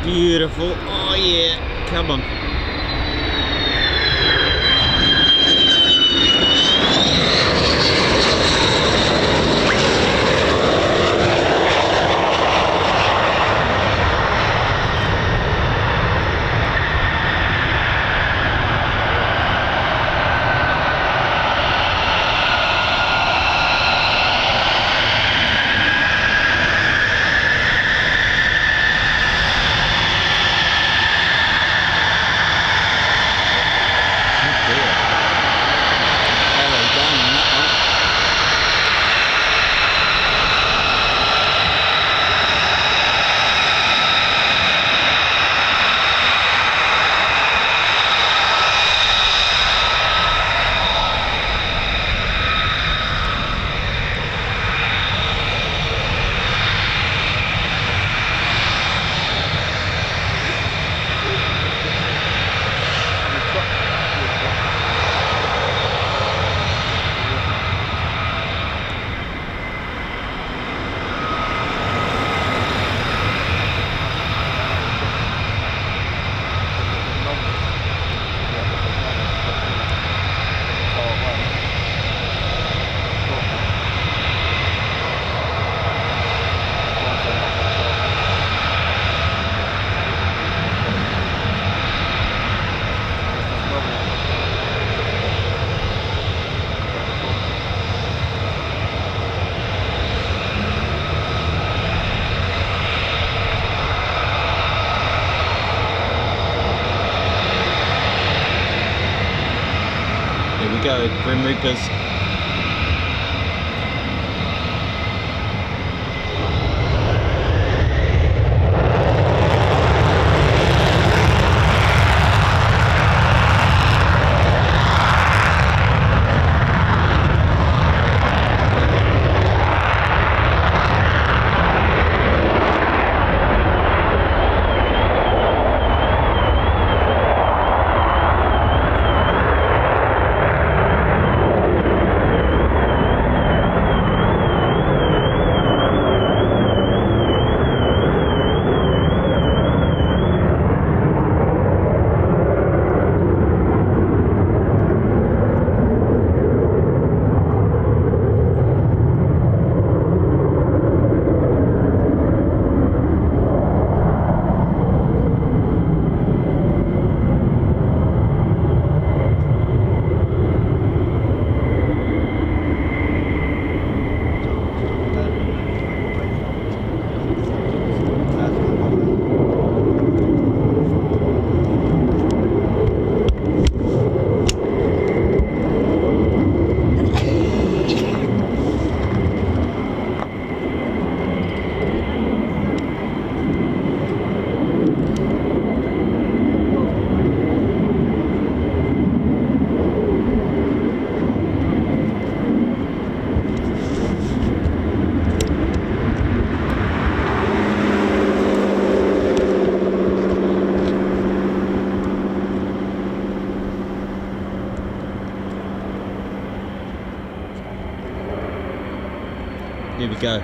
Beautiful. Oh yeah, come on. Go, Grim Reapers. Here we go.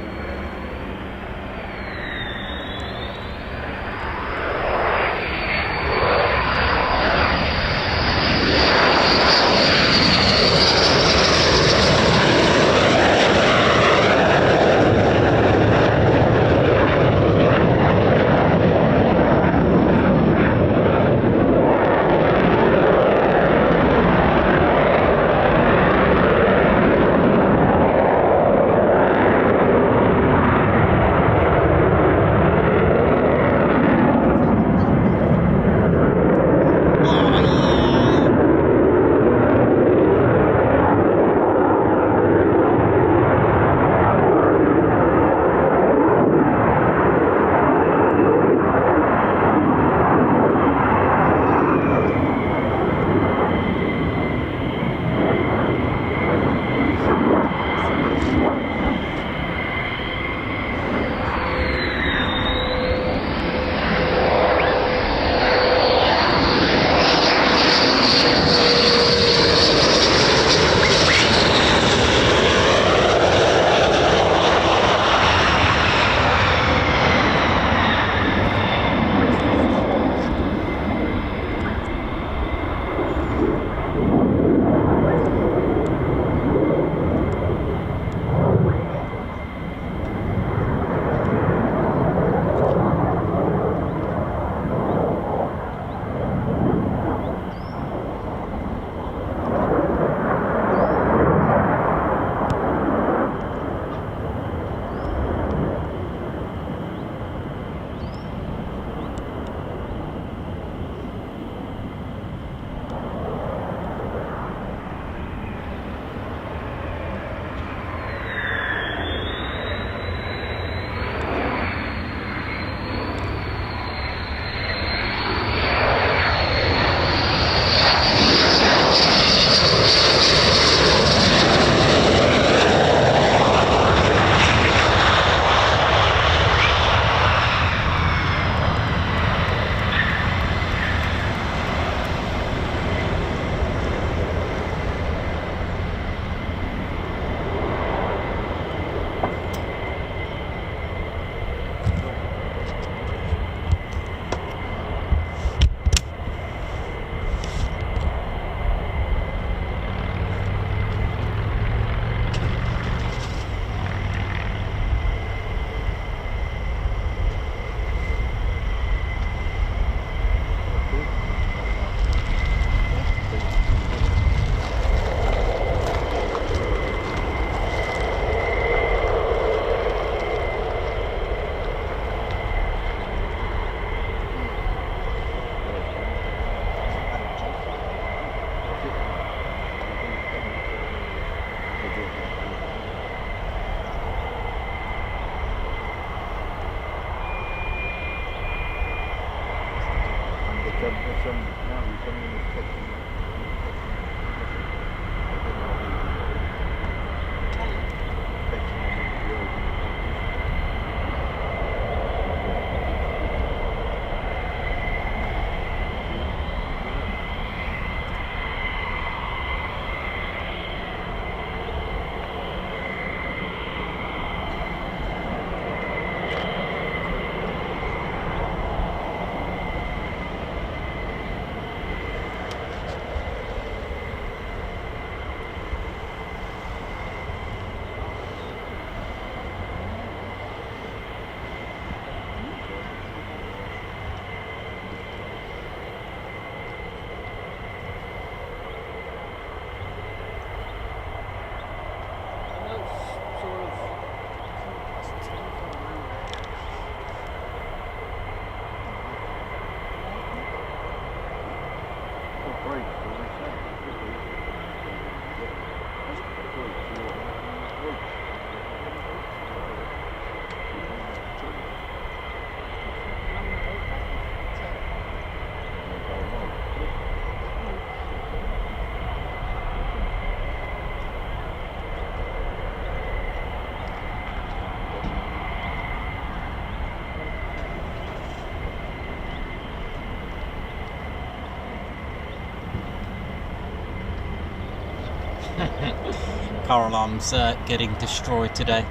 Car alarm's getting destroyed today.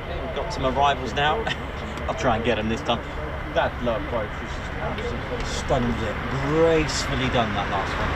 Okay, we've got some arrivals now. I'll try and get them this time. That low approach was just absolutely stunning. Gracefully done, that last one.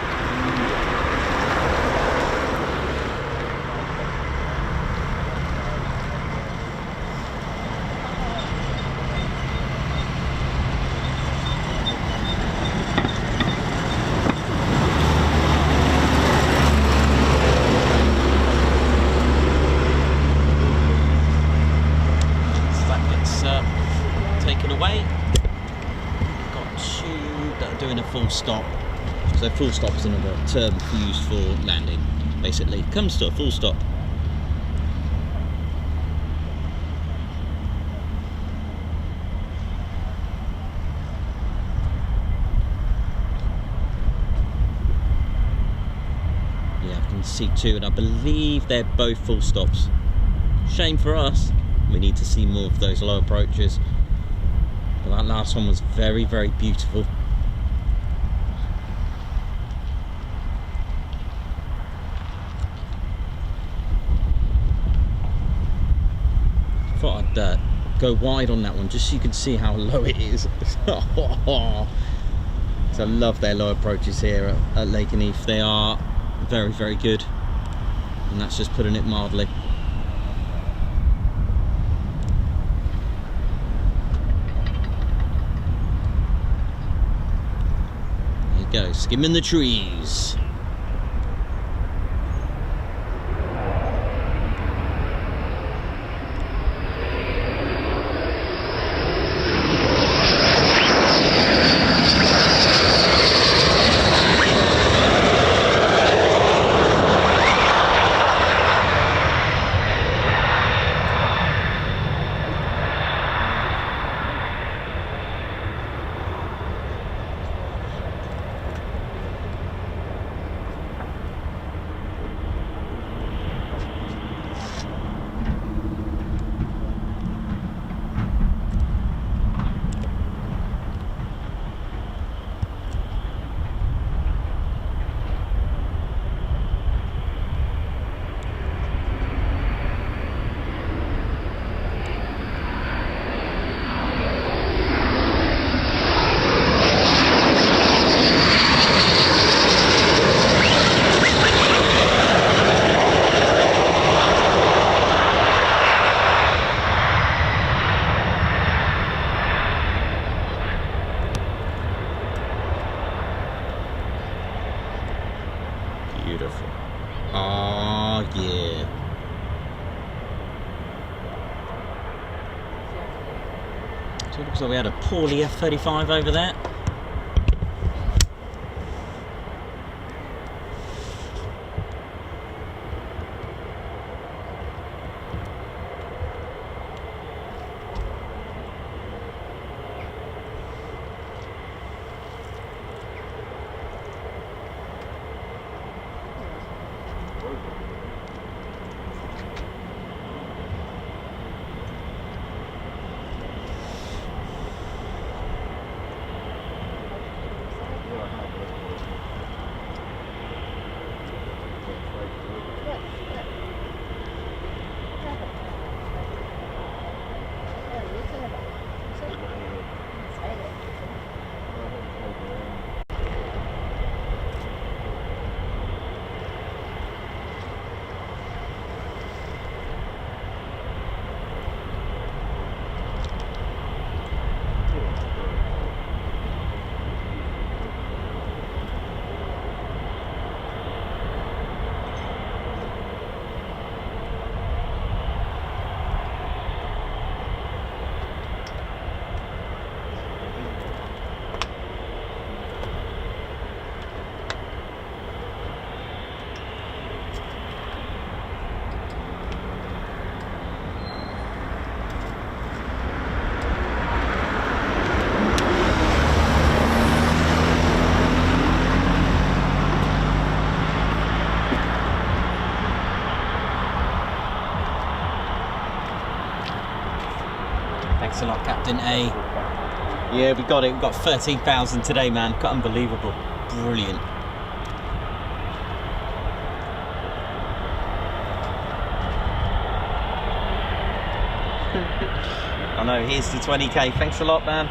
Full stop. So full stop is another term used for landing. Basically, it comes to a full stop. Yeah, I can see two, and I believe they're both full stops. Shame for us. We need to see more of those low approaches. But that last one was very, very beautiful. I'd go wide on that one just so you can see how low it is. So I love their low approaches here at Lakenheath. They are very, very good, and that's just putting it mildly. There you go, skimming the trees. Beautiful. Oh yeah. So it looks like we had a poorly F35 over there. Thanks a lot, Captain A. Yeah, we got it. We got 13,000 today, man. Unbelievable. Brilliant. I know, here's the 20k. Thanks a lot, man.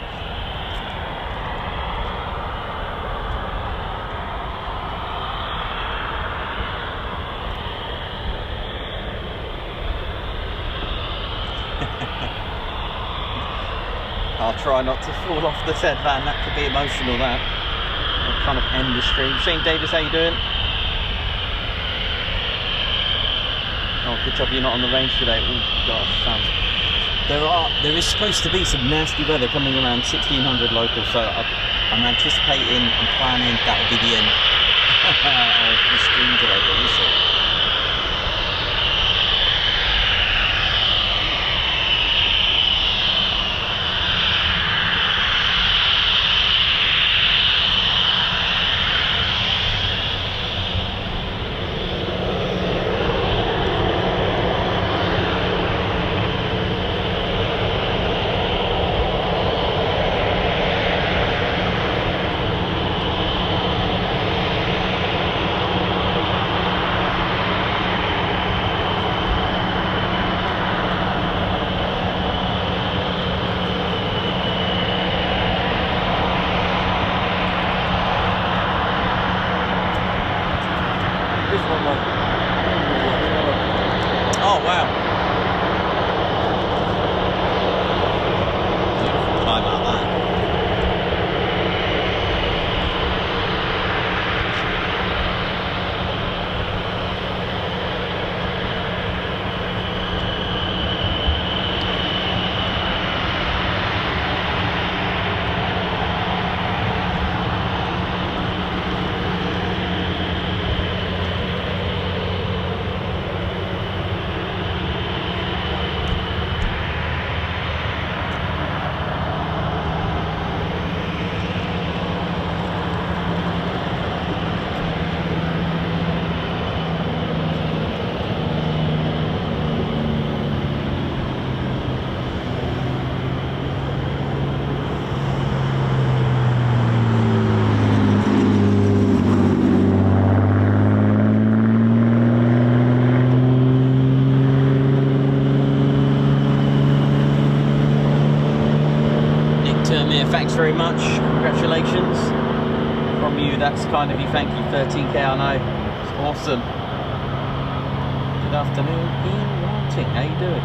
I'll try not to fall off the Ted van. That could be emotional, that. I'll kind of end the stream. Shane Davis, how you doing? Oh, good job you're not on the range today. Oh gosh, sounds. There is supposed to be some nasty weather coming around 1600 local, so I'm anticipating and planning that will be the end of the stream today, but we'll see. Thanks very much, congratulations from you, that's kind of you, thank you. 13k, I know, it's awesome. Good afternoon, Ian Wanting, how you doing?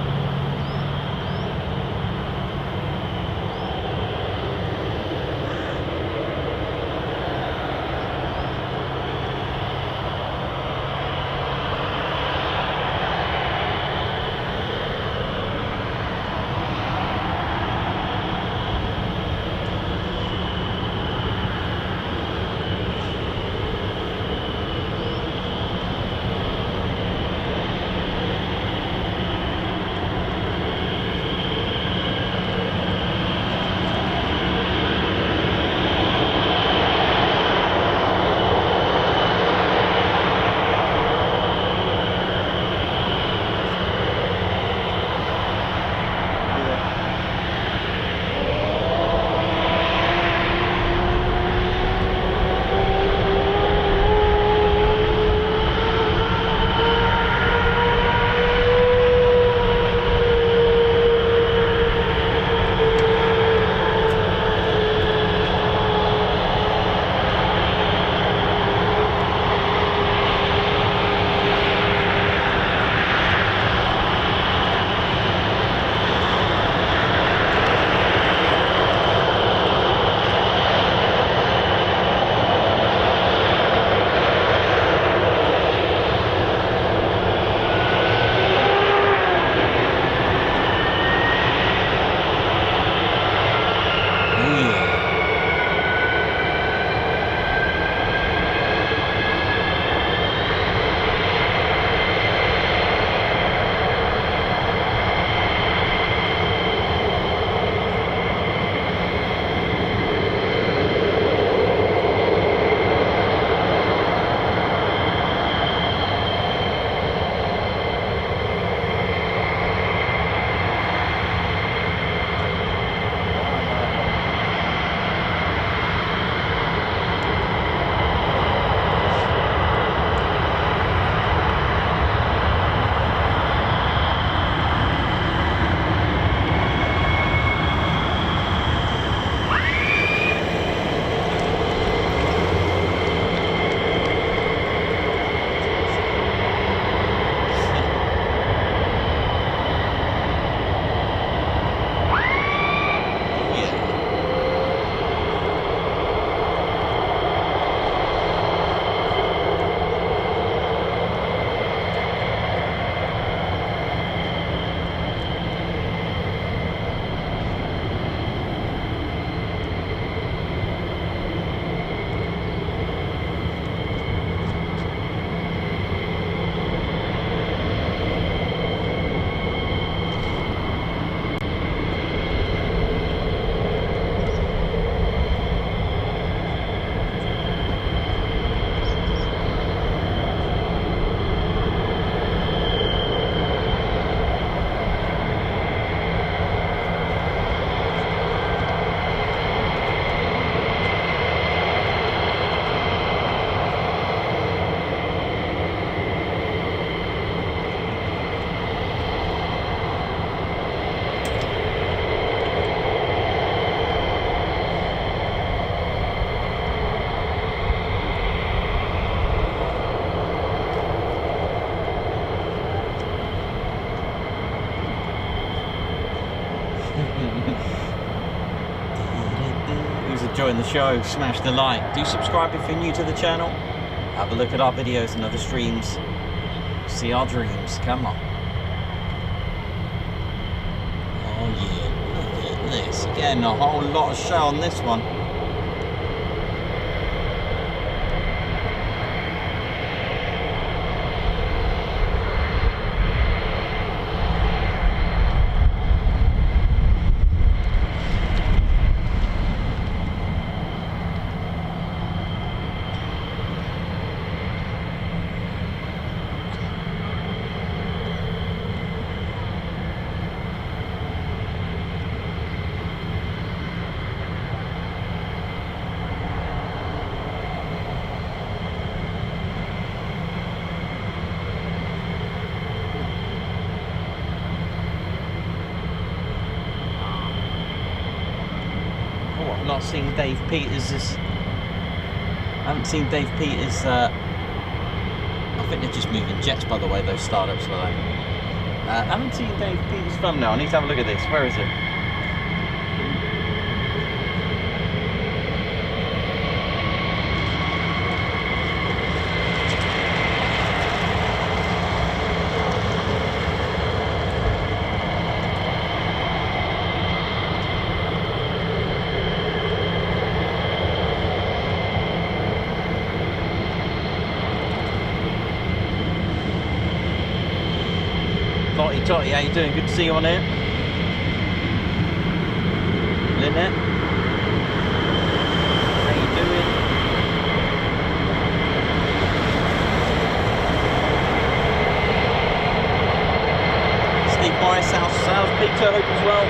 enjoying the show, smash the like. Do subscribe if you're new to the channel. Have a look at our videos and other streams. See our dreams. Come on. Oh yeah, look at this. Getting a whole lot of show on this one. Not seen Dave Peters. I haven't seen Dave Peters. I think they're just moving jets, by the way. Those startups were like. I haven't seen Dave Peters' thumbnail. I need to have a look at this. Where is it? Totty, how you doing? Good to see you on here. Lynette, how you doing? Steve Morris, how's Peter? Hope as well.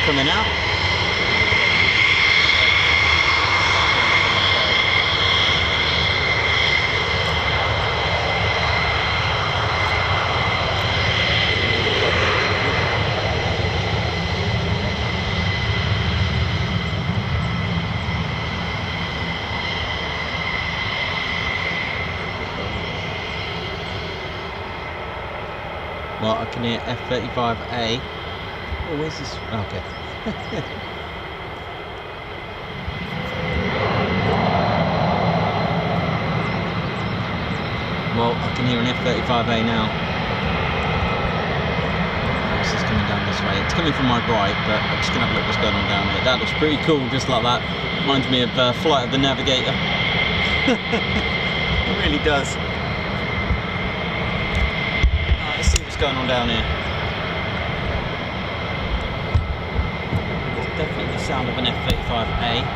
Coming out. Well, I can hear F35A. Oh, where's this? Okay. Well, I can hear an F35A now. This is coming down this way. It's coming from my right, but I'm just going to have a look what's going on down here. That looks pretty cool, just like that. Reminds me of Flight of the Navigator. It really does. Right, let's see what's going on down here. There's definitely the sound of an F35A.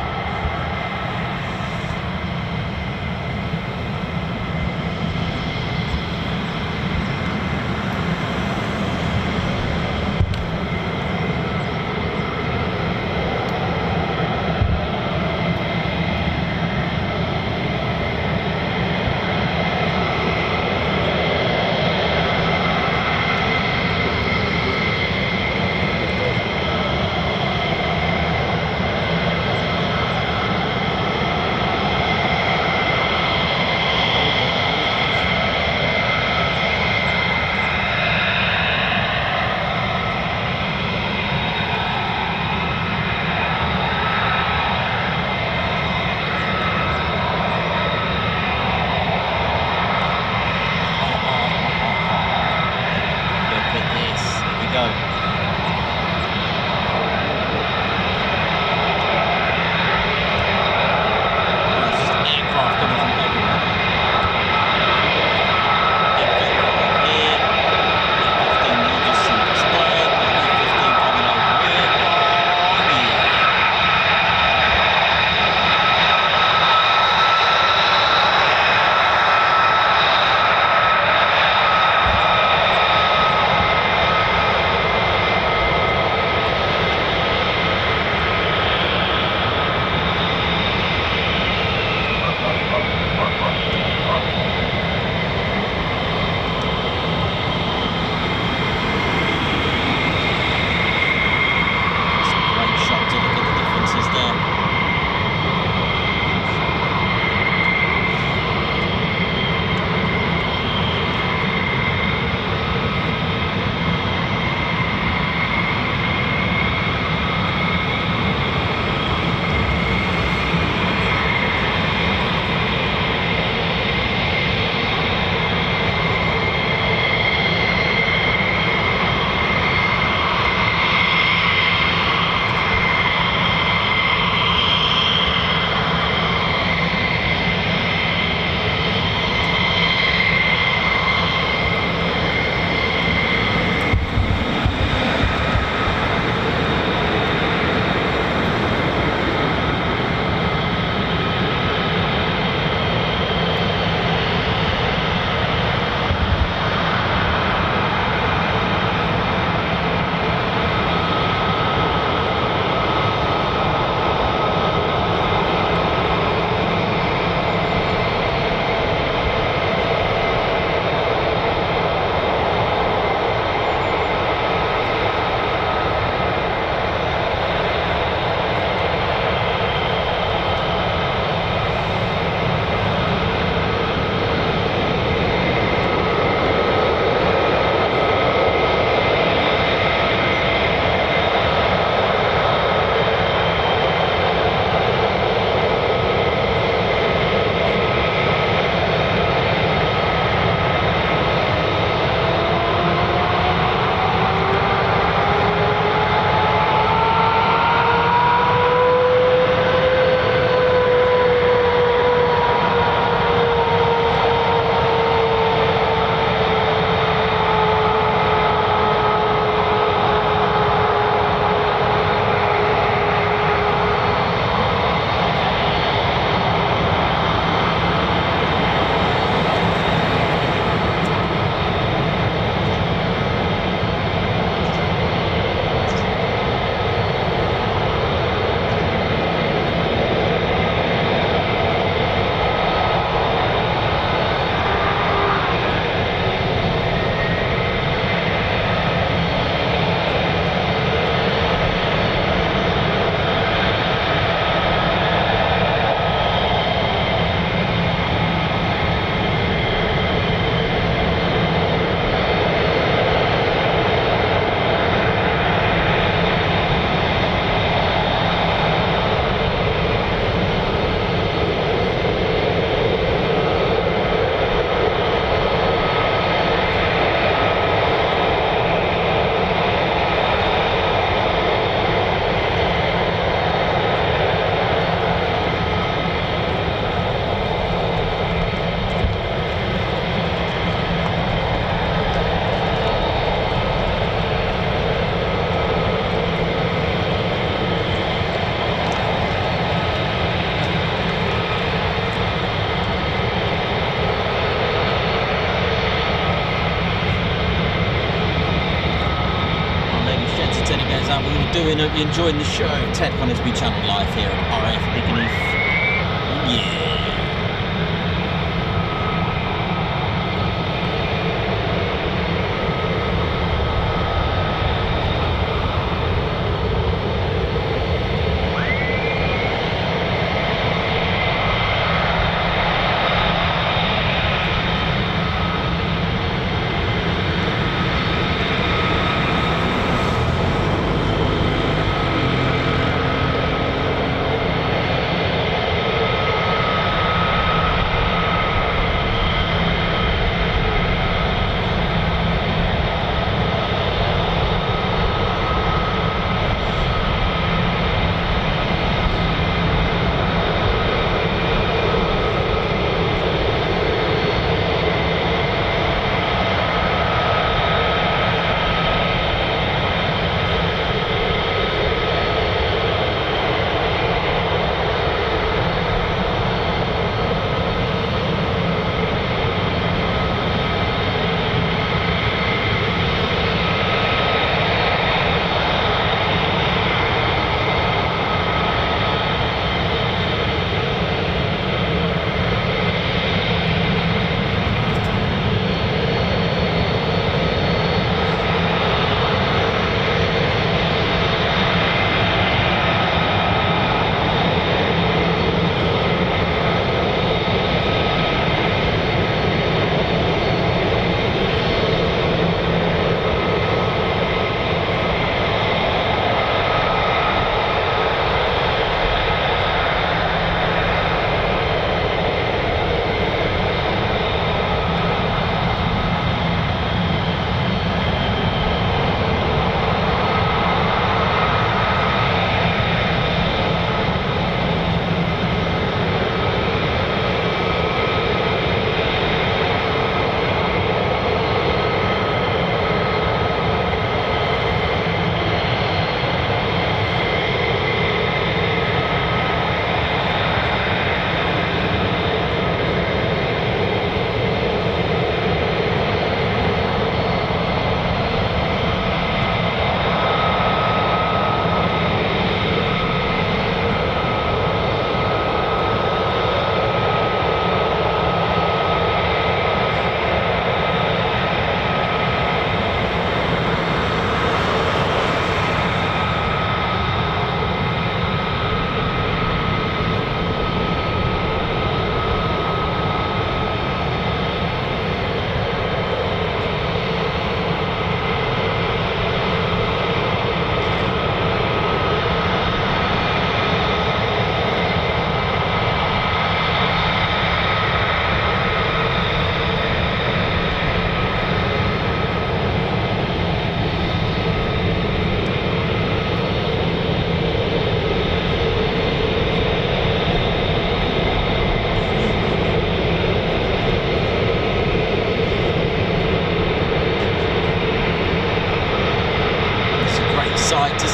How's that? We were doing? Hope you're enjoying the show. Ted Coningsby channel live here at RAF Lakenheath. Yeah.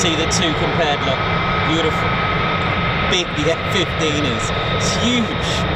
See the two compared, look, beautiful. Big the F15 is. It's huge.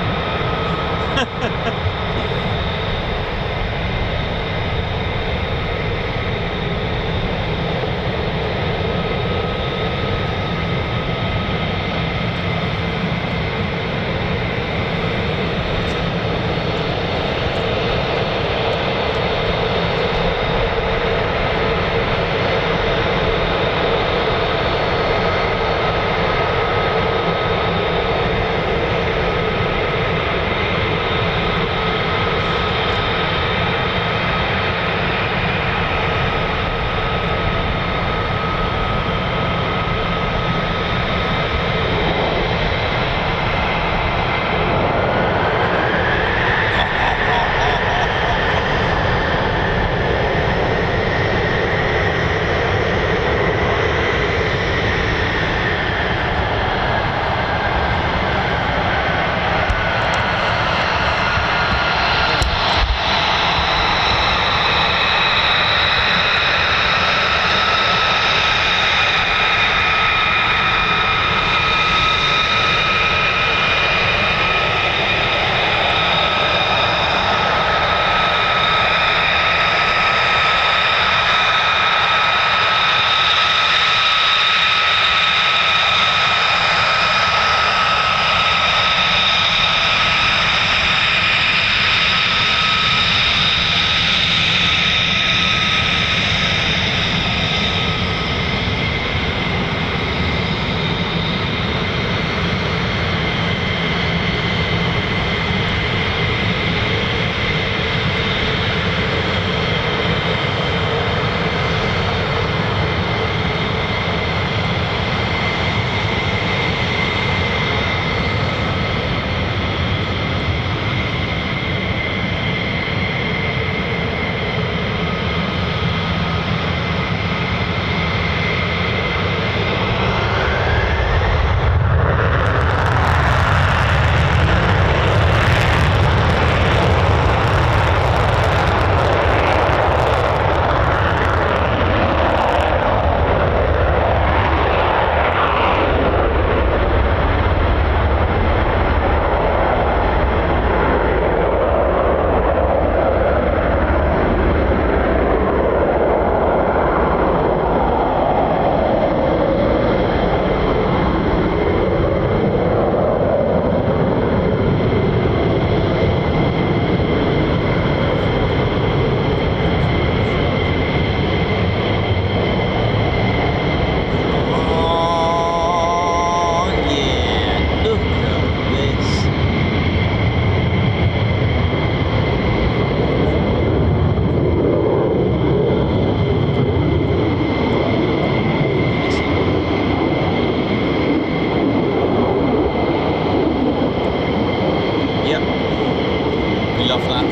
flap.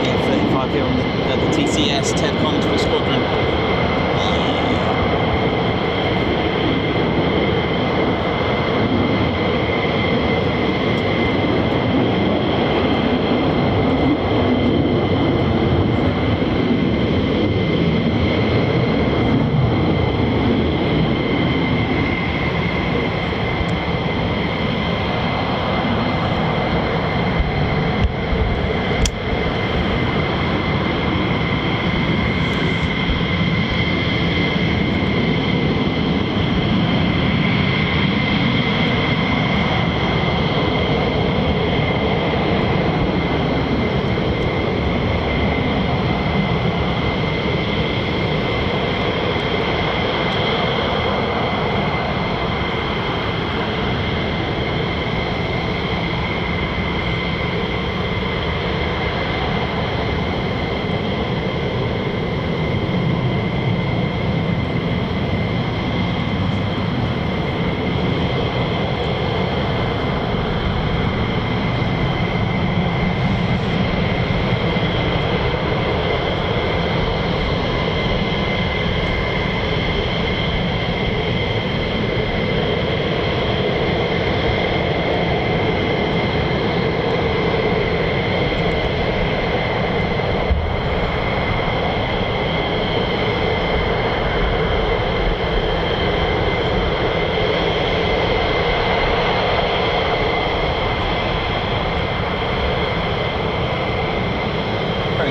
The F35 here on the TCS Ted Coningsby Squadron.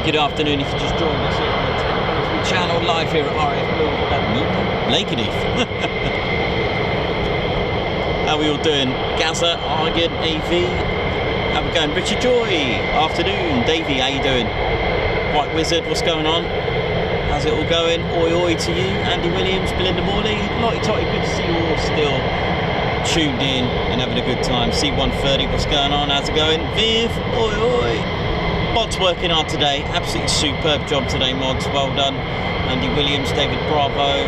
Good afternoon if you just joined us here on the Ted Coningsby channel, live here at RAF Lakenheath. How are we all doing? Gaza, Argan, AV, how we going? Richard Joy, afternoon. Davey, how you doing? White Wizard, what's going on? How's it all going? Oi oi to you. Andy Williams, Belinda Morley, Lottie Totty, good to see you all still tuned in and having a good time. C130, what's going on? How's it going? Viv, oi oi. Mods working hard today, absolutely superb job today, Mods, well done. Andy Williams, David Bravo.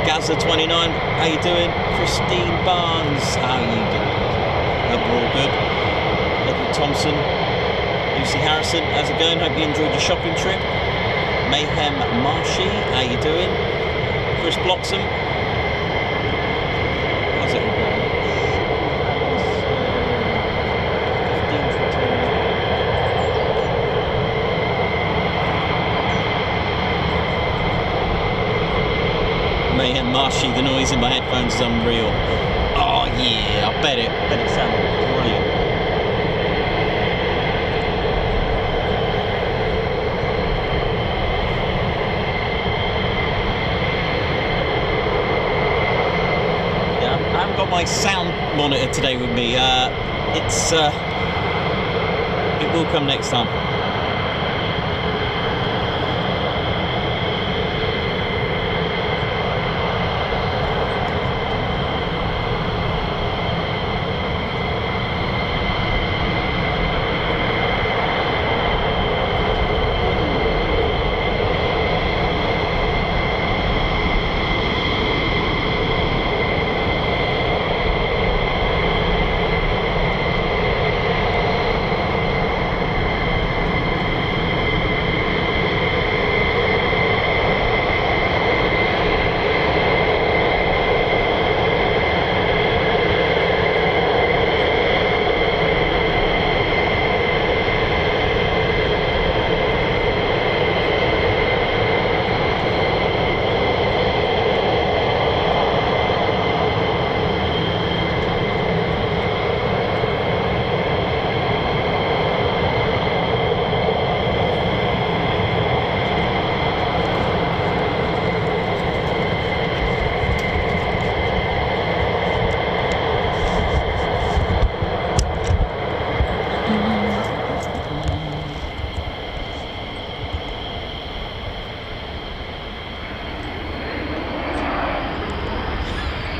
Gaza29, how you doing? Christine Barnes, how you doing? Hope we're all good. Edward Thompson, Lucy Harrison, how's it going? Hope you enjoyed your shopping trip. Mayhem Marshy, how you doing? Chris Bloxham, how's it all going? Mayhem Marshy, the noise in my headphones is unreal. Oh yeah, I bet it sounded brilliant. Yeah, I haven't got my sound monitor today with me. It will come next time.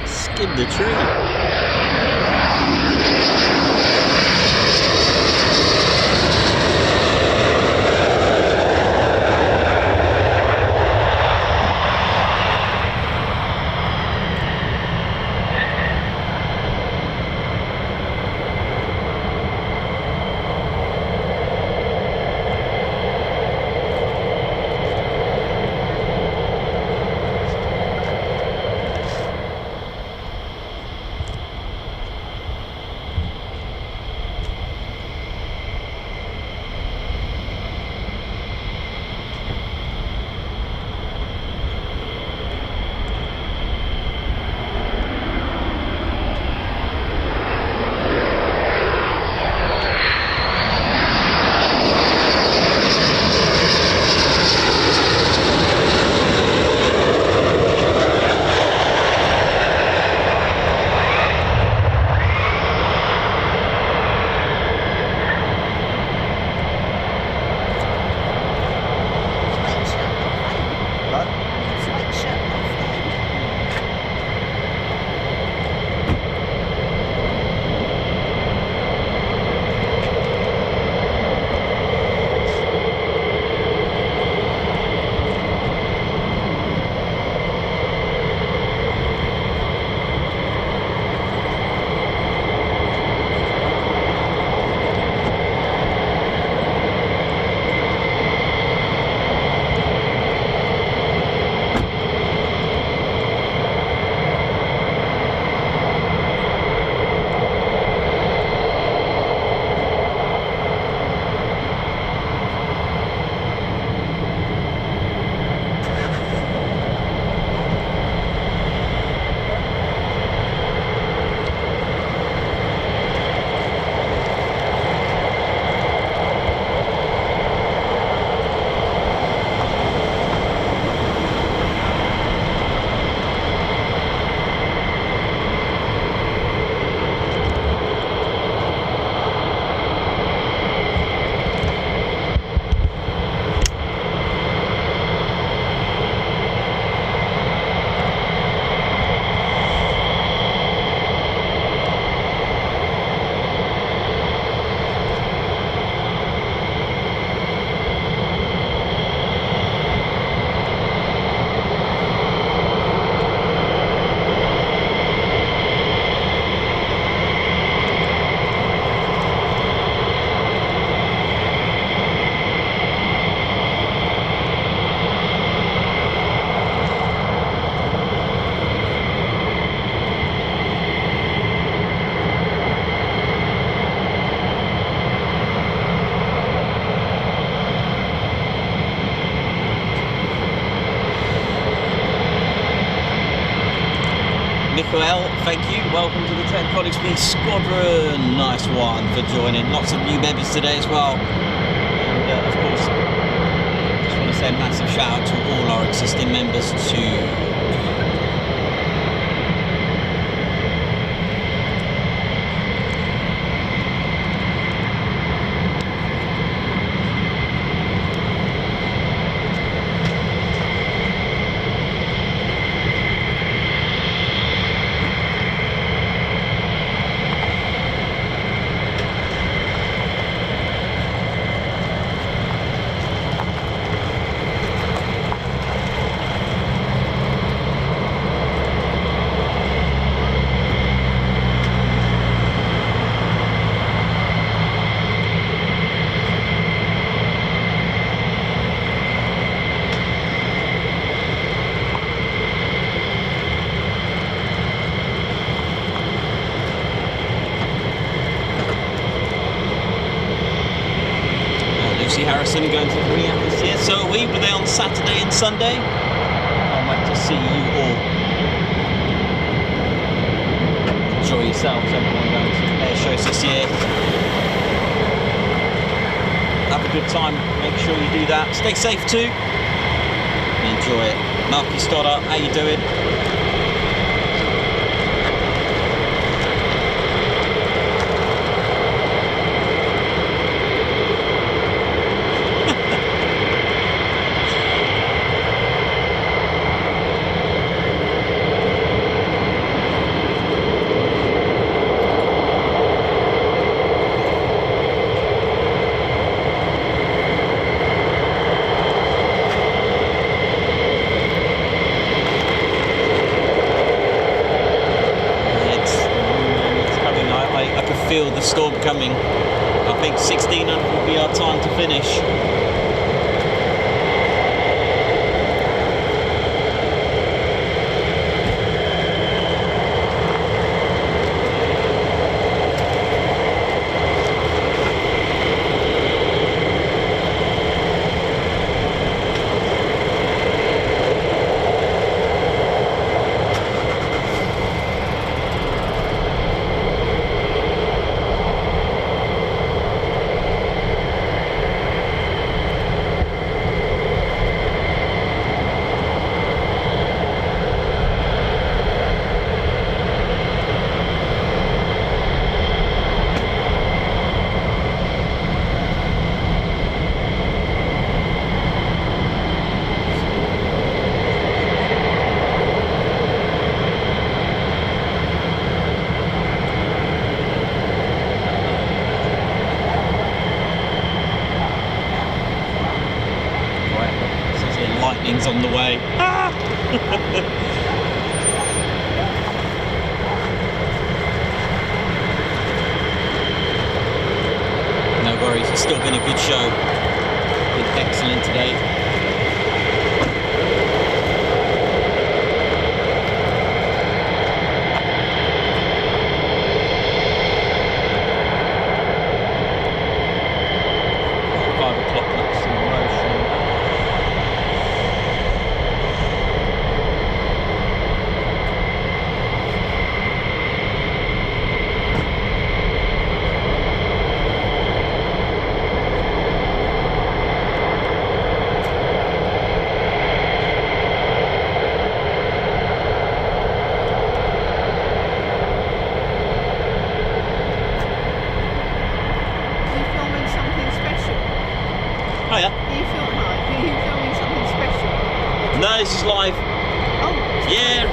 Sqn Ldr Ted. Mikael, thank you. Welcome to the Ted Coningsby Squadron. Nice one for joining. Lots of new members today as well. And of course, just want to say a massive shout out to all our existing members too. Harrison going to the Riyadh this year. So are we. We're there on Saturday and Sunday. Can't wait to see you all. Enjoy yourselves, everyone going to the air shows this year. Have a good time. Make sure you do that. Stay safe too. Enjoy it. Marky Stoddart, how you doing? Feel the storm coming. I think 1600 will be our time to finish. Lightnings on the way. Ah! No worries, it's still been a good show. Been excellent today. This is live. Oh. Yeah.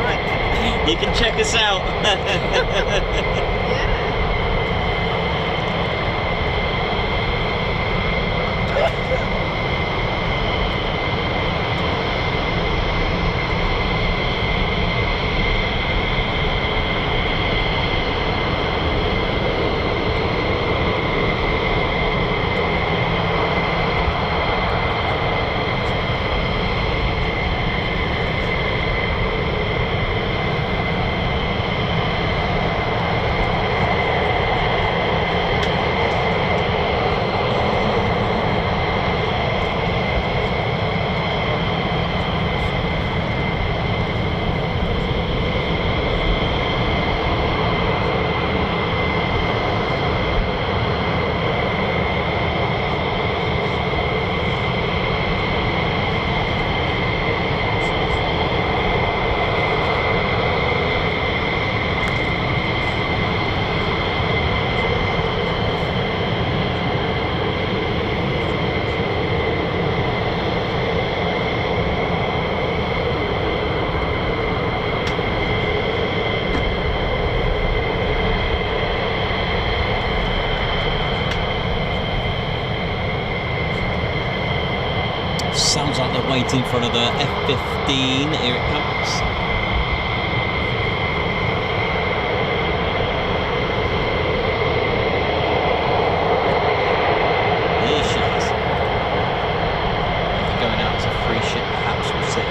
Right. You can check us out. Yeah. waiting for another F15. Here it comes. Here she is. Maybe going out as a free ship, perhaps, we'll see.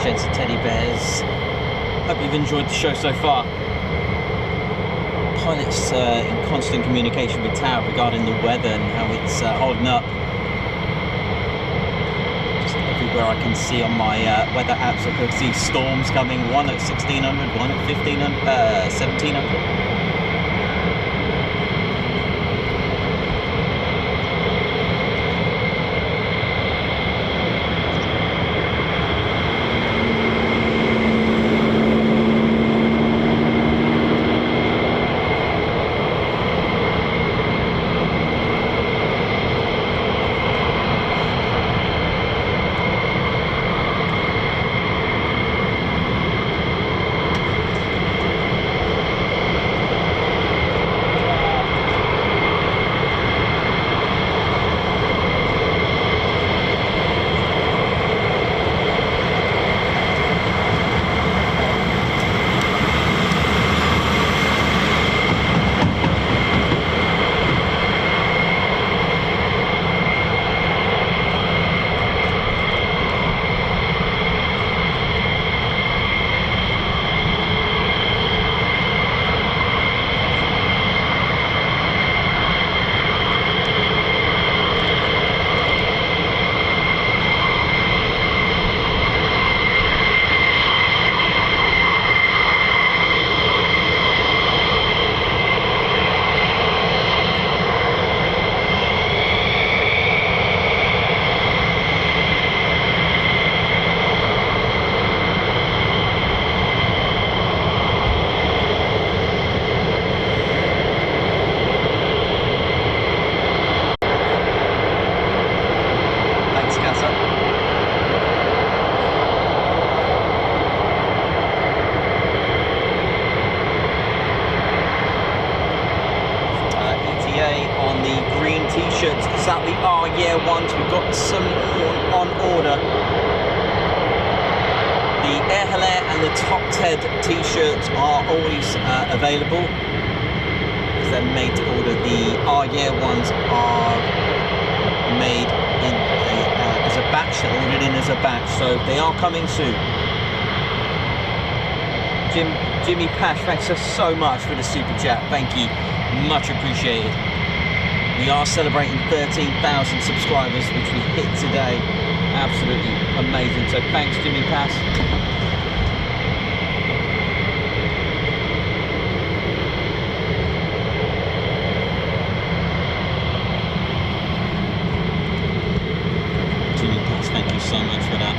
Sheds of teddy bears. Hope you've enjoyed the show so far. Pilot's in constant communication with Tower regarding the weather and how it's holding up. Just everywhere I can see on my weather apps, I can see storms coming. One at 1600, one at 1700. T-shirts. Is that the year ones? We've got some on order. The Air Hilaire and the Top Ted T-shirts are always available because they're made to order. The year ones are made in as a batch. They're ordered in as a batch, so they are coming soon. Jimmy Pash, thanks so much for the super chat. Thank you, much appreciated. We are celebrating 13,000 subscribers, which we hit today. Absolutely amazing. So thanks, Jimmy Pass. Jimmy Pass, thank you so much for that.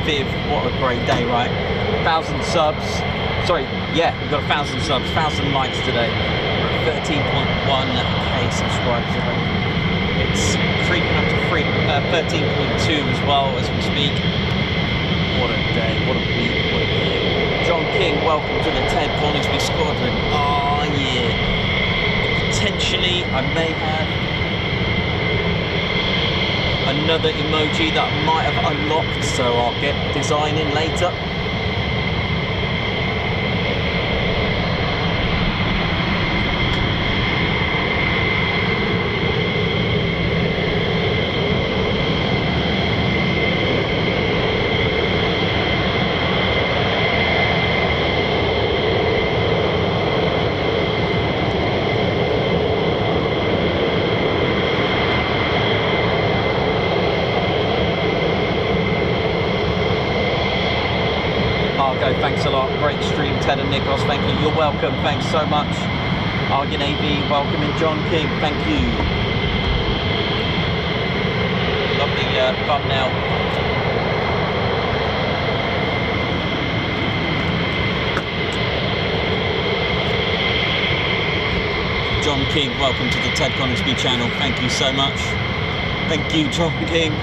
Viv, what a great day, right? 1,000 subs, Sorry, yeah, we've got 1,000 subs, 1,000 likes today. 13.1k subscribers. It's creeping up to 13.2 as well as we speak. What a day, what a week, what a year. John King, welcome to the Ted Coningsby squadron. Oh yeah. Potentially, I may have another emoji that I might have unlocked, so I'll get designing later. Thanks a lot. Great stream, Ted and Nikos. Thank you. You're welcome. Thanks so much. Argan AV, welcome in. John King, thank you. Lovely thumbnail. John King, welcome to the Ted Coningsby channel. Thank you so much. Thank you, John King.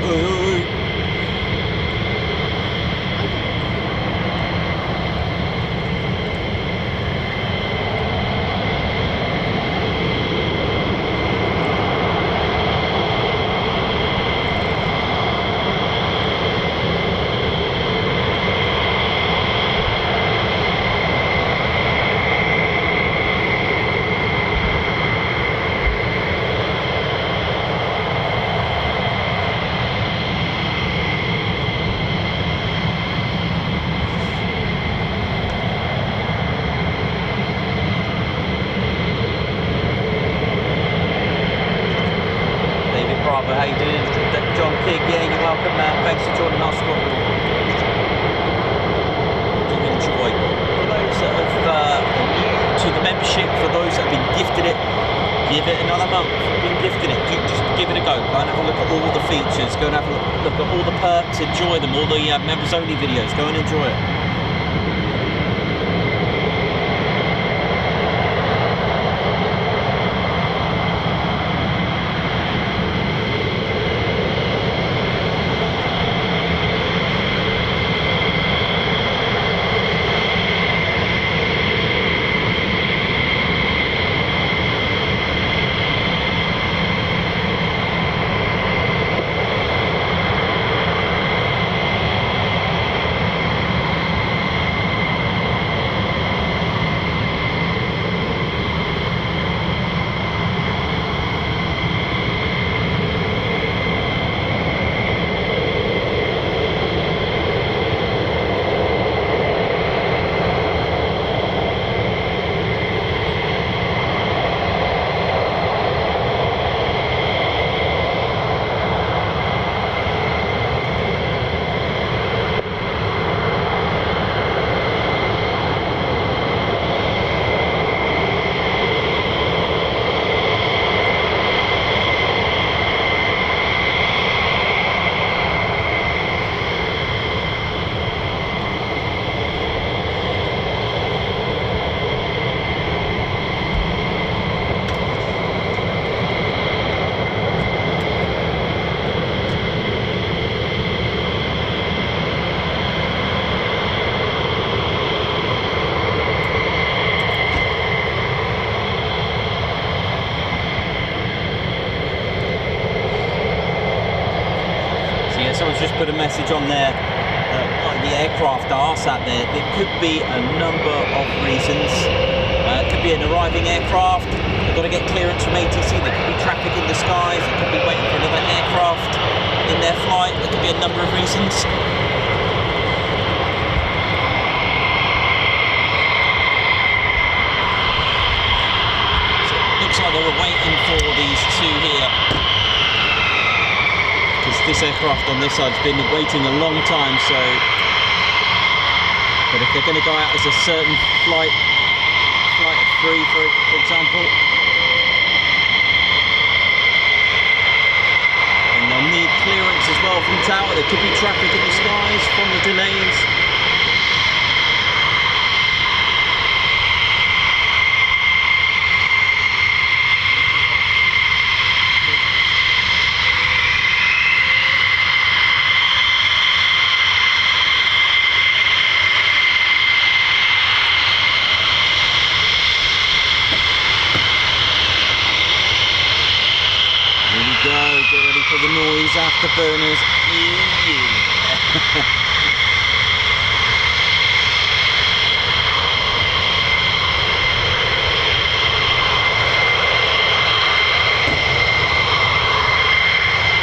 Enjoy them, all the members only videos, go and enjoy it. Someone's just put a message on there, like the aircraft are sat there. There could be a number of reasons. It could be an arriving aircraft, they've got to get clearance from ATC, there could be traffic in the skies, they could be waiting for another aircraft in their flight, there could be a number of reasons. So it looks like they were waiting for these two here. This aircraft on this side has been waiting a long time, so but if they're going to go out as a certain flight of 3 for example, and they'll need clearance as well from tower. There could be traffic in the skies from the delays. Get ready for the noise, afterburners. Yeah.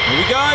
Here we go.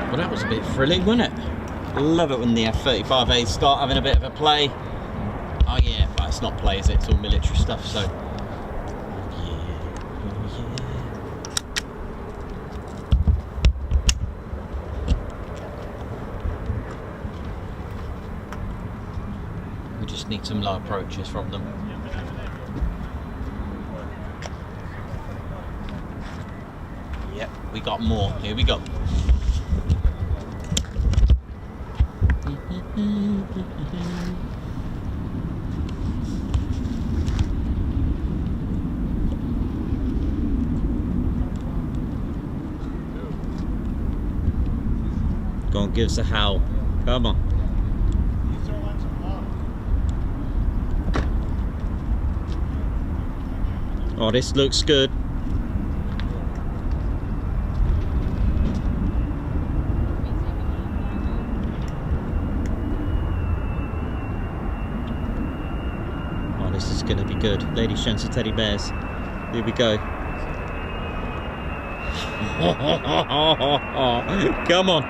Well, that was a bit thrilling, wasn't it? Love it when the F35A start having a bit of a play. Oh yeah, but it's not play, is it? It's all military stuff, so... We just need some low approaches from them. Yep, we got more. Here we go. Go on, give us a howl. Come on. Oh, this looks good. going to be good. Ladies, gents, and teddy bears. Here we go. Come on.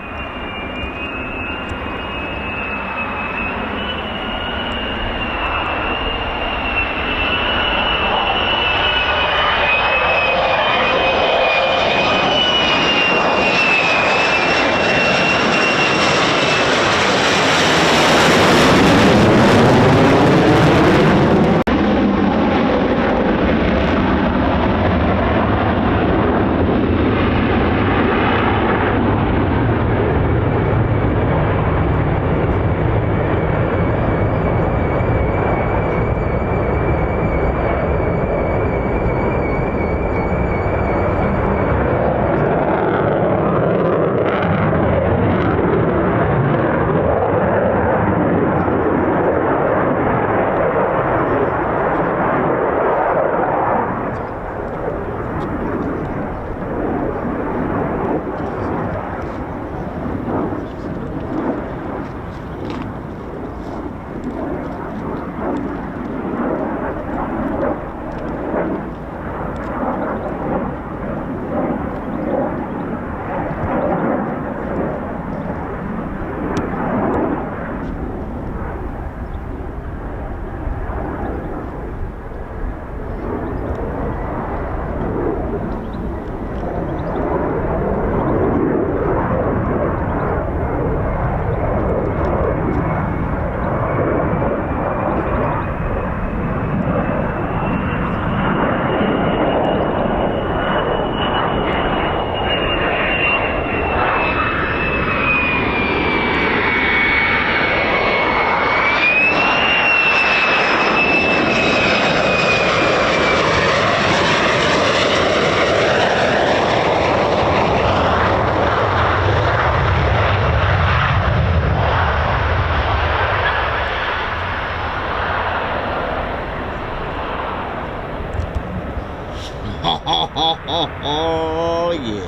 Oh yeah,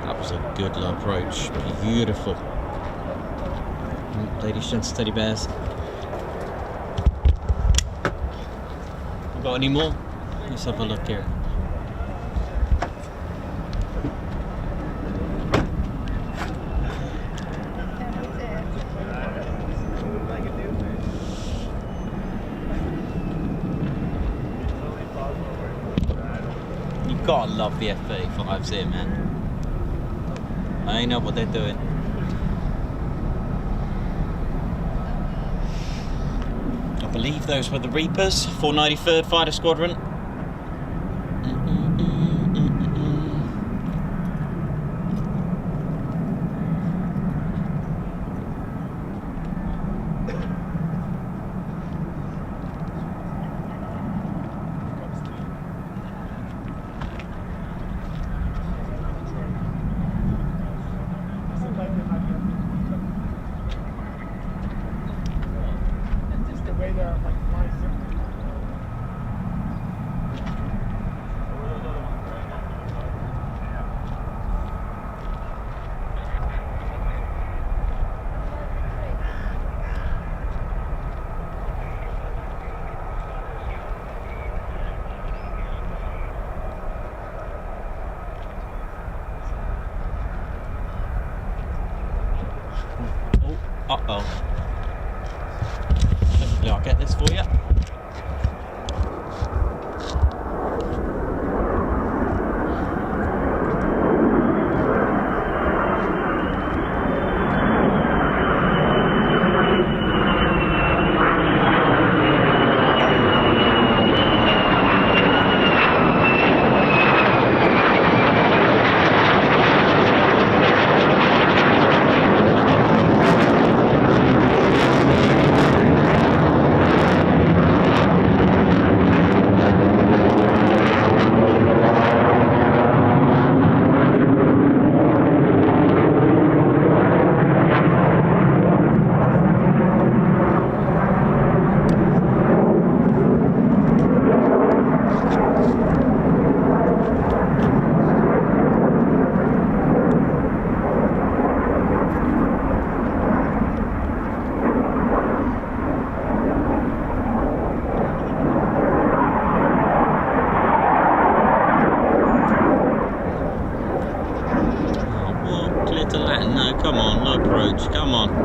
that was a good little approach. Beautiful. Ladies, gents, teddy bears. You got any more? Let's have a look here. Gotta love the F35s here, man. I know what they're doing. I believe those were the Reapers, 493rd Fighter Squadron. Uh-oh. Hopefully I'll get this for you. low approach, come on.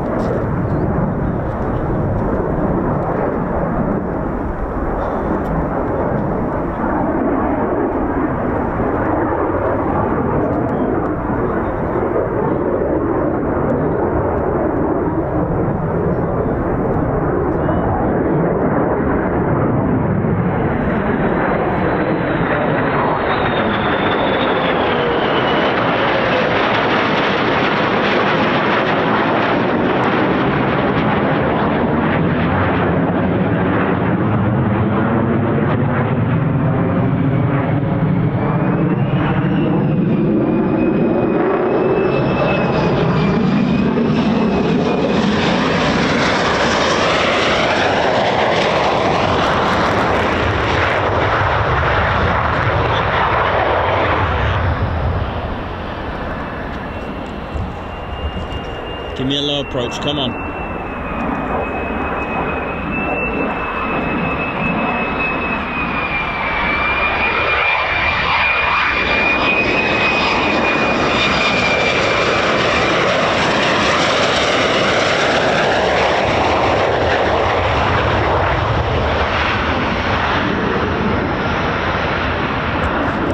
Give me a low approach, come on.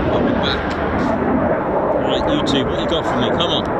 I'll be back. Right, you two, what you got for me? Come on.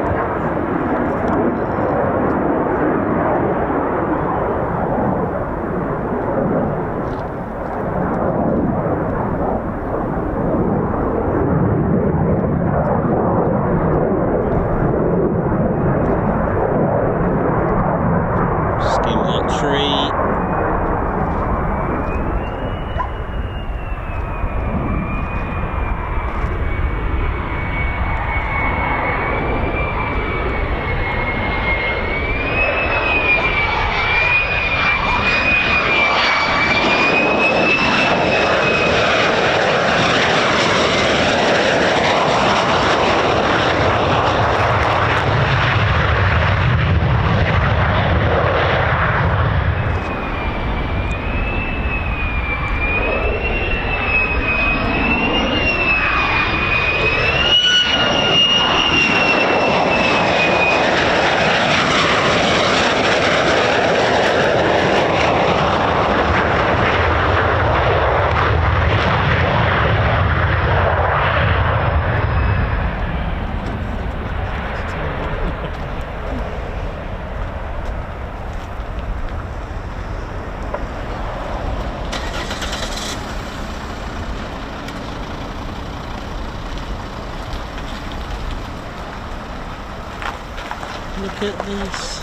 Look at this.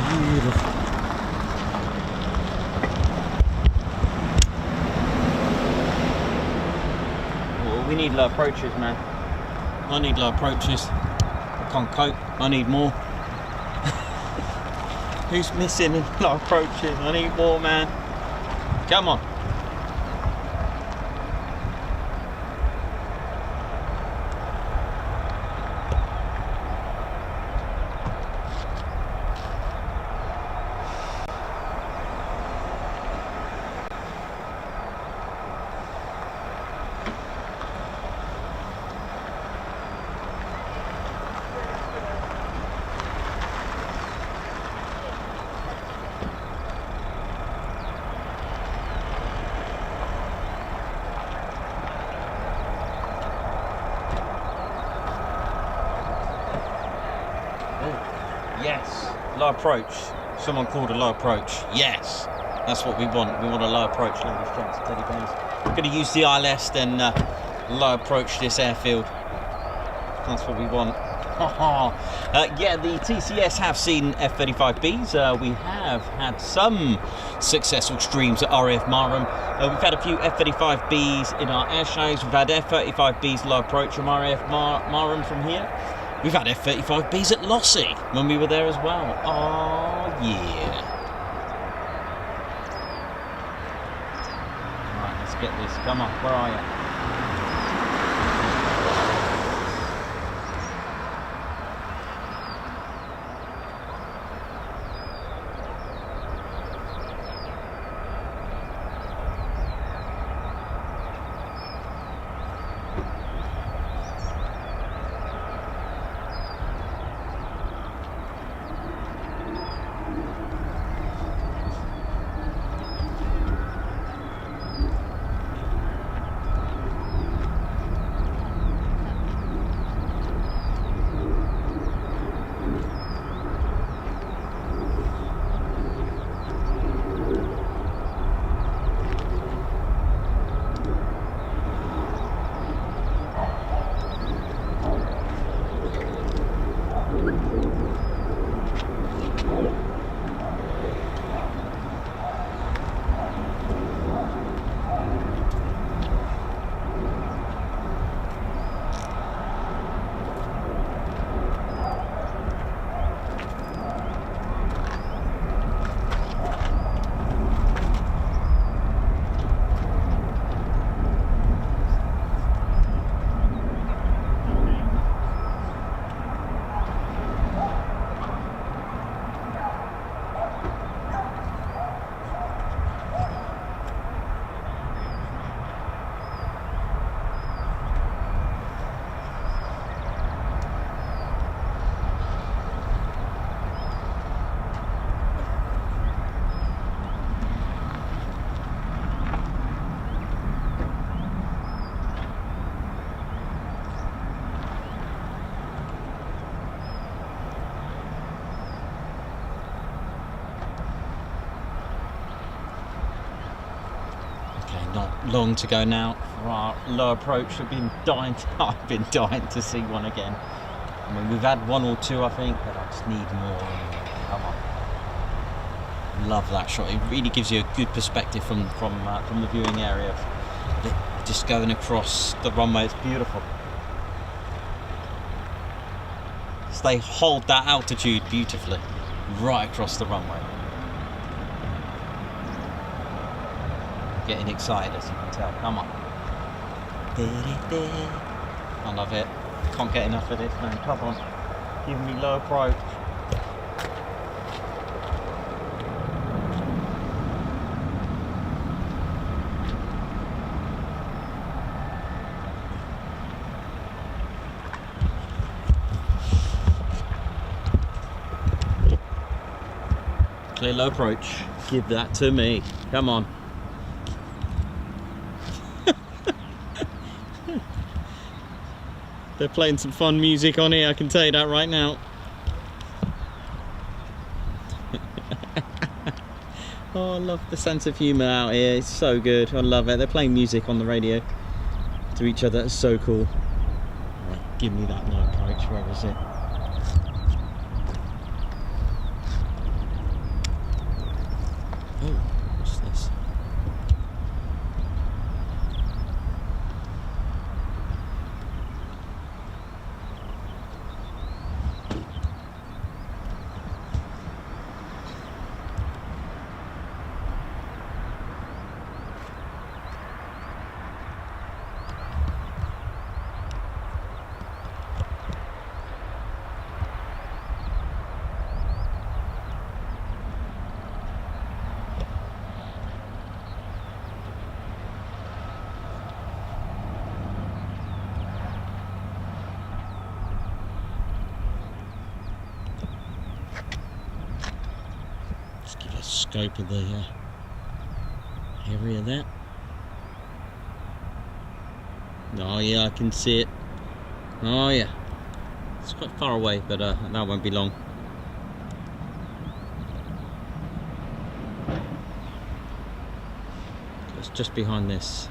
Beautiful. Well, we need low approaches, man. I need low approaches. I can't cope. I need more. Who's missing low approaches? I need more, man. Come on. Yes, low approach. Someone called a low approach. Yes, that's what we want. We want a low approach, ladies, gents, teddy bears. We're going to use the ILS, then low approach this airfield. That's what we want. Yeah, the TCS have seen F35Bs. We have had some successful streams at RAF Marham. We've had a few F35Bs in our air shows. We've had F35Bs low approach from RAF Marham from here. We've had F35Bs at Lossy when we were there as well. Oh, yeah. Right, let's get this. Come on, where are you? long to go now for our low approach. I've been dying to see one again. I mean, we've had one or two, I think, but I just need more. Come on. Love that shot. It really gives you a good perspective from the viewing area. Just going across the runway, it's beautiful. So they hold that altitude beautifully right across the runway. Getting excited, as you can tell. Come on. I love it. Can't get enough of this, man. Come on. Giving me low approach. Clear low approach. Give that to me. Come on. They're playing some fun music on here, I can tell you that right now. Oh, I love the sense of humour out here. It's so good. I love it. They're playing music on the radio to each other. It's so cool. Right, give me that low approach. Where is it? Oh, what's this? Scope of the area there. Oh yeah, I can see it. Oh yeah, it's quite far away, but that won't be long. It's just behind this.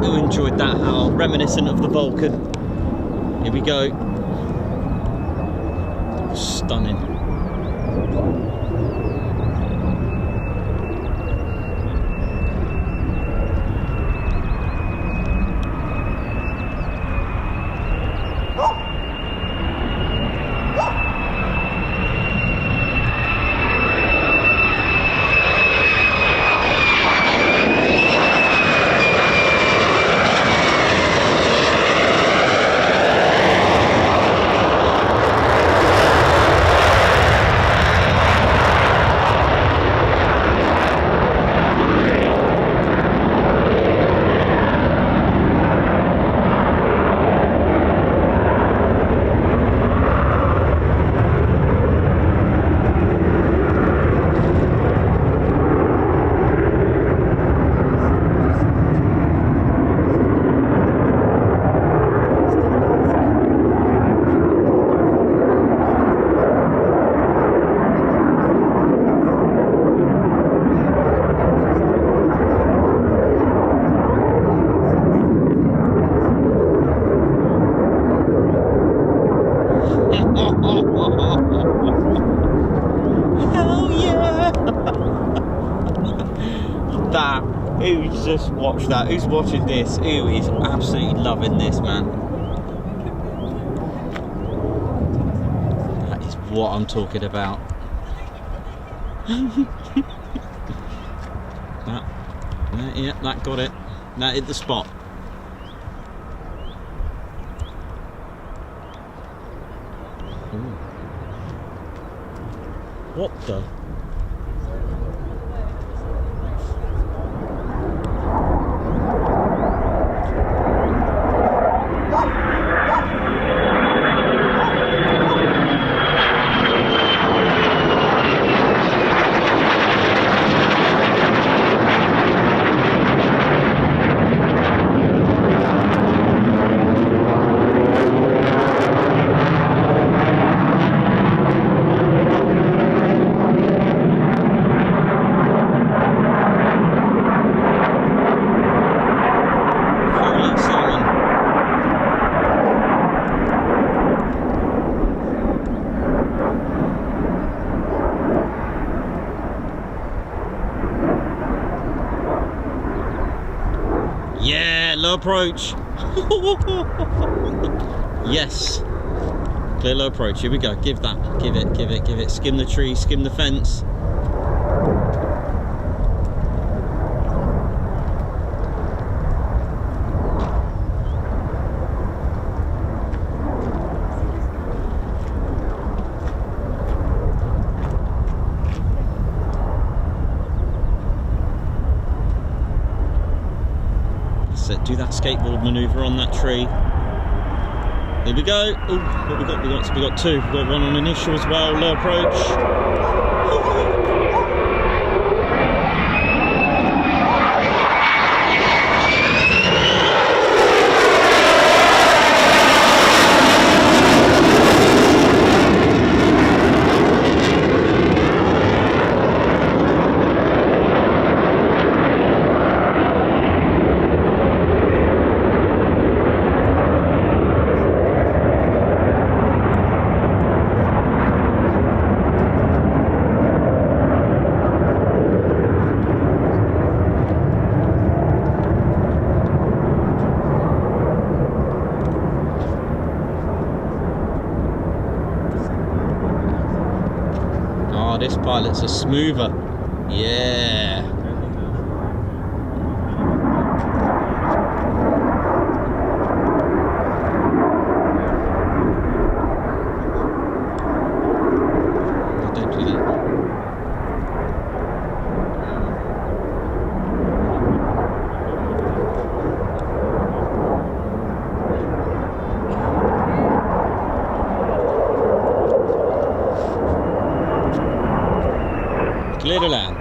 Who enjoyed that howl, reminiscent of the Vulcan. Here we go. Stunning. Hell yeah! That, who's just watched that? Who's watching this? Who is absolutely loving this, man? That is what I'm talking about. Yeah, that got it. That hit the spot. Ooh. What the? Low approach. Yes. Clear low approach. Here we go. Give that. Give it. Give it. Give it. Skim the tree. Skim the fence. Do that skateboard manoeuvre on that tree. Here we go. Oh, what we got? We got two. We've got one on initial as well. Low approach. This pilot's a smoother. Yeah. Don't do that. Clear to land.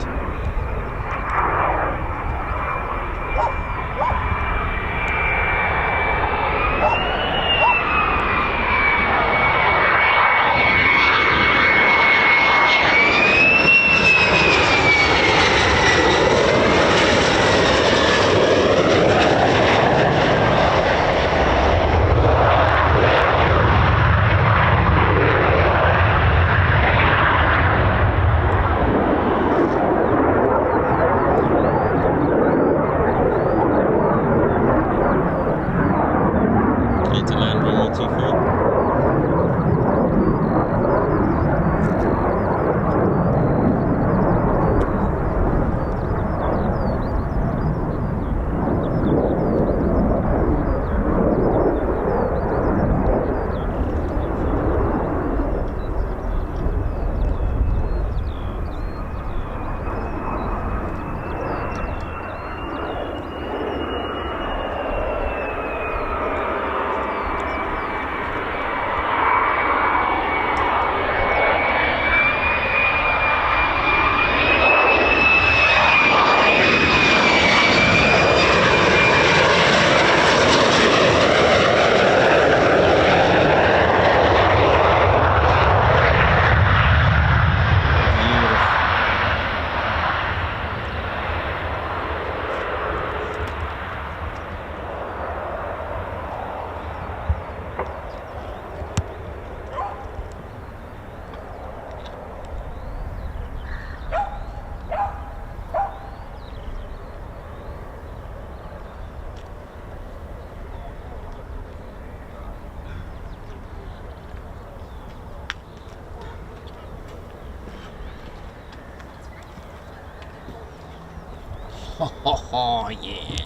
Oh, yeah.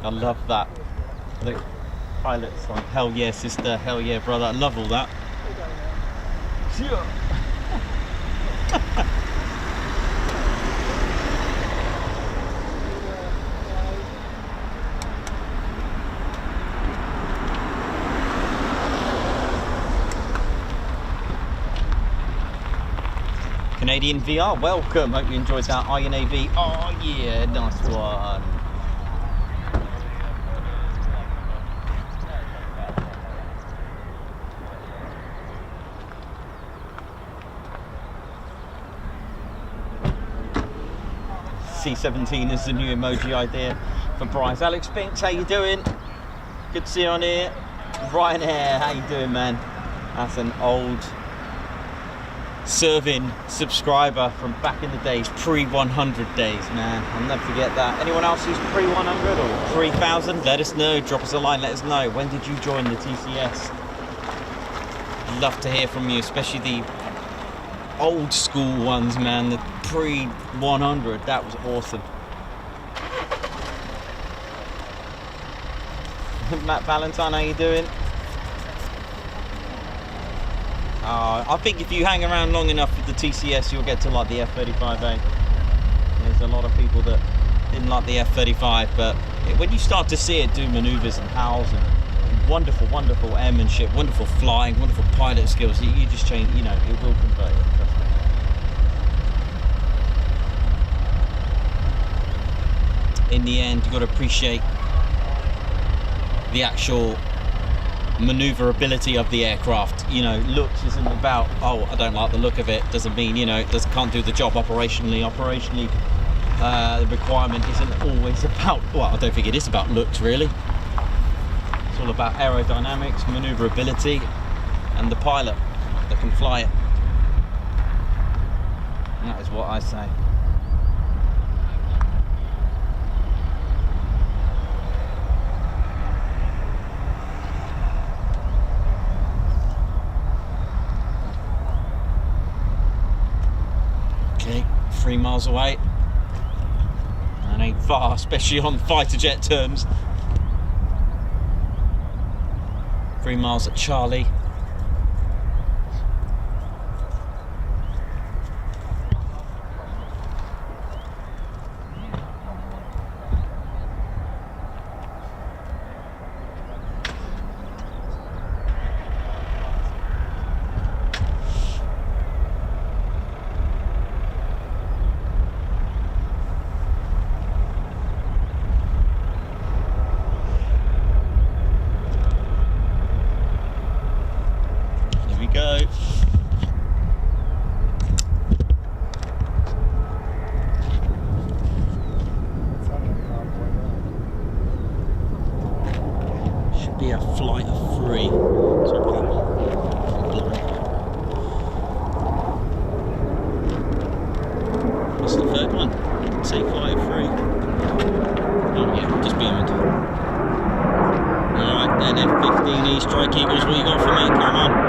I love that. The pilot's like, hell yeah, sister, hell yeah, brother. I love all that. Canadian VR, welcome. Hope you enjoyed that Iron AV. Oh yeah, nice one. C17 is the new emoji idea for Bryce. Alex Binks, how you doing? Good to see you on here. Ryan Hare, how you doing, man? That's an old serving subscriber from back in the days, pre-100 days, man. I'll never forget that. Anyone else who's pre-100 or 3,000? Let us know. Drop us a line. Let us know. When did you join the TCS? Love to hear from you, especially the old school ones, man. The pre-100. That was awesome. Matt Valentine, how you doing? I think if you hang around long enough with the TCS, you'll get to like the F35A. There's a lot of people that didn't like the F35, but when you start to see it do manoeuvres and howls and wonderful, wonderful airmanship, wonderful flying, wonderful pilot skills, you just change, you know, it will convert you, trust me. In the end, you've got to appreciate the actual maneuverability of the aircraft. You know, looks isn't about, oh, I don't like the look of it, doesn't mean, you know, it can't do the job operationally. The requirement isn't always about, well, I don't think it is about looks really. It's all about aerodynamics, maneuverability, and the pilot that can fly it. And that is what I say. Okay, 3 miles away. That ain't far, especially on fighter jet terms. 3 miles at Charlie. F15E Strike Eagles, what you got for me? Come on.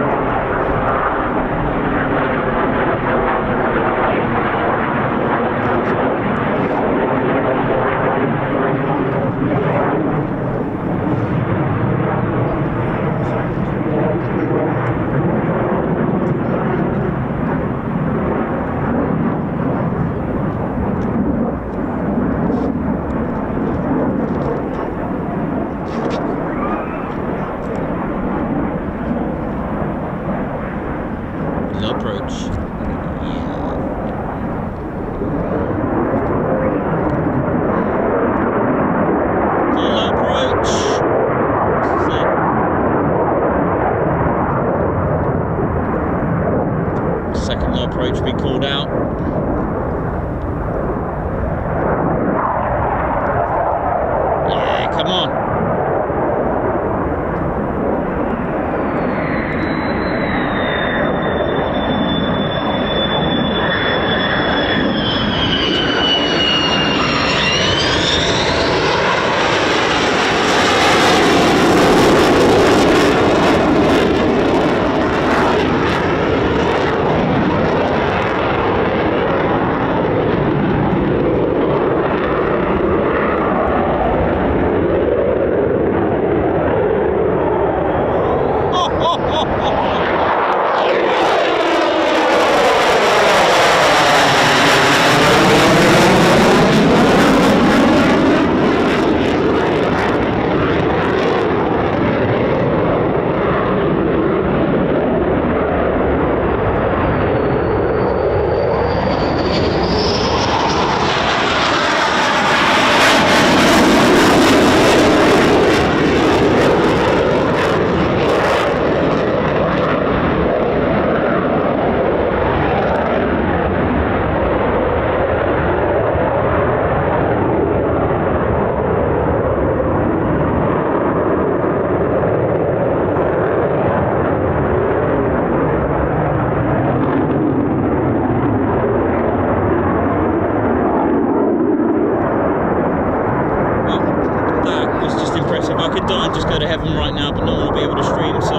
die and just go to heaven right now, but no one will be able to stream, so...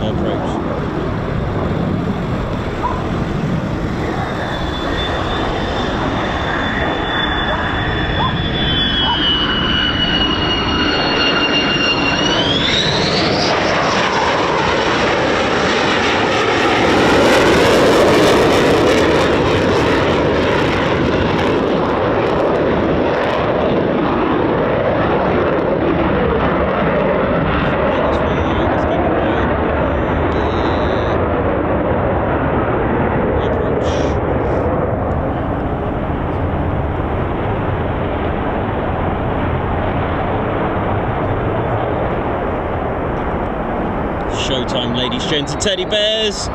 No approach. Showtime, ladies, gents and teddy bears.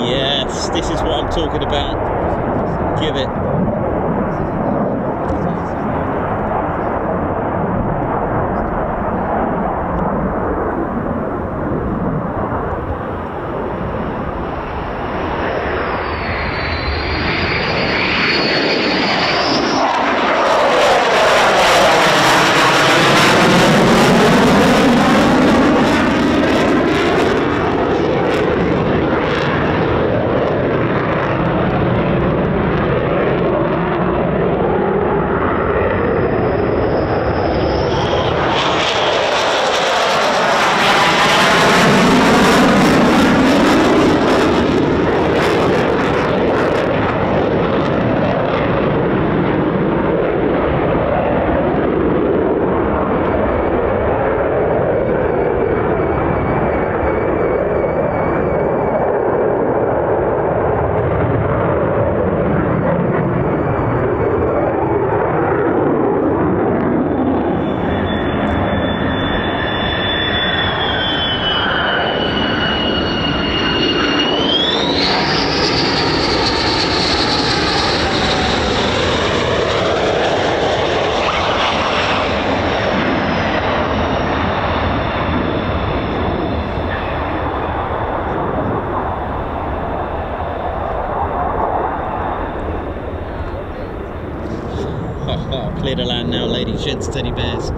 Yes, this is what I'm talking about. Give it. Clear to land now, ladies, gents, teddy bears. Yeah.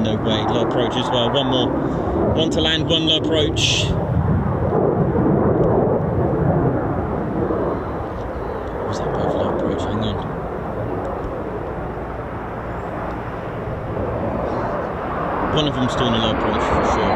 No way, low approach as well. One more. One to land, one low approach. Was that both low approach? Hang on. One of them's doing a low approach for sure.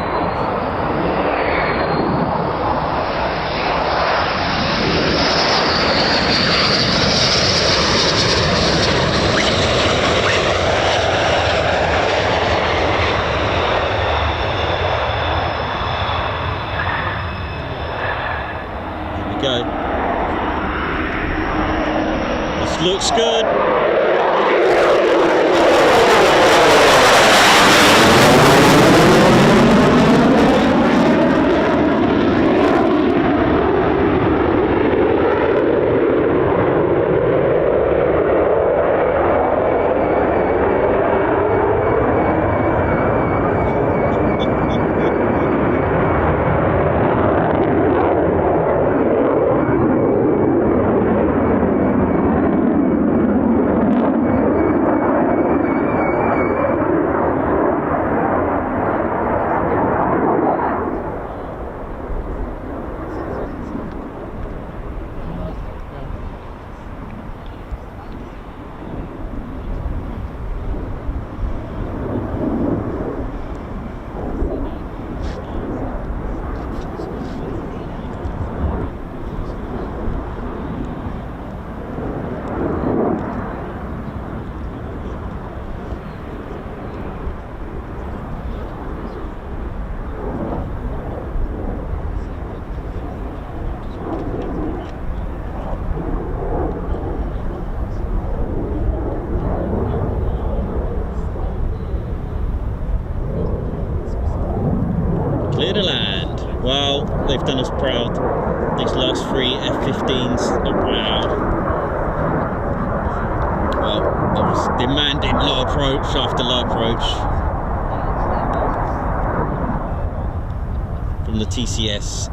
they've done us proud. These last 3 F-15s. Oh, wow. Well, I was demanding low approach after low approach from the TCS.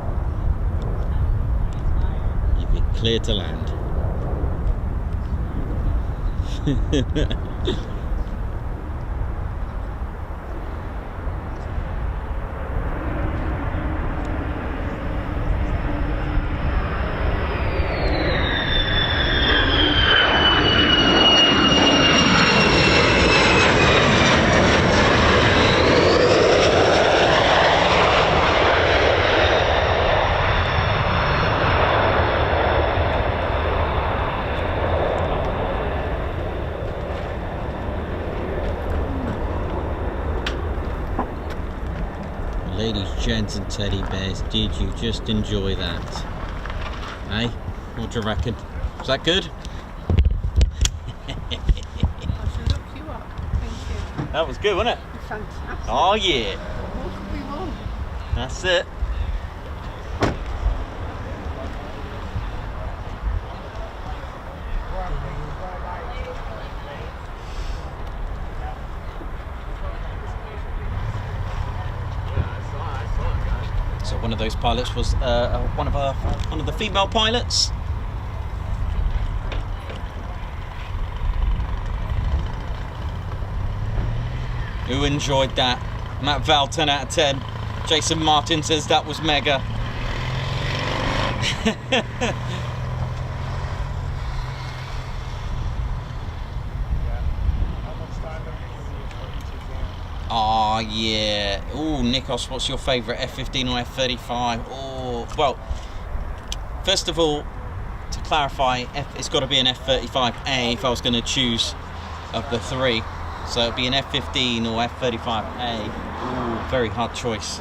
You've been clear to land. Ladies, gents and teddy bears, did you just enjoy that? Hey, what do you reckon? Was that good? I should look you up. Thank you. That was good, wasn't it? Fantastic. Oh yeah, What could we want? that's it. So one of those pilots was one of the female pilots. Who enjoyed that? Matt Val, 10 out of 10. Jason Martin says that was mega. Oh yeah. Oh, Nikos, what's your favourite, F15 or F35? Oh, well, first of all, to clarify, it's got to be an F35A if I was going to choose of the 3. So it'd be an F15 or F35A. Ooh, very hard choice.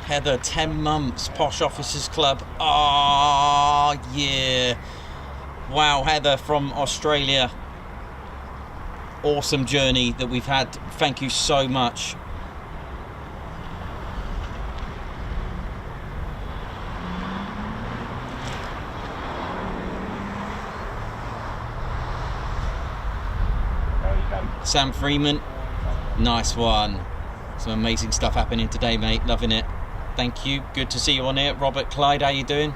Heather, 10 months, Posh Officers Club. Oh, yeah. Wow, Heather from Australia. Awesome journey that we've had. Thank you so much. Sam Freeman, nice one. Some amazing stuff happening today, mate. Loving it. Thank you. Good to see you on here. Robert Clyde, how you doing?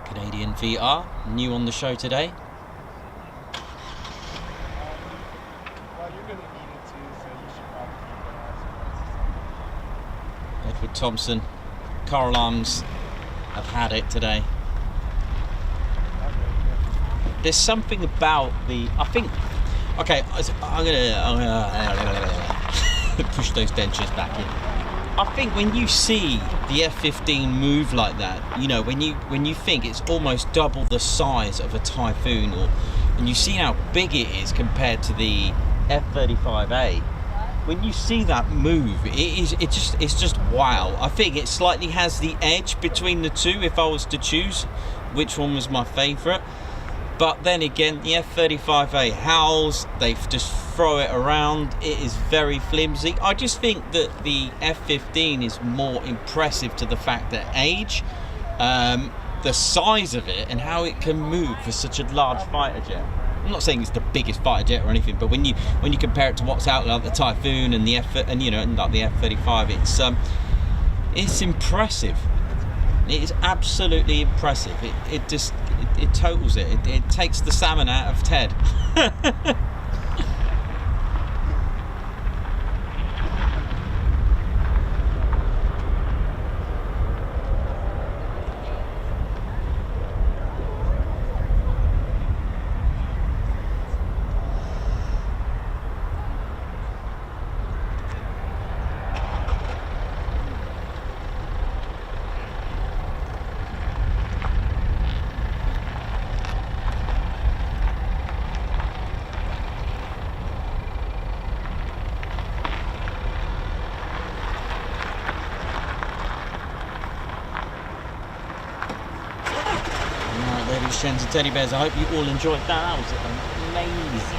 Canadian VR, new on the show today. Edward Thompson, Coral Arms have had it today. There's something about the, I think, okay, I'm gonna push those dentures back in. I think when you see the F-15 move like that, you know, when you think it's almost double the size of a Typhoon, and you see how big it is compared to the F-35A, when you see that move, it's just wow. I think it slightly has the edge between the two if I was to choose which one was my favourite. But then again, the F-35A howls, they just throw it around, it is very flimsy. I just think that the F-15 is more impressive to the fact that age, the size of it and how it can move for such a large fighter jet. I'm not saying it's the biggest fighter jet or anything, but when you compare it to what's out like the Typhoon and the like the F-35, it's impressive. It is absolutely impressive. It totals it. It takes the salmon out of Ted. much, Gents and Teddy Bears. I hope you all enjoyed that. That was amazing.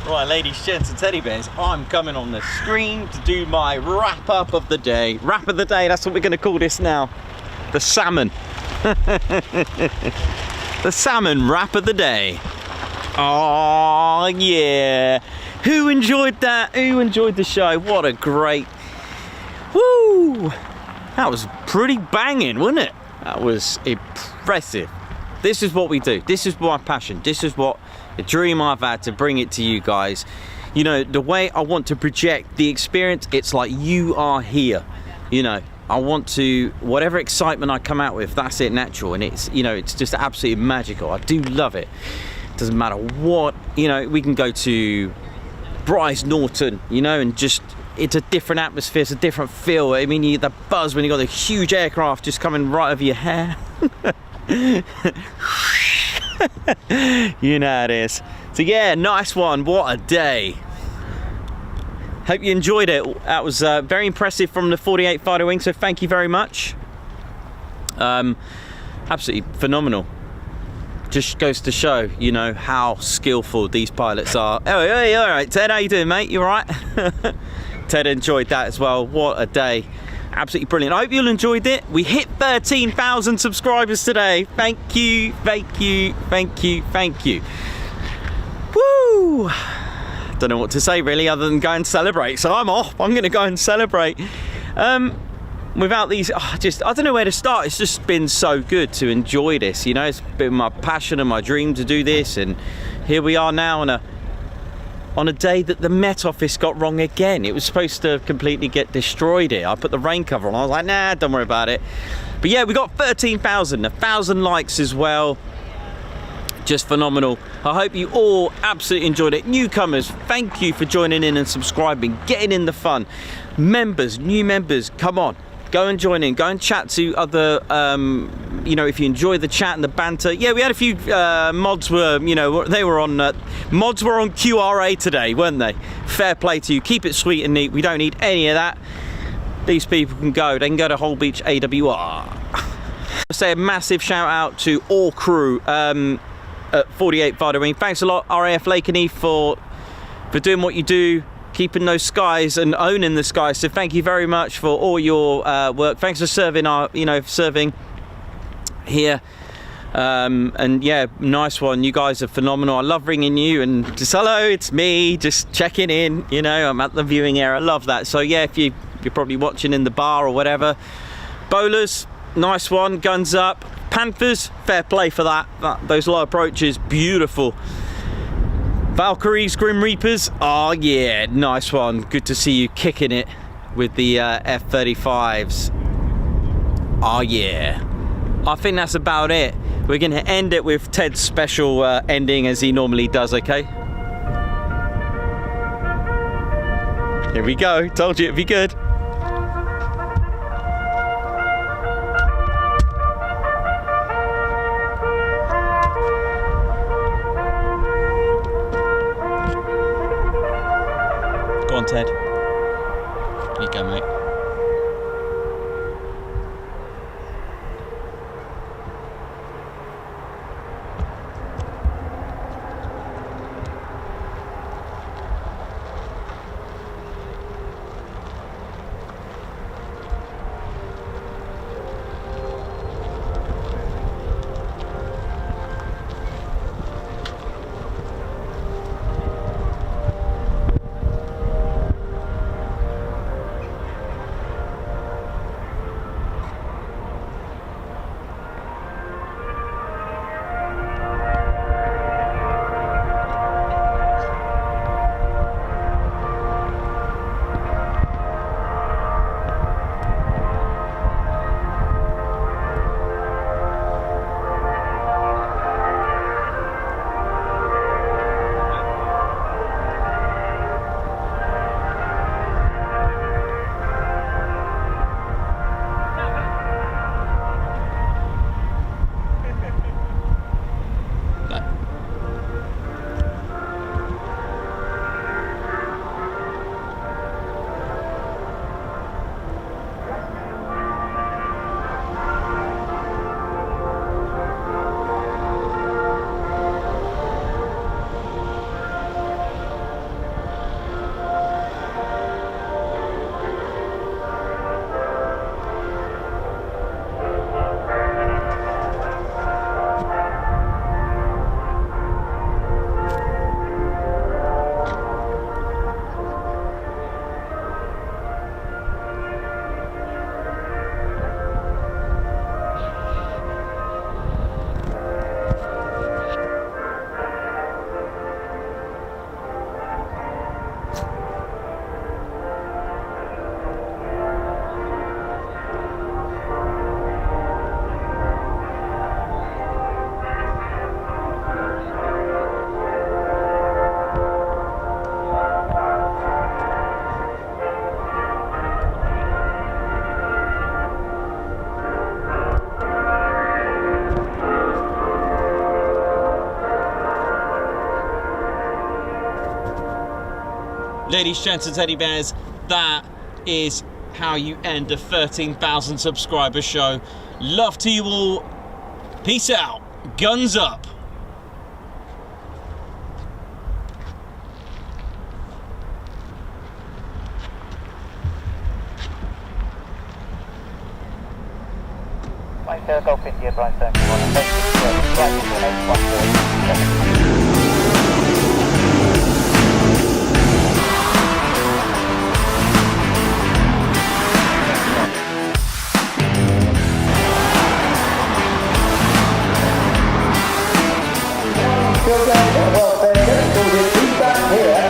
Right, ladies, gents and teddy bears, I'm coming on the screen to do my wrap up of the day. Wrap of the day, that's what we're going to call this now. The salmon. The salmon wrap of the day. Oh yeah. Who enjoyed that? Who enjoyed the show? What a great... Woo! That was pretty banging, wasn't it? That was impressive. This is what we do. This is my passion. This is what the dream I've had to bring it to you guys. You know, the way I want to project the experience, it's like you are here. You know, I want to, whatever excitement I come out with, that's it, natural. And it's, you know, it's just absolutely magical. I do love it. Doesn't matter what, you know, we can go to Bryce Norton, you know, and just, it's a different atmosphere, it's a different feel. I mean, you get the buzz when you got the huge aircraft just coming right over your hair. You know how it is. So yeah, nice one. What a day. Hope you enjoyed it. That was very impressive from the 48 Fighter Wing, so thank you very much. Absolutely phenomenal. Just goes to show, you know, how skillful these pilots are. Oh, hey, all right, Ted, how you doing, mate? You all right? Ted enjoyed that as well. What a day. Absolutely brilliant. I hope you all enjoyed it. We hit 13,000 subscribers today. Thank you, thank you, thank you, thank you. Woo! Don't know what to say really other than go and celebrate. So I'm off. I'm going to go and celebrate. Without these, I don't know where to start. It's just been so good to enjoy this. You know, it's been my passion and my dream to do this. And here we are now on a day that the Met Office got wrong again. It was supposed to completely get destroyed here. I put the rain cover on. I was like, nah, don't worry about it. But yeah, we got 13,000, 1,000 likes as well. Just phenomenal. I hope you all absolutely enjoyed it. Newcomers, thank you for joining in and subscribing, getting in the fun. Members, new members, come on. Go and join in, go and chat to other, you know, if you enjoy the chat and the banter. Yeah, we had a few mods were, you know, they were on, mods were on QRA today, weren't they? Fair play to you. Keep it sweet and neat. We don't need any of that. These people can go. They can go to Whole Beach AWR. I say a massive shout out to all crew at 48 Fighter Wing. Thanks a lot, RAF Lakenheath, for doing what you do. Keeping those skies and owning the skies. So thank you very much for all your work. Thanks for serving our, you know, serving here. And yeah, nice one. You guys are phenomenal. I love ringing you and just hello, it's me, just checking in. You know, I'm at the viewing area. I love that. So yeah, if you're probably watching in the bar or whatever. Bowlers, nice one. Guns up. Panthers, fair play for that. Those low approaches, beautiful. Valkyries, Grim Reapers, oh yeah, nice one. Good to see you kicking it with the F-35s. Oh yeah. I think that's about it. We're going to end it with Ted's special ending as he normally does, okay? Here we go. Told you it'd be good. Go on, Ted. Here you go, mate. Ladies, gents and teddy bears, that is how you end a 13,000 subscriber show. Love to you all. Peace out. Guns up. Golf India, Brian Stone, Well,